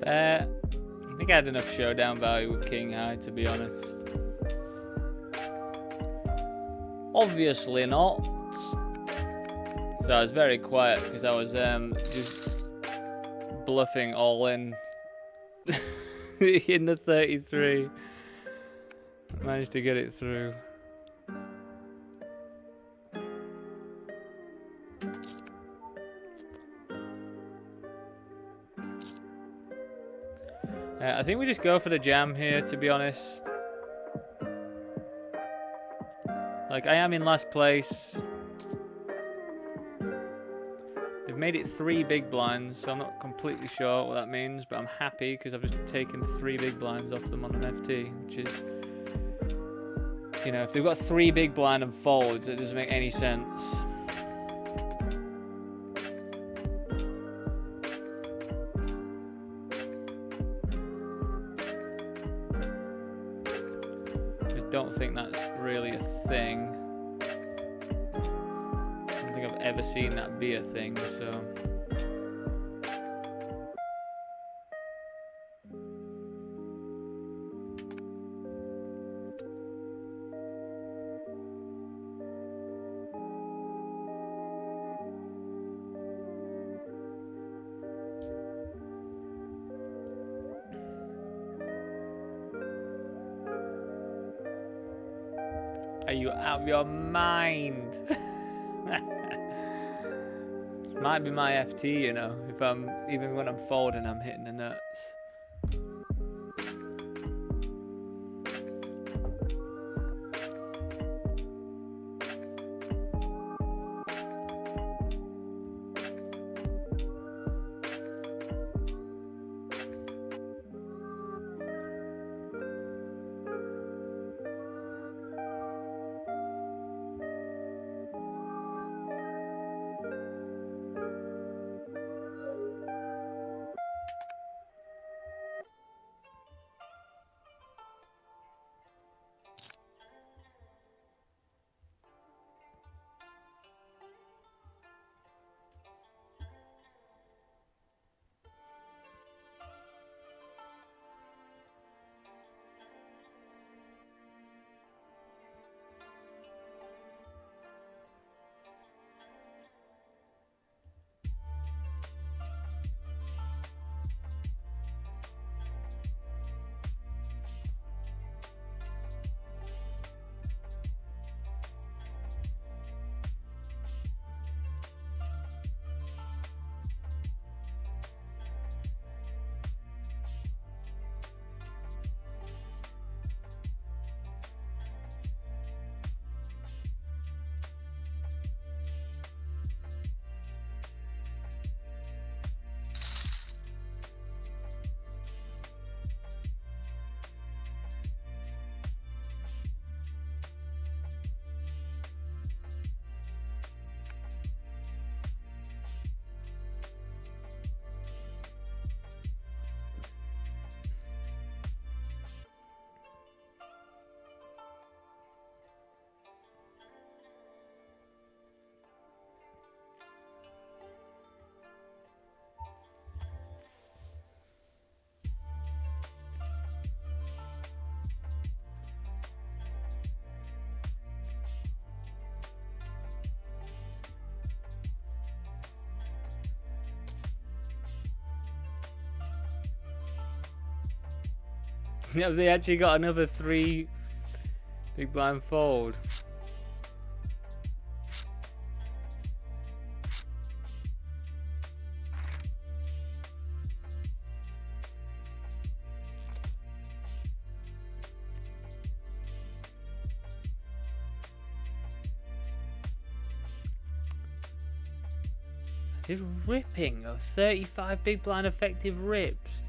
I think I had enough showdown value with King High, to be honest. Obviously not. So I was very quiet because I was just bluffing all in in the 33. Managed to get it through. I think we just go for the jam here, to be honest. Like, I am in last place. They've made it 3 big blinds, so I'm not completely sure what that means, but I'm happy because I've just taken 3 big blinds off them on an FT, which is, you know, if they've got 3 big blind and folds, it doesn't make any sense. Don't think that's really a thing. I don't think I've ever seen that be a thing, so. Are you out of your mind? Might be my FT, you know. If I'm even when I'm folding, I'm hitting the nuts. Have they actually got another 3 big blind fold? He's ripping of 35 big blind effective rips.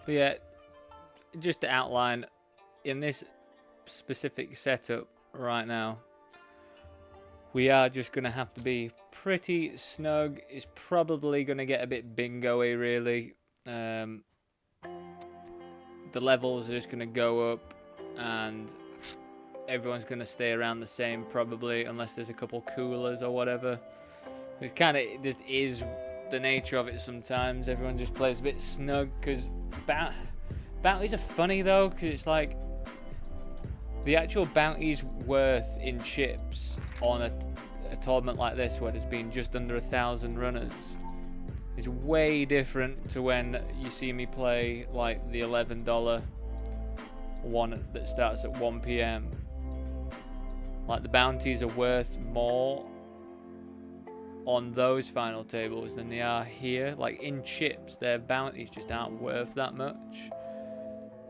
But yeah, just to outline, in this specific setup right now, we are just going to have to be pretty snug. It's probably going to get a bit bingo-y, really. The levels are just going to go up, and everyone's going to stay around the same, probably, unless there's a couple coolers or whatever. It kind of just is the nature of it sometimes. Everyone just plays a bit snug, because bounties are funny though, because it's like the actual bounty's worth in chips on a tournament like this, where there's been just under 1,000 runners, is way different to when you see me play like the $11 one that starts at 1 PM. Like, the bounties are worth more on those final tables than they are here. Like, in chips, their bounties just aren't worth that much.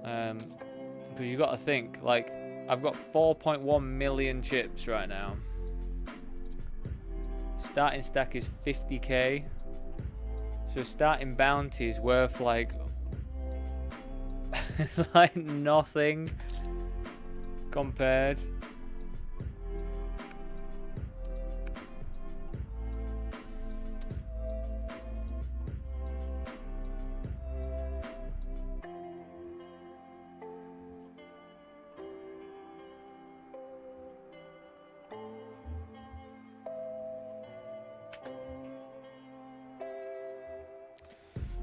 Because you've got to think, like, I've got 4.1 million chips right now. Starting stack is 50k. So starting bounty is worth like like nothing compared.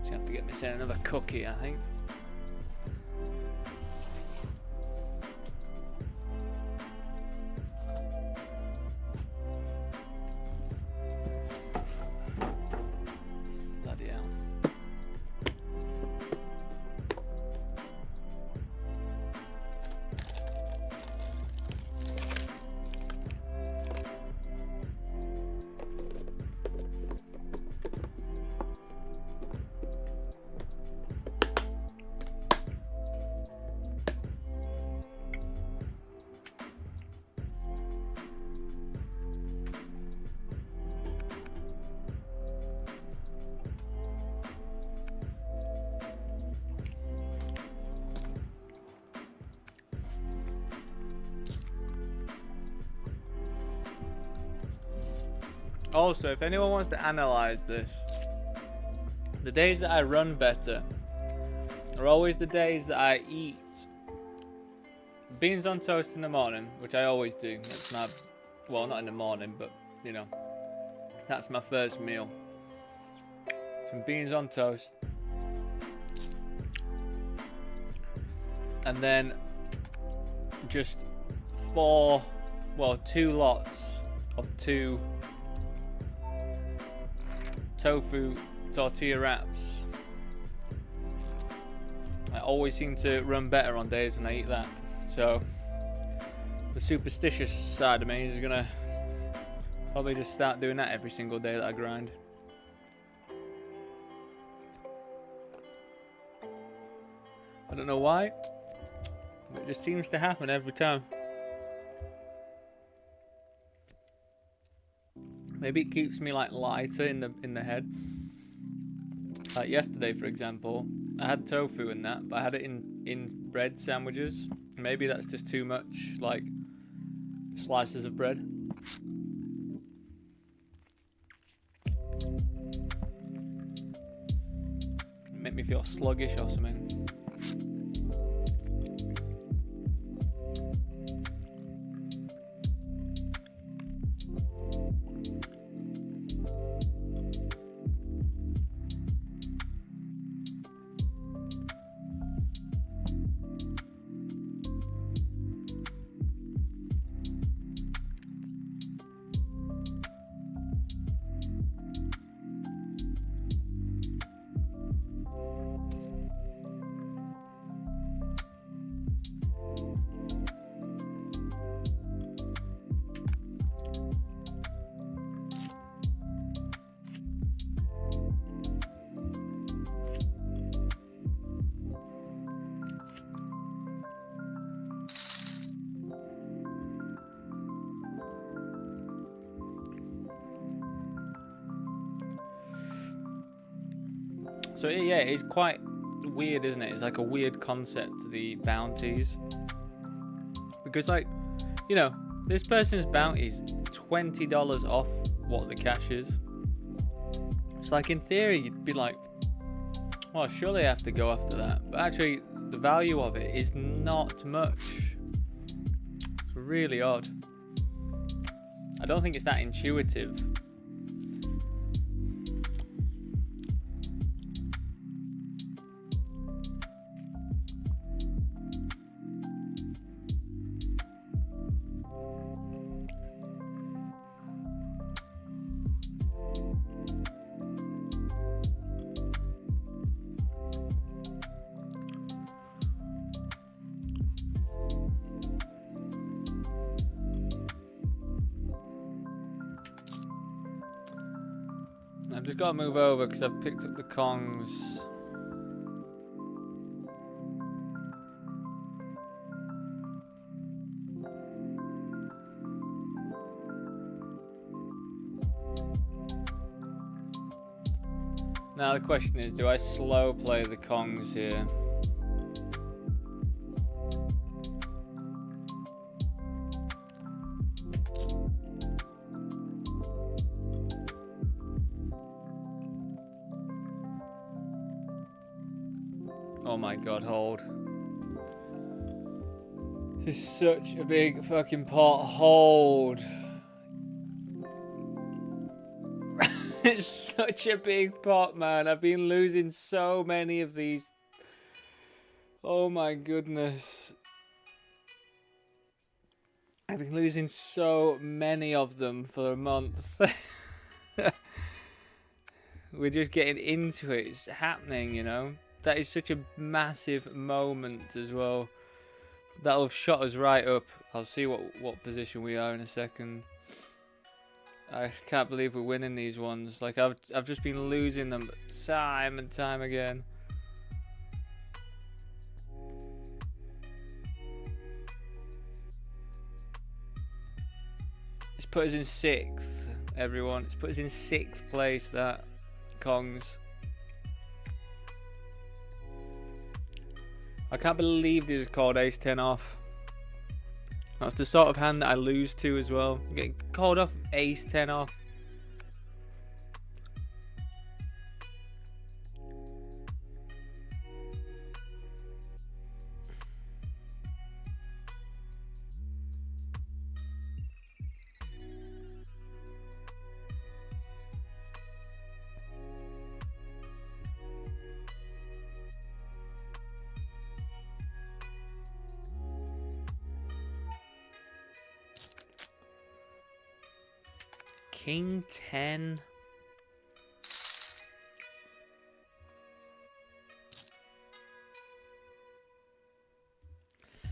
Just have to get me sent another cookie, I think. Bloody hell. Also, if anyone wants to analyze this, the days that I run better are always the days that I eat beans on toast in the morning, which I always do. That's my, well, not in the morning, but you know, that's my first meal. Some beans on toast, and then just 2 lots of 2 tofu tortilla wraps. I always seem to run better on days when I eat that. So the superstitious side of me is gonna probably just start doing that every single day that I grind. I don't know why, but it just seems to happen every time. Maybe it keeps me like lighter in the head. Like yesterday, for example, I had tofu and that, but I had it in bread sandwiches. Maybe that's just too much, like, slices of bread. Make me feel sluggish or something. So yeah, it's quite weird, isn't it? It's like a weird concept, the bounties. Because, like, you know, this person's bounty is $20 off what the cash is. It's like, in theory, you'd be like, well, surely I have to go after that. But actually, the value of it is not much. It's really odd. I don't think it's that intuitive. I've just got to move over because I've picked up the Kongs. Now the question is, do I slow play the Kongs here? Oh my god, hold. This is such a big fucking pot. Hold. It's such a big pot, man. I've been losing so many of these. Oh my goodness. I've been losing so many of them for a month. We're just getting into it. It's happening, you know. That is such a massive moment as well. That'll have shot us right up. I'll see what position we are in a second. I can't believe we're winning these ones. Like, I've just been losing them time and time again. It's put us in 6th, everyone. It's put us in 6th place, that Kongs. I can't believe they just called ace-10 off. That's the sort of hand that I lose to as well. I'm getting called off ace-10 off. King 10. I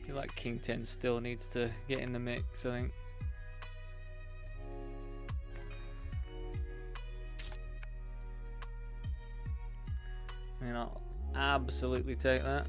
feel like King 10 still needs to get in the mix, I think. I mean, I'll absolutely take that.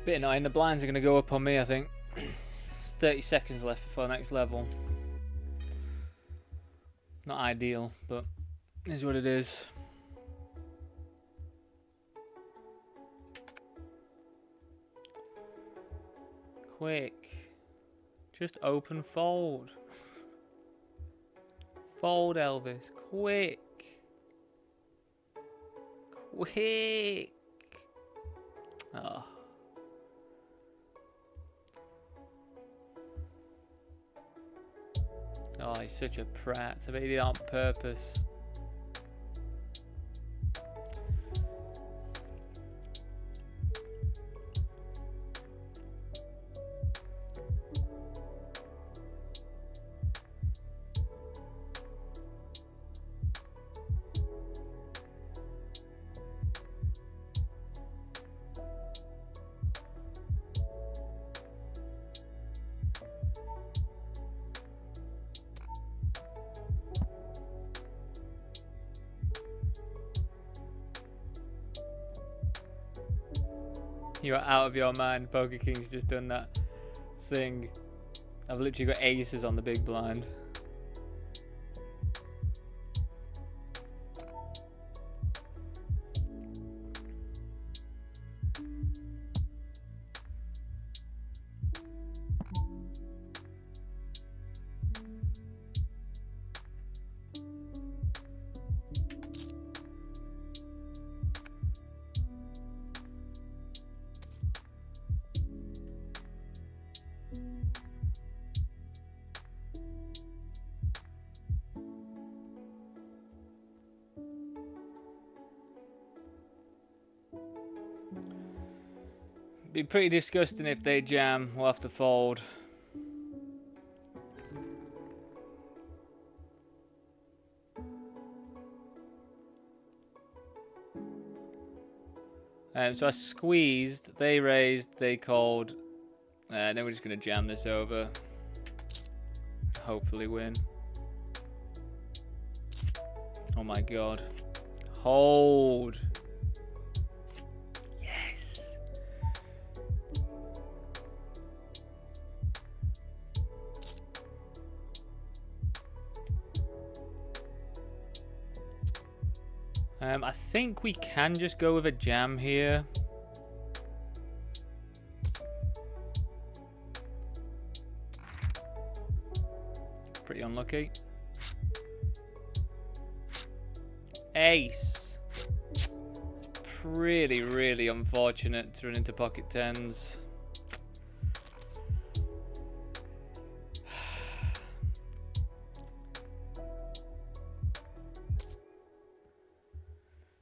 Bit annoying. The blinds are going to go up on me, I think. It's 30 seconds left before next level. Not ideal, but it is what it is. Quick. Just open fold. Fold, Elvis. Quick. Quick. Oh. Oh, he's such a prat. I bet he did it on purpose. You're out of your mind. Poker King's just done that thing. I've literally got aces on the big blind. Be pretty disgusting if they jam. We'll have to fold. So I squeezed, they raised, they called, and then we're just going to jam this over. Hopefully win. Oh my god. Hold. Yes. I think we can just go with a jam here. Pretty unlucky. Ace. Pretty, really unfortunate to run into pocket tens.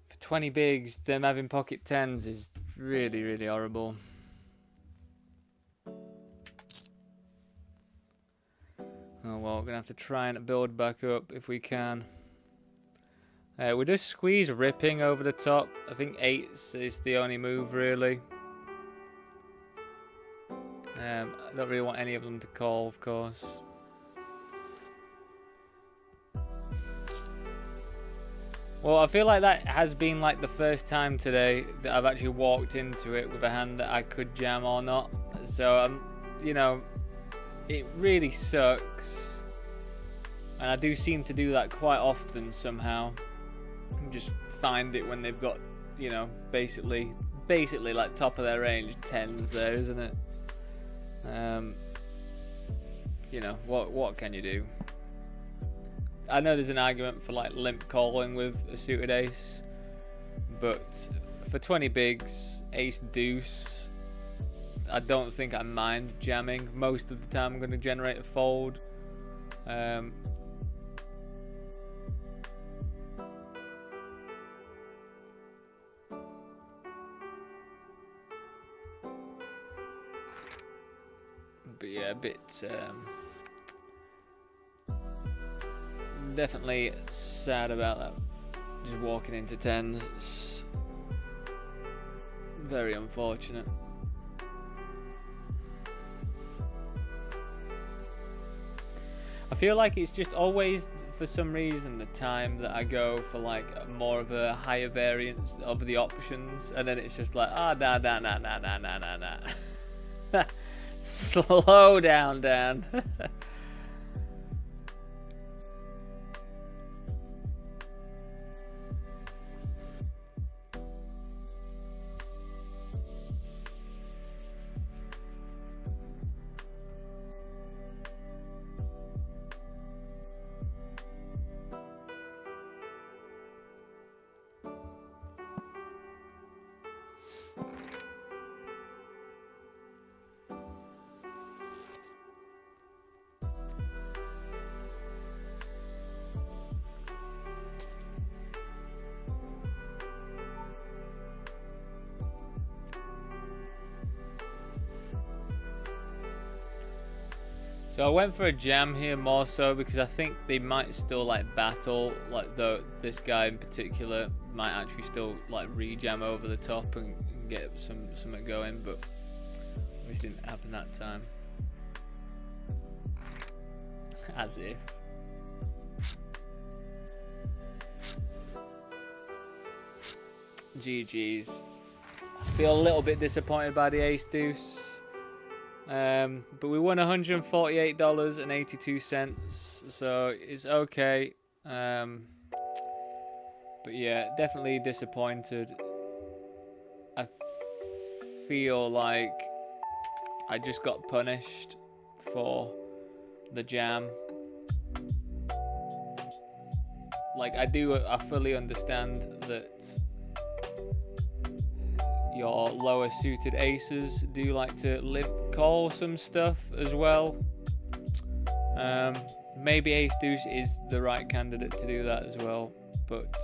For 20 bigs, them having pocket tens is really, really horrible. Oh well, we're gonna have to try and build back up if we can. We'll just squeeze ripping over the top. I think 8s is the only move really. I don't really want any of them to call, of course. Well, I feel like that has been like the first time today that I've actually walked into it with a hand that I could jam or not. So you know, it really sucks, and I do seem to do that quite often somehow. Just find it when they've got, you know, basically like top of their range tens there, isn't it? You know, what can you do? I know there's an argument for like limp calling with a suited ace, but for 20 bigs, ace deuce, I don't think I mind jamming. Most of the time I'm going to generate a fold. But yeah, a bit definitely sad about that. Just walking into tens. It's very unfortunate. I feel like it's just always for some reason the time that I go for like more of a higher variance of the options, and then it's just like, nah. Slow down, Dan. So I went for a jam here more so because I think they might still like battle, like this guy in particular might actually still like re-jam over the top and get something going, but obviously didn't happen that time. As if. GG's. I feel a little bit disappointed by the ace deuce. But we won $148.82, so it's okay. But yeah, definitely disappointed. I feel like I just got punished for the jam. Like I fully understand that your lower suited aces do like to limp call some stuff as well. Maybe ace deuce is the right candidate to do that as well, but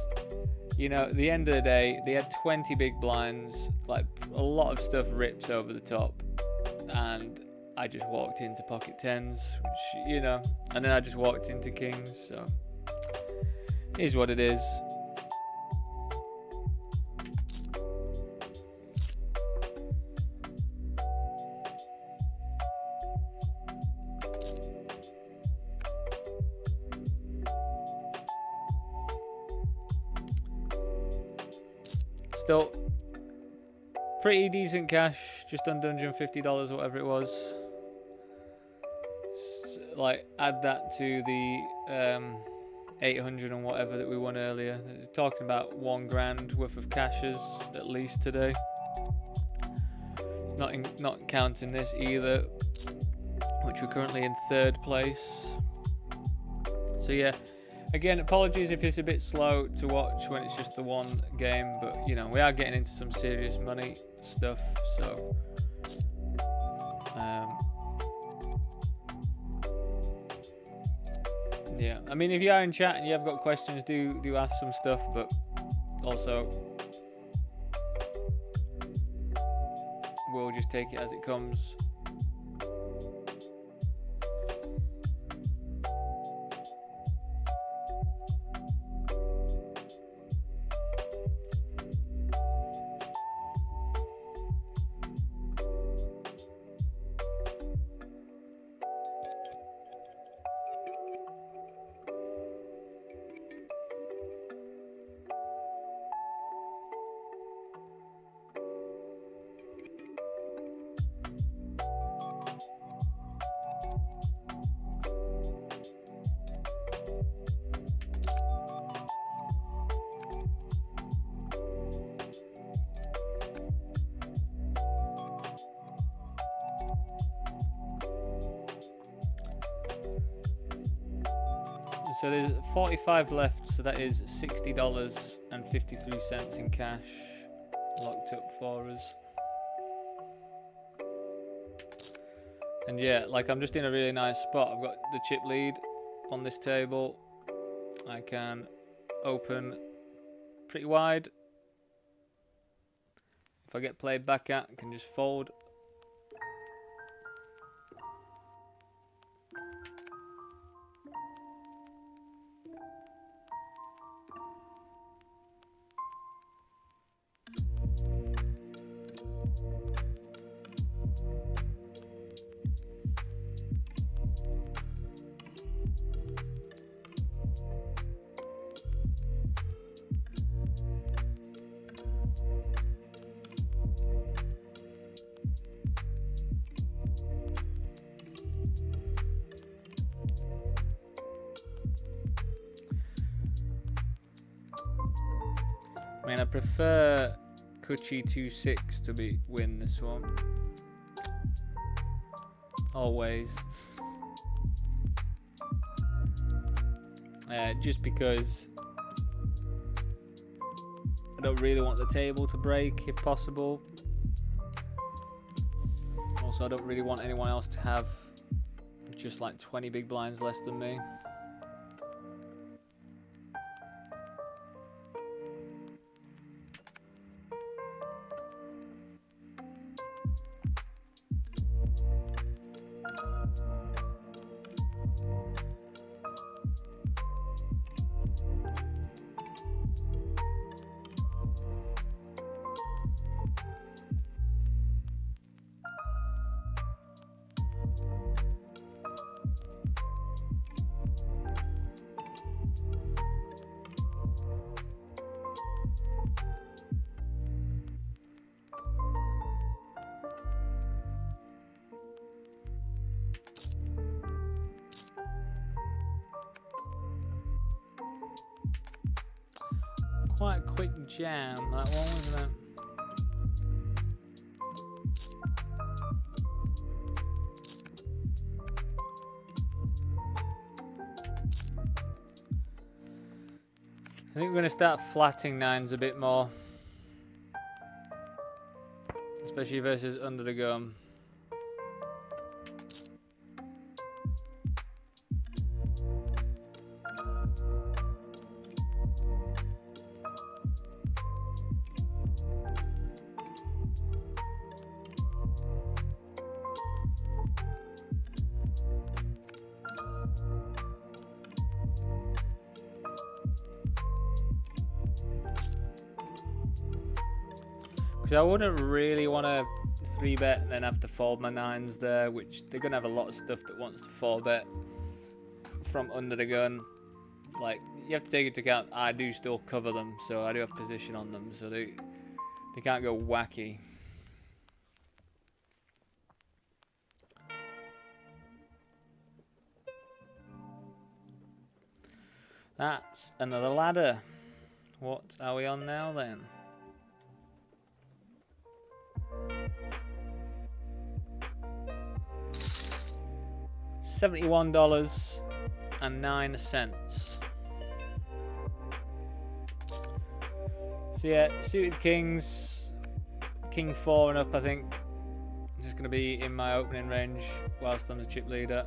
you know, at the end of the day, they had 20 big blinds, like a lot of stuff rips over the top, and I just walked into pocket tens, which, you know, and then I just walked into kings, so it is what it is. Still pretty decent cash, just under $150, whatever it was. Like add that to the 800 and whatever that we won earlier. They're talking about $1 grand worth of cashes at least today. It's not counting this either, which we're currently in 3rd place. So yeah. Again, apologies if it's a bit slow to watch when it's just the one game, but you know, we are getting into some serious money stuff, so yeah. I mean, if you are in chat and you have got questions, do ask some stuff, but also we'll just take it as it comes. So there's 45 left, so that is $60.53 in cash locked up for us. And yeah, like I'm just in a really nice spot. I've got the chip lead on this table. I can open pretty wide. If I get played back at, I can just fold. mean, I prefer Kuchi 2-6 to win this one. Always. Just because I don't really want the table to break if possible. Also, I don't really want anyone else to have just like 20 big blinds less than me. Quite a quick jam, that one, wasn't it? I think we're going to start flatting nines a bit more. Especially versus under the gun. I wouldn't really want to 3-bet and then have to fold my nines there, which they're going to have a lot of stuff that wants to 4-bet from under the gun. Like, you have to take into account I do still cover them, so I do have position on them, so they can't go wacky. That's another ladder. What are we on now then? $71.09. So yeah, suited kings, king 4 and up, I think. Just going to be in my opening range whilst I'm the chip leader.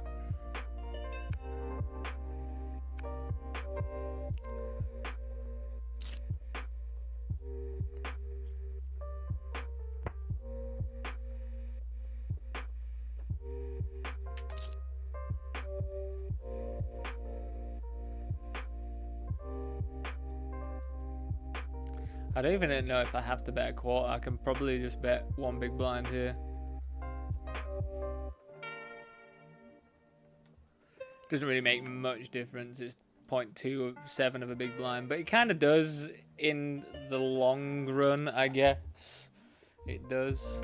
I don't even know if I have to bet a quarter. I can probably just bet one big blind here. Doesn't really make much difference. It's 0.27 of a big blind, but it kind of does in the long run, I guess. It does.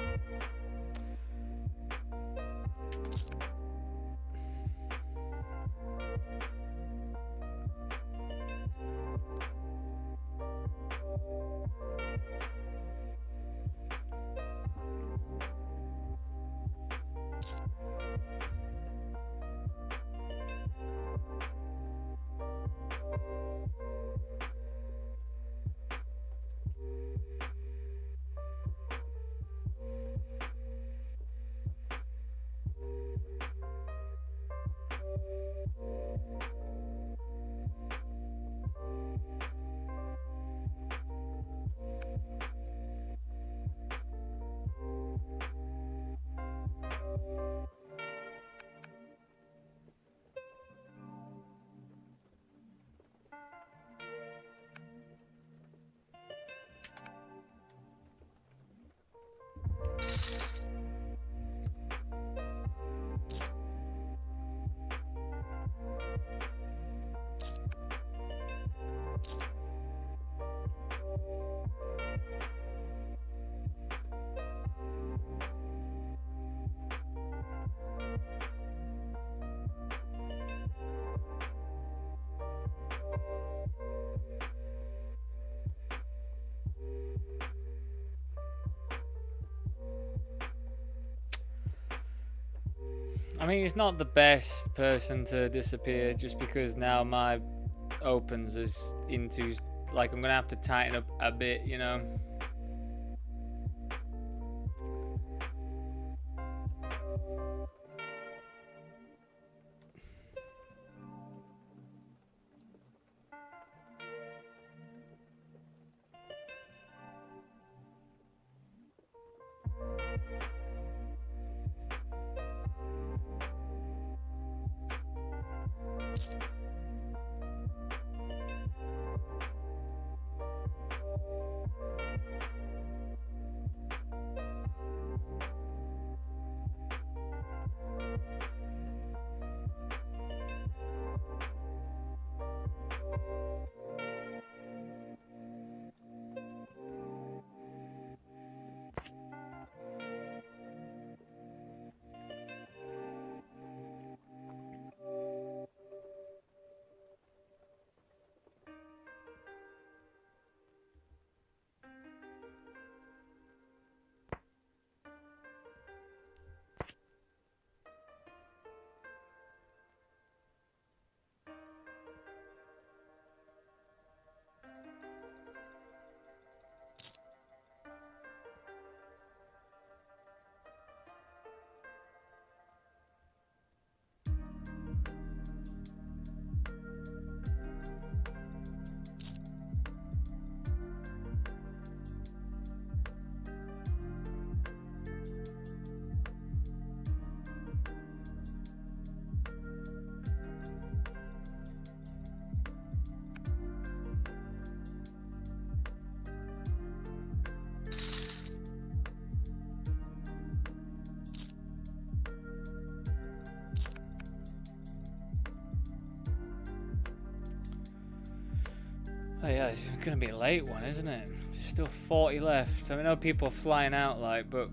I mean, he's not the best person to disappear just because now my opens is into, like, I'm gonna have to tighten up a bit, you know. Oh yeah, it's gonna be a late one, isn't it? There's still 40 left. I know people are flying out, like, but